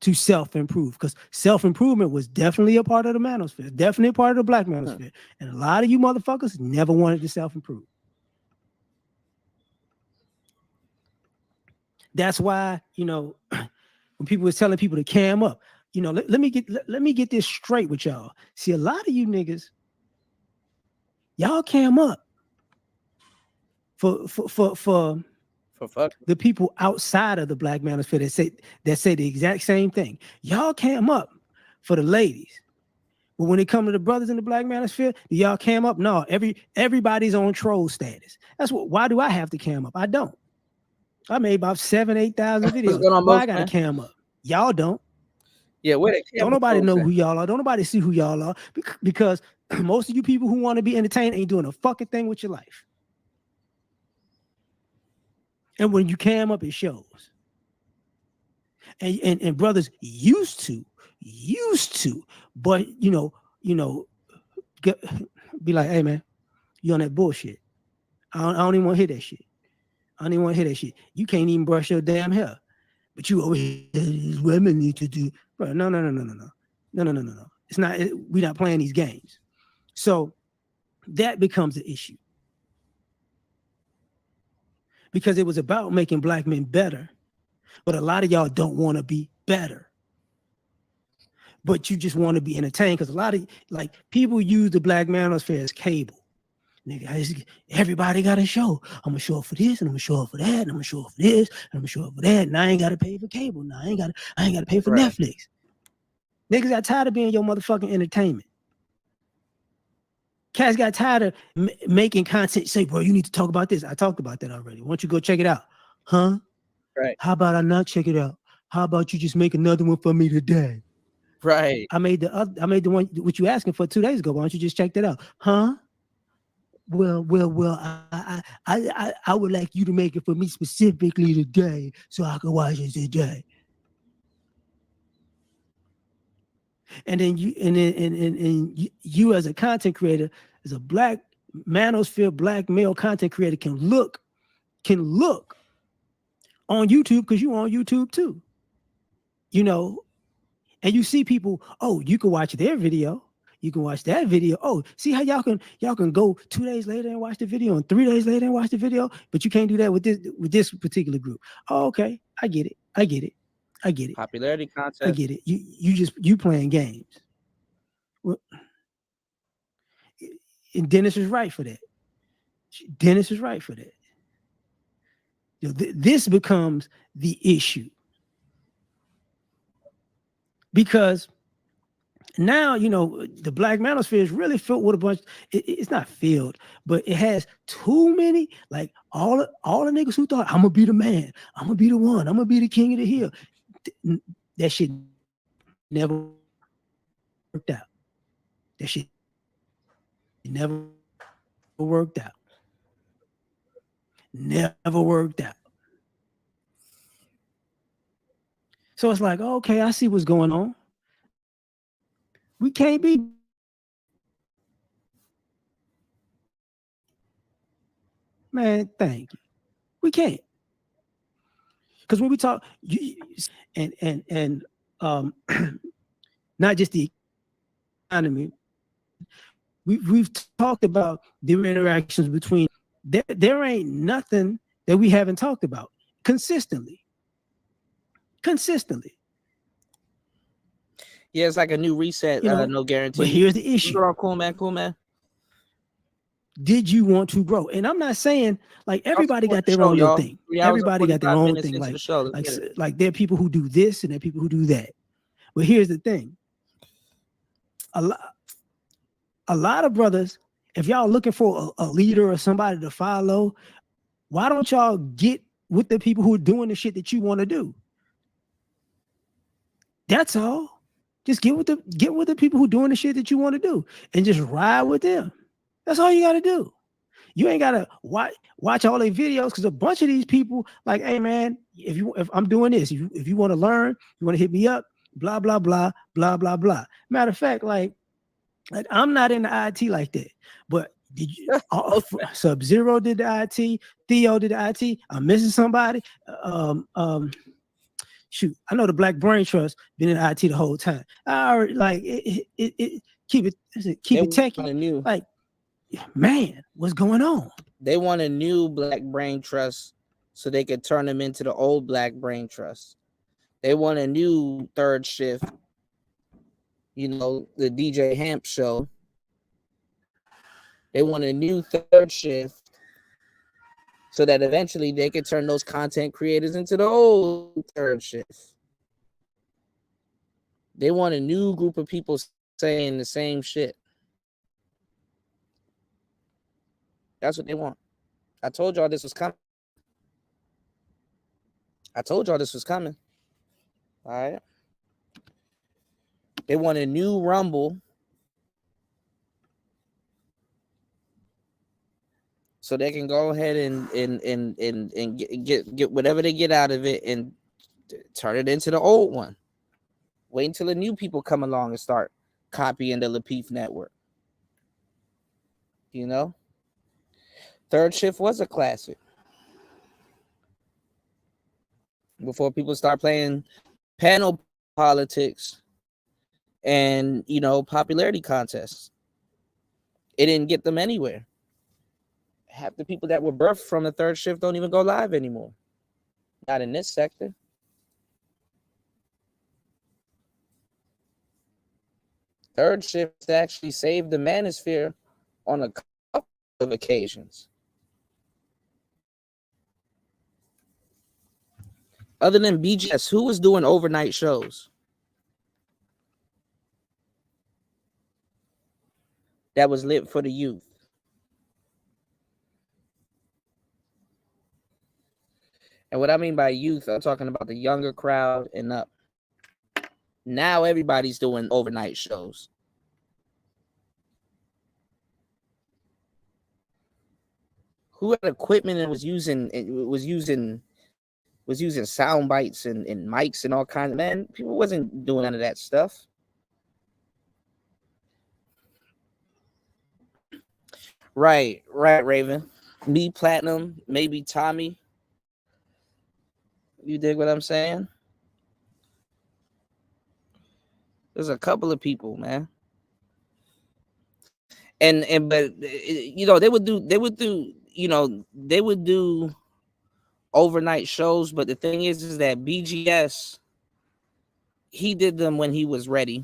to self-improve, because self-improvement was definitely a part of the manosphere, definitely a part of the black manosphere. And a lot of you motherfuckers never wanted to self-improve. That's why, you know, when people was telling people to cam up, you know, let me get this straight with y'all. See, a lot of you niggas, y'all cam up for fuck the people outside of the black manosphere that say the exact same thing. Y'all cam up for the ladies. But when it comes to the brothers in the black manosphere, do y'all cam up? No, everybody's on troll status. Why do I have to cam up? I don't. I made about 8,000 videos. going on, Why Most I gotta Man? cam up? Y'all don't. Yeah, where the Don't camera nobody know folks who y'all are. Don't nobody see who y'all are because most of you people who want to be entertained ain't doing a fucking thing with your life. And when you cam up, it shows. And brothers used to, but you know, be like, hey man, you on that bullshit. I don't even want to hear that shit. I don't even want to hear that shit. You can't even brush your damn hair. But you over here, women need to do. Bro, no. It's not. We're not playing these games. So that becomes an issue because it was about making black men better, but a lot of y'all don't want to be better. But you just want to be entertained because a lot of like people use the black manosphere as cable. Nigga, everybody got a show. I'm gonna show up for this, and I'm gonna show up for that, and I'm gonna show up for this, and I'm gonna show up for that, and I ain't gotta pay for cable. Now I ain't gotta pay for Netflix. Niggas got tired of being your motherfucking entertainment. Cats got tired of making content. Say, bro, you need to talk about this. I talked about that already. Why don't you go check it out? Huh? Right. How about I not check it out? How about you just make another one for me today? Right. I made the one what you asking for 2 days ago. Why don't you just check that out? Huh? Well, I would like you to make it for me specifically today so I can watch it today. And then you as a content creator, as a black manosphere, black male content creator can look on YouTube because you on YouTube too. You know, and you see people, oh, you can watch their video. You can watch that video. Oh, see how y'all can go 2 days later and watch the video and 3 days later and watch the video, but you can't do that with this particular group. Oh, okay. I get it. Popularity contest. I get it. You playing games. Well, and Dennis is right for that. You know, this becomes the issue. Because now, you know, the black manosphere is really filled with a bunch. It's not filled, but it has too many, like all the niggas who thought, I'm gonna be the man, I'm gonna be the one, I'm gonna be the king of the hill. That shit never worked out. That shit never worked out. Never worked out. So it's like, okay, I see what's going on. We can't be. Man, thank you. We can't. Because when we talk, and not just the economy, we've talked about the interactions between. There ain't nothing that we haven't talked about consistently. Yeah, it's like a new reset. You know, No guarantee. But here's the issue. Cool man. Did you want to grow? And I'm not saying like everybody got their own little thing. Everybody got their own thing. Like there are people who do this and there are people who do that. But here's the thing. A lot of brothers, if y'all looking for a leader or somebody to follow, why don't y'all get with the people who are doing the shit that you want to do? That's all. Just get with the people who are doing the shit that you want to do and just ride with them. That's all you got to do. You ain't got to watch all their videos because a bunch of these people like, hey man, if I'm doing this, if you want to learn, you want to hit me up, blah, blah, blah, blah, blah, blah. Matter of fact, like I'm not in the IT like that, but did you? Sub-Zero did the IT, Theo did the IT. I'm missing somebody. Shoot, I know the Black Brain Trust been in IT the whole time. I already like it keep it techie. Like, man, what's going on? They want a new Black Brain Trust so they could turn them into the old Black Brain Trust. They want a new third shift, you know, the DJ Hamp show. They want a new third shift so that eventually they could turn those content creators into the old third shift. They want a new group of people saying the same shit. That's what they want. I told y'all this was coming. I told y'all this was coming. All right. They want a new Rumble so they can go ahead and get whatever they get out of it and turn it into the old one. Wait until the new people come along and start copying the Lapeef network. You know? Third Shift was a classic. Before people start playing panel politics and, you know, popularity contests. It didn't get them anywhere. Half the people that were birthed from the Third Shift don't even go live anymore. Not in this sector. Third Shift actually saved the manosphere on a couple of occasions. Other than BGS, who was doing overnight shows that was lit for the youth? And what I mean by youth, I'm talking about the younger crowd and up. Now everybody's doing overnight shows. Who had equipment and was using sound bites and mics and all kinds of, man, people wasn't doing none of that stuff. Right, Raven. Me, Platinum, maybe Tommy. You dig what I'm saying? There's a couple of people, man. But you know, they would do overnight shows, but the thing is that BGS, he did them when he was ready.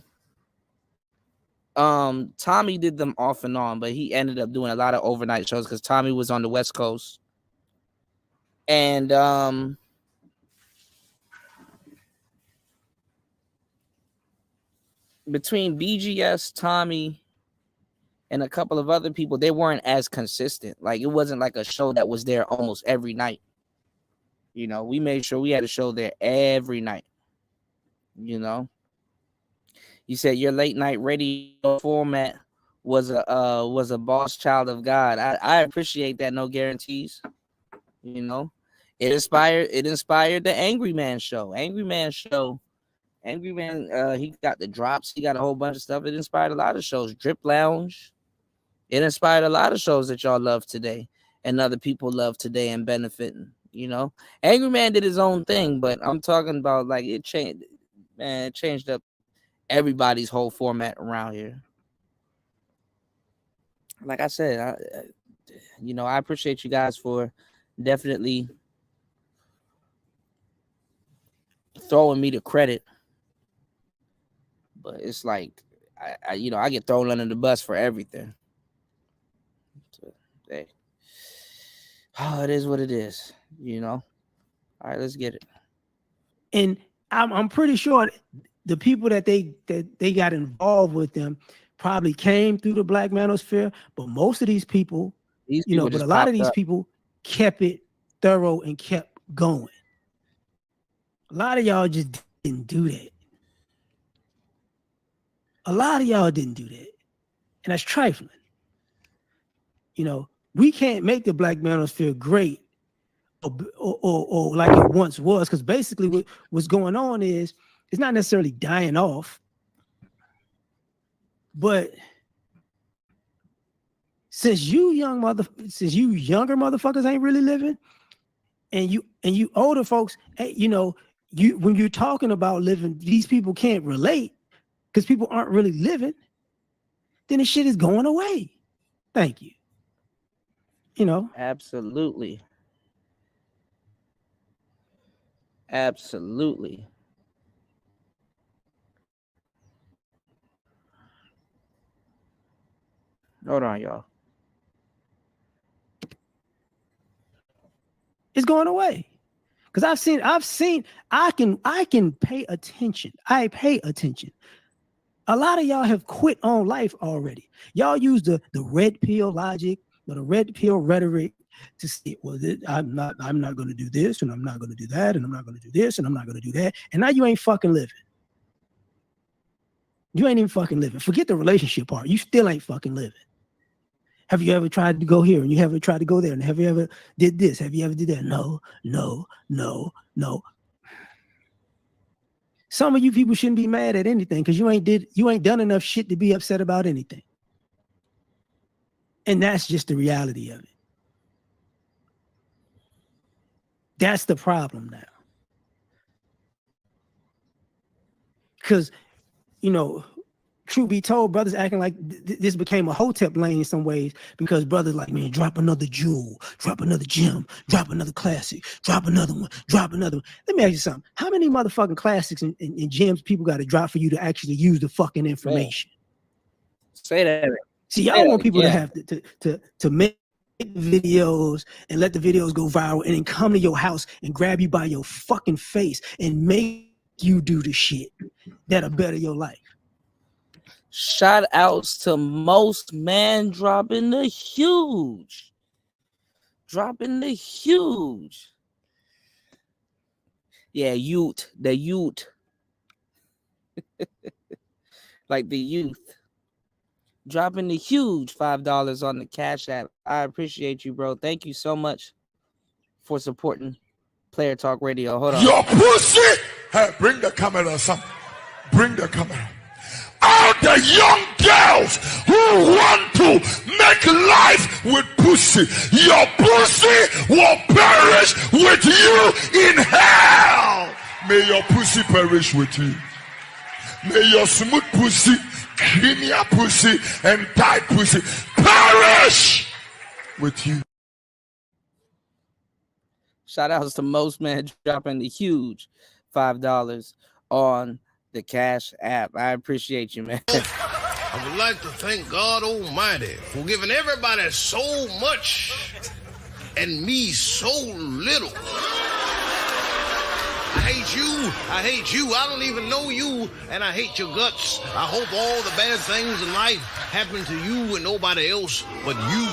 Tommy did them off and on, but he ended up doing a lot of overnight shows because Tommy was on the West Coast. And between BGS, Tommy, and a couple of other people, they weren't as consistent. Like, it wasn't like a show that was there almost every night. You know, we made sure we had a show there every night. You know, you said your late night radio format was a boss child of God. I appreciate that. No guarantees. You know, it inspired the Angry Man show. Angry Man, he got the drops. He got a whole bunch of stuff. It inspired a lot of shows. Drip Lounge. It inspired a lot of shows that y'all love today and other people love today and benefiting. You know, Angry Man did his own thing, but I'm talking about, like, it changed. Man, it changed up everybody's whole format around here. Like I said, I appreciate you guys for definitely throwing me the credit. But it's like, I get thrown under the bus for everything. So, hey. Oh, it is what it is, you know. All right, let's get it. And I'm pretty sure the people that they got involved with them probably came through the Black Manosphere, but most of these people, but a lot of these people kept it thorough and kept going. A lot of y'all just didn't do that. A lot of y'all didn't do that. And that's trifling. You know, we can't make the Black Manosphere great or like it once was, because basically what's going on is it's not necessarily dying off, but since you younger motherfuckers ain't really living, and you older folks, when you're talking about living, these people can't relate because people aren't really living, then the shit is going away. Thank you. You know, absolutely. Absolutely. Hold on, y'all. It's going away. Because I can pay attention. I pay attention. A lot of y'all have quit on life already. Y'all use the red pill logic or the red pill rhetoric to say, well, I'm not going to do this, and I'm not going to do that, and I'm not going to do this, and I'm not going to do that. And now you ain't fucking living. You ain't even fucking living. Forget the relationship part. You still ain't fucking living. Have you ever tried to go here and you haven't tried to go there? And have you ever did this? Have you ever did that? No. Some of you people shouldn't be mad at anything because you ain't done enough shit to be upset about anything. And that's just the reality of it. That's the problem now. Because, truth be told, brothers acting like this became a hotep lane in some ways because brothers like, man, drop another jewel, drop another gem, drop another classic, drop another one, drop another one. Let me ask you something. How many motherfucking classics and gems people got to drop for you to actually use the fucking information? Say that. See, y'all want people to have to make videos and let the videos go viral and then come to your house and grab you by your fucking face and make you do the shit that'll better your life. Shout outs to Most Man dropping the huge. Yeah, youth. The youth. Like the youth. Dropping the huge $5 on the Cash App. I appreciate you, bro. Thank you so much for supporting Player Talk Radio. Hold on. Your pussy! Hey, bring the camera, son. Bring the camera. All the young girls who want to make life with pussy, your pussy will perish with you in hell. May your pussy perish with you. May your smooth pussy, creamier pussy, and tight pussy perish with you. Shout outs to Most Man dropping the huge $5 on the Cash App. I appreciate you, man. I would like to thank God Almighty for giving everybody so much and me so little. I hate you. I don't even know you, and I hate your guts. I hope all the bad things in life happen to you and nobody else but you.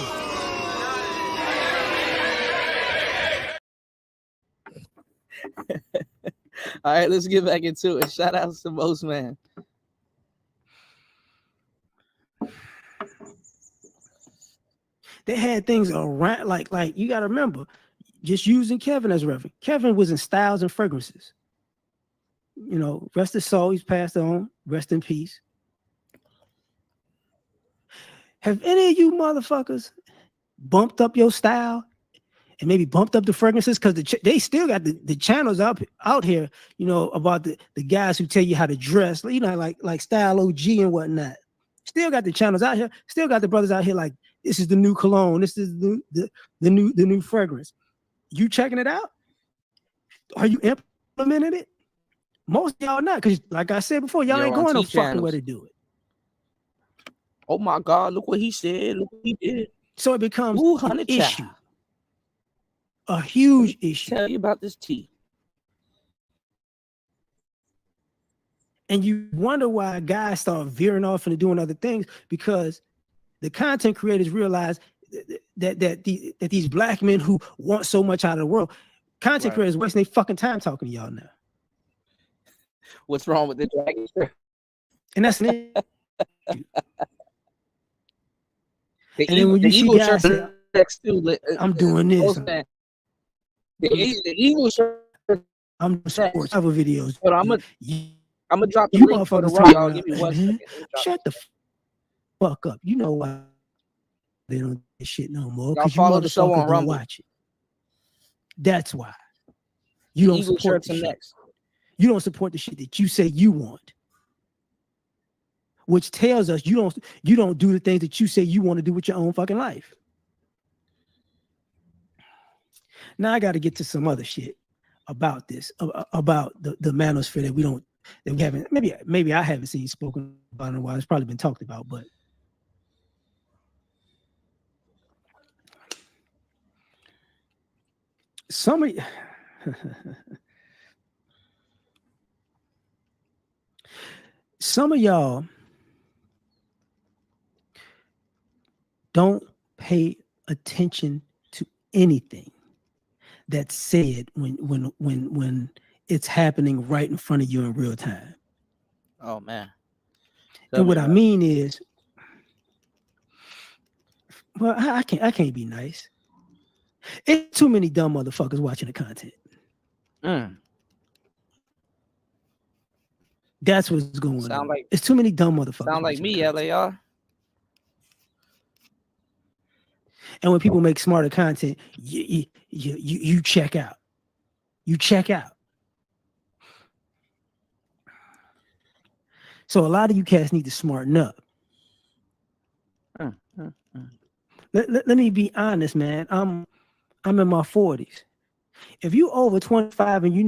All right, let's get back into it. Shout outs to Most Man. They had things around, like you got to remember, just using Kevin as a reference. Kevin was in Styles and Fragrances. Rest his soul. He's passed on. Rest in peace. Have any of you motherfuckers bumped up your style and maybe bumped up the fragrances? Because they still got the channels out here, about the guys who tell you how to dress, like Style OG and whatnot. Still got the channels out here. Still got the brothers out here like, this is the new cologne. This is the new fragrance. You checking it out? Are you implementing it? Most of y'all not, because like I said before, y'all ain't going no fucking way to do it. Oh my God, look what he said. Look what he did. So it becomes an issue. A huge issue. Tell you about this tea. And you wonder why guys start veering off into doing other things, because the content creators realize that these black men who want so much out of the world, content creators wasting their fucking time talking to y'all now. What's wrong with the dragon? And that's an issue. And then when you see guys say, I'm doing this. The Eagle shirt. I'm doing sports cover videos. But I'm gonna drop the you link for the motherfuckers I'll give you 1 second. Shut the fuck up. You know why they don't do this shit no more? Y'all Because you follow the show on motherfuckers don't Rumble. watch it. That's why. You don't Eagle support shirts the are shit. next. You don't support the shit that you say you want. Which tells us you don't do the things that you say you want to do with your own fucking life. Now I got to get to some other shit. about this, about the manosphere that we haven't, maybe I haven't seen spoken about in a while. It's probably been talked about, but some of y'all don't pay attention to anything that's said when it's happening right in front of you in real time. Oh man. And what I mean is, well, I can't be nice. It's too many dumb motherfuckers watching the content. That's what's going on. It's too many dumb motherfuckers. Sound like me, LAR. And when people make smarter content, you check out. You check out. So a lot of you cats need to smarten up. Let me be honest, man. I'm in my 40s. If you over 25 and you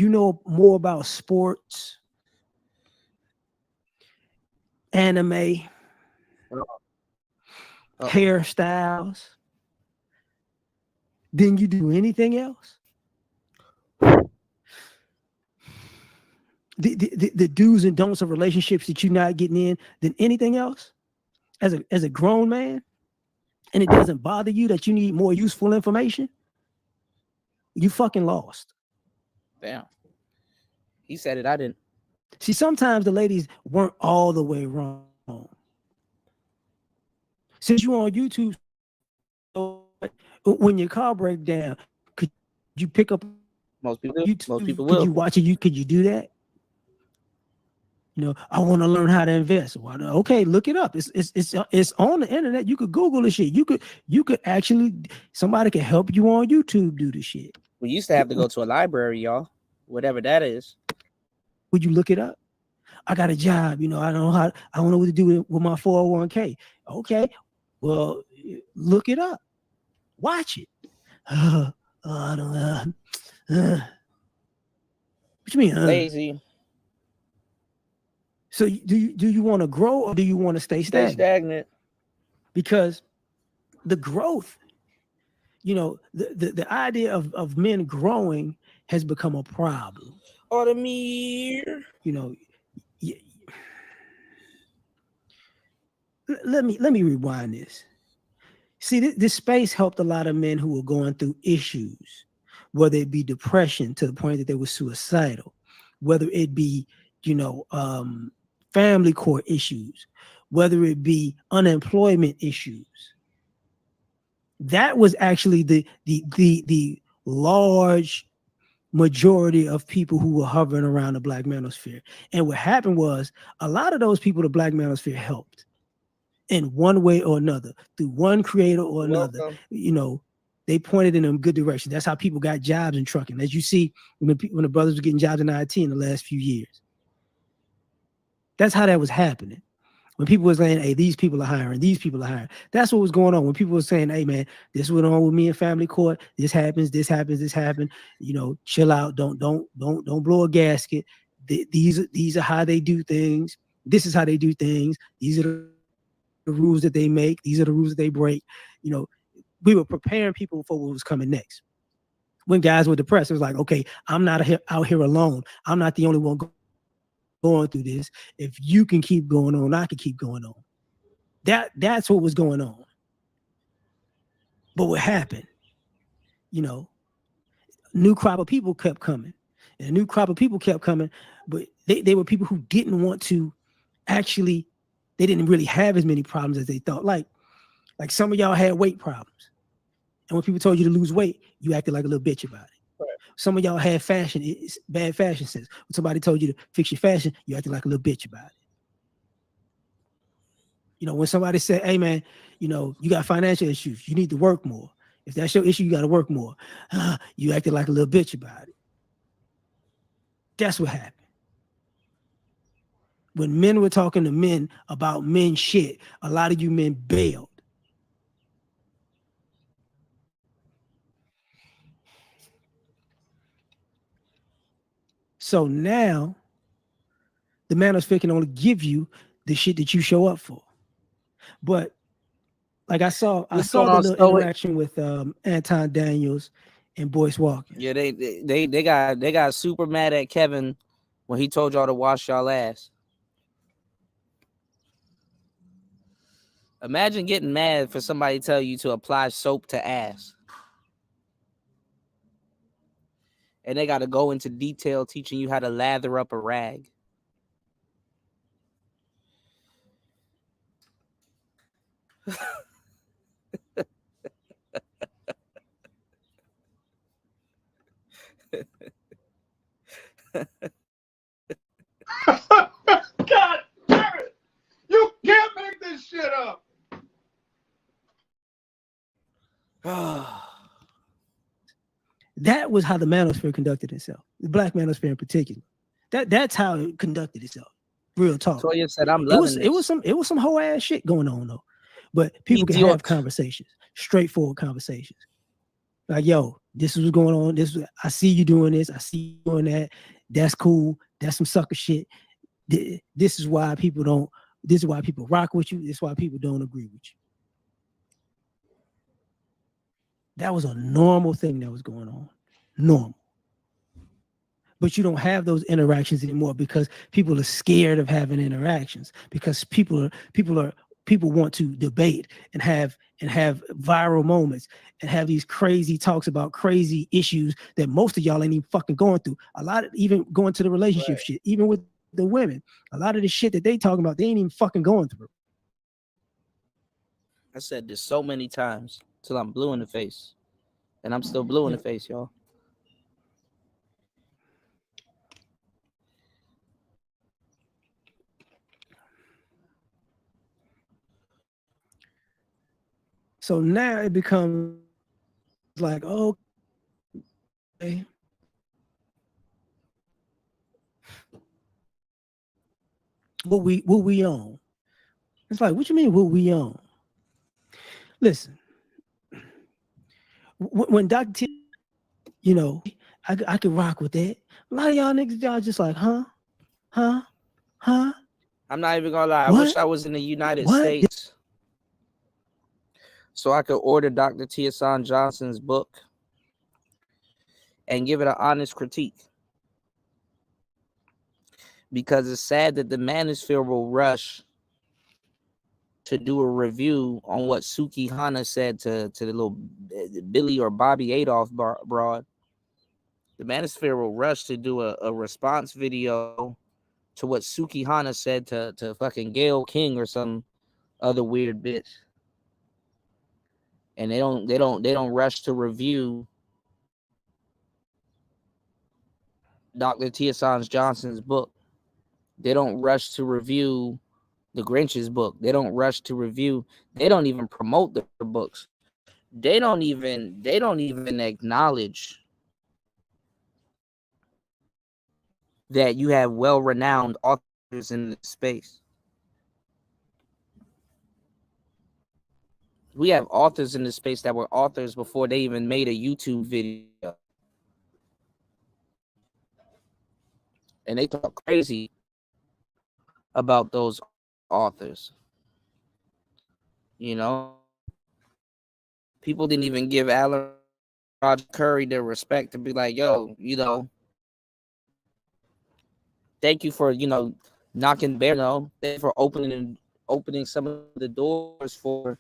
know more about sports, anime, hairstyles than you do anything else, the do's and don'ts of relationships that you're not getting in than anything else, as a grown man, and it doesn't bother you that you need more useful information, you fucking lost. Damn. He said it, I didn't. See, sometimes the ladies weren't all the way wrong. Since you're on YouTube, when your car breaks down, could you pick up most people could will. you watch it? Could you do that? You know, I want to learn how to invest. Well, okay, look it up. It's on the internet. You could Google the shit. You could actually, somebody can help you on YouTube do the shit. We used to have to go to a library, y'all. Whatever that is. Would you look it up? I got a job, I don't know what to do with my 401k. Okay, well, look it up. Watch it. I don't know. What you mean? Lazy. So do you want to grow or do you want to stay stagnant? Stay stagnant. Because the growth, the idea of men growing has become a problem. Automir. Let me rewind this. See, this space helped a lot of men who were going through issues, whether it be depression to the point that they were suicidal, whether it be, family court issues, whether it be unemployment issues. That was actually the large majority of people who were hovering around the Black manosphere. And what happened was a lot of those people the Black manosphere helped in one way or another, through one creator or another. They pointed in a good direction. That's how people got jobs in trucking. As you see, when the brothers were getting jobs in IT in the last few years. That's how that was happening. When people were saying, hey, these people are hiring, these people are hiring. That's what was going on. When people were saying, hey, man, this went on with me in family court. This happens, this happens, this happened. Chill out. Don't blow a gasket. These are how they do things. This is how they do things. These are the rules that they make. These are the rules that they break. We were preparing people for what was coming next. When guys were depressed, it was like, okay, I'm not out here alone. I'm not the only one going through this. If you can keep going on, I can keep going on. That's what was going on. But what happened? New crop of people kept coming. And a new crop of people kept coming, but they were people who didn't want to actually, they didn't really have as many problems as they thought. Like some of y'all had weight problems. And when people told you to lose weight, you acted like a little bitch about it. Right. Some of y'all had bad fashion sense. When somebody told you to fix your fashion, you acted like a little bitch about it. When somebody said, hey man, you got financial issues, you need to work more. If that's your issue, you got to work more. You acted like a little bitch about it. That's what happened. When men were talking to men about men shit, a lot of you men bailed. So now the manosphere can only give you the shit that you show up for. But like I saw What's the going on, little Stoic? interaction with Anton Daniels and Boyce Walker. Yeah, they got super mad at Kevin when he told y'all to wash y'all ass. Imagine getting mad for somebody to tell you to apply soap to ass. And they got to go into detail teaching you how to lather up a rag. God damn it! You can't make this shit up. That was how the manosphere conducted itself. The black manosphere in particular. That's how it conducted itself. Real talk. Toya said, "I'm loving it was some whole ass shit going on though. But people can have conversations, straightforward conversations. Like, yo, this is what's going on. I see you doing this. I see you doing that. That's cool. That's some sucker shit. This is why people don't. This is why people rock with you. This is why people don't agree with you. That was a normal thing that was going on. Normal. But you don't have those interactions anymore because people are scared of having interactions, because people want to debate and have viral moments and have these crazy talks about crazy issues that most of y'all ain't even fucking going through. A lot of even going to the relationship shit, even with the women, a lot of the shit that they talking about, they ain't even fucking going through. I said this so many times till I'm blue in the face. And I'm still blue in the face, y'all. So now it becomes like, oh, okay. What we own? It's like, what you mean what we own? Listen, when Dr. T, you know, I could rock with that. A lot of y'all niggas, y'all just like, huh? I'm not even gonna lie. What? I wish I was in the United States so I could order Dr. T. Hassan Johnson's book and give it an honest critique. Because it's sad that the manosphere will rush to do a review on what Suki Hana said to the little Billy or Bobby Adolph broad. The manosphere will rush to do a response video to what Suki Hana said to fucking Gayle King or some other weird bitch. And they don't rush to review Dr. T. Hassan Johnson's book. They don't rush to review the Grinch's book. They don't rush to review. They don't even promote their books. They don't even acknowledge that you have well-renowned authors in the space. We have authors in the space that were authors before they even made a YouTube video. And they talk crazy about those authors. You know, people didn't even give Alan Roger Curry the respect to be like, yo, you know, thank you for, you know, knocking bare, thank you for opening some of the doors for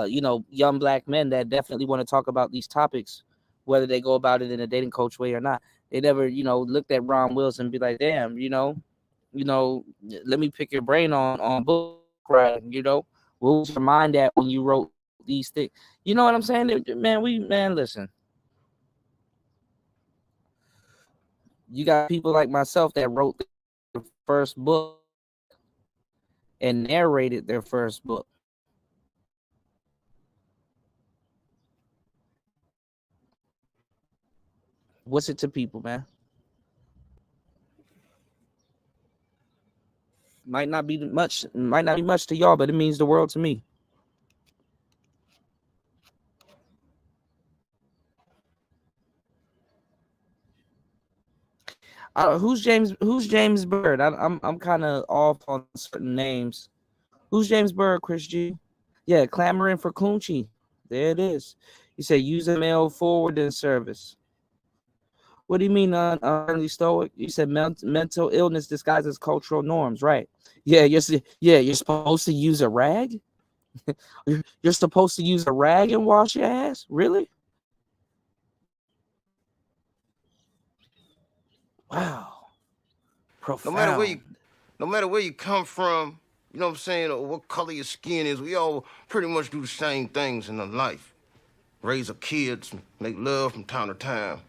you know, young black men that definitely want to talk about these topics, whether they go about it in a dating coach way or not. They never, you know, looked at Ron Wills and be like, damn, you know, let me pick your brain on book writing, you know. What was your mind at when you wrote these things? You know what I'm saying? Man, listen. You got people like myself that wrote their first book and narrated their first book. What's it to people, man? Might not be much to y'all, but it means the world to me. Who's James Bird? I'm kind of off on certain names. Who's James Bird, Chris G? Yeah, clamoring for coochie. There it is. You said use a mail forwarding service. What do you mean early stoic? You said mental illness disguises cultural norms, right? Yeah, you're supposed to use a rag. You're supposed to use a rag and wash your ass? Really? Wow. Profound. No matter where you come from, you know what I'm saying, or what color your skin is, we all pretty much do the same things in life. Raise our kids, make love from time to time,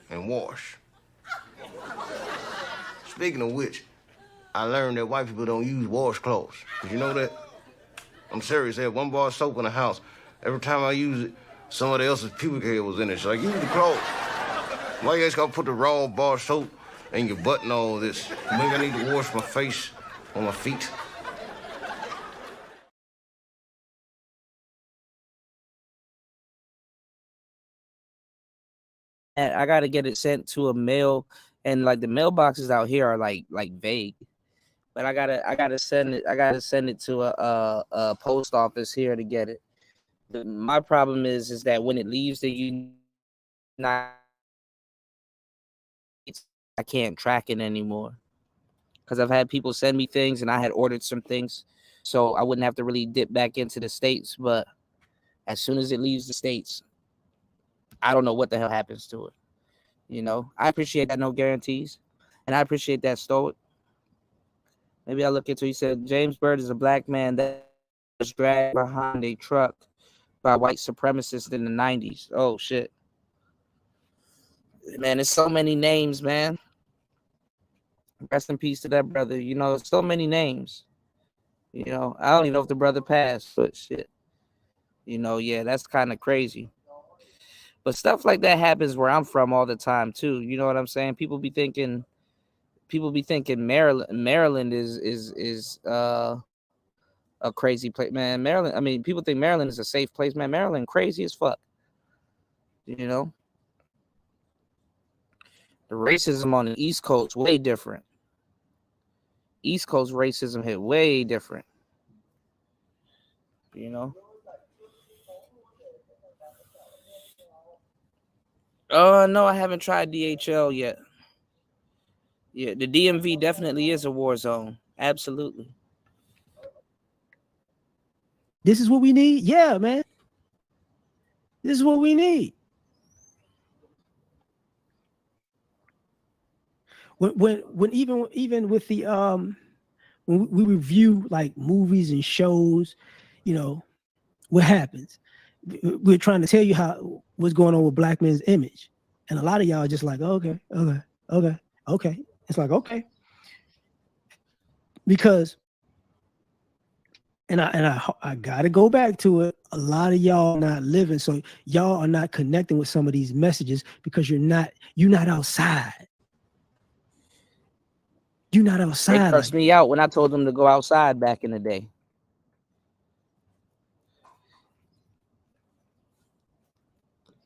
and wash. Speaking of which, I learned that white people don't use washcloths. Did you know that? I'm serious. I had one bar of soap in the house. Every time I use it, somebody else's pubic hair was in it. So I use the cloth. Why you guys gotta put the raw bar of soap in your butt and all this? Maybe I need to wash my face or my feet. And I gotta get it sent to a mail, and like the mailboxes out here are like vague. But I gotta send it to a post office here to get it. My problem is that when it leaves the United States, I can't track it anymore. Because I've had people send me things and I had ordered some things, so I wouldn't have to really dip back into the States. But as soon as it leaves the States, I don't know what the hell happens to it. You know, I appreciate that no guarantees, and I appreciate that stoic. Maybe I'll look into. He said James Bird is a black man that was dragged behind a truck by white supremacists in the 90s. Oh shit, man! There's so many names, man. Rest in peace to that brother. You know, so many names. You know, I don't even know if the brother passed, but shit. You know, yeah, that's kind of crazy. But stuff like that happens where I'm from all the time too. You know what I'm saying? People be thinking Maryland is a crazy place, man. Maryland, I mean, people think Maryland is a safe place, man. Maryland crazy as fuck. You know? The racism on the East Coast way different. East Coast racism hit way different. You know? No, I haven't tried DHL yet. Yeah, the DMV definitely is a war zone. Absolutely. This is what we need? Yeah, man. This is what we need. When even with the when we review like movies and shows, you know, what happens? We're trying to tell you what's going on with black men's image, and a lot of y'all are just like, okay. It's like, okay, because, and I gotta go back to it. A lot of y'all not living, so y'all are not connecting with some of these messages because you're not outside. You're not outside. They cursed me out when I told them to go outside back in the day.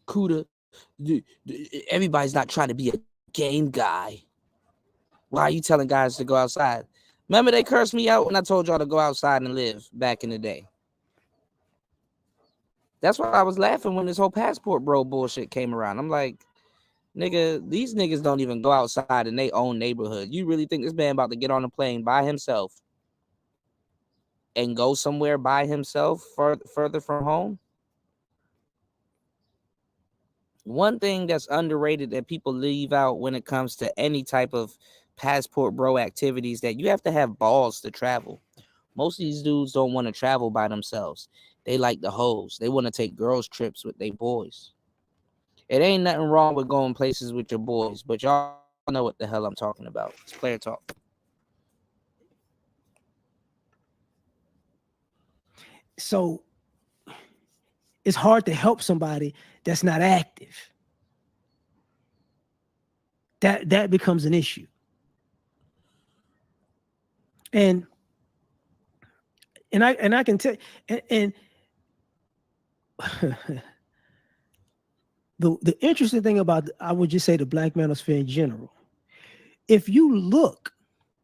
Kuda, everybody's not trying to be a game guy. Why are you telling guys to go outside? Remember they cursed me out when I told y'all to go outside and live back in the day. That's why I was laughing when this whole passport bro bullshit came around. I'm like, nigga, these niggas don't even go outside in their own neighborhood. You really think this man about to get on a plane by himself and go somewhere by himself further from home? One thing that's underrated that people leave out when it comes to any type of passport bro activities, that you have to have balls to travel. Most of these dudes don't want to travel by themselves. They like the hoes. They want to take girls trips with their boys. It ain't nothing wrong with going places with your boys, but y'all know what the hell I'm talking about. It's player talk. So it's hard to help somebody that's not active. That becomes an issue. And I can tell, and the interesting thing about, I would just say, the black manosphere in general, if you look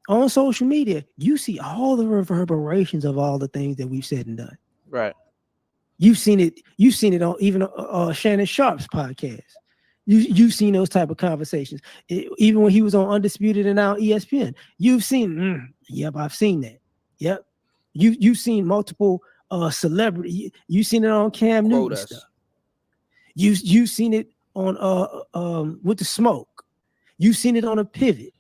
on social media, you see all the reverberations of all the things that we've said and done. Right. You've seen it on even Shannon Sharp's podcast. You've seen those type of conversations. Even when he was on Undisputed and now ESPN, you've seen, yep, I've seen that. Yep. You've seen multiple celebrity. You've seen it on Cam Newton stuff. You've seen it on with the smoke. You've seen it on a pivot.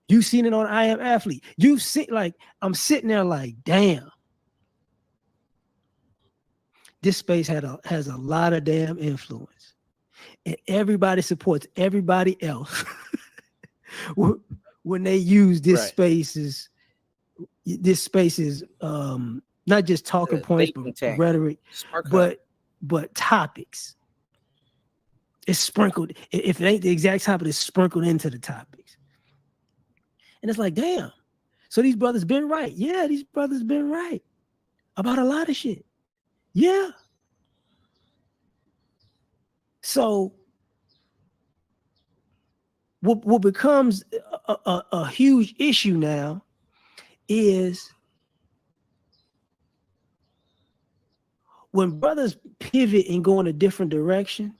You've seen it on I Am Athlete. You've seen, like, I'm sitting there like, damn. This space has a lot of damn influence. And everybody supports everybody else when they use this space is not just talking points, but rhetoric, but topics. It's sprinkled. If it ain't the exact topic, it's sprinkled into the topics. And it's like, damn. So these brothers been right. Yeah, these brothers been right about a lot of shit. Yeah. So what becomes a huge issue now is when brothers pivot and go in a different direction,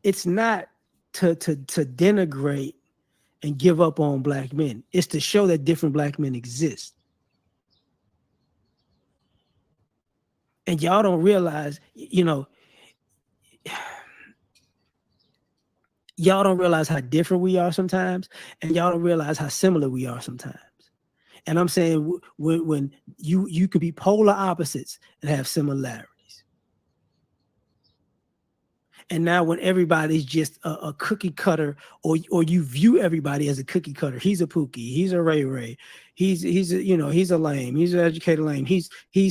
it's not to denigrate and give up on black men. It's to show that different black men exist. And y'all don't realize, y'all don't realize how different we are sometimes, and y'all don't realize how similar we are sometimes. And I'm saying when you could be polar opposites and have similarities. And now when everybody's just a cookie cutter, or you view everybody as a cookie cutter, he's a Pookie, he's a Ray Ray, he's a lame, he's an educated lame, he's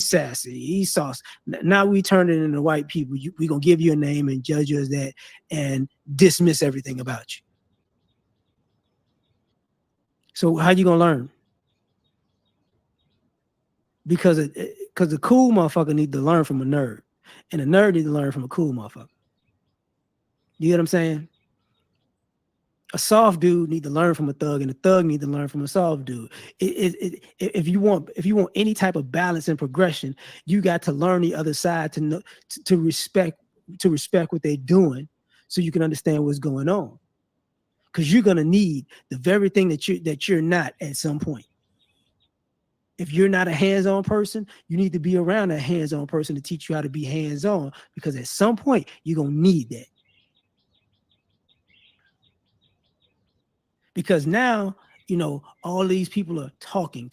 sassy, he's sauce. Now we turn it into white people. We gonna give you a name and judge you as that and dismiss everything about you. So how you gonna learn? Because the cool motherfucker need to learn from a nerd, and a nerd need to learn from a cool motherfucker. You get what I'm saying? A soft dude need to learn from a thug, and a thug need to learn from a soft dude. If you want any type of balance and progression, you got to learn the other side to know, to respect what they're doing, so you can understand what's going on. Because you're gonna need the very thing that you're not at some point. If you're not a hands-on person, you need to be around a hands-on person to teach you how to be hands-on, because at some point you're gonna need that. Because now, all these people are talking.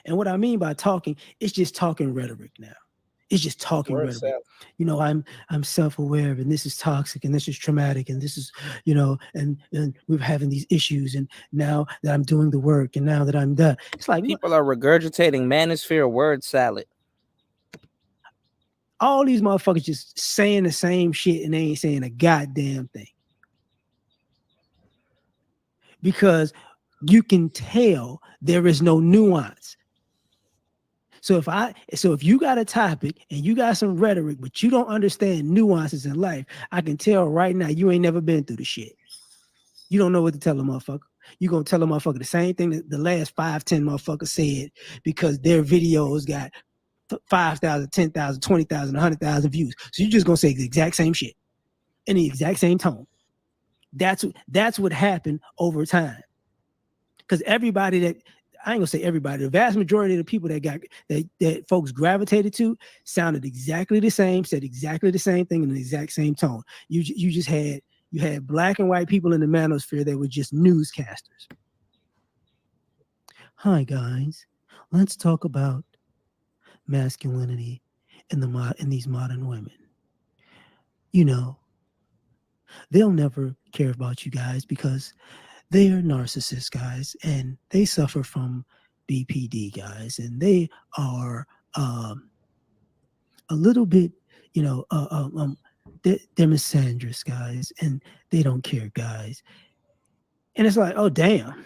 And what I mean by talking, it's just talking rhetoric now. It's just talking rhetoric. I'm self-aware, and this is toxic, and this is traumatic, and this is, and we're having these issues, and now that I'm doing the work, and now that I'm done. It's like people are regurgitating manosphere word salad. All these motherfuckers just saying the same shit, and they ain't saying a goddamn thing. Because you can tell there is no nuance. So if you got a topic and you got some rhetoric, but you don't understand nuances in life, I can tell right now you ain't never been through the shit. You don't know what to tell a motherfucker. You're going to tell a motherfucker the same thing that the last 5-10 motherfuckers said, because their videos got 5,000, 10,000, 20,000, 100,000 views. So you're just going to say the exact same shit in the exact same tone. That's what happened over time. Because everybody that, I ain't gonna say everybody, the vast majority of the people that folks gravitated to sounded exactly the same, said exactly the same thing in the exact same tone. You had black and white people in the manosphere that were just newscasters. Hi guys, let's talk about masculinity in these modern women. They'll never care about you guys because they are narcissists, guys, and they suffer from BPD, guys, and they are a little bit, they're misandrous, guys, and they don't care, guys. And it's like, oh damn,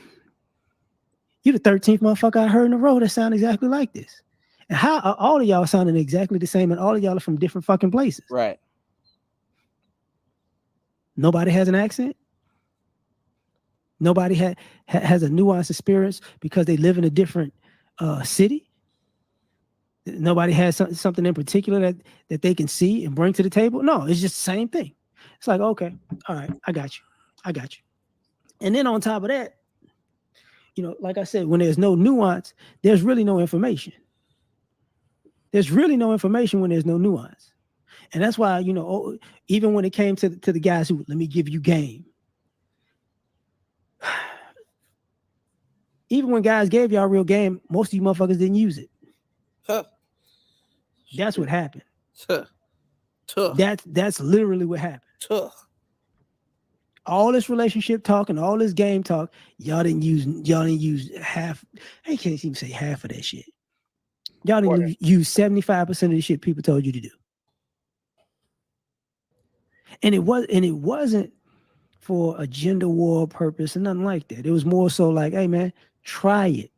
you the 13th motherfucker I heard in a row that sound exactly like this. And how are all of y'all sounding exactly the same, and all of y'all are from different fucking places? Right. Nobody has an accent? Nobody has a nuanced experience because they live in a different city. Nobody has something in particular that they can see and bring to the table. No, it's just the same thing. It's like, okay, all right, I got you. And then on top of that, like I said, when there's no nuance, there's really no information. There's really no information when there's no nuance. And that's why, even when it came to the guys who, let me give you game. Even when guys gave y'all real game, most of you motherfuckers didn't use it. Huh. That's what happened. Tough. That's literally what happened. Tough. All this relationship talk and all this game talk, y'all didn't use half. I can't even say half of that shit. Y'all didn't use 75% of the shit people told you to do. And it wasn't for a gender war purpose and nothing like that. It was more so like, hey man, try it.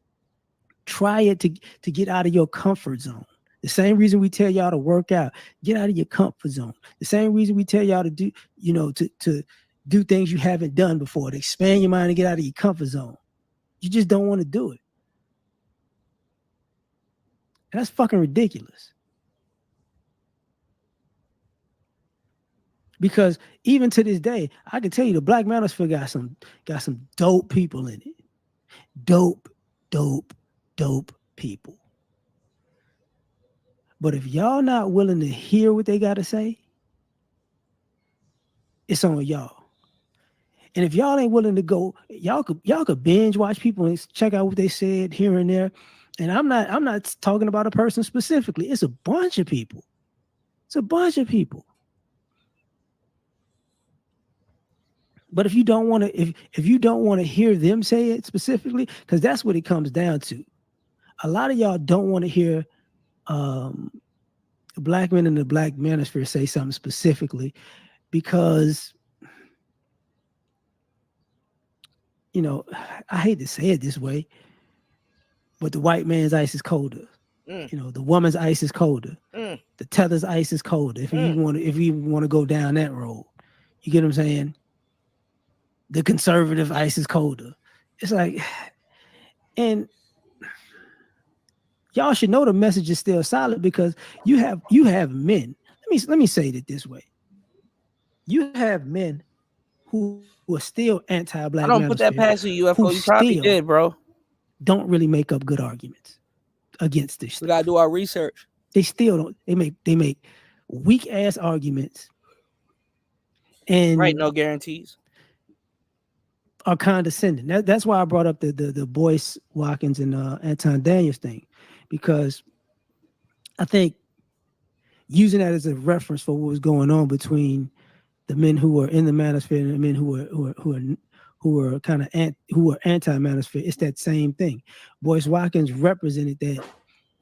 Try it to get out of your comfort zone. The same reason we tell y'all to work out, get out of your comfort zone. The same reason we tell y'all to do, to do things you haven't done before, to expand your mind and get out of your comfort zone. You just don't want to do it. And that's fucking ridiculous. Because even to this day, I can tell you the Black Manosphere got some dope people in it. Dope people. But if y'all not willing to hear what they got to say, it's on y'all. And if y'all ain't willing to go, y'all could binge watch people and check out what they said here and there. And I'm not talking about a person specifically. It's a bunch of people. But if you don't want to, if you don't want to hear them say it specifically, because that's what it comes down to. A lot of y'all don't want to hear Black men in the Black Manosphere say something specifically because, I hate to say it this way, but the white man's ice is colder. The woman's ice is colder. The tether's ice is colder. If you even want to go down that road, you get what I'm saying? The conservative ice is colder. It's like, and y'all should know the message is still solid because you have men. Let me say it this way. You have men who are still anti-Black. I don't put that past you, UFO. You probably did, bro. Don't really make up good arguments against this. We gotta do our research. They still don't. They make weak ass arguments, and no guarantees. Are condescending. That's why I brought up the Boyce Watkins and Anton Daniels thing, because I think using that as a reference for what was going on between the men who were in the manosphere and the men who were anti-manosphere, it's that same thing. Boyce Watkins represented that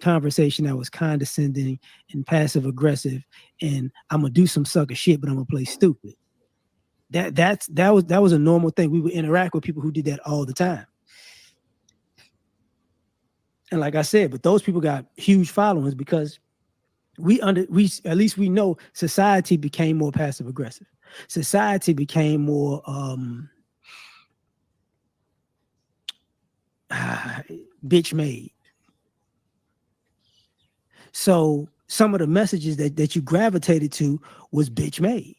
conversation that was condescending and passive aggressive, and I'm gonna do some sucker shit, but I'm gonna play stupid. That was a normal thing. We would interact with people who did that all the time. And like I said, but those people got huge followings because at least we know society became more passive aggressive. Society became more bitch made. So some of the messages that you gravitated to was bitch made.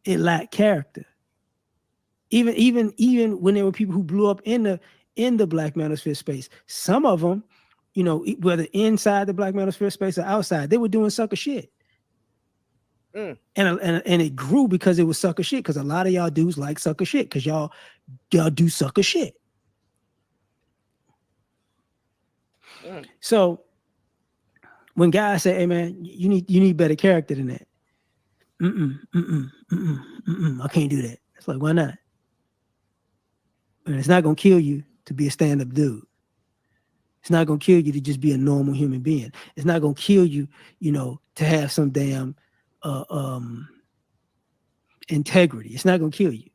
It lacked character. Even when there were people who blew up in the Black Manosphere space, some of them, whether inside the Black Manosphere space or outside, they were doing sucker shit. And it grew because it was sucker shit. Because a lot of y'all dudes like sucker shit because y'all do sucker shit. So when guys say, "Hey man, you need better character than that," I can't do that. It's like, why not? And it's not gonna kill you to be a stand-up dude. It's not gonna kill you to just be a normal human being. It's not gonna kill you, to have some damn integrity. It's not gonna kill you.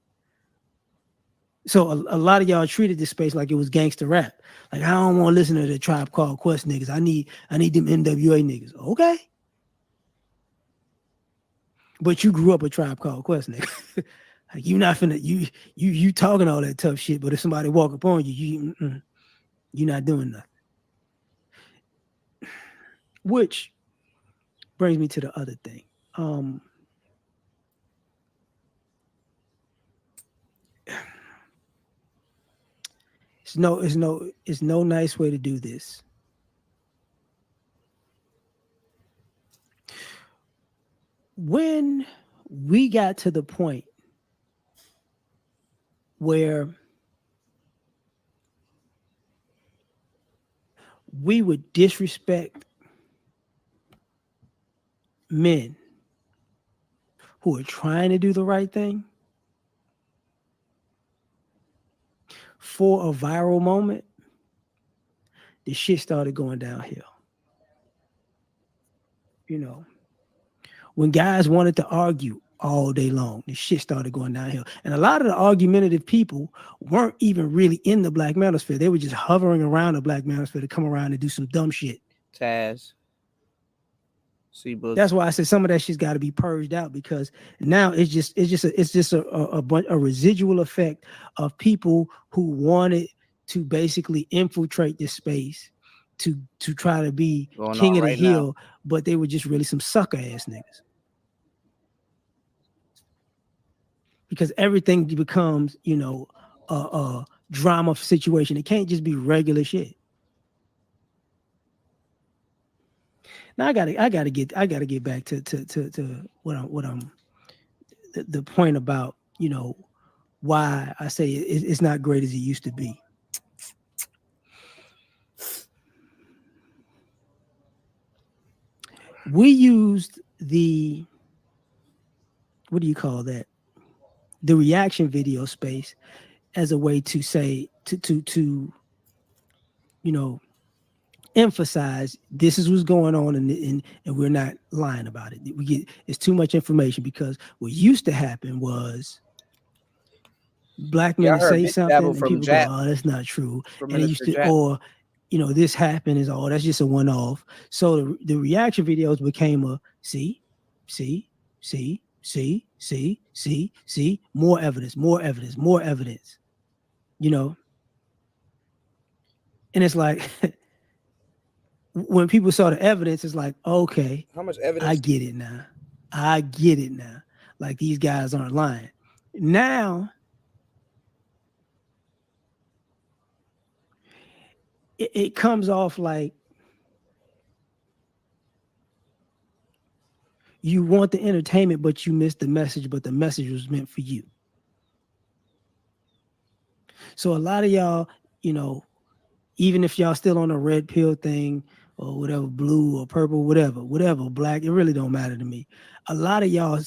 So a lot of y'all treated this space like it was gangster rap. Like, I don't want to listen to the Tribe Called Quest niggas. I need them NWA niggas. Okay. But you grew up a Tribe Called Quest nigga. Like you not finna you talking all that tough shit, but if somebody walk up on you, you're not doing nothing. Which brings me to the other thing. It's no nice way to do this. When we got to the point where we would disrespect men who are trying to do the right thing for a viral moment, the shit started going downhill. You know, when guys wanted to argue all day long, the shit started going downhill. And a lot of the argumentative people weren't even really in the black manosphere. They were just hovering around the black manosphere to come around and do some dumb shit. Taz. That's why I said some of that shit's got to be purged out, because now it's just a residual effect of people who wanted to basically infiltrate this space to try to be Going king on of the right hill, now. but they were just really some sucker ass niggas. Because everything becomes, a drama situation. It can't just be regular shit. Now I gotta get back to what I'm the point about, why I say it's not great as it used to be. We used the, what do you call that? The reaction video space as a way to say to emphasize this is what's going on, and we're not lying about it. It's too much information, because what used to happen was black men Yeah, I would heard say Big something Dabble and from people Jap. go, "Oh, that's not true," From and it used Minister to, Jap. or this happened is all, that's just a one-off. So the reaction videos became a see, more evidence, and it's like when people saw the evidence, it's like, okay, How much evidence? I get it now. Like, these guys aren't lying. Now it comes off like you want the entertainment, but you missed the message, but the message was meant for you. So a lot of y'all, even if y'all still on a red pill thing or whatever, blue or purple, whatever, black, it really don't matter to me. A lot of y'all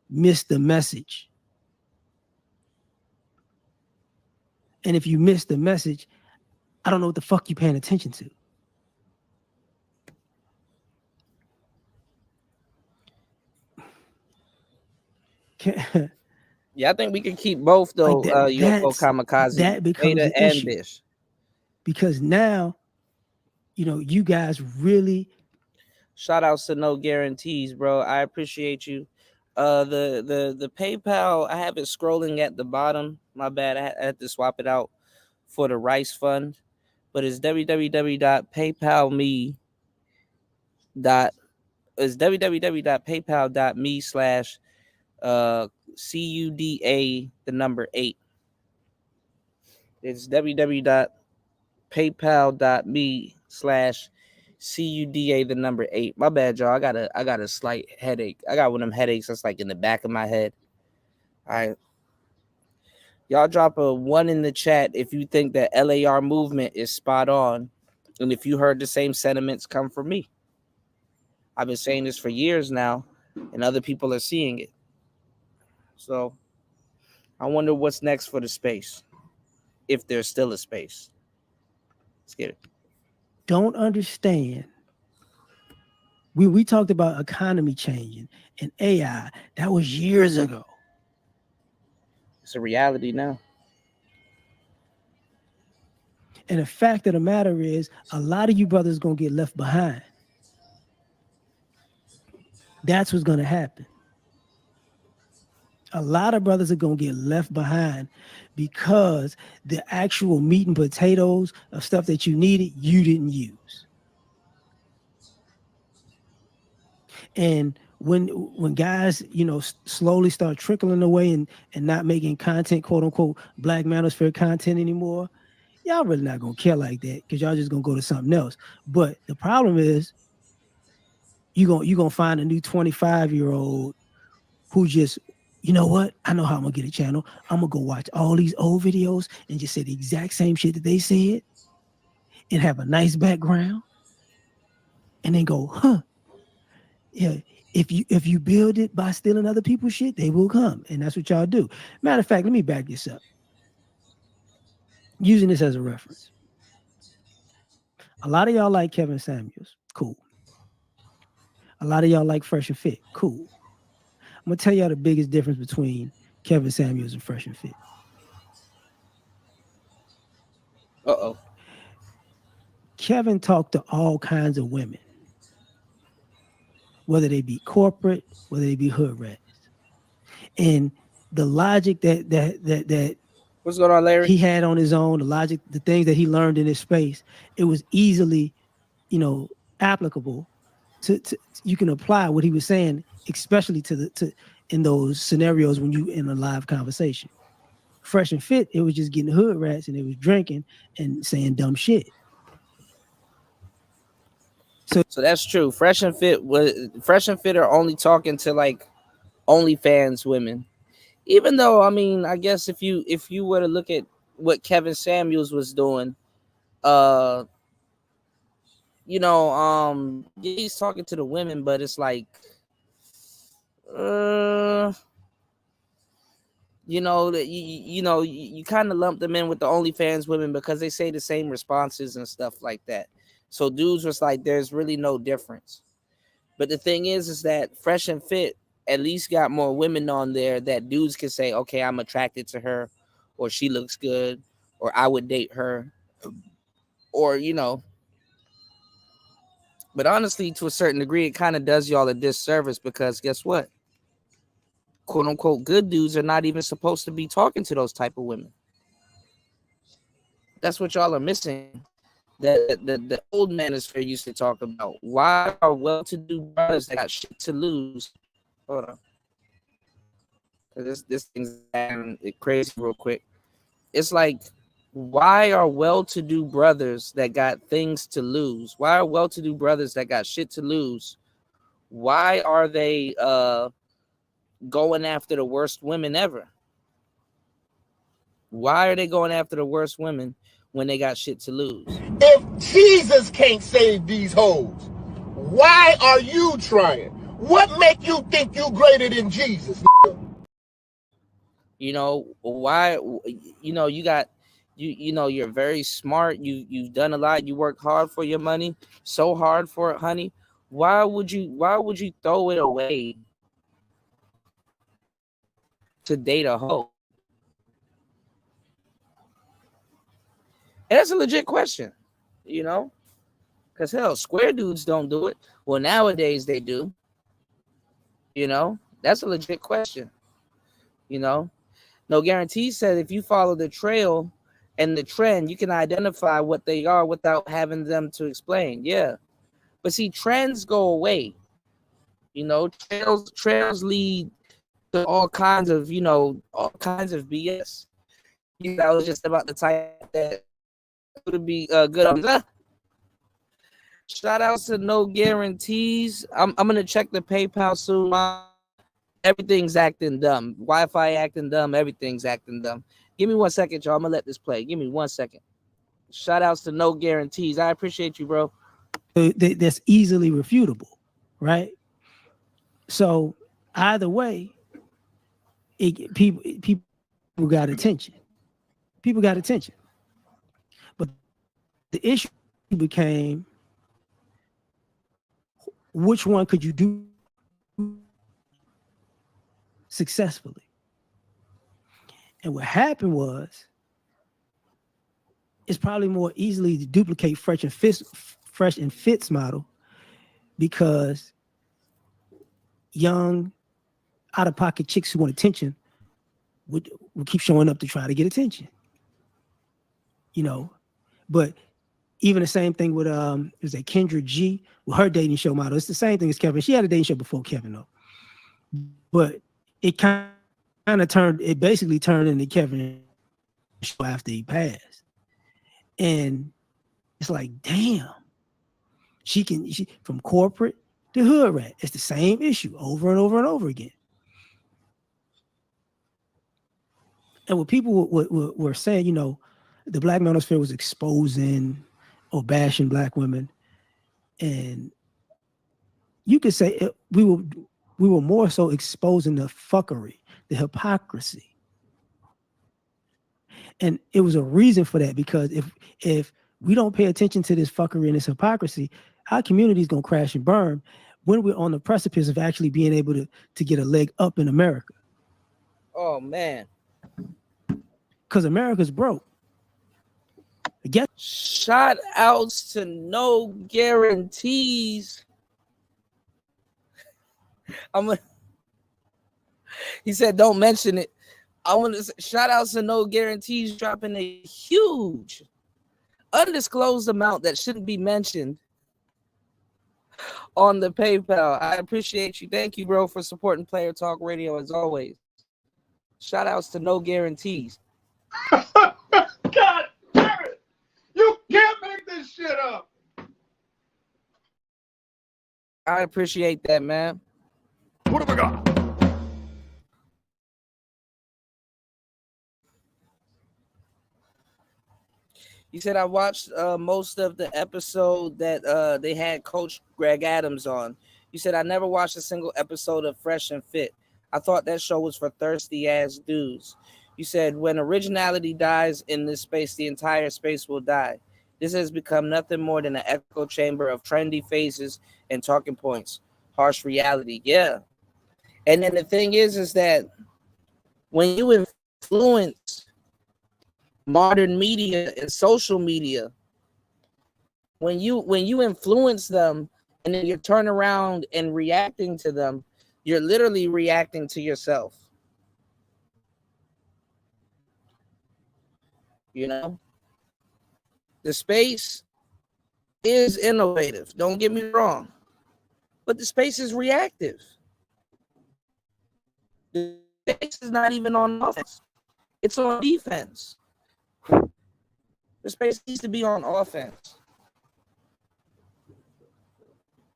missed the message. And if you miss the message, I don't know what the fuck you paying attention to. Yeah, I think we can keep both though. Like UFO Kamikaze, that becomes Beta the and issue. Bish. Because now, you guys really. Shout outs to No Guarantees, bro. I appreciate you. The PayPal, I have it scrolling at the bottom. My bad. I had to swap it out for the Rice Fund, but it's www.paypal.me. It's www.paypal.me/CUDA the number 8. It's www.paypal.me/CUDA the number 8. My bad, y'all. I got a slight headache. I got one of them headaches that's like in the back of my head. All right. Y'all drop a 1 in the chat if you think that LAR movement is spot on, and if you heard the same sentiments come from me. I've been saying this for years now, and other people are seeing it. So I wonder what's next for the space, if there's still a space. Let's get it. Don't understand. We talked about economy changing and AI. That was years ago. It's a reality now. And the fact of the matter is, a lot of you brothers gonna get left behind. That's what's gonna happen. A lot of brothers are gonna get left behind because the actual meat and potatoes of stuff that you needed, you didn't use. And when guys, slowly start trickling away and not making content, quote unquote, Black manosphere content anymore, y'all really not gonna care like that because y'all just gonna go to something else. But the problem is you gonna find a new 25-year-old who just, you know what? I know how I'm gonna get a channel. I'm gonna go watch all these old videos and just say the exact same shit that they said and have a nice background and then go, huh? Yeah. If you build it by stealing other people's shit, they will come. And that's what y'all do. Matter of fact, let me back this up. Using this as a reference. A lot of y'all like Kevin Samuels. Cool. A lot of y'all like Fresh and Fit. Cool. I'm gonna tell y'all the biggest difference between Kevin Samuels and Fresh and Fit. Uh-oh. Kevin talked to all kinds of women, whether they be corporate, whether they be hood rats. And the logic that what's going on, Larry? He had on his own, the logic, the things that he learned in his space, it was easily, applicable to you can apply what he was saying, especially to in those scenarios when you in a live conversation. Fresh and Fit, it was just getting hood rats and it was drinking and saying dumb shit. So that's true. Fresh and Fit are only talking to like OnlyFans women. Even though, I mean, I guess if you were to look at what Kevin Samuels was doing, he's talking to the women, but it's like, you kind of lump them in with the OnlyFans women because they say the same responses and stuff like that. So dudes was like, there's really no difference. But the thing is that Fresh and Fit at least got more women on there that dudes can say, okay, I'm attracted to her, or she looks good, or I would date her, or, But honestly, to a certain degree, it kind of does y'all a disservice because guess what? Quote unquote, good dudes are not even supposed to be talking to those type of women. That's what y'all are missing. That the old manosphere used to talk about. Why are well-to-do brothers that got shit to lose? Hold on. This thing's crazy real quick. It's like, why are well-to-do brothers that got things to lose? Why are well-to-do brothers that got shit to lose? Why are they going after the worst women ever? Why are they going after the worst women when they got shit to lose? If Jesus can't save these hoes, why are you trying? What make you think you greater than Jesus? Why? You got you're very smart. You've done a lot. You worked hard for your money, so hard for it, honey. Why would you throw it away to date a hoe? And that's a legit question, because hell, square dudes don't do it. Well, nowadays they do. That's a legit question. No Guarantee said if you follow the trail and the trend, you can identify what they are without having them to explain. Yeah, but see, trends go away. Trails lead to all kinds of BS. I was just about to type that would be good on that. Shout outs to No Guarantees. I'm gonna check the PayPal soon. Everything's acting dumb. Wi-Fi acting dumb. Everything's acting dumb. Give me 1 second, y'all. I'm gonna let this play. Give me 1 second. Shout outs to No Guarantees. I appreciate you, bro. That's easily refutable, right? So either way, people got attention. People got attention. But the issue became, which one could you do successfully? And what happened was, it's probably more easily to duplicate Fresh and Fit's model because young, out-of-pocket chicks who want attention would keep showing up to try to get attention. But even the same thing with is that Kendra G with her dating show model. It's the same thing as Kevin. She had a dating show before Kevin though, but it kind of turned. It basically turned into Kevin show after he passed, and it's like, damn, she from corporate to hood rat. It's the same issue over and over and over again. And what people were saying, the Black manosphere was exposing or bashing Black women, and you could say we were more so exposing the fuckery, the hypocrisy, and it was a reason for that, because if we don't pay attention to this fuckery and this hypocrisy, our community is gonna crash and burn when we're on the precipice of actually being able to get a leg up in America. Oh man, because America's broke. Shout outs to No Guarantees. He said, don't mention it. I want to shout outs to No Guarantees dropping a huge undisclosed amount that shouldn't be mentioned on the PayPal. I appreciate you. Thank you, bro, for supporting Player Talk Radio as always. Shout outs to No Guarantees. God damn it! You can't make this shit up. I appreciate that, man. What have I got? You said I watched most of the episode that they had Coach Greg Adams on. You said I never watched a single episode of Fresh and Fit. I thought that show was for thirsty ass dudes. You said when originality dies in this space, the entire space will die. This has become nothing more than an echo chamber of trendy faces and talking points. Harsh reality. Yeah. And then the thing is that when you influence modern media and social media, when you influence them and then you turn around and reacting to them, you're literally reacting to yourself. The space is innovative. Don't get me wrong. But the space is reactive. The space is not even on offense. It's on defense. The space needs to be on offense.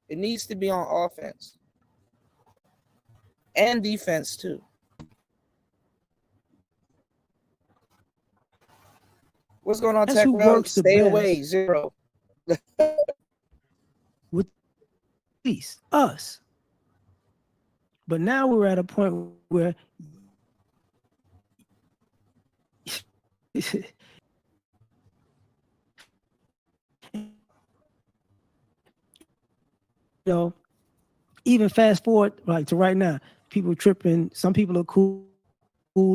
It needs to be on offense. And defense, too. What's going on, That's Tech? who works the Stay best. away, zero. With peace, us. But now we're at a point where even fast forward like to right now, people tripping. Some people are cool.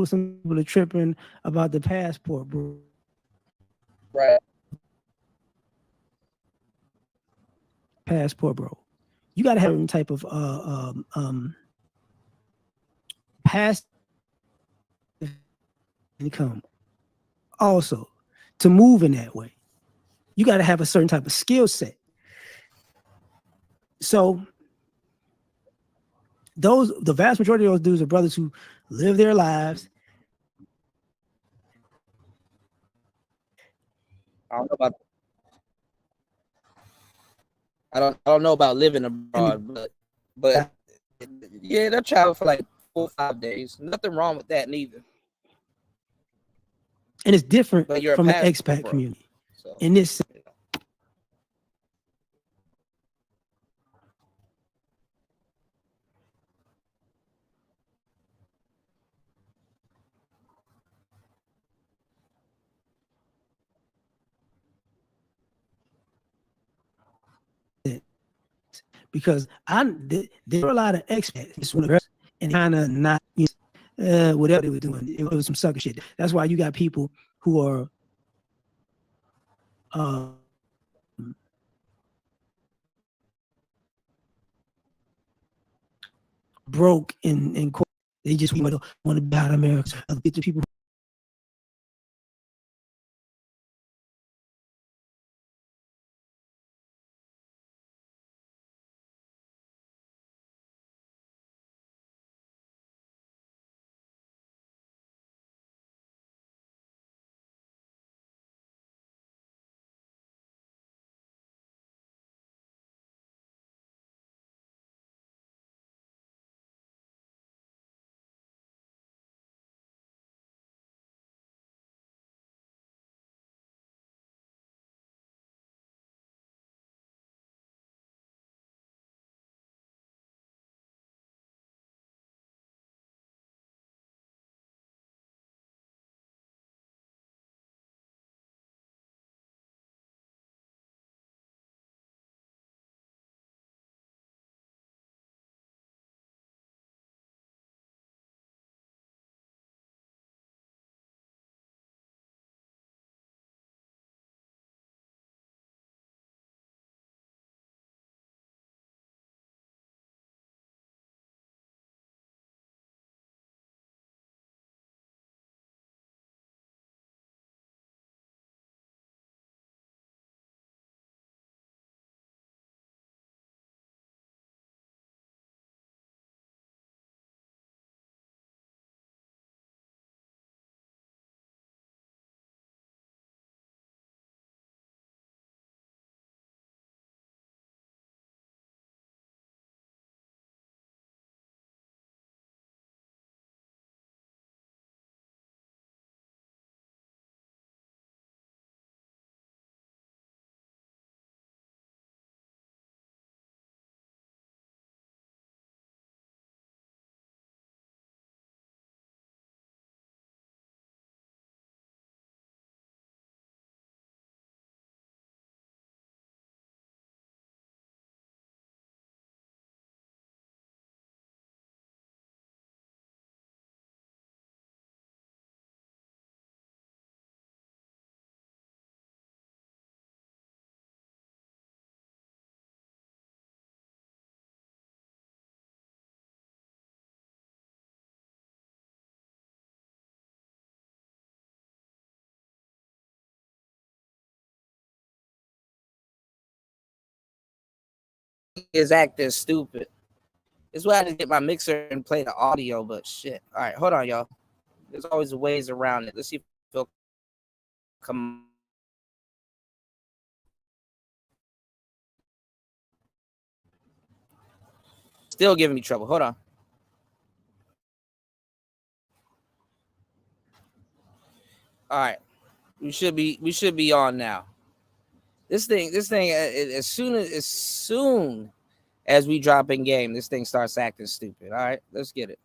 Some people are tripping about the passport, bro. Right. Passport, bro. You got to have some type of passive income. Also, to move in that way, you got to have a certain type of skill set. So the vast majority of those dudes are brothers who live their lives. I don't know about living abroad, but yeah, they'll travel for like 4 or 5 days. Nothing wrong with that neither. And it's different But you're a from the passport, expat bro. community. So, In this because there were a lot of expats and kind of not whatever they were doing. It was some sucker shit. That's why you got people who are broke in court. They just want to be out of America. Get the people. Is acting stupid. It's why I just get my mixer and play the audio, but shit. All right, hold on, y'all. There's always ways around it. Let's see if it'll come. Still giving me trouble. Hold on. All right, we should be on now. This thing, as soon as we drop in game, this thing starts acting stupid. All right, let's get it.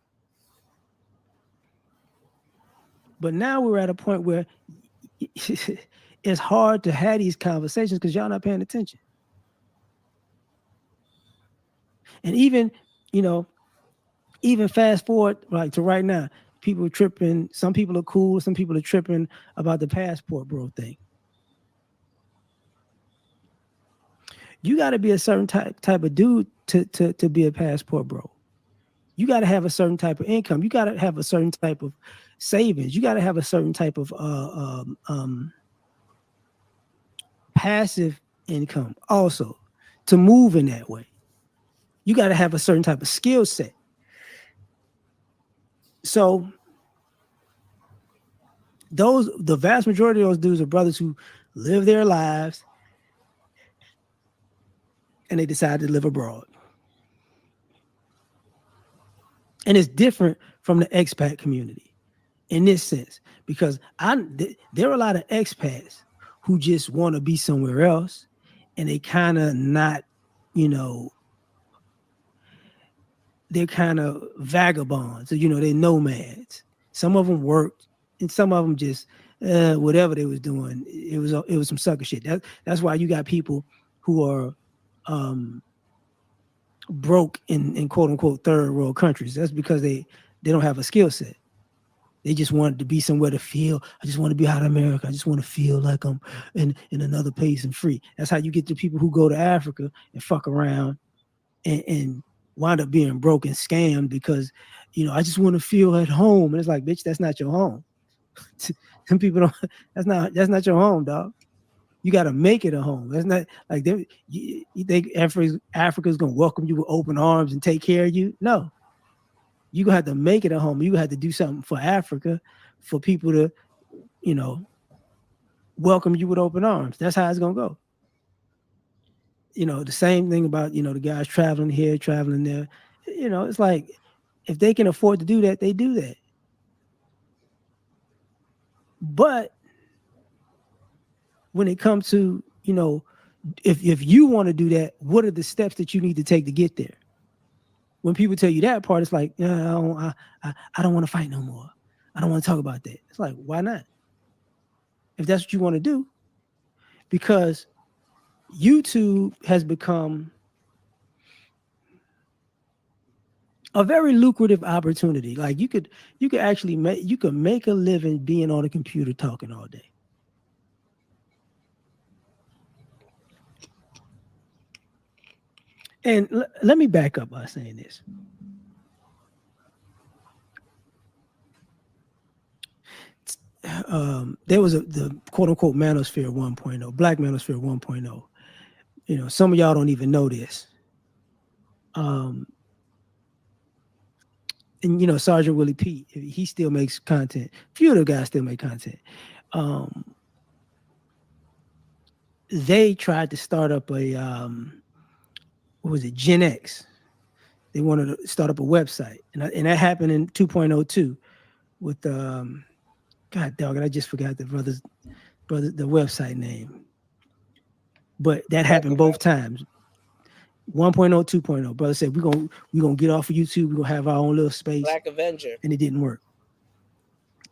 But now we're at a point where it's hard to have these conversations because y'all not paying attention. And even, even fast forward like to right now, people are tripping. Some people are cool. Some people are tripping about the passport bro thing. You got to be a certain type of dude to be a passport bro. You got to have a certain type of income. You got to have a certain type of savings. You got to have a certain type of passive income also to move in that way. You got to have a certain type of skill set. So the vast majority of those dudes are brothers who live their lives and they decide to live abroad. And it's different from the expat community in this sense, because there are a lot of expats who just want to be somewhere else and they kind of not, they're kind of vagabonds, they're nomads. Some of them worked and some of them just whatever they was doing, it was some sucker shit. That's why you got people who are broke in quote unquote third world countries. That's because they don't have a skill set. They just wanted to be somewhere to feel. I just want to be out of America. I just want to feel like I'm in another place and free. That's how you get the people who go to Africa and fuck around and wind up being broke and scammed because I just want to feel at home. And it's like, bitch, that's not your home. Some people don't. That's not your home, dog. You got to make it a home. That's not like you think Africa's gonna welcome you with open arms and take care of you. No, you gonna have to make it a home. You have to do something for Africa, for people to, welcome you with open arms. That's how it's gonna go. The same thing about the guys traveling here, traveling there. It's like if they can afford to do that, they do that. But when it comes to, if you want to do that, what are the steps that you need to take to get there? When people tell you that part, it's like, I don't want to fight no more. I don't want to talk about that. It's like, why not? If that's what you want to do, because YouTube has become a very lucrative opportunity. Like you could actually make a living being on a computer talking all day. And let me back up by saying this. There was the quote unquote manosphere 1.0, Black manosphere 1.0. Some of y'all don't even know this. And Sergeant Willie Pete, he still makes content. A few of the guys still make content. They tried to start up a what was it, Gen X. They wanted to start up a website, and that happened in 2.02 with God dog it, I just forgot the the website name. But that happened both times. 1.0, 2.0. Brother said we're gonna get off of YouTube, we're gonna have our own little space. Black Avenger. And it didn't work.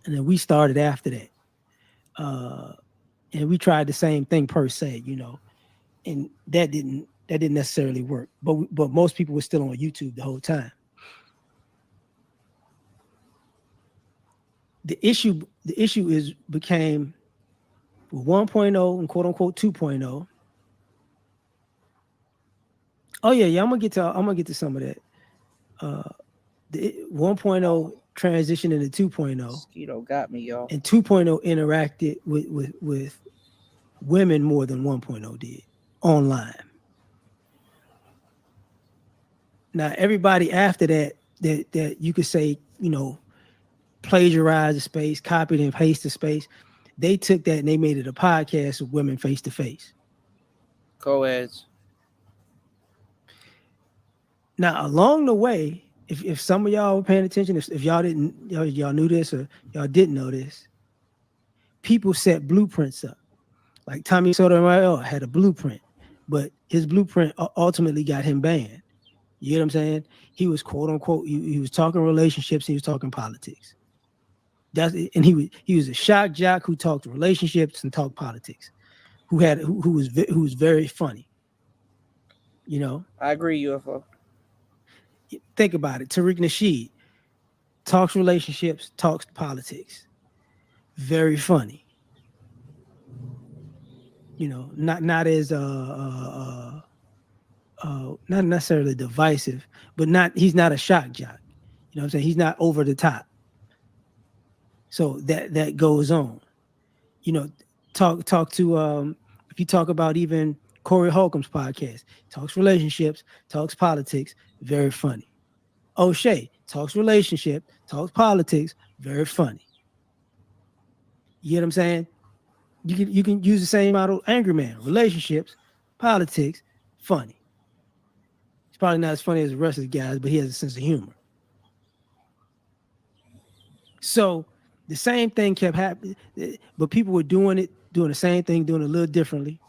And then we started after that. And we tried the same thing per se, and that didn't necessarily work. But most people were still on YouTube the whole time. The issue became 1.0 and quote unquote 2.0. Oh yeah, I'm gonna get to some of that. The 1.0 transitioned into 2.0. Mosquito got me, y'all. And 2.0 interacted with women more than 1.0 did online. Now everybody after that you could say, plagiarized the space, copied and pasted the space. They took that and they made it a podcast of women face to face. Co-eds. Now along the way, if some of y'all were paying attention, if y'all didn't, y'all knew this or y'all didn't know this, people set blueprints up. Like Tommy Sotomayor had a blueprint, but his blueprint ultimately got him banned. You get what I'm saying? He was quote unquote, he was talking relationships, he was talking politics. And he was a shock jock who talked relationships and talked politics, who was very funny. I agree, UFO. Think about it. Tariq Nasheed talks relationships, talks politics. Very funny. Not as not necessarily divisive, but he's not a shock jock. You know what I'm saying? He's not over the top. So that goes on. Talk to if you talk about even Corey Holcomb's podcast, talks relationships, talks politics, very funny. O'Shea talks relationship, talks very funny. You get what I'm saying? You can use the same model. Angry Man, relationships, politics, funny. He's probably not as funny as the rest of the guys, but he has a sense of humor. So the same thing kept happening, but people were doing the same thing, doing it a little differently.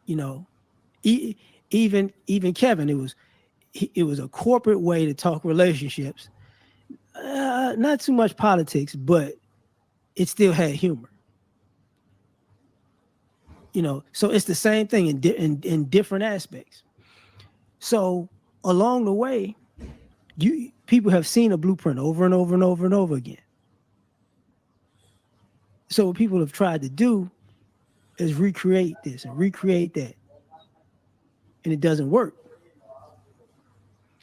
Even Kevin, it was a corporate way to talk relationships, not too much politics, but it still had humor. So it's the same thing in different aspects. So along the way, people have seen a blueprint over and over and over and over again. So what people have tried to do is recreate this and recreate that, and it doesn't work.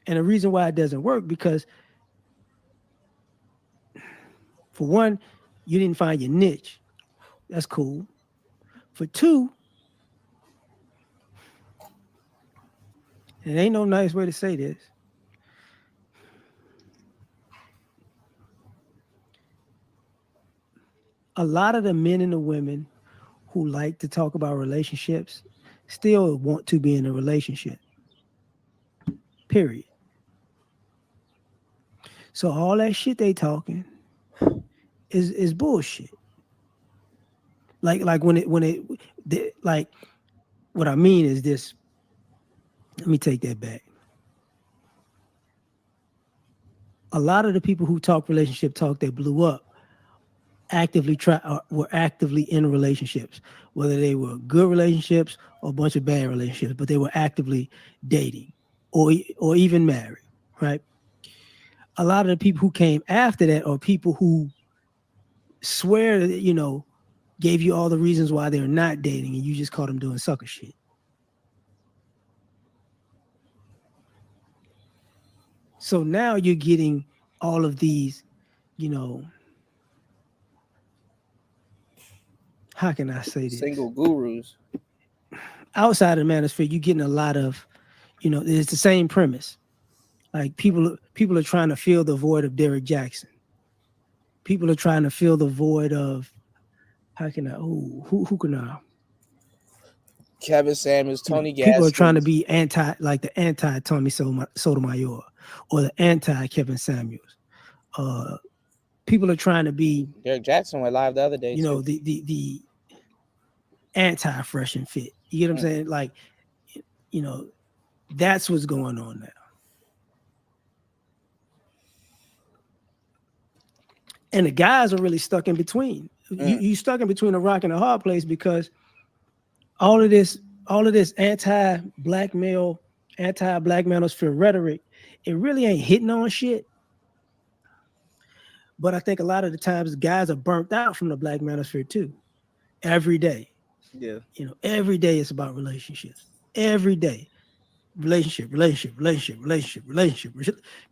And the reason why it doesn't work, because for one, you didn't find your niche. That's cool. For two, it ain't no nice way to say this. A lot of the men and the women who like to talk about relationships still want to be in a relationship. Period. So all that shit they talking is bullshit. Like what I mean is this. Let me take that back. A lot of the people who talk relationship talk that blew up were actively in relationships, whether they were good relationships or a bunch of bad relationships, but they were actively dating or even married, right? A lot of the people who came after that are people who swear that, gave you all the reasons why they're not dating, and you just caught them doing sucker shit. So now you're getting all of these, how can I say this? Single gurus. Outside of the manosphere, you're getting a lot of, it's the same premise. Like people are trying to fill the void of Derrick Jackson. People are trying to fill the void of, who can I? Kevin Samuels, Tony Gaskins. People are trying to be the anti Tommy Sotomayor or the anti Kevin Samuels. People are trying to be Derrick Jackson went live the other day. The anti Fresh and Fit. You get what I'm saying? Like, that's what's going on now. And the guys are really stuck in between. You stuck in between a rock and a hard place, because all of this anti-black manosphere rhetoric, it really ain't hitting on shit. But I think a lot of the times guys are burnt out from the black manosphere too. Every day. Yeah. Every day it's about relationships. Every day. Relationship.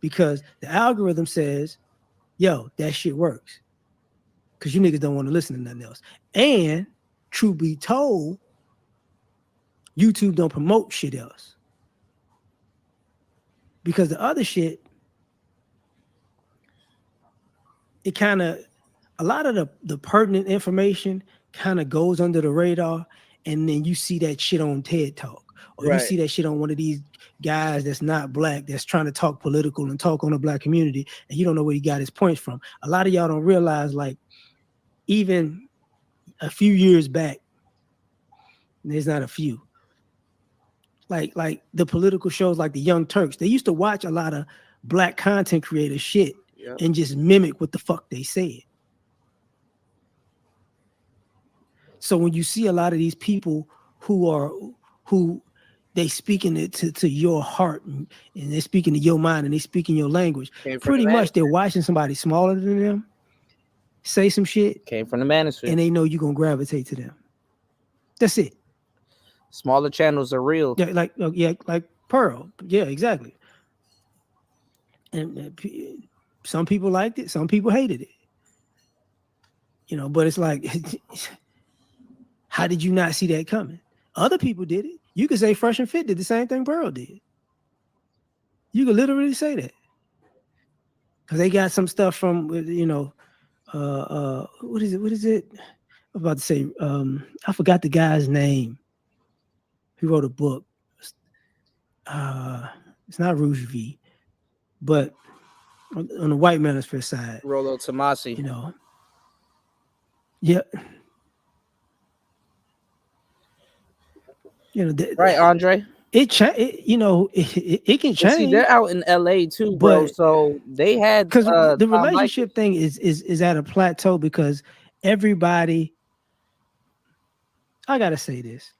Because the algorithm says, yo, that shit works. Because you niggas don't want to listen to nothing else. And truth be told, YouTube don't promote shit else. Because the other shit, it kind of, a lot of the pertinent information kind of goes under the radar, and then you see that shit on TED Talk, or you see that shit on one of these guys that's not black, that's trying to talk political and talk on the black community, and you don't know where he got his points from. A lot of y'all don't realize, like, even a few years back, there's not a few, like the political shows like the Young Turks, they used to watch a lot of black content creator shit and just mimic what the fuck they said. So when you see a lot of these people who they speaking it to your heart, and they're speaking to your mind, and they speaking your language, pretty much they're watching somebody smaller than them say some shit. Came from the manosphere. And they know you're gonna gravitate to them. That's it. Smaller channels are real. Yeah, like Pearl. Yeah, exactly. And some people liked it, some people hated it. But it's like, how did you not see that coming? Other people did it. You could say Fresh and Fit did the same thing Pearl did. You could literally say that. Because they got some stuff from, what is it? I'm about to say, I forgot the guy's name. He wrote a book. It's not Rouge V, but on the white manosphere side. Rollo Tomasi. Yeah. Right, Andre? It can change. See, they're out in LA too, bro. So they had, because the relationship thing is at a plateau, because everybody, I gotta say this.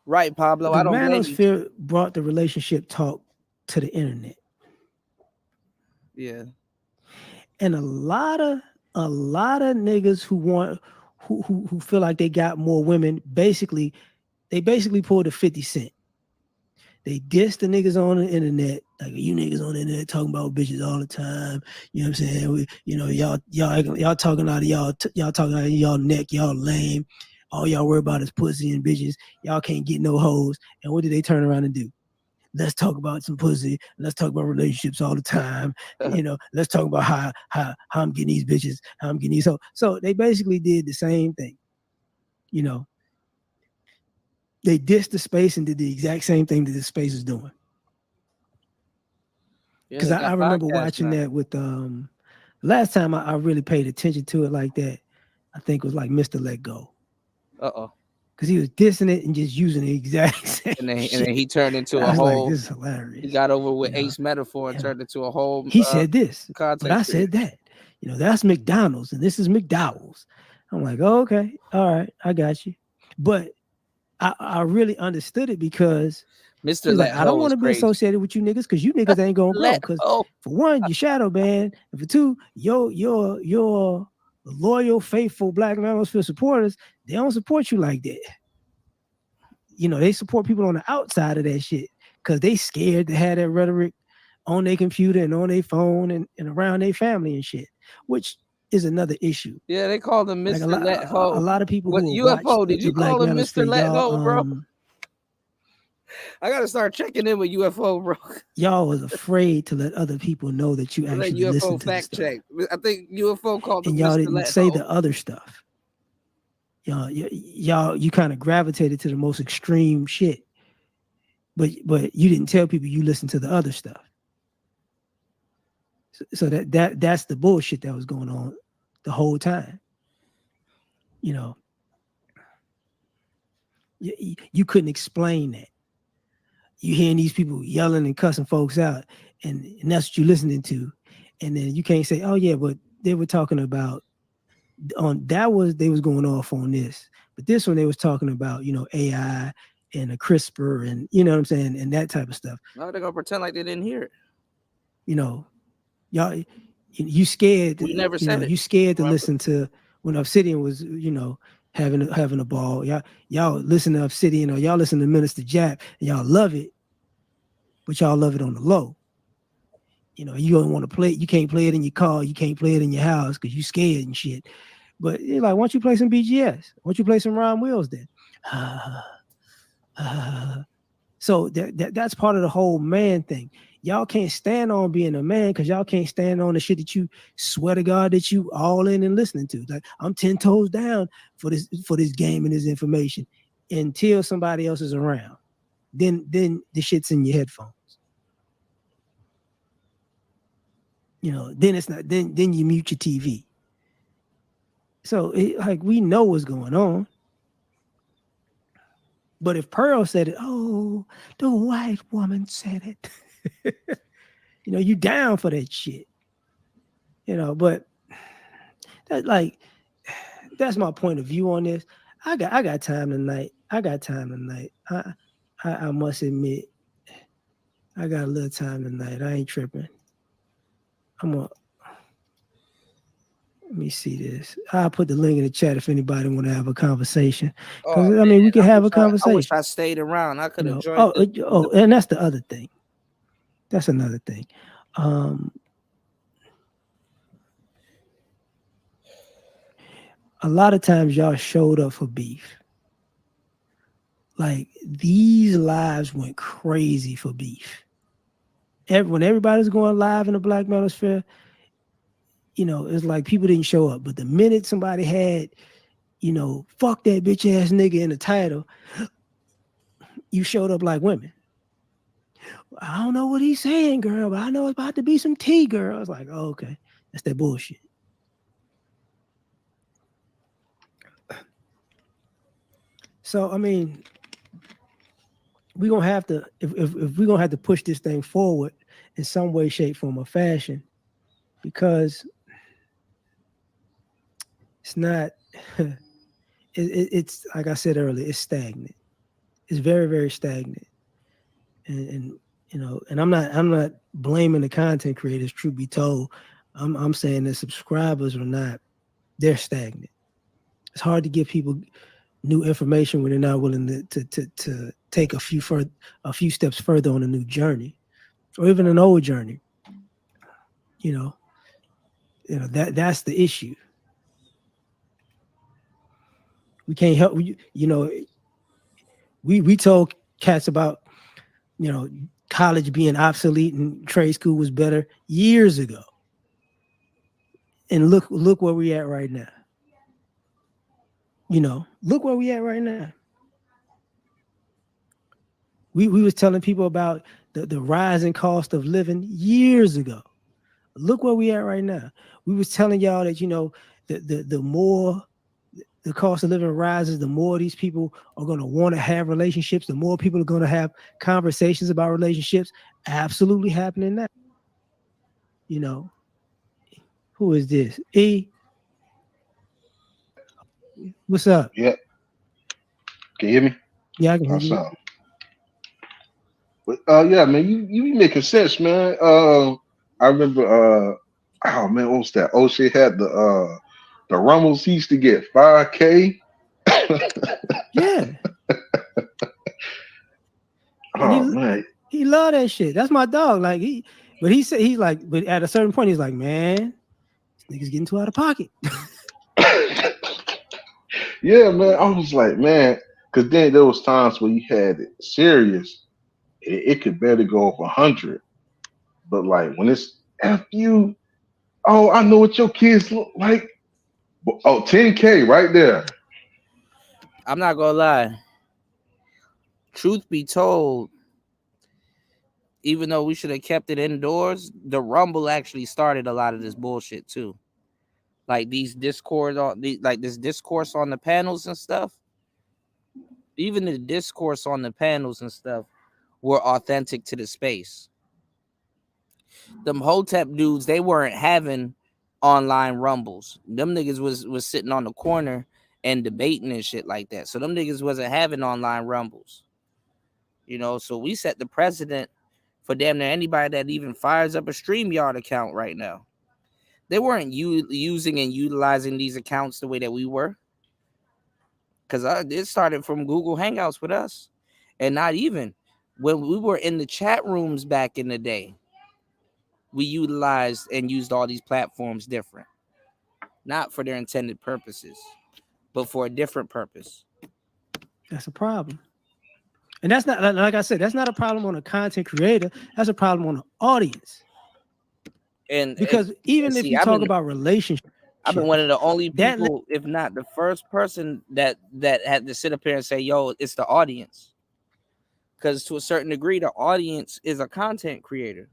Right, Pablo. I don't blame you. The manosphere brought the relationship talk to the internet. Yeah. And a lot of niggas who feel like they got more women basically they basically pulled a 50 Cent. They dissed the niggas on the internet. Like, you niggas on the internet talking about bitches all the time. You know what I'm saying? Y'all talking out of y'all talking out of y'all neck. Y'all lame. All y'all worry about is pussy and bitches. Y'all can't get no hoes. And what did they turn around and do? Let's talk about some pussy. Let's talk about relationships all the time. Let's talk about how I'm getting these bitches, how I'm getting these hoes. So they basically did the same thing. They dissed the space and did the exact same thing that the space is doing. Because I remember watching that with last time I really paid attention to it like that, I think it was like Mr. Let Go. Because he was dissing it and just using the exact same And then shit. he turned into a I was whole. like, this is hilarious. He got over with Ace Metaphor and turned into a whole. He said this, context but I said that. That's McDonald's and this is McDowell's. I'm like, oh, okay, all right, I got you. But I really understood it because Mr. Like, I don't want to be associated with you niggas because you niggas ain't gonna grow. Because for one, you shadow banned, and for two, your loyal, faithful Black Manosphere supporters, they don't support you like that. They support people on the outside of that shit because they scared to have that rhetoric on their computer and on their phone and around their family and shit, which is another issue. Yeah, they called him Mr. Like Let Ho. A lot of people What who UFO? Did you call him Mr. Let Ho, bro? I gotta start checking in with UFO, bro. Y'all was afraid to let other people know that you actually UFO listen to fact check. I think UFO called and him y'all Mr. didn't Let say Ho. the other stuff. You kind of gravitated to the most extreme shit, but you didn't tell people you listened to the other stuff. So that's the bullshit that was going on the whole time. You couldn't explain that. You hearing these people yelling and cussing folks out, and that's what you're listening to, and then you can't say, oh yeah, but they were talking about they was going off on this, but this one they was talking about AI and a CRISPR and what I'm saying, and that type of stuff. No, they're gonna pretend like they didn't hear it. Y'all, you scared. We never said it. You scared to listen to when Obsidian was having a ball. Y'all listen to Obsidian or y'all listen to Minister Jap and y'all love it, but y'all love it on the low. You don't want to play it. You can't play it in your car. You can't play it in your house because you scared and shit. But you're like, why don't you play some BGS? Why don't you play some Ron Wills then? So that's part of the whole man thing. Y'all can't stand on being a man because y'all can't stand on the shit that you swear to God that you all in and listening to. Like, I'm 10 toes down for this game and this information until somebody else is around. Then the shit's in your headphones. Then it's not. Then you mute your TV. So we know what's going on. But if Pearl said it, oh, the white woman said it. You down for that shit. But that's my point of view on this. I got time tonight. I must admit, I got a little time tonight. I ain't tripping. Let me see this. I'll put the link in the chat if anybody want to have a conversation. Because we can have a conversation. I wish I stayed around. I could have joined. And that's the other thing. That's another thing. A lot of times y'all showed up for beef. Like, these lives went crazy for beef. When everybody's going live in the Black Manosphere, it's like people didn't show up. But the minute somebody had, fuck that bitch ass nigga in the title, you showed up like women. I don't know what he's saying, girl, but I know it's about to be some tea, girl. I was like, oh, okay. That's that bullshit. So, we're gonna have to, if we're gonna have to push this thing forward in some way, shape, form, or fashion, because it's not, it's like I said earlier, it's stagnant. It's very, very stagnant. And I'm not blaming the content creators, truth be told. I'm saying that subscribers are not, they're stagnant. It's hard to get people new information when they're not willing to take a few steps further on a new journey, or even an old journey. That's the issue. We can't help. We told cats about college being obsolete and trade school was better years ago. And look where we at right now. Look where we at right now. We was telling people about the rising cost of living years ago. Look where we at right now. We was telling y'all that the more the cost of living rises, the more these people are going to want to have relationships, the more people are going to have conversations about relationships. Absolutely happening now. Who is this? E? What's up? Yeah. Can you hear me? Yeah, I can hear you. Awesome. But yeah, man, you be making sense, man. I remember oh man, what was that? Oh, she had the Rumbles. He used to get 5K. Yeah. Oh man. He loved that shit. That's my dog. Like but at a certain point, he's like, man, this nigga's getting too out of pocket. Yeah, man. I was like, man, because then there was times where you had it serious, it could barely go up 100. But like when it's F you, oh, I know what your kids look like. Oh, 10K right there. I'm not gonna lie. Truth be told, even though we should have kept it indoors, the Rumble actually started a lot of this bullshit too. Like this discourse on the panels and stuff. Even the discourse on the panels and stuff were authentic to the space. Them Hotep dudes, they weren't having online rumbles. Them niggas was sitting on the corner and debating and shit like that. So them niggas wasn't having online rumbles. So we set the precedent for damn near anybody that even fires up a StreamYard account right now. They weren't using and utilizing these accounts the way that we were. Because it started from Google Hangouts with us. And not even when we were in the chat rooms back in the day, we utilized and used all these platforms different. Not for their intended purposes, but for a different purpose. That's a problem. And that's not, like I said, that's not a problem on a content creator. That's a problem on the audience. And because if you talk about relationships, I've been one of the only people, if not the first person that had to sit up here and say, yo, it's the audience. Because to a certain degree, the audience is a content creator.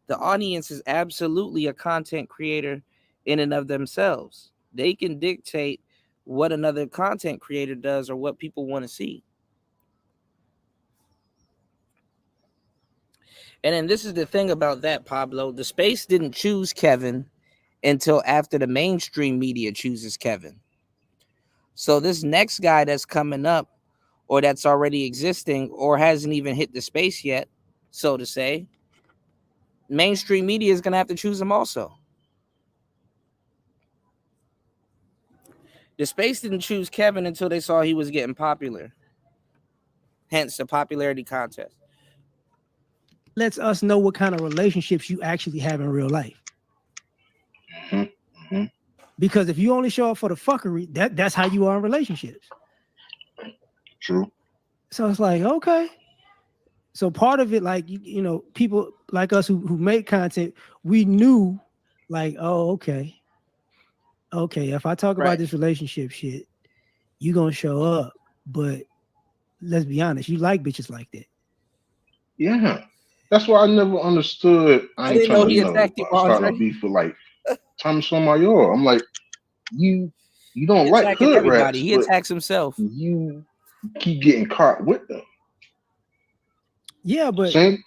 The audience is absolutely a content creator in and of themselves. They can dictate what another content creator does or what people want to see. And then this is the thing about that, Pablo. The space didn't choose Kevin until after the mainstream media chooses Kevin. So this next guy that's coming up, or that's already existing, or hasn't even hit the space yet, so to say, mainstream media is going to have to choose him also. The space didn't choose Kevin until they saw he was getting popular. Hence the popularity contest. Lets us know what kind of relationships you actually have in real life. Mm-hmm. Because if you only show up for the fuckery, that's how you are in relationships. True. So it's like, okay. So part of it, like, people like us who make content, we knew like, oh, okay. If I talk about this relationship shit, you gonna show up. But let's be honest, you like bitches like that. Yeah. That's why I never understood. I didn't know he attacked you, starting a beef with like Tommy Sotomayor. I'm like, you don't like hood everybody. rats. He attacks himself. You keep getting caught with them. Yeah, but Same?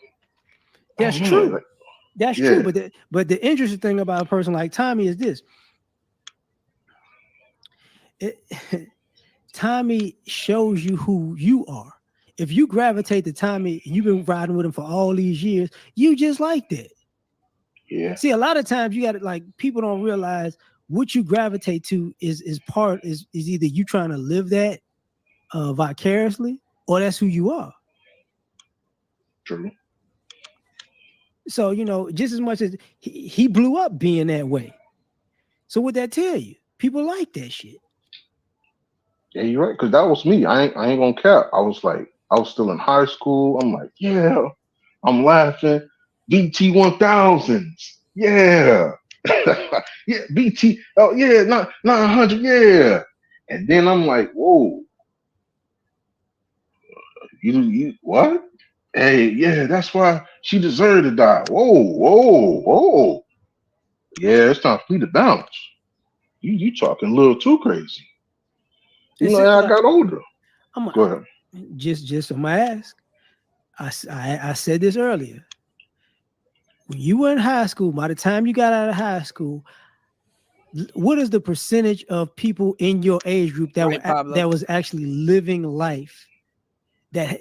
that's true. That's true. But the interesting thing about a person like Tommy is this. Tommy shows you who you are. If you gravitate to Tommy and you've been riding with him for all these years, you just like that. Yeah. See, a lot of times you got to, like, people don't realize what you gravitate to is either you trying to live that vicariously, or that's who you are. True. So, you know, just as much as he blew up being that way. So what that tell you? People like that shit. Yeah, you're right. Cause that was me. I ain't gonna cap. I was still in high school. I'm like, yeah, I'm laughing. BT 1000s. Yeah. Yeah, BT. Oh yeah, not 900. Yeah. And then I'm like, whoa. You what? Hey, yeah, that's why she deserved to die. Whoa. Yeah, it's time for me to bounce. You talking a little too crazy. You know, I got older. Go ahead. Just on my ask. I said this earlier. When you were in high school, by the time you got out of high school, what is the percentage of people in your age group that was actually living life that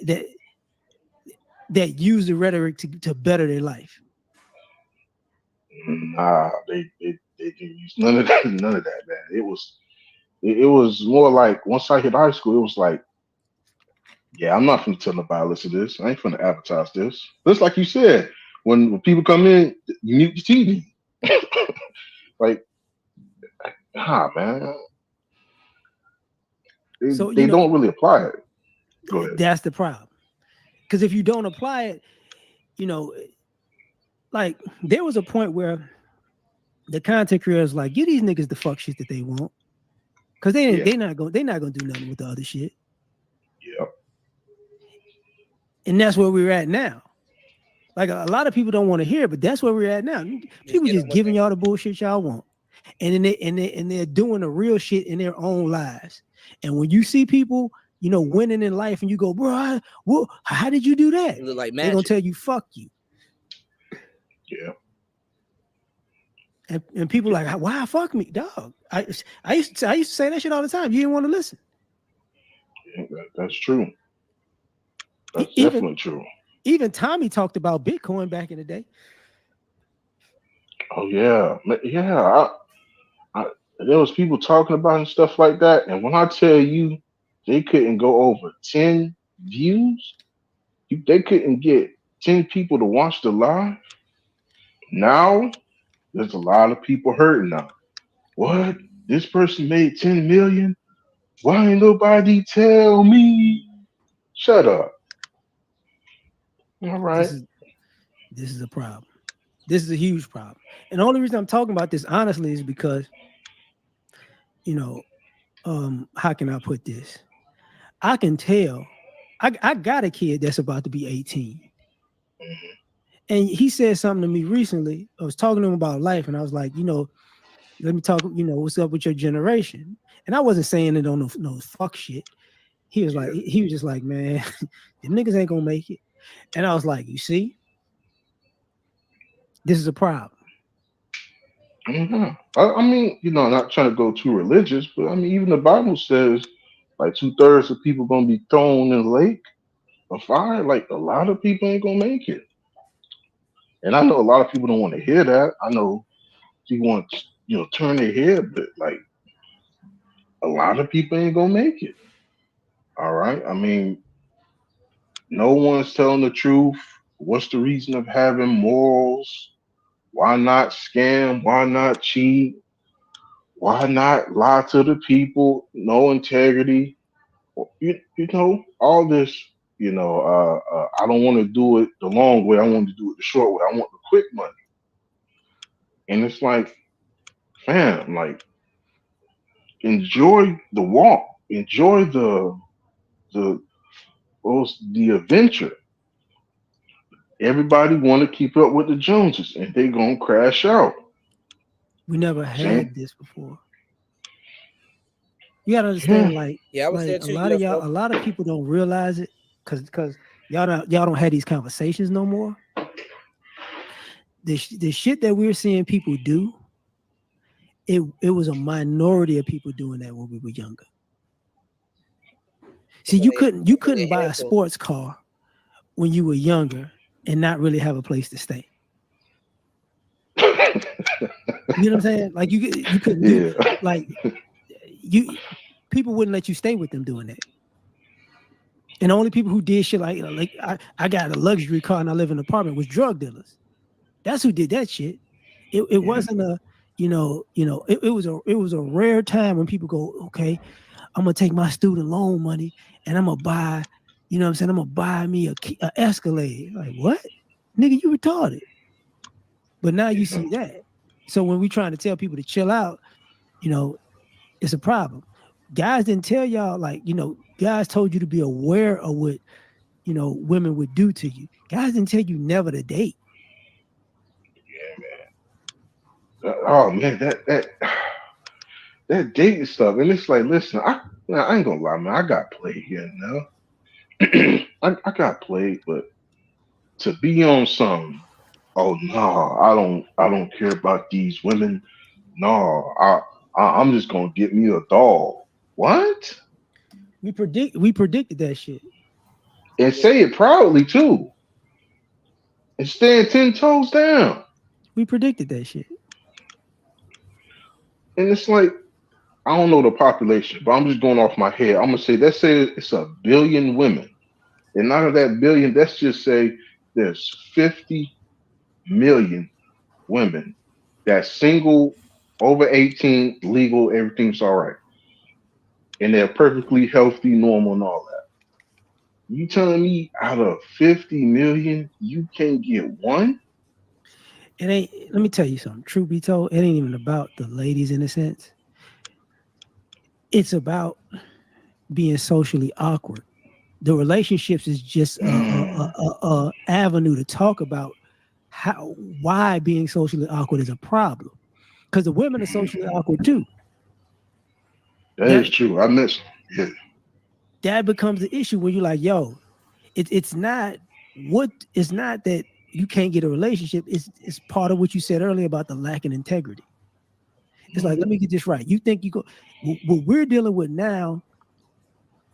use the rhetoric to better their life? Nah, they didn't use none of that, man. It was more like once I hit high school, it was like, yeah, I'm not gonna tell nobody listen to this. I ain't gonna advertise this. Just like you said, when people come in, you mute the TV. Like, man. They don't really apply it. Go ahead. That's the problem. Because if you don't apply it, you know, like there was a point where the content creators like, give these niggas the fuck shit that they want. Because they're not gonna do nothing with the other shit. Yeah. And that's where we're at now. Like a lot of people don't want to hear it, but that's where we're at now. People just giving y'all the bullshit y'all want. And then they're doing the real shit in their own lives. And when you see people, you know, winning in life, and you go, bro, how did you do that? It look like they're gonna tell you, fuck you. Yeah. And people like, why fuck me, dog? I used to say that shit all the time. You didn't want to listen. Yeah, that's true. That's definitely true. Even Tommy talked about Bitcoin back in the day. Oh yeah, yeah. There was people talking about and stuff like that, and when I tell you, they couldn't go over 10 views. They couldn't get 10 people to watch the live. Now there's a lot of people hurting now. What? This person made 10 million? Why ain't nobody tell me? Shut up. All right. This is a problem. This is a huge problem. And the only reason I'm talking about this honestly is because, you know, how can I put this? I can tell. I got a kid that's about to be 18. And he said something to me recently. I was talking to him about life, and I was like, you know, let me talk, you know, what's up with your generation? And I wasn't saying it on no fuck shit. He was just like, man, the niggas ain't gonna make it. And I was like, you see, this is a problem. Mm-hmm. I mean, you know, not trying to go too religious, but I mean, even the Bible says like 2/3 of people gonna be thrown in the lake of fire. Like a lot of people ain't gonna make it. And I know a lot of people don't want to hear that. I know people want to, you know, turn their head, but like a lot of people ain't gonna make it. All right. I mean, no one's telling the truth. What's the reason of having morals? Why not scam? Why not cheat? Why not lie to the people? No integrity. You know, all this, you know, I don't want to do it the long way. I want to do it the short way. I want the quick money. And it's like, fam, like, enjoy the walk. Enjoy the adventure. Everybody want to keep up with the Joneses, and they gonna crash out. We never had this before. You gotta understand, like I was there too. A lot of people don't realize it because y'all don't have these conversations no more. The shit that we're seeing people do, it was a minority of people doing that when we were younger. See, you couldn't buy a sports car when you were younger and not really have a place to stay. You know what I'm saying? Like you couldn't do like people wouldn't let you stay with them doing that. And the only people who did shit like I got a luxury car and I live in an apartment was drug dealers. That's who did that shit. It wasn't a it was a rare time when people go, okay, I'm gonna take my student loan money and I'm gonna buy, you know what I'm saying, I'm gonna buy me a Escalade. Like, what? Nigga, you retarded. But now you see that. So when we trying to tell people to chill out, it's a problem. Guys didn't tell y'all, like, guys told you to be aware of what, women would do to you. Guys didn't tell you never to date. Yeah, man. Oh man, that dating stuff, and it's like, listen, I ain't gonna lie, man, I got played here now. I got played, but to be on some, oh no, I don't care about these women. No, I'm just gonna get me a dog. What? We predicted that shit. And say it proudly too. And stand 10 toes down. We predicted that shit. And it's like, I don't know the population, but I'm just going off my head. I'm gonna say it's 1 billion women. And out of that billion, let's just say there's 50 million women that's single, over 18, legal, everything's all right. And they're perfectly healthy, normal, and all that. You telling me out of 50 million, you can't get one? It ain't, let me tell you something. Truth be told, it ain't even about the ladies in a sense. It's about being socially awkward. The relationships is just a avenue to talk about why being socially awkward is a problem. Because the women are socially awkward too. That is true. I miss. Yeah. That becomes the issue when you're like, yo, it's not that you can't get a relationship. It's part of what you said earlier about the lack of integrity. It's like, let me get this right. You think you go, what we're dealing with now.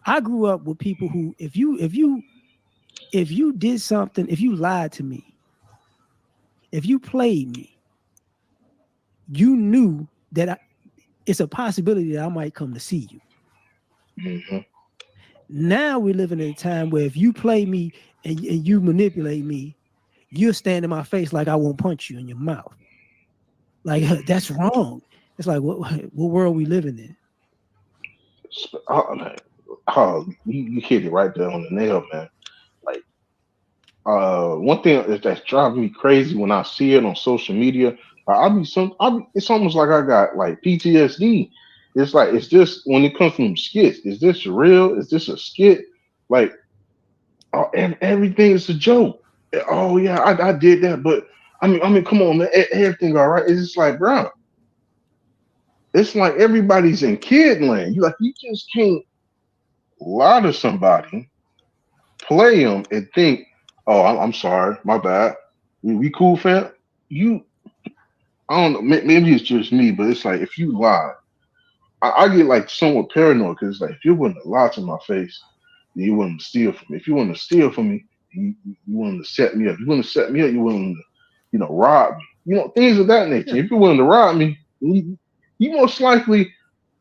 I grew up with people who, if you did something, if you lied to me, if you played me, you knew that it's a possibility that I might come to see you. Mm-hmm. Now we're living in a time where if you play me and you manipulate me, you'll stand in my face like I won't punch you in your mouth. Like, that's wrong. It's like, what world we living in? You hit it right there on the nail, man. Like, one thing that's driving me crazy when I see it on social media, it's almost like I got like PTSD. It's like, it's just when it comes from skits, is this real? Is this a skit? Like, everything is a joke. Oh yeah, I did that, but I mean, come on, man, everything all right? It's just like, bro, it's like everybody's in kid land. You just can't lie to somebody, play them, and think, oh, I'm sorry, my bad. We cool, fam. I don't know. Maybe it's just me, but it's like if you lie, I get like somewhat paranoid because it's like if you're willing to lie to my face, then you're willing to steal from me. If you want to steal from me, you willing to set me up. You want to set me up, you're willing to, rob me. Things of that nature. Yeah. If you're willing to rob me, you most likely,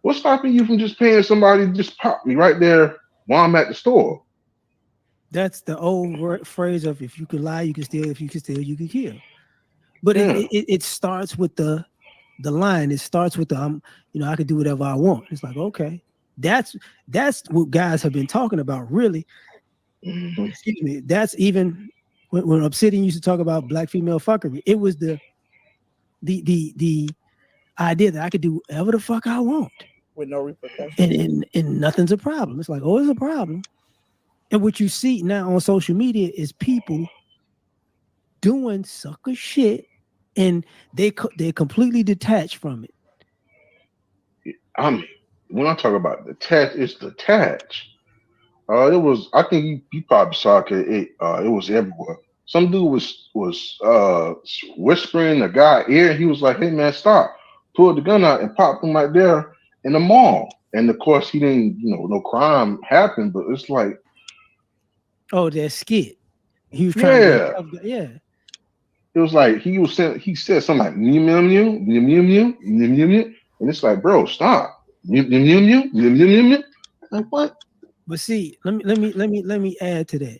what's stopping you from just paying somebody to just pop me right there while I'm at the store? That's the old phrase of if you can lie, you can steal. If you can steal, you can kill. But it starts with the line. It starts with the I can do whatever I want. It's like, okay, that's what guys have been talking about, really. Mm-hmm. Excuse me. That's even when Obsidian used to talk about black female fuckery. It was the idea that I could do whatever the fuck I want with no repercussions, and nothing's a problem. It's like, oh, it's a problem. And what you see now on social media is people doing sucker shit, and they're completely detached from it. I mean, when I talk about detached, it's detached. I think you probably saw it. It was everywhere. Some dude was whispering a guy ear. He was like, "Hey man, stop!" Pulled the gun out and popped him right there in the mall. And of course, he didn't. No crime happened. But it's like, oh, that skit. He was trying to It it was like he said something like mew mew mew mew mew mew mew mew mew, and it's like, bro, stop. Mew mew mew mew mew mew mew mew. Like what? But see, let me add to that.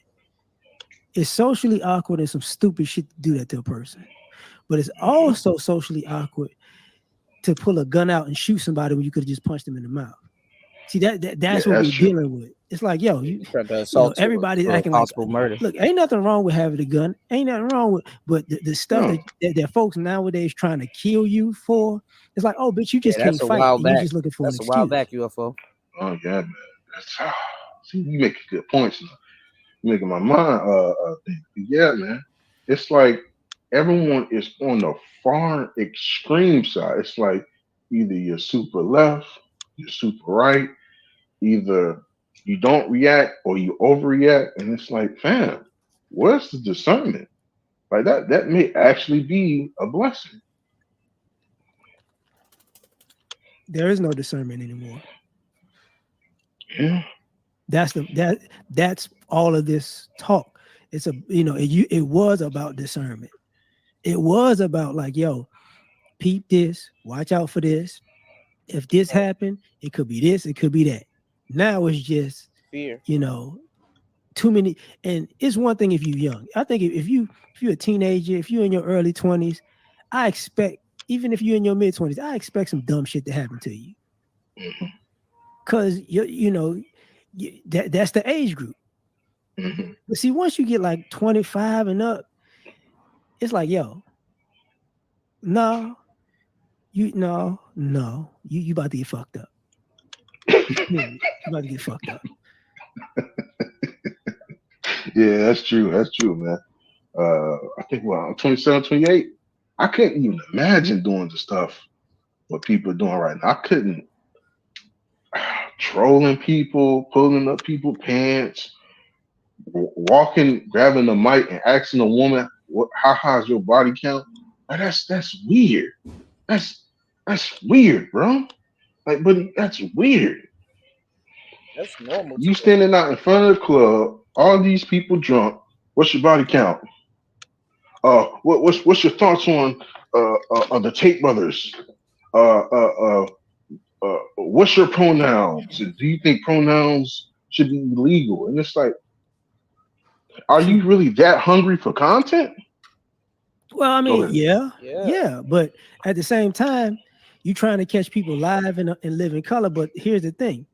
It's socially awkward and some stupid shit to do that to a person. But it's also socially awkward to pull a gun out and shoot somebody when you could have just punched them in the mouth. See, that's what we're dealing with. It's like, yo, everybody's acting like murder. Look, ain't nothing wrong with having a gun. Ain't nothing wrong with, but the stuff that folks nowadays trying to kill you for, it's like, oh, bitch, you just can't fight. You're just looking for an excuse. That's a while back, UFO. Oh yeah, man. See, you making good points. You're making my mind think. Yeah, man. It's like everyone is on the far extreme side. It's like either you're super left, you're super right, either you don't react or you overreact, and it's like, fam, where's the discernment? Like that may actually be a blessing. There is no discernment anymore. Yeah. That's all of this talk. It's it was about discernment. It was about like, yo, peep this, watch out for this. If this happened, it could be this, it could be that. Now it's just fear. Too many. And it's one thing if you're young. I think if you're a teenager, if you're in your early 20s, I expect, even if you're in your mid 20s, I expect some dumb shit to happen to you. Cause that's the age group. But see, once you get like 25 and up, it's like, yo, you about to get fucked up. You about to get fucked up. Yeah, that's true. That's true, man. I think I'm 27, 28. I couldn't even imagine doing the stuff what people are doing right now. I couldn't trolling people, pulling up people's pants, walking, grabbing the mic and asking a woman, how high is your body count? Like, that's weird. That's weird, bro. Like, but that's weird. That's normal. You standing out in front of the club, all these people drunk. What's your body count? What's your thoughts on the Tate brothers? What's your pronouns? Do you think pronouns should be illegal? And it's like, are you really that hungry for content? Well, I mean, yeah, but at the same time, you trying to catch people live and live in color. But here's the thing: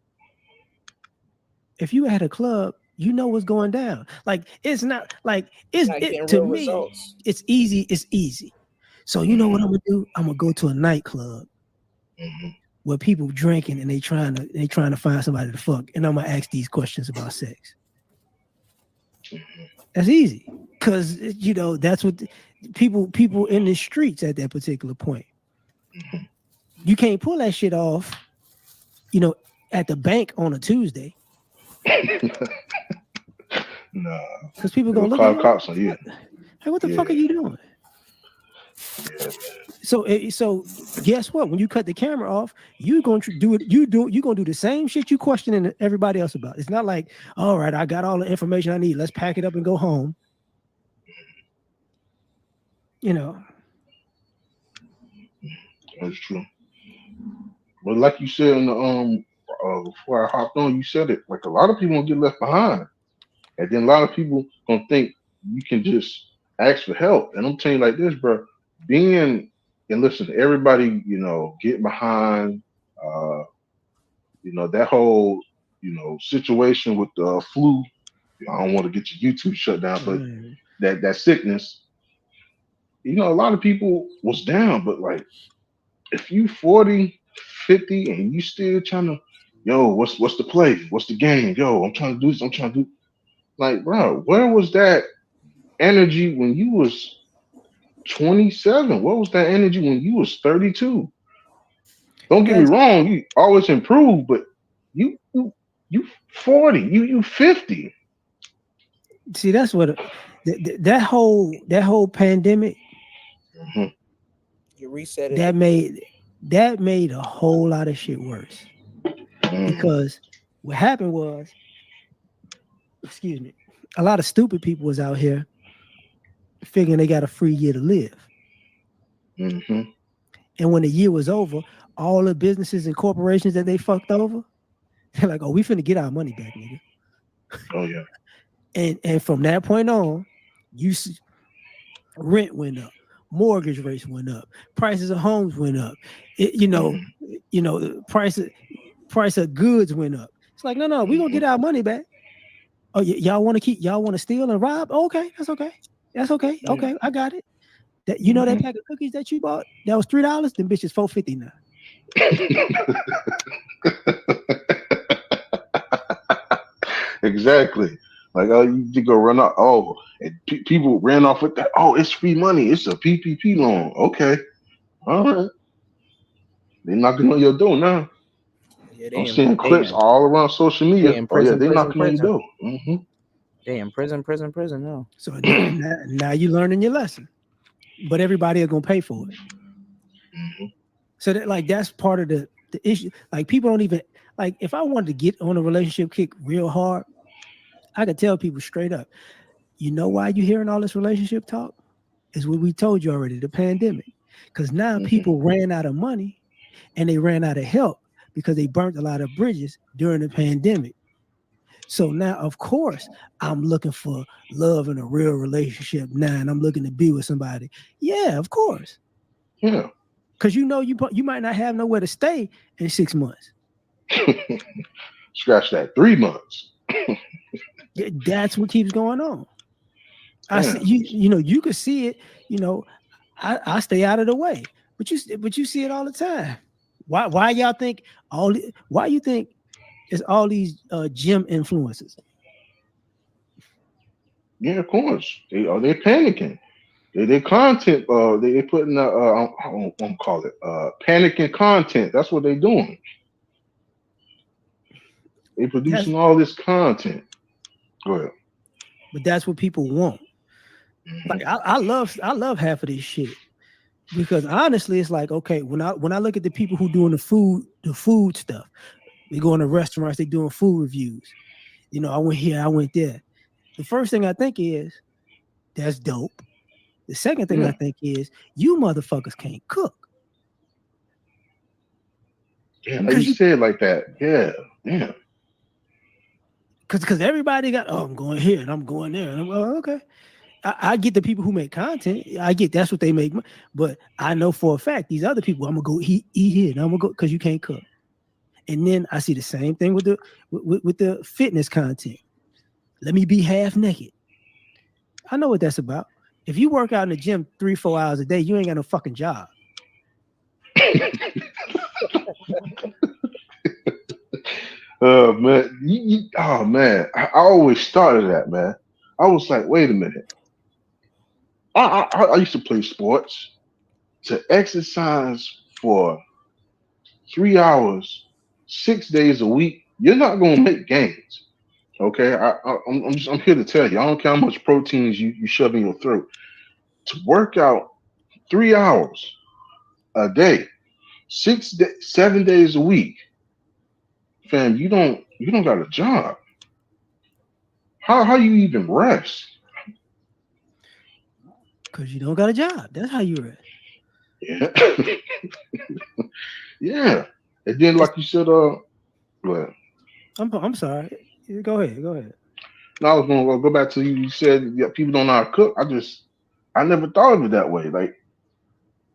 if you at a club, you know what's going down. Like, it's not like to me. Results. It's easy. It's easy. So you know what I'm gonna do? I'm gonna go to a nightclub where people drinking and they trying to find somebody to fuck, and I'm gonna ask these questions about sex. That's easy, because that's what people in the streets at that particular point. You can't pull that shit off, at the bank on a Tuesday. No, because people gonna look at cops on you. Hey, what the fuck are you doing? Yeah. So guess what? When you cut the camera off, you're going to do it. You're gonna do the same shit you questioning everybody else about. It's not like, all right, I got all the information I need. Let's pack it up and go home. That's true. But like you said in the before I hopped on, you said it. Like, a lot of people gonna get left behind, and then a lot of people gonna think you can just ask for help. And I'm telling you like this, bro. And listen, everybody, get behind, that whole, situation with the flu. I don't want to get your YouTube shut down, but that sickness, a lot of people was down, but like, if you 40, 50, and you still trying to, what's the play? What's the game? I'm trying to do this. I'm trying to do, like, bro, where was that energy when you was 27? What was that energy when you was 32? Don't get me wrong, you always improve, but you 40, you 50. See, that's what that whole pandemic. You reset it. That made a whole lot of shit worse. Because what happened was, a lot of stupid people was out here figuring they got a free year to live. Mm-hmm. And when the year was over, all the businesses and corporations that they fucked over, they're like, "Oh, we finna get our money back, nigga." Oh yeah. And from that point on, rent went up, mortgage rates went up, prices of homes went up. The price of goods went up. It's like, no, we're gonna get our money back. Oh, y'all want to steal and rob? Okay, that's okay. That's okay. Okay, I got it. That that pack of cookies that you bought that was $3, them bitches $4.50 now. Exactly. Like, oh, you go run off. Oh, and people ran off with that. Oh, it's free money. It's a PPP loan. Okay. All right. They're knocking on your door now. Yeah, I'm seeing clips all around social media. They in Oh, yeah, prison, they knocking on your door. Mm-hmm. They in prison now. So now you learning your lesson. But everybody are gonna pay for it. Mm-hmm. So that's part of the issue. Like, people don't even, like, if I wanted to get on a relationship kick real hard, I could tell people straight up, you know why you hearing all this relationship talk? Is what we told you already, the pandemic. Because now people ran out of money and they ran out of help because they burnt a lot of bridges during the pandemic. So now, of course, I'm looking for love in a real relationship now, and I'm looking to be with somebody. Yeah, of course. Yeah. Because you might not have nowhere to stay in 6 months. Scratch that, 3 months. That's what keeps going on. I see, you could see it. I stay out of the way, but you see it all the time. Why y'all think why you think it's all these gym influencers? Yeah, of course. They're panicking. They content. They putting I don't want to call it panicking content. That's what they're doing. They producing all this content. Go ahead. But that's what people want. Like, I love half of this shit, because honestly, it's like, okay, when I look at the people who doing the food stuff, they go into restaurants, they doing food reviews. I went here, I went there. The first thing I think is, that's dope. The second thing I think is, you motherfuckers can't cook. Yeah, like you said like that. Yeah. Because everybody got, I'm going here and I'm going there. And I'm okay. I get the people who make content. I get that's what they make. But I know for a fact, these other people, I'm going to go eat here. And I'm going to go, because you can't cook. And then I see the same thing with the fitness content. Let me be half naked. I know what that's about. If you work out in the gym 3-4 hours a day, you ain't got no fucking job. Man, man, I always started that, man. I was like, wait a minute. I used to play sports. To exercise for 3 hours, 6 days a week, you're not gonna make gains. Okay, I'm here to tell you. I don't care how much proteins you shove in your throat. To work out 3 hours a day, 7 days a week, fam, you don't got a job. How you even rest? Because you don't got a job. That's how you rest. Yeah. Yeah. And then, like you said, go ahead. I'm sorry. Go ahead. No, I was going to go back to you said people don't know how to cook. I never thought of it that way. Like,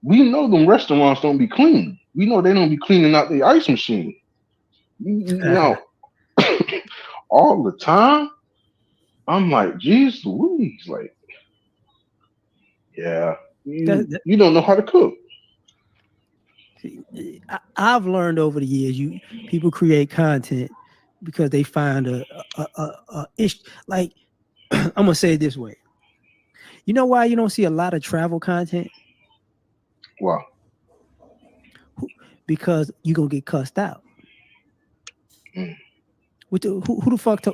we know them restaurants don't be clean. We know they don't be cleaning out the ice machine. All the time. I'm like, geez Louise, like, yeah, you don't know how to cook. I've learned over the years, people create content because they find a issue. Like, I'm gonna say it this way. You know why you don't see a lot of travel content? Why? Because you're gonna get cussed out. Who the fuck?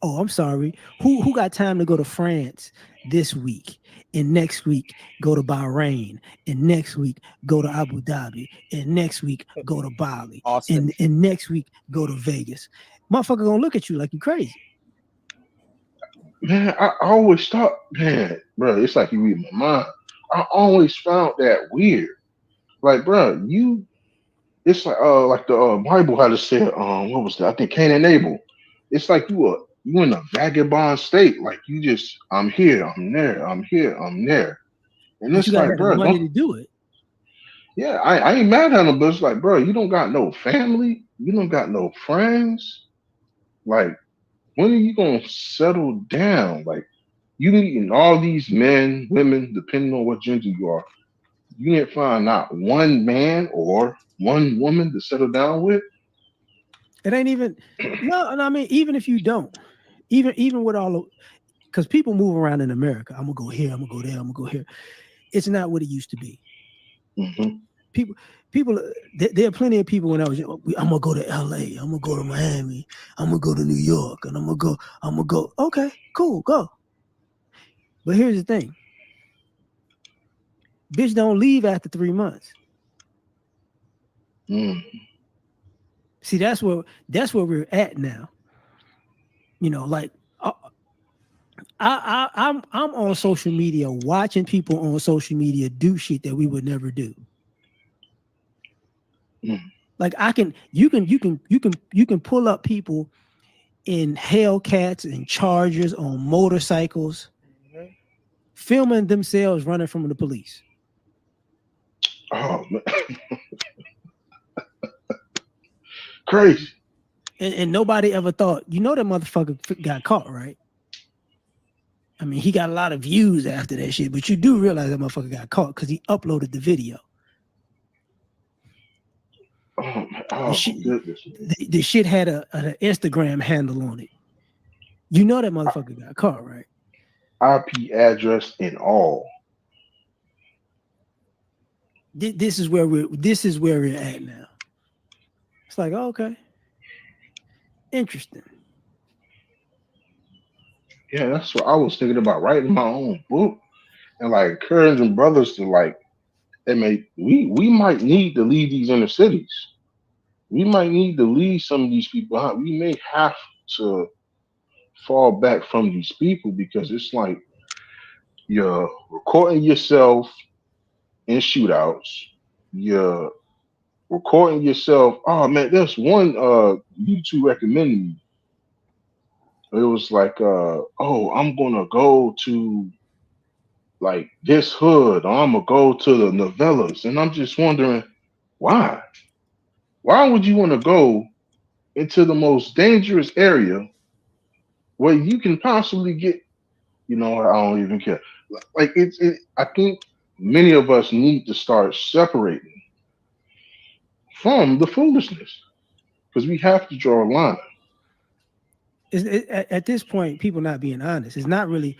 I'm sorry. Who got time to go to France this week, and next week go to Bahrain, and next week go to Abu Dhabi, and next week go to Bali, and next week go to Vegas? Motherfucker gonna look at you like you crazy. Man, I always thought, man, bro, it's like you read my mind. I always found that weird. Like, bro, it's like the Bible had to say, what was that? I think Cain and Abel. It's like you in a vagabond state. Like you just, I'm here, I'm there, I'm here, I'm there. And But you it's gotta like, have the bro, money to do it. yeah, I ain't mad at him, but it's like, bro, you don't got no family, you don't got no friends. Like, when are you gonna settle down? Like, you meeting all these men, women, depending on what gender you are. You didn't find not one man or one woman to settle down with. It ain't even no. I mean, even if you don't, even with all of, because people move around in America. I'm gonna go here. I'm gonna go there. I'm gonna go here. It's not what it used to be. Mm-hmm. People. There are plenty of people when I was. I'm gonna go to L.A. I'm gonna go to Miami. I'm gonna go to New York, and I'm gonna go. Okay, cool, go. But here's the thing. Bitch, don't leave after 3 months. See, that's where we're at now. You know, like I'm on social media watching people on social media do shit that we would never do. Like you can pull up people in Hellcats and Chargers on motorcycles, filming themselves running from the police. Oh man. Crazy. And nobody ever thought, that motherfucker got caught, right? I mean, he got a lot of views after that shit, but you do realize that motherfucker got caught because he uploaded the video. The shit had an Instagram handle on it. You know that motherfucker got caught, right? IP address and all. This is where we're at now. It's like, oh, okay, interesting. Yeah, that's what I was thinking about, writing my own book and like encouraging brothers to like, we might need to leave these inner cities. We might need to leave some of these people behind. We may have to fall back from these people because it's like you're recording yourself in shootouts. You're recording yourself. Oh man, there's one YouTube recommended me. It was like, I'm gonna go to like this hood, or I'm gonna go to the novellas, and I'm just wondering why. Why would you want to go into the most dangerous area where you can possibly get? I don't even care. Like I think many of us need to start separating from the foolishness because we have to draw a line. At this point, people not being honest. It's not really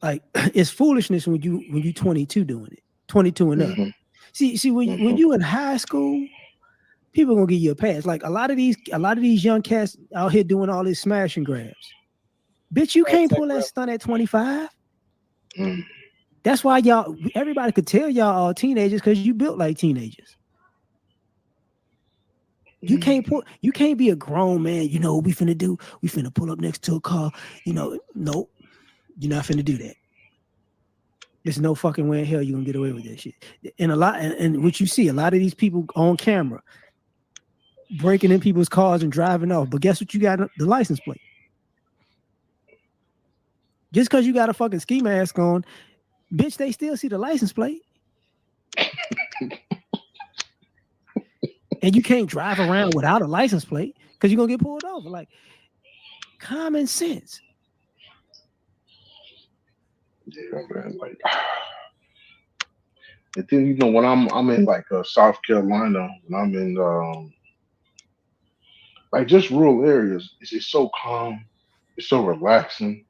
like it's foolishness when you 22 doing it, 22 and up. See when you in high school, people gonna give you a pass. Like a lot of these young cats out here doing all this smash and grabs. Bitch, you can't pull that stunt at 25. That's why everybody could tell y'all all teenagers because you built like teenagers. You can't be a grown man. You know what we finna do? We finna pull up next to a car. Nope, you're not finna do that. There's no fucking way in hell you're gonna get away with that shit. And what you see, a lot of these people on camera breaking in people's cars and driving off. But guess what? You got the license plate. Just because you got a fucking ski mask on, bitch, they still see the license plate. And you can't drive around without a license plate because you're gonna get pulled over. Like common sense. Yeah, man. Like, and then when I'm in like South Carolina, when I'm in like just rural areas, it's so calm, it's so relaxing.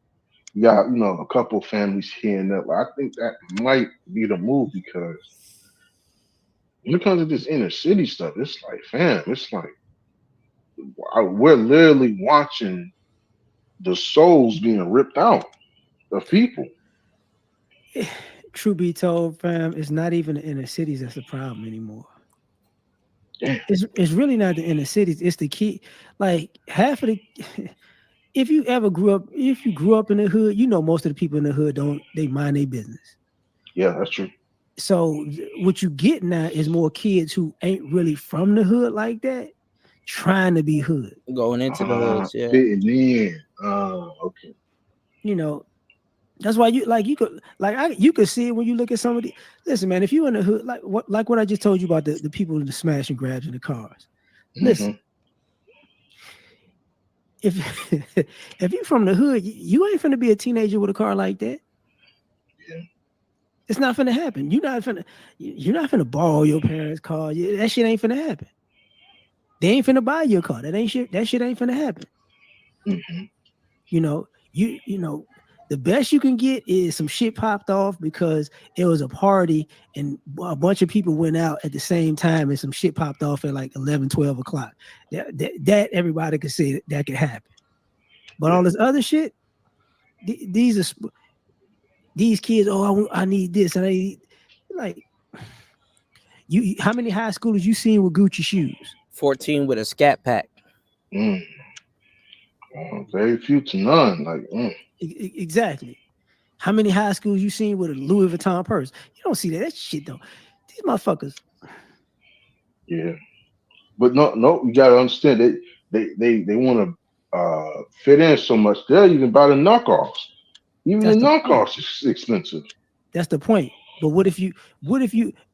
You got a couple families here and there. Like, I think that might be the move because when it comes to this inner city stuff, it's like, fam, it's like we're literally watching the souls being ripped out of people. True be told, fam, it's not even the inner cities that's the problem anymore. It's really not the inner cities. It's the key. Like half of the if you grew up in the hood, you know most of the people in the hood they mind their business. Yeah, that's true. So what you get now is more kids who ain't really from the hood like that, trying to be hood. Going into the hoods, yeah. Fitting in. Okay. You know, that's why you could see it when you look at somebody. Listen, man, if you in the hood, like what I just told you about the people in the smash and grabs in the cars. Listen, if you from the hood, you ain't finna be a teenager with a car like that. Yeah. It's not finna happen. You're not finna borrow your parents' car. That shit ain't finna happen. They ain't finna buy your car. That shit ain't finna happen. You know, you know, the best you can get is some shit popped off because it was a party and a bunch of people went out at the same time and some shit popped off at like 11, 12 o'clock. That everybody could say that could happen. But all this other shit, these kids, I need this and I need, like, you. How many high schoolers you seen with Gucci shoes? 14 with a scat pack. Very few to none. Like, Exactly. How many high schools you seen with a Louis Vuitton purse? You don't see that shit though. These motherfuckers. Yeah, but no, you gotta understand they want to fit in so much. They'll even buy the knockoffs. Even the knockoffs is expensive. That's the point. But what if you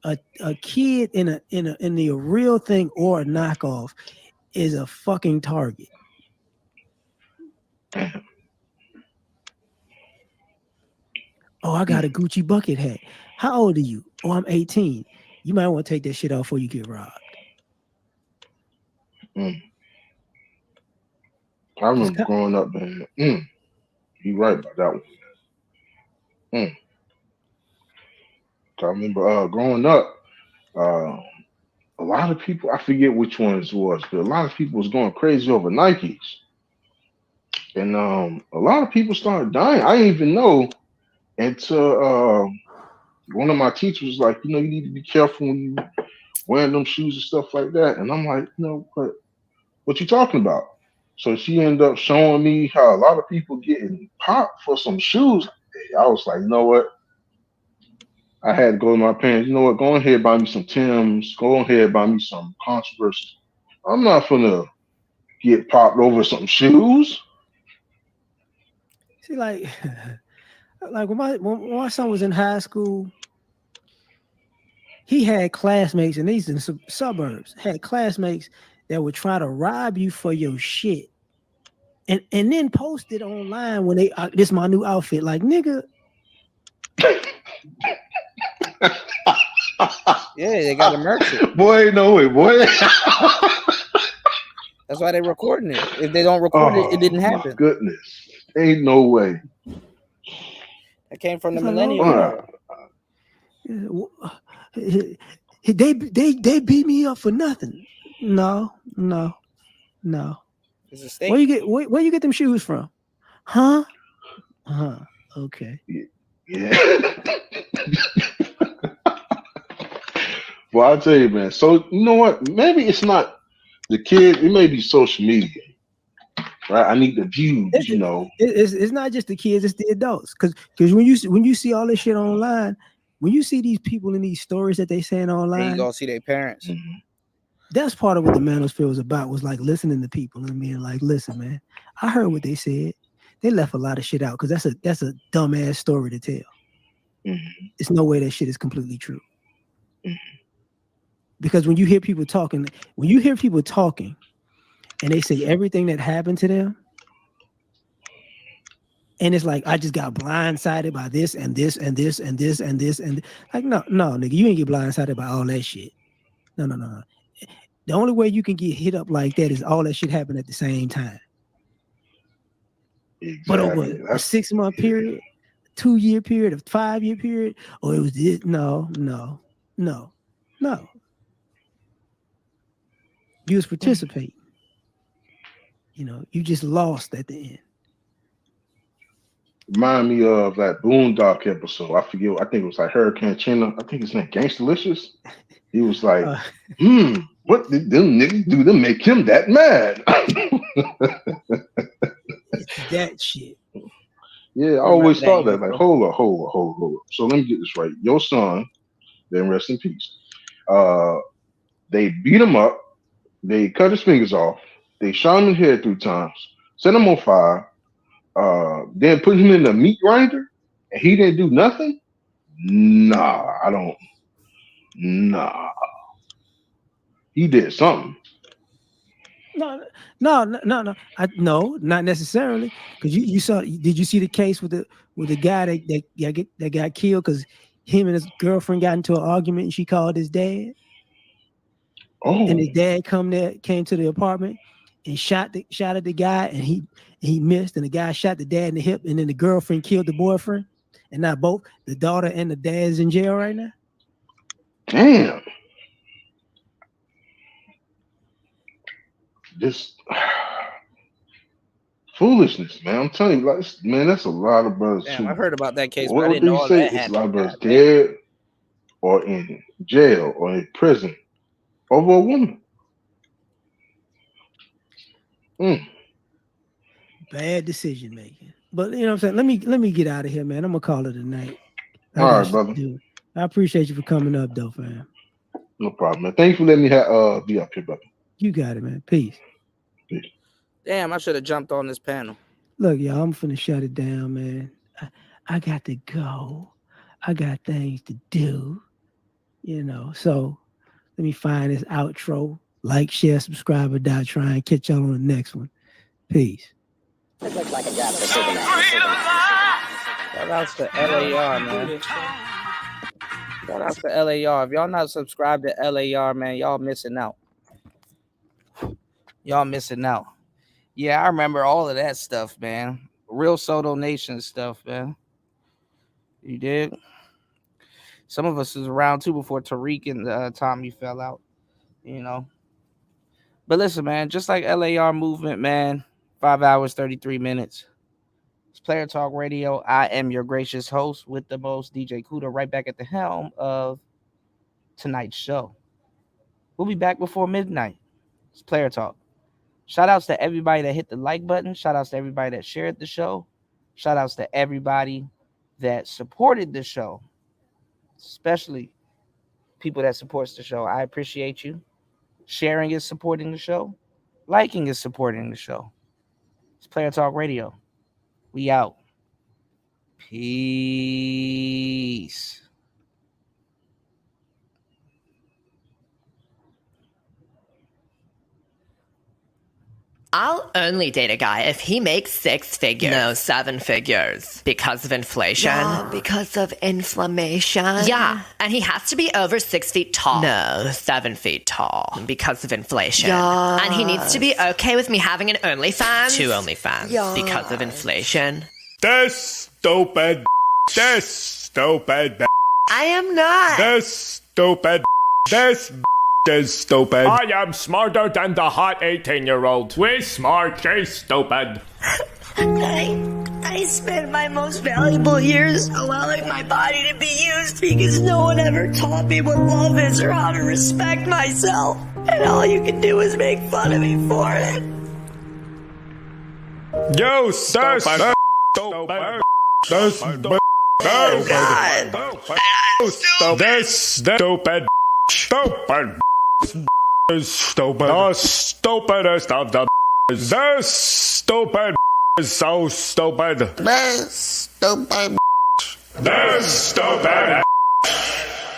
a kid in the real thing or a knockoff is a fucking target? Oh, I got a Gucci bucket hat. How old are you? Oh, I'm 18. You might want to take that shit off before you get robbed. I remember growing up, man. You right about that one. I remember growing up, a lot of people, I forget which ones it was, but a lot of people was going crazy over Nikes. And a lot of people started dying. I didn't even know until one of my teachers was like, you need to be careful when you wearing them shoes and stuff like that. And I'm like, what you talking about? So she ended up showing me how a lot of people getting popped for some shoes. I was like, you know what? I had to go to my parents. You know what? Go ahead, buy me some Timbs. Go ahead, buy me some Controversy. I'm not gonna get popped over some shoes. See, like when my son was in high school, he had classmates, and these in some suburbs had classmates that would try to rob you for your shit, and then post it online when this my new outfit. Like, nigga. Yeah, they got to merch it. Boy, no way, boy. That's why they're recording it. If they don't record it, it didn't happen. My goodness, ain't no way. That came from the millennial. They beat me up for nothing. No. It's a state. Where you get them shoes from? Huh? Okay. Yeah. Well, I'll tell you, man. So you know what? Maybe it's not the kid. It may be social media, right? I need the views. It's not just the kids; it's the adults. Because when you see all this shit online, when you see these people in these stories that they saying online, and you gonna see their parents. That's part of what the manosphere was about. Was like listening to people and being like, "Listen, man, I heard what they said. They left a lot of shit out because that's a dumbass story to tell. It's no way that shit is completely true." Because when you hear people talking, and they say everything that happened to them, and it's like, I just got blindsided by this and this and this and this and this and like, no, nigga, you ain't get blindsided by all that shit. No. The only way you can get hit up like that is all that shit happened at the same time. Exactly. But over a 6-month period, 2-year period, a 5-year period, or it was this? No. You was participating. You just lost at the end. Remind me of that Boondock episode. I forget. I think it was like Hurricane Chino. I think his name Gangstalicious. He was like, what did them niggas do to make him that mad? That shit. Yeah, I always thought that. Like, hold up. So let me get this right. Your son, then rest in peace. They beat him up. They cut his fingers off. They shot him in the head 3 times. Set him on fire. Then put him in the meat grinder, and he didn't do nothing. Nah, I don't. Nah, he did something. No, not necessarily. Because you saw. Did you see the case with the guy that got killed because him and his girlfriend got into an argument and she called his dad? Oh. And his dad came to the apartment and shot at the guy, and he missed, and the guy shot the dad in the hip, and then the girlfriend killed the boyfriend, and now both the daughter and the dad's in jail right now. Damn. This foolishness, man. I'm telling you, like, man, that's a lot of brothers. Damn, I heard about that case, but What I did didn't know you all say? that It's a lot of happened. brothers dead or in jail or in prison over a woman. Bad decision making. But you know what I'm saying? Let me get out of here, man. I'm gonna call it a night. All right, brother. I appreciate you for coming up, though, fam. No problem, man. Thank you for letting me be up here, brother. You got it, man. Peace. Damn, I should have jumped on this panel. Look, y'all, I'm finna shut it down, man. I got to go. I got things to do. You know, so let me find this outro. Like, share, subscribe, or die. Try and catch y'all on the next one. Peace. That looks like a job for Shout outs to LAR, man. Shout outs to LAR. If y'all not subscribed to LAR, man, y'all missing out. Y'all missing out. Yeah, I remember all of that stuff, man. Real Soto Nation stuff, man. You did. Some of us was around too before Tariq and Tommy fell out, you know. But listen, man, just like LAR movement, man, 5 hours, 33 minutes. It's Player Talk Radio. I am your gracious host with the most, DJ Kuda, right back at the helm of tonight's show. We'll be back before midnight. It's Player Talk. Shout outs to everybody that hit the like button. Shout outs to everybody that shared the show. Shout outs to everybody that supported the show, especially people that supports the show. I appreciate you. Sharing is supporting the show. Liking is supporting the show. It's Player Talk Radio. We out. Peace. I'll only date a guy if he makes 6 figures. No, 7 figures. Because of inflation? Yeah, because of inflammation. Yeah, and he has to be over 6 feet tall. No, 7 feet tall. Because of inflation. Yeah. And he needs to be okay with me having an OnlyFans. 2 OnlyFans. Yeah. Because of inflation. This stupid. This stupid. I am not. This stupid. This is stupid. I am smarter than the hot 18-year-old. We smart, she's stupid. I spent my most valuable years allowing my body to be used because no one ever taught me what love is or how to respect myself. And all you can do is make fun of me for it. You stupid. This stupid. Oh, God. This stupid. Stupid. Is stupid. The stupidest of the. This stupid is so stupid. This stupid. This stupid.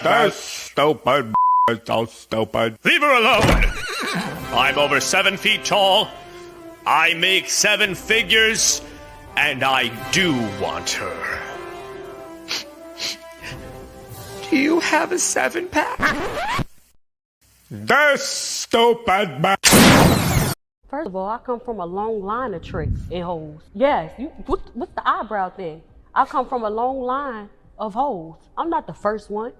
This stupid is so stupid. Leave her alone. I'm over 7 feet tall. I make 7 figures, and I do want her. Do you have a 7-pack? This stupid. First of all, I come from a long line of tricks and hoes. Yes, what's the eyebrow thing? I come from a long line of hoes. I'm not the first one,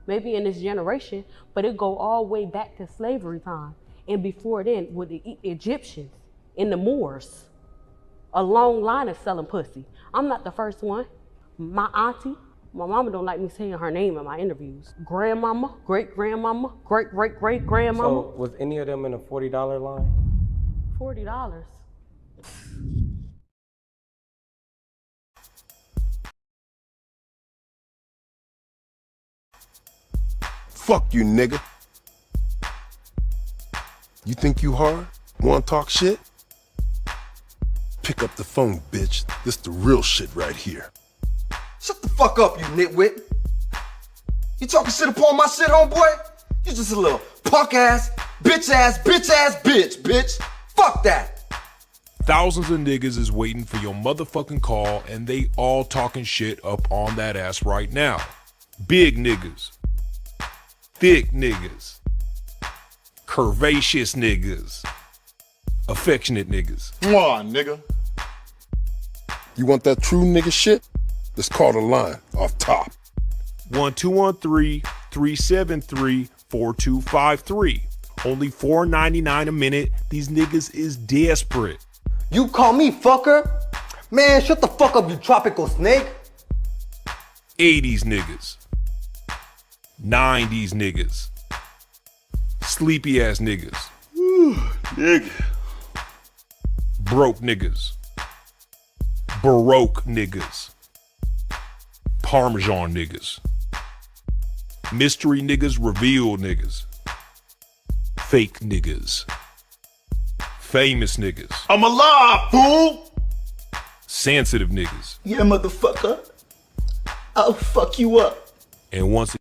maybe in this generation, but it go all the way back to slavery time. And before then, with the Egyptians and the Moors, a long line of selling pussy. I'm not the first one. My auntie, my mama don't like me saying her name in my interviews. Grandmama, great-grandmama, great-great-great-grandmama. So was any of them in a $40 line? $40. Fuck you, nigga. You think you hard? Wanna talk shit? Pick up the phone, bitch. This the real shit right here. Shut the fuck up, you nitwit. You talking shit upon my shit, homeboy? You just a little punk ass, bitch. Fuck that. Thousands of niggas is waiting for your motherfucking call, and they all talking shit up on that ass right now. Big niggas. Thick niggas. Curvaceous niggas. Affectionate niggas. Mwah, nigga. You want that true nigga shit? Let's call the line off top. 1213-373-4253. Only $4.99 a minute. These niggas is desperate. You call me fucker? Man, shut the fuck up, you tropical snake. 80s niggas. 90s niggas. Sleepy ass niggas. Nigga. Broke niggas. Baroque niggas. Parmesan niggas. Mystery niggas, revealed niggas. Fake niggas. Famous niggas. I'm alive, fool! Sensitive niggas. Yeah, motherfucker. I'll fuck you up. And once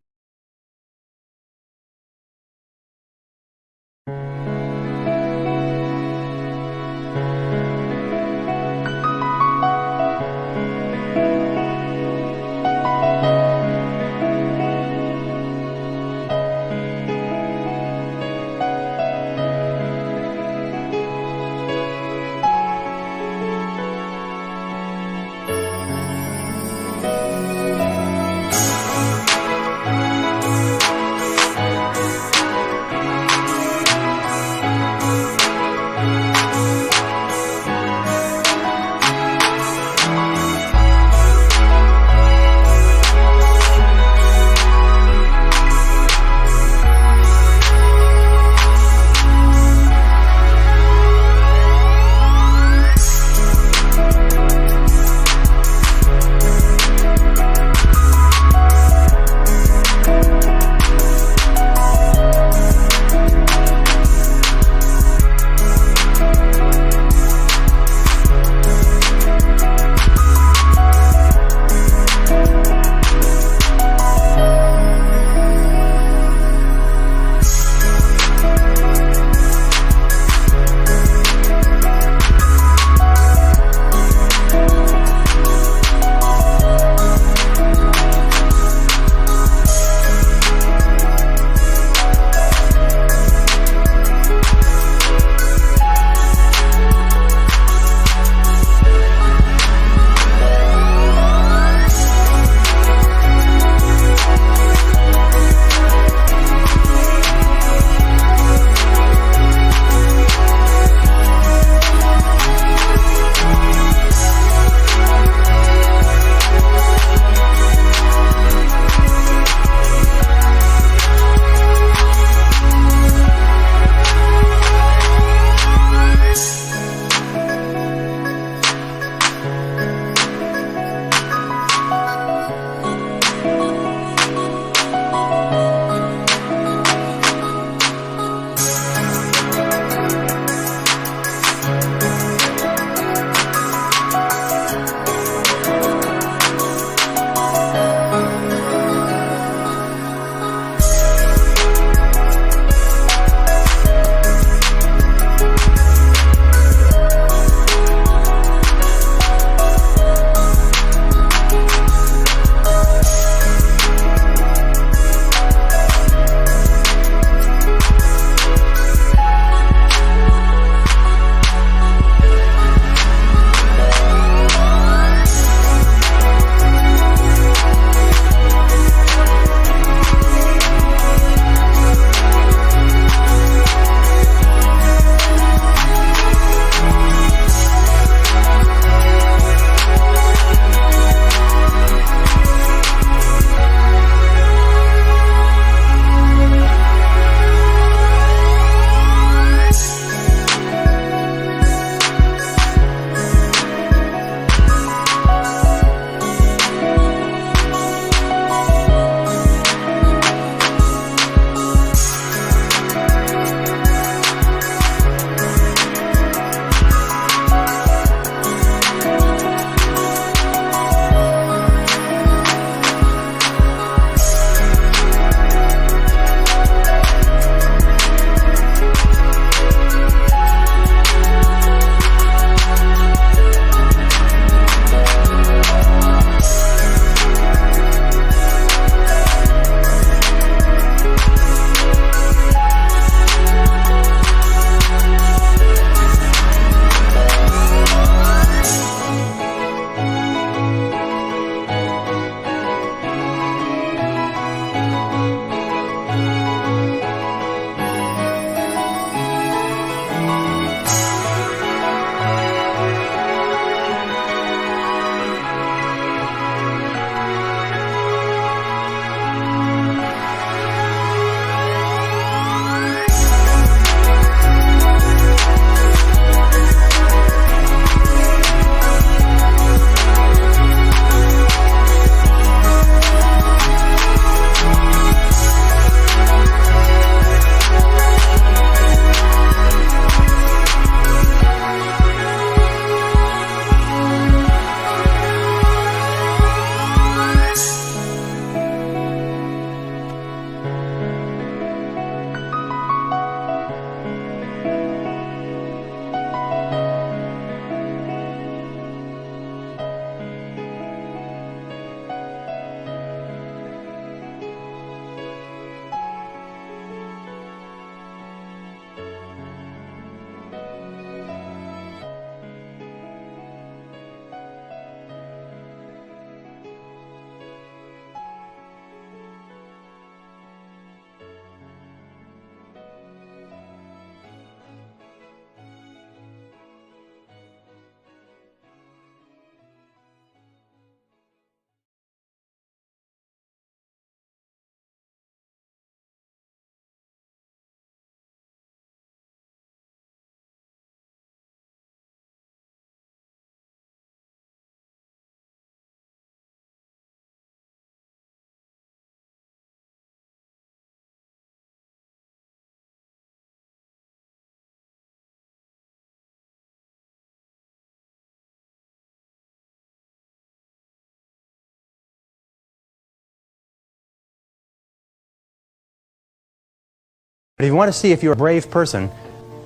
But if you want to see if you're a brave person,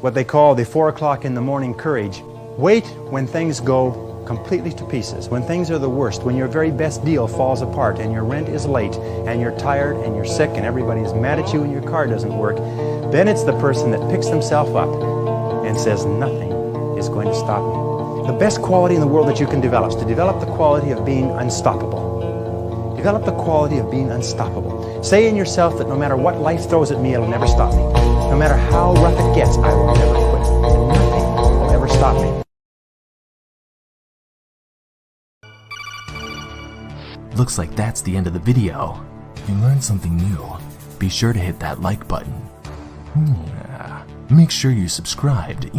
what they call the 4 o'clock in the morning courage, wait when things go completely to pieces, when things are the worst, when your very best deal falls apart and your rent is late and you're tired and you're sick and everybody is mad at you and your car doesn't work, then it's the person that picks themselves up and says, nothing is going to stop me. The best quality in the world that you can develop is to develop the quality of being unstoppable. Develop the quality of being unstoppable. Say in yourself that no matter what life throws at me, it'll never stop me. No matter how rough it gets, I will never quit. And nothing will ever stop me. Looks like that's the end of the video. If you learned something new, be sure to hit that like button. Yeah. Make sure you're subscribed.